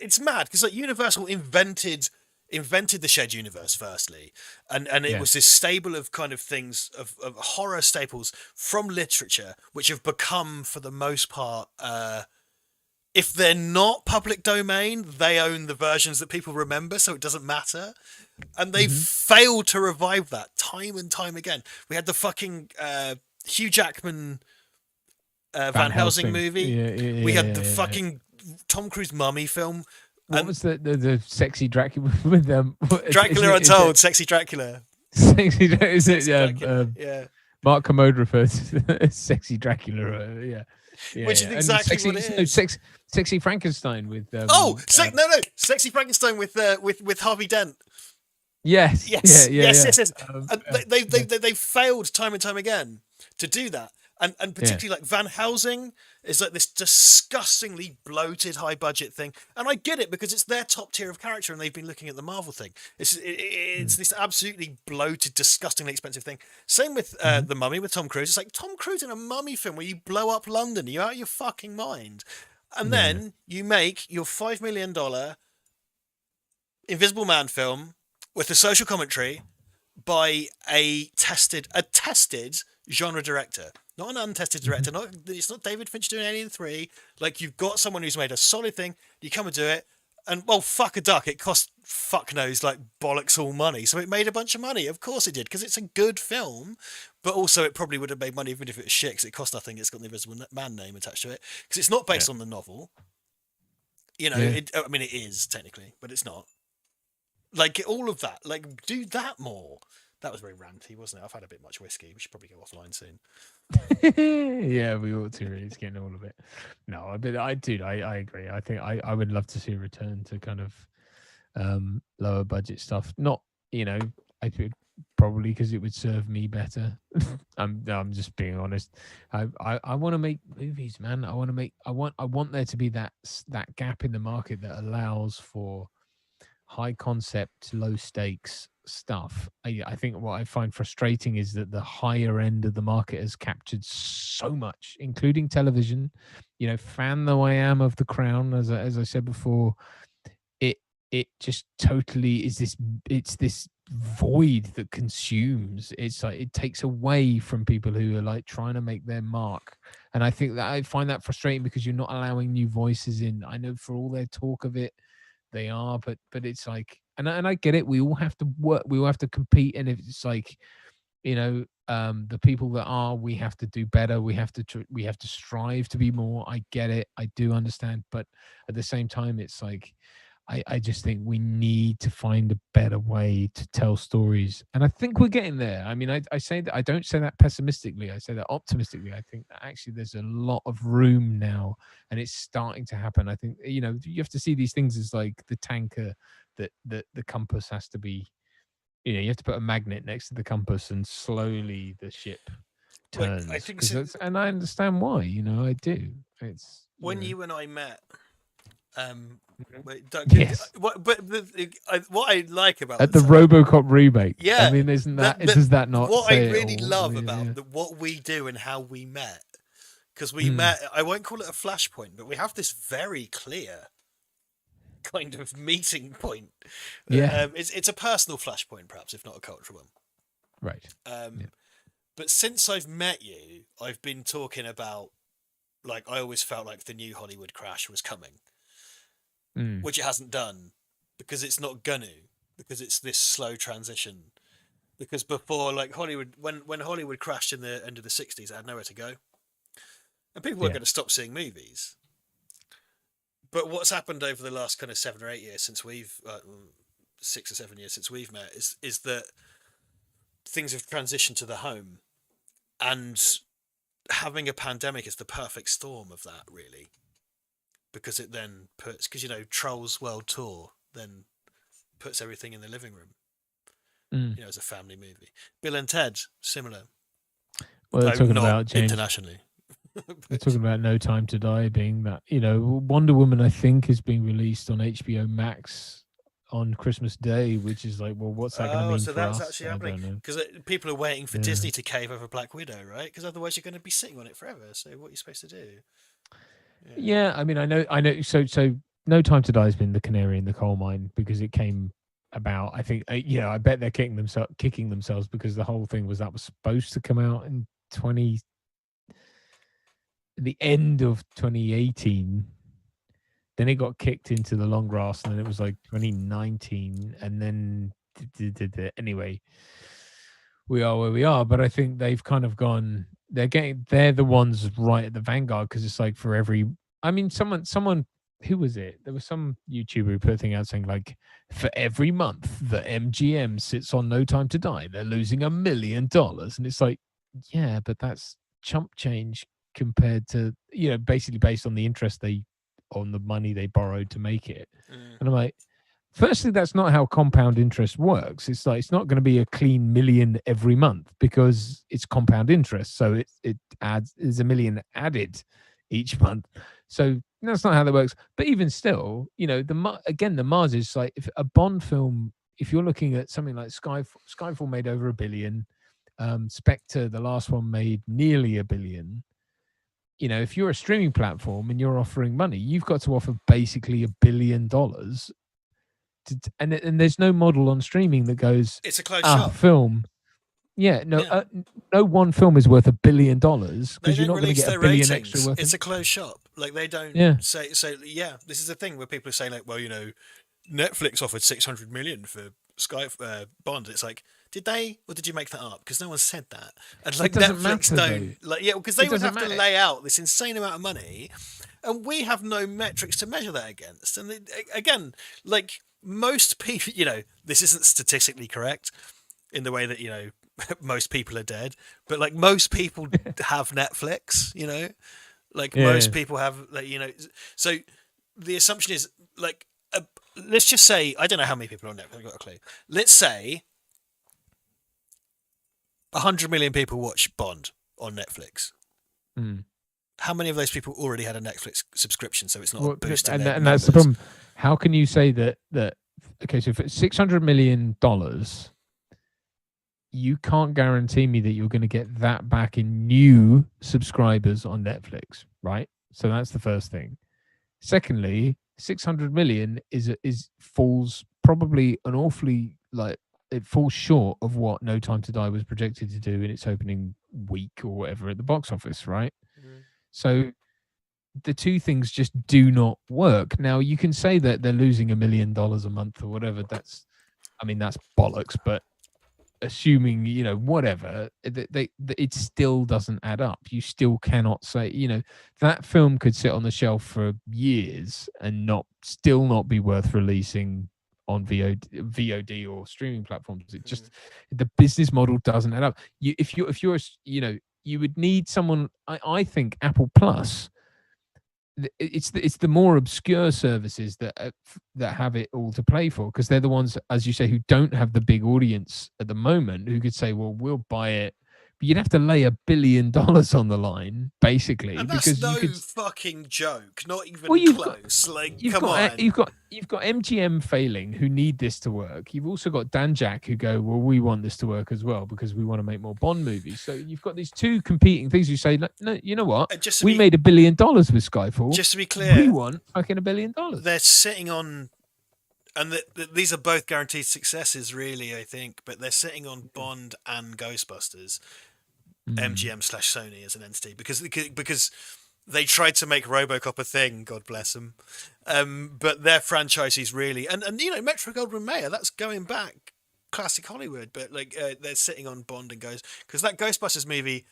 It's mad because like Universal invented the shared universe firstly, and it was this stable of kind of things of horror staples from literature which have become for the most part. If they're not public domain, they own the versions that people remember, so it doesn't matter. And they've failed to revive that time and time again. We had the fucking Hugh Jackman Van Helsing movie. We had the fucking Tom Cruise Mummy film. What was the sexy Dracula with them? Dracula Untold, Sexy Dracula. Sexy Dracula. Is it? Yeah. Mark Commode refers to Sexy Dracula. Which is exactly what it is. Sexy Frankenstein with. Sexy Frankenstein with Harvey Dent. Yes. Yes. They failed time and time again to do that, and particularly like Van Helsing is like this disgustingly bloated high budget thing, and I get it because it's their top tier of character, and they've been looking at the Marvel thing. It's this absolutely bloated, disgustingly expensive thing. Same with the Mummy with Tom Cruise. It's like Tom Cruise in a mummy film where you blow up London. Are you out of your fucking mind? And then you make your $5 million Invisible Man film with a social commentary by a tested genre director. not an untested director. It's not David Fincher doing Alien 3. Like, you've got someone who's made a solid thing. You come and do it, and well, fuck a duck. It cost fuck knows like bollocks all money, so it made a bunch of money. Of course it did, because it's a good film. But also, it probably would have made money even if it was shit. 'Cause it cost nothing. It's got the Invisible Man name attached to it, because it's not based on the novel. You know, I mean, it is technically, but it's not. Like, all of that. Like, do that more. That was very ranty, wasn't it? I've had a bit much whiskey. We should probably go offline soon. Yeah, we ought to. Really, it's getting all of it. No, I agree. I think I would love to see a return to kind of lower budget stuff. Not, I think probably because it would serve me better. I'm just being honest. I want to make movies, man. I want there to be that gap in the market that allows for high concept, low stakes stuff. I think what I find frustrating is that the higher end of the market has captured so much, including television. Fan though I am of The Crown, as I said before, it just totally is this void that consumes. It's like it takes away from people who are like trying to make their mark, and I think that I find that frustrating because you're not allowing new voices in. I know for all their talk of it, they are, but it's like, and I get it. We all have to work. We all have to compete, and if it's like, the people that are, we have to do better. We have to strive to be more. I get it. I do understand, but at the same time, it's like, I just think we need to find a better way to tell stories, and I think we're getting there. I mean, I say that, I don't say that pessimistically. I say that optimistically. I think that actually there's a lot of room now, and it's starting to happen. I think you have to see these things as like the tanker that the compass has to be. You have to put a magnet next to the compass, and slowly the ship turns. I think and I understand why. I do. It's when you and I met. Yes. What I like about at the RoboCop remake, yeah, I mean, isn't that does that not? What say I really love about yeah. what we do and how we met, because we met. I won't call it a flashpoint, but we have this very clear kind of meeting point. Yeah, it's a personal flashpoint, perhaps, if not a cultural one. Right. But since I've met you, I've been talking about, like, I always felt like the new Hollywood crash was coming. Which it hasn't done, because it's not gonna, because it's this slow transition. Because before, like, Hollywood, when Hollywood crashed in the end of the 60s, it had nowhere to go, and people were going to stop seeing movies. But what's happened over the last kind of 7 or 8 years since we've 6 or 7 years since we've met is that things have transitioned to the home, and having a pandemic is the perfect storm of that, really. Because it then puts, Trolls World Tour then puts everything in the living room, as a family movie. Bill and Ted, similar. Well, they're talking about James, internationally. They're talking about No Time to Die being that, Wonder Woman, I think, is being released on HBO Max on Christmas Day, which is like, well, what's that going to mean so for that's us? actually happening, because people are waiting for Disney to cave over Black Widow, right? Because otherwise you're going to be sitting on it forever. So what are you supposed to do? Yeah, I mean, I know. So No Time to Die has been the canary in the coal mine, because it came about. I think, I bet they're kicking themselves because the whole thing was supposed to come out in the end of 2018. Then it got kicked into the long grass, and then it was like 2019, and then anyway, we are where we are. But I think they've kind of gone. They're the ones right at the vanguard, because it's like for every. I mean, someone who was it? There was some YouTuber who put a thing out saying like, for every month that MGM sits on No Time to Die, they're losing $1 million, and it's like, yeah, but that's chump change compared to basically based on the interest on the money they borrowed to make it. And I'm like, firstly, that's not how compound interest works. It's like, it's not going to be a clean $1 million every month, because it's compound interest. So it adds, there's $1 million added each month. So that's not how that works. But even still, the Mars is like, if a Bond film, if you're looking at something like Skyfall made over $1 billion, Spectre, the last one, made nearly $1 billion. If you're a streaming platform and you're offering money, you've got to offer basically $1 billion. And there's no model on streaming that goes, it's a closed shop film. Yeah, no, Yeah. no one film is worth $1 billion because They you're don't not going to release get their $1 billion ratings. extra worth. It's a closed shop. Like they don't Yeah. say. So yeah, this is the thing where people are saying like, well, you know, Netflix offered 600 million for Sky Bond. It's like, did they or did you make that up? Because no one said that. And like It doesn't Netflix matter, don't though. like because they It would doesn't have to matter. lay out this insane amount of money, and we have no metrics to measure that against. And again, like most people, you know, this isn't statistically correct in the way that you know most people are dead, but like most people have Netflix, you know, like most people have, like you know, so the assumption is like, let's just say I don't know how many people are on Netflix. I've got a clue. Let's say 100 million people watch Bond on Netflix. How many of those people already had a Netflix subscription? So it's not a boost in their and numbers. that's the problem. How can you say that? Okay, so if it's $600 million, you can't guarantee me that you're going to get that back in new subscribers on Netflix, right? So that's the first thing. Secondly, 600 million falls probably an awfully like it falls short of what No Time to Die was projected to do in its opening week or whatever at the box office, right? So the two things just do not work. Now you can say that they're losing $1 million a month or whatever. That's bollocks. But assuming whatever, it still doesn't add up. You still cannot say that film could sit on the shelf for years and still not be worth releasing on VOD or streaming platforms. It just the business model doesn't add up. If you're you would need someone. I think Apple Plus. It's the more obscure services that have it all to play for, because they're the ones, as you say, who don't have the big audience at the moment, who could say, well, we'll buy it, but you'd have to lay $1 billion on the line, basically, and that's because no you could fucking joke, not even close. You've got MGM failing, who need this to work. You've also got Danjak, who go, well, we want this to work as well because we want to make more Bond movies. So you've got these two competing things. You say, no, you know what? We made $1 billion with Skyfall. Just to be clear, we want fucking $1 billion. They're sitting on, and these are both guaranteed successes, really, I think. But they're sitting on Bond and Ghostbusters, MGM/Sony as an entity, because they tried to make RoboCop a thing, God bless them. But their franchises really, and Metro-Goldwyn-Mayer, that's going back classic Hollywood. But they're sitting on Bond and because that Ghostbusters movie,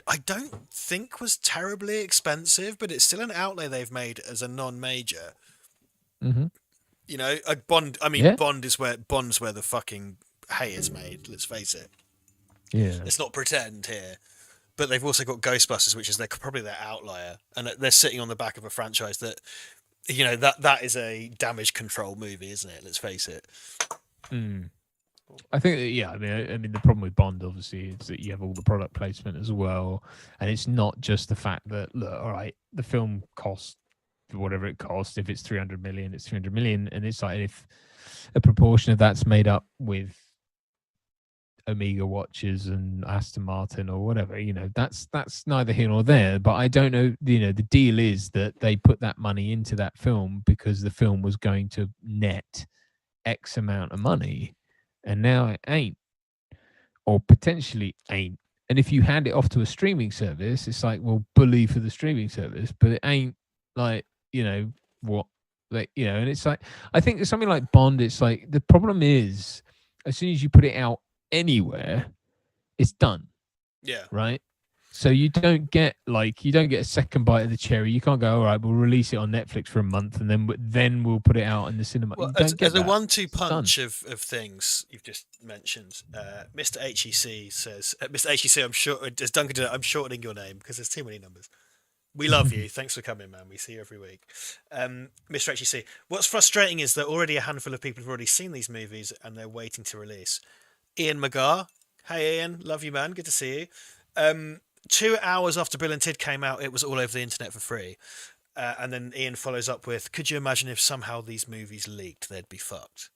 I don't think was terribly expensive, but it's still an outlay they've made as a non-major. A Bond. I mean, yeah. Bond's where the fucking hay is made. Let's face it. Yeah. Let's not pretend here. But they've also got Ghostbusters, which is probably their outlier, and they're sitting on the back of a franchise that, that is a damage control movie, isn't it? Let's face it. I think, I mean, the problem with Bond, obviously, is that you have all the product placement as well, and it's not just the fact that, look, all right, the film costs whatever it costs. If it's 300 million, it's 300 million, and it's like if a proportion of that's made up with Omega watches and Aston Martin or whatever, that's neither here nor there. But I don't know, the deal is that they put that money into that film because the film was going to net X amount of money, and now it ain't, or potentially ain't. And if you hand it off to a streaming service, it's like, well, bully for the streaming service, but it ain't like, what, and it's like, I think something like Bond, it's like, the problem is, as soon as you put it out anywhere, it's done. Yeah. Right. So you don't get a second bite of the cherry. You can't go, all right, we'll release it on Netflix for a month and then we'll put it out in the cinema. Well, you don't get the that. 1-2 punch of things you've just mentioned. Mr. HEC says, Mr. HEC, I'm sure, as Duncan did, I'm shortening your name because there's too many numbers. We love you. Thanks for coming, man. We see you every week. Mr. HEC, what's frustrating is that already a handful of people have already seen these movies and they're waiting to release. Ian McGar. Hey, Ian. Love you, man. Good to see you. 2 hours after Bill and Ted came out, it was all over the internet for free. And then Ian follows up with, could you imagine if somehow these movies leaked, they'd be fucked?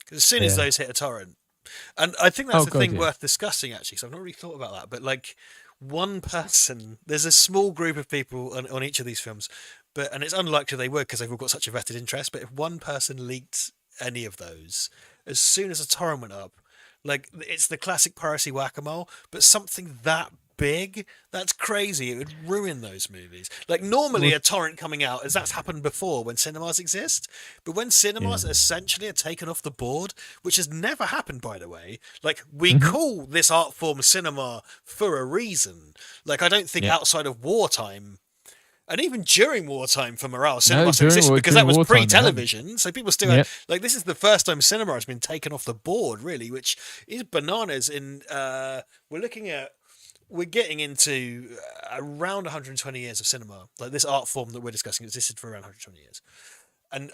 Because as soon as those hit a torrent. And I think that's worth discussing, actually, so I've not really thought about that. But, one person, there's a small group of people on each of these films, and it's unlikely they would because they've all got such a vested interest, but if one person leaked any of those, as soon as a torrent went up, Like, it's the classic piracy whack-a-mole, but something that big, that's crazy. It would ruin those movies. Like, normally a torrent coming out, as that's happened before when cinemas exist, but when cinemas essentially are taken off the board, which has never happened, by the way, like, we call this art form cinema for a reason. Like, I don't think outside of wartime, and even during wartime for morale, cinema still existed because that was pre-television. So people still had, like, this is the first time cinema has been taken off the board, really, which is bananas. We're getting into around 120 years of cinema. Like, this art form that we're discussing existed for around 120 years. And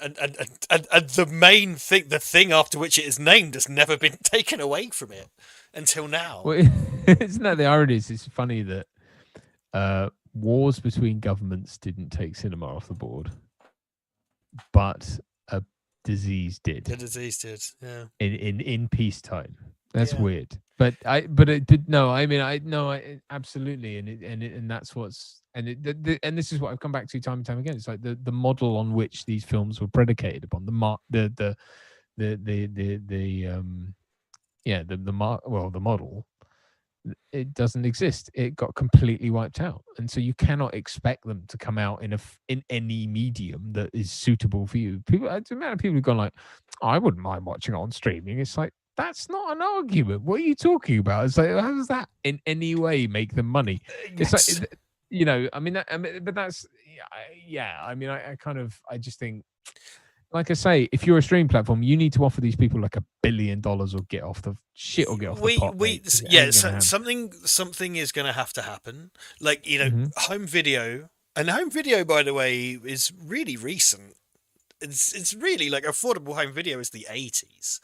the main thing, the thing after which it is named, has never been taken away from it until now. Well, isn't that the irony? It's funny that wars between governments didn't take cinema off the board, but a disease did. The disease did, yeah. In peacetime. That's weird. But it did. No, I mean, absolutely, and that's what's and this is what I've come back to time and time again. It's like the model on which these films were predicated upon, the model. It doesn't exist. It got completely wiped out, and so you cannot expect them to come out in any medium that is suitable for you. The amount of people who've gone like, I wouldn't mind watching it on streaming. It's like, that's not an argument. What are you talking about? It's like, how does that in any way make them money? It's like, but that's I just think, like I say, if you're a streaming platform, you need to offer these people like $1 billion or get off the shit or get off the pot. Something is going to have to happen. Like, home video, and home video, by the way, is really recent. It's really, like, affordable home video is the 80s.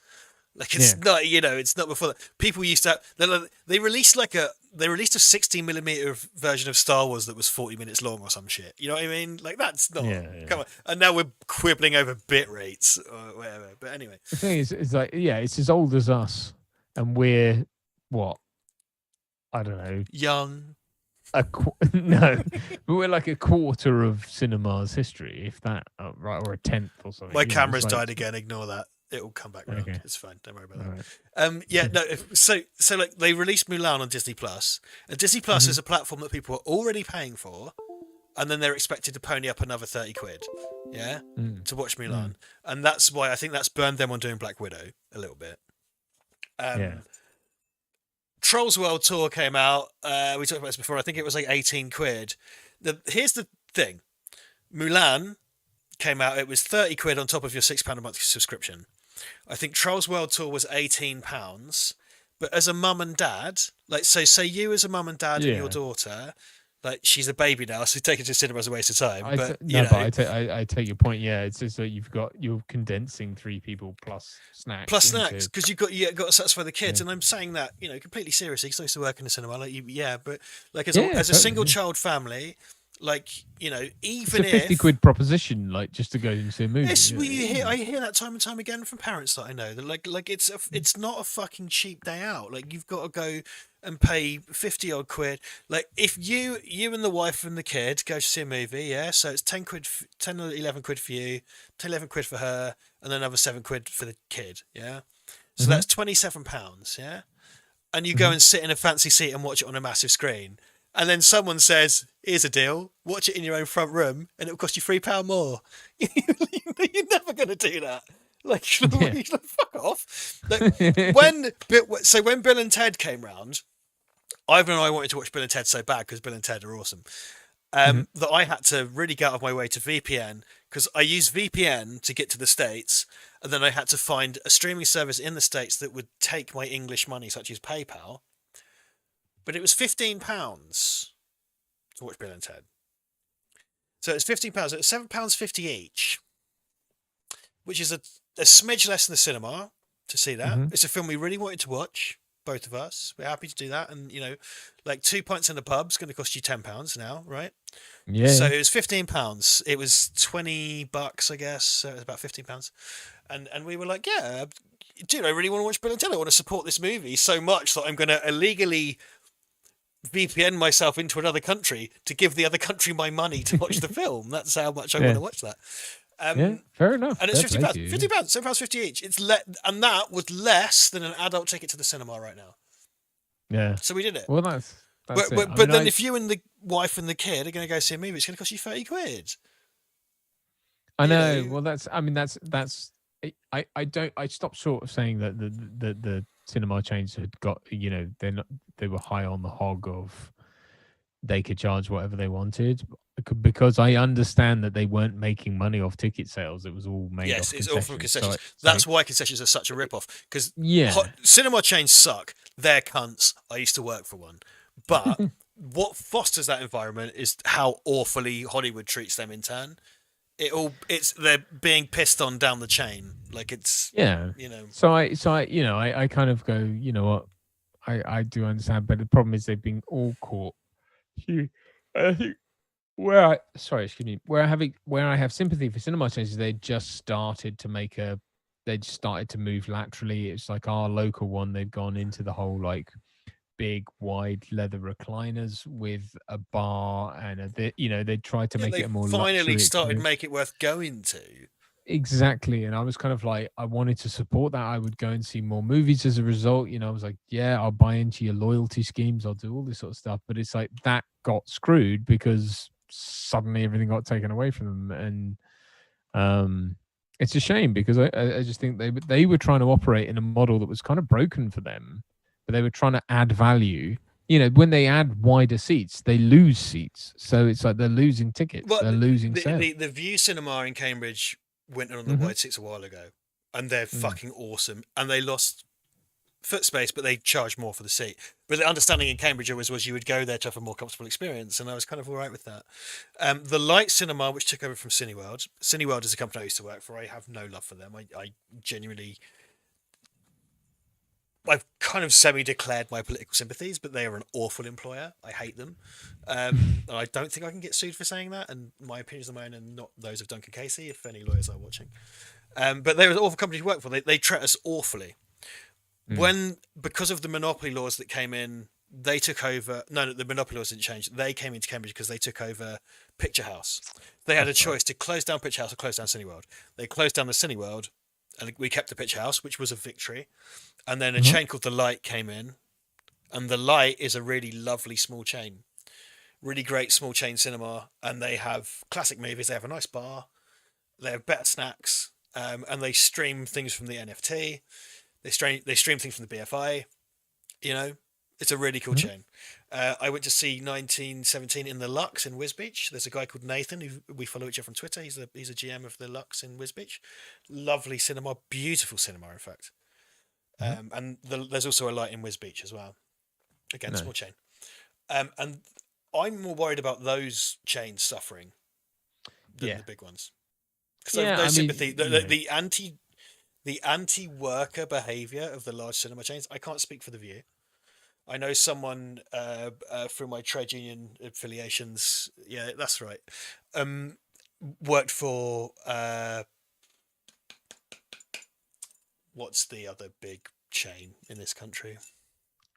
Like, it's not, it's not before that. People used to they released a 16mm version of Star Wars that was 40 minutes long or some shit. You know what I mean? Like, that's not, come on. And now we're quibbling over bit rates or whatever. But anyway. The thing is, it's like, it's as old as us, and we're, what? I don't know. Young. No, but we're like a quarter of cinema's history, if that, right, or a tenth or something. My camera's died again, ignore that. It will come back round. Okay. It's fine. Don't worry about that. Right. So like, they released Mulan on Disney Plus, and Disney Plus is a platform that people are already paying for, and then they're expected to pony up another 30 quid, to watch Mulan, and that's why I think that's burned them on doing Black Widow a little bit. Trolls World Tour came out. We talked about this before. I think it was like 18 quid. Here's the thing: Mulan came out. It was 30 quid on top of your £6 a month subscription. I think Trolls World Tour was £18, but as a mum and dad, like, so say you as a mum and dad and your daughter, like, she's a baby now, so taking to cinema is a waste of time. I take your point. Yeah, it's just that you're condensing 3 people plus snacks. Because you've got to satisfy the kids, and I'm saying that completely seriously because I used to work in a cinema. Like, but like as a single child family. Like, even it's a 50 quid proposition, like, just to go and see a movie. I hear that time and time again from parents that I know. That like it's not a fucking cheap day out. Like, you've got to go and pay 50 odd quid. Like, if you and the wife and the kid go to see a movie, so it's 10 or 11 quid for you, 10, 11 quid for her, and then another 7 quid for the kid. Yeah, so that's £27. Yeah, and you go and sit in a fancy seat and watch it on a massive screen. And then someone says, here's a deal, watch it in your own front room and it'll cost you £3 more. You're never going to do that. Like, fuck off. Like, when Bill and Ted came round, Ivan and I wanted to watch Bill and Ted so bad because Bill and Ted are awesome, that I had to really get out of my way to VPN, because I use VPN to get to the States, and then I had to find a streaming service in the States that would take my English money, such as PayPal. But it was £15 to watch Bill and Ted. So it's £15. It was £7.50 each, which is a smidge less than the cinema to see that. It's a film we really wanted to watch, both of us. We're happy to do that. And, like 2 pints in the pub's going to cost you £10 now, right? Yeah. So it was £15. It was $20, I guess. So it was about £15. And we were like, yeah, dude, I really want to watch Bill and Ted. I want to support this movie so much that I'm going to illegally VPN myself into another country to give the other country my money to watch the film. That's how much I want to watch that. Yeah, fair enough. And it's Fair £50. play to you. £50, £7.50 each. And that was less than an adult ticket to the cinema right now. Yeah. So we did it. Well, that's But it. but then if you and the wife and the kid are going to go see a movie, it's going to cost you £30. I know. Well, that's. I mean, that's. I don't. I stopped short of saying that the cinema chains had got. They were high on the hog of they could charge whatever they wanted, because I understand that they weren't making money off ticket sales. It was all made. Yes, off it's all from concessions. So That's why concessions are such a rip-off. Because yeah, cinema chains suck. They're cunts. I used to work for one. But what fosters that environment is how awfully Hollywood treats them in turn. They're being pissed on down the chain. Like it's So I kind of go, you know what, I do understand, but the problem is they've been all caught. I think where I have sympathy for cinema chains is they just started to move laterally. It's like our local one, they've gone into the whole like big wide leather recliners with a bar and they tried to make it a more finally luxury started experience. make it worth going to. Exactly. And I was kind of like, I wanted to support that. I would go and see more movies as a result. I was like, yeah, I'll buy into your loyalty schemes. I'll do all this sort of stuff. But it's like that got screwed because suddenly everything got taken away from them. And it's a shame because I just think they were trying to operate in a model that was kind of broken for them, but they were trying to add value. When they add wider seats, they lose seats. So it's like they're losing tickets. Well, they're losing sales. The View Cinema in Cambridge went on the wide seats a while ago, and they're fucking awesome. And they lost foot space, but they charge more for the seat. But the understanding in Cambridge was you would go there to have a more comfortable experience, and I was kind of all right with that. The Light Cinema, which took over from Cineworld. Cineworld is a company I used to work for. I have no love for them. I genuinely... I've kind of semi-declared my political sympathies, but they are an awful employer. I hate them. And I don't think I can get sued for saying that, and my opinions are my own and not those of Duncan Casey, if any lawyers are watching. But they're an awful company to work for. They treat us awfully. Because of the monopoly laws that came in, they took over... No, the monopoly laws didn't change. They came into Cambridge because they took over Picture House. They had a choice to close down Picture House or close down Cineworld. They closed down the Cineworld, and we kept the Picture House, which was a victory. And then a chain called The Light came in, and The Light is a really lovely small chain. Really great small chain cinema, and they have classic movies. They have a nice bar. They have better snacks, and they stream things from the NFT. They stream things from the BFI. It's a really cool chain. I went to see 1917 in the Lux in Wisbech. There's a guy called Nathan who we follow each other on Twitter. He's a GM of the Lux in Wisbech. Lovely cinema, beautiful cinema, in fact. And there's also a Light in Wisbech as well. Again, small chain. And I'm more worried about those chains suffering than the big ones. Because sympathy, the anti-worker behaviour of the large cinema chains. I can't speak for The View. I know someone through my trade union affiliations. Yeah, that's right. Worked for what's the other big chain in this country?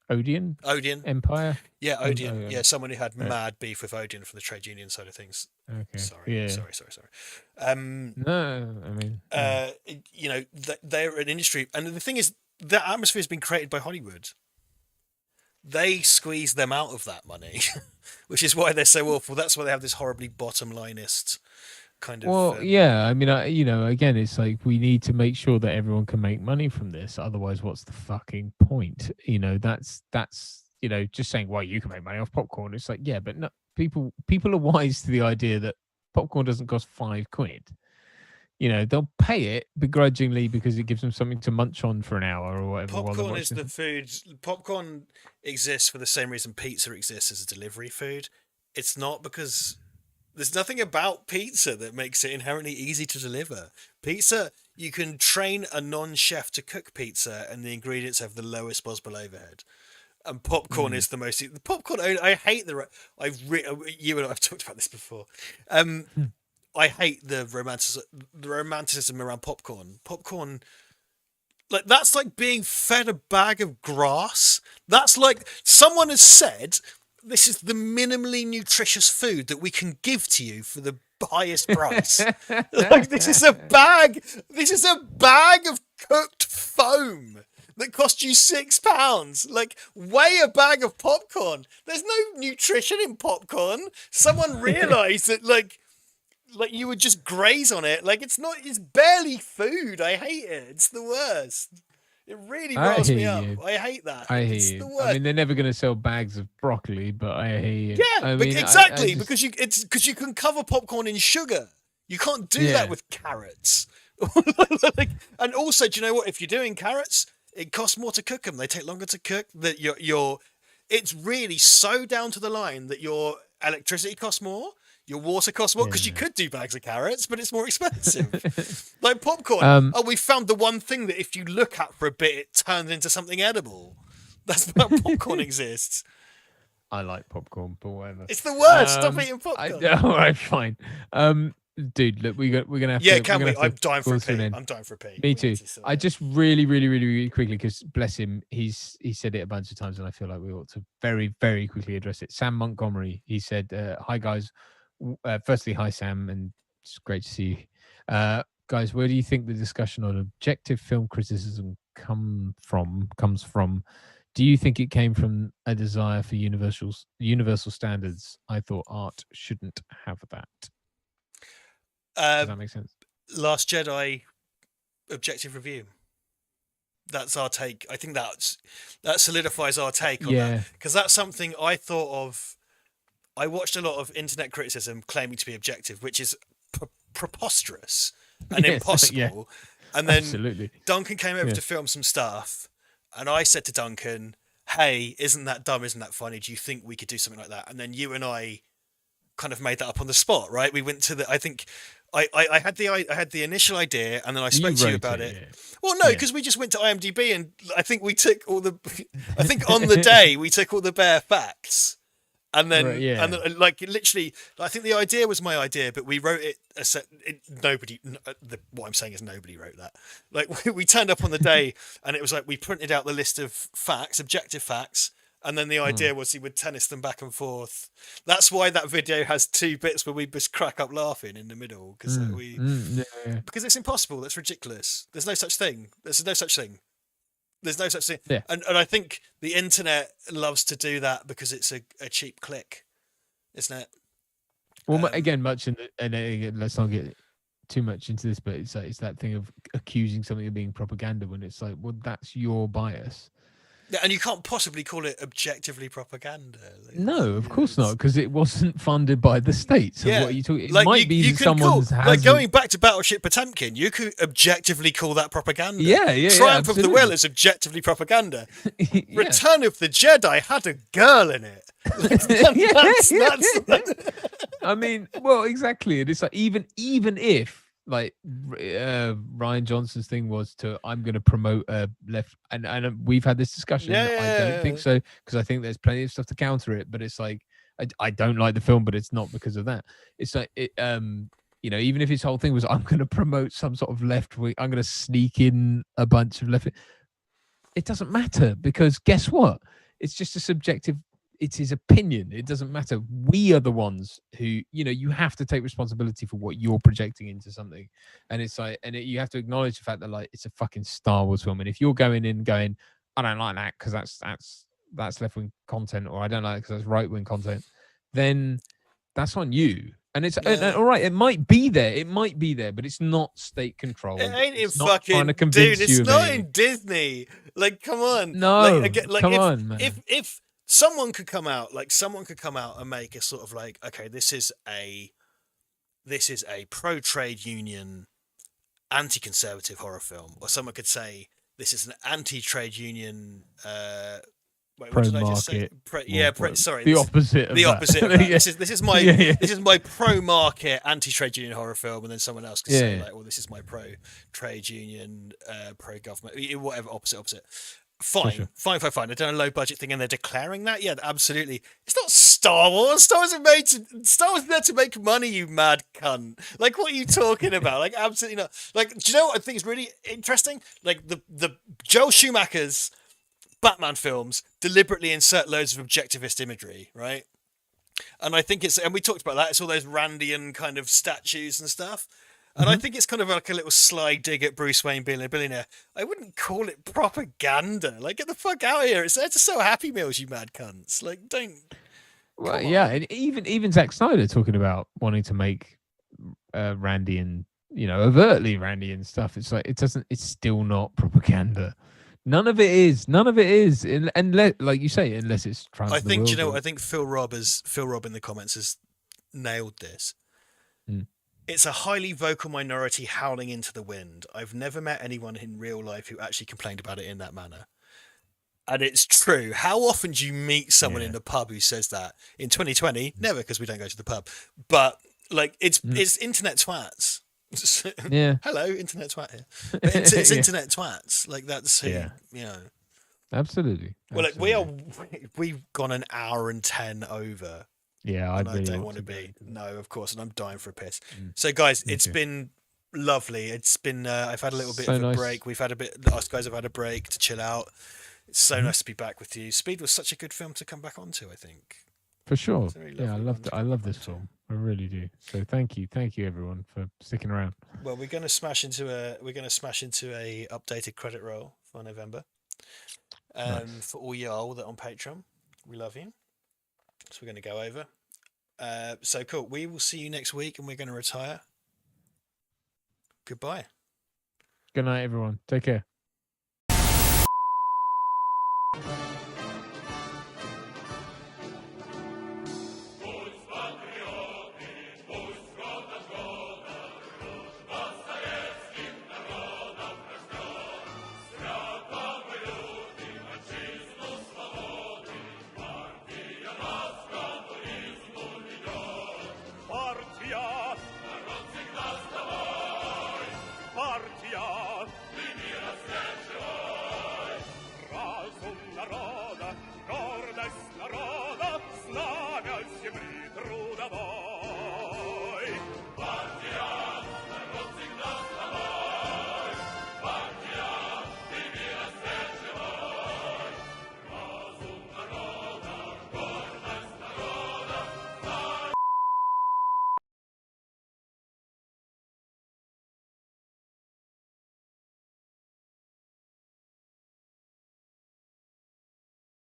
Odeon Empire. Yeah, Odeon. Yeah, someone who had mad beef with Odeon from the trade union side of things. Okay. Sorry. No, I mean, they're an industry, and the thing is, the atmosphere has been created by Hollywood. They squeeze them out of that money, which is why they're so awful. That's why they have this horribly bottom lineist kind of. Well, yeah. I mean, again, it's like we need to make sure that everyone can make money from this. Otherwise, what's the fucking point? That's just saying, well, you can make money off popcorn. It's like, yeah, but no, people are wise to the idea that popcorn doesn't cost £5. They'll pay it begrudgingly because it gives them something to munch on for an hour or whatever. Popcorn is the food. Popcorn exists for the same reason pizza exists as a delivery food. It's not because there's nothing about pizza that makes it inherently easy to deliver. Pizza, you can train a non-chef to cook pizza and the ingredients have the lowest possible overhead. And popcorn is the most... Popcorn, I hate you and I have talked about this before. I hate the romanticism around popcorn. Popcorn, like, that's like being fed a bag of grass. That's like someone has said, this is the minimally nutritious food that we can give to you for the highest price. Like, this is a bag of cooked foam that cost you £6. Like, weigh a bag of popcorn. There's no nutrition in popcorn. Someone realised that like you would just graze on it. Like, it's barely food. I hate it. It's the worst. It really riles me up. I hate that. It's the worst. I mean, they're never going to sell bags of broccoli, but I hear you. Yeah, exactly. Because you can cover popcorn in sugar. You can't do that with carrots. And also, do you know what? If you're doing carrots, it costs more to cook them. They take longer to cook. That it's really so down to the line that your electricity costs more. Your water costs more because you could do bags of carrots, but it's more expensive. Like popcorn. We found the one thing that if you look at for a bit, it turns into something edible. That's how popcorn exists. I like popcorn, but whatever. It's the worst. Stop eating popcorn. All right, fine. Dude, look, we're gonna have to. Yeah, can we? I'm dying for a pee. I'm dying for a pee. Me too. I just really, really, really, really quickly, because bless him, he said it a bunch of times, and I feel like we ought to very, very quickly address it. Sam Montgomery, he said, "Hi guys. Firstly, hi Sam, and it's great to see you. Guys, where do you think the discussion on objective film criticism comes from? Do you think it came from a desire for universal standards? I thought art shouldn't have that." Does that make sense? Last Jedi objective review. That's our take. I think that solidifies our take on that, because that's something I thought of. I watched a lot of internet criticism claiming to be objective, which is preposterous and impossible. Yeah. And then Absolutely. Duncan came over to film some stuff, and I said to Duncan, "Hey, isn't that dumb? Isn't that funny? Do you think we could do something like that?" And then you and I kind of made that up on the spot, right? We went to I think I had the initial idea, and then I spoke to you about it. Yeah. Well, no, because we just went to IMDb, and I think we took on the day we took all the bare facts. And then, and then, like, literally, I think the idea was my idea, but we wrote it. What I'm saying is nobody wrote that. Like, we turned up on the day, and it was like we printed out the list of facts, objective facts, and then the idea was he would tennis them back and forth. That's why that video has 2 bits where we just crack up laughing in the middle, because because it's impossible. That's ridiculous. There's no such thing. There's no such thing. There's no such thing. Yeah. And I think the internet loves to do that because it's a cheap click, isn't it? Well, again, let's not get too much into this, but it's that thing of accusing something of being propaganda when it's like, well, that's your bias. Yeah, and you can't possibly call it objectively propaganda. Like, no, of course not, because it wasn't funded by the state. So what are you talking? It like might be someone's like going back to Battleship Potemkin. You could objectively call that propaganda. Yeah. Triumph of the Will is objectively propaganda. Return of the Jedi had a girl in it. I mean, well, exactly. And it's like even if. Like Ryan Johnson's thing was I'm going to promote left, and we've had this discussion. I don't think so, because I think there's plenty of stuff to counter it. But it's like I don't like the film, but it's not because of that. It's like even if his whole thing was I'm going to promote some sort of left wing, I'm going to sneak in a bunch of left. It doesn't matter, because guess what? It's just a subjective. It's his opinion. It doesn't matter. We are the ones who, you have to take responsibility for what you're projecting into something. And it's like, you have to acknowledge the fact that, like, it's a fucking Star Wars film. And if you're going in going, I don't like that because that's left-wing content, or I don't like it because that's right-wing content, then that's on you. And it's all right. It might be there, but it's not state controlled. It ain't in fucking dude. It's not in Disney. Like, come on. No, come on, man. If someone could come out and make a sort of like, okay, this is a pro-trade union, anti-conservative horror film, or someone could say this is an anti-trade union. What did I just say? Sorry, the opposite. The opposite. Of that. This is my pro-market, anti-trade union horror film, and then someone else could say like, well, this is my pro-trade union, pro-government, whatever. Opposite. Fine. They're doing a low budget thing and they're declaring that. Yeah, absolutely. It's not Star Wars. Star Wars is there to make money, you mad cunt. Like, what are you talking about? Like, absolutely not. Like, do you know what I think is really interesting? Like, the Joel Schumacher's Batman films deliberately insert loads of objectivist imagery, right? And I think and we talked about that, it's all those Randian kind of statues and stuff. And I think it's kind of like a little sly dig at Bruce Wayne being a billionaire. I wouldn't call it propaganda. Like, get the fuck out of here. It's just so Happy Meals, you mad cunts. Like, don't. Well, yeah, and even Zack Snyder talking about wanting to make Randian, overtly Randian stuff. It's like it's still not propaganda. None of it is. And like you say, unless it's trying. I think I think Phil Robb in the comments has nailed this. It's a highly vocal minority howling into the wind. I've never met anyone in real life who actually complained about it in that manner. And it's true. How often do you meet someone in the pub who says that? In 2020, never, because we don't go to the pub. But like, it's internet twats. Yeah. Hello, internet twat here. But it's internet twats. Like, that's who, Absolutely. Well, like, we've gone an hour and 10 over. Yeah, I don't want to be. No, of course, and I'm dying for a piss. So, guys, it's been lovely. It's been. I've had a little bit of a break. We've had a bit. Us guys have had a break to chill out. It's so nice to be back with you. Speed was such a good film to come back onto, I think. For sure. Yeah, I loved it. I love this film. I really do. So thank you everyone for sticking around. Well, we're going to smash into a updated credit roll for November. For all y'all that on Patreon, we love you. So we're going to go over. So cool. We will see you next week, and we're going to retire. Goodbye. Good night, everyone. Take care. Partia, linea streccia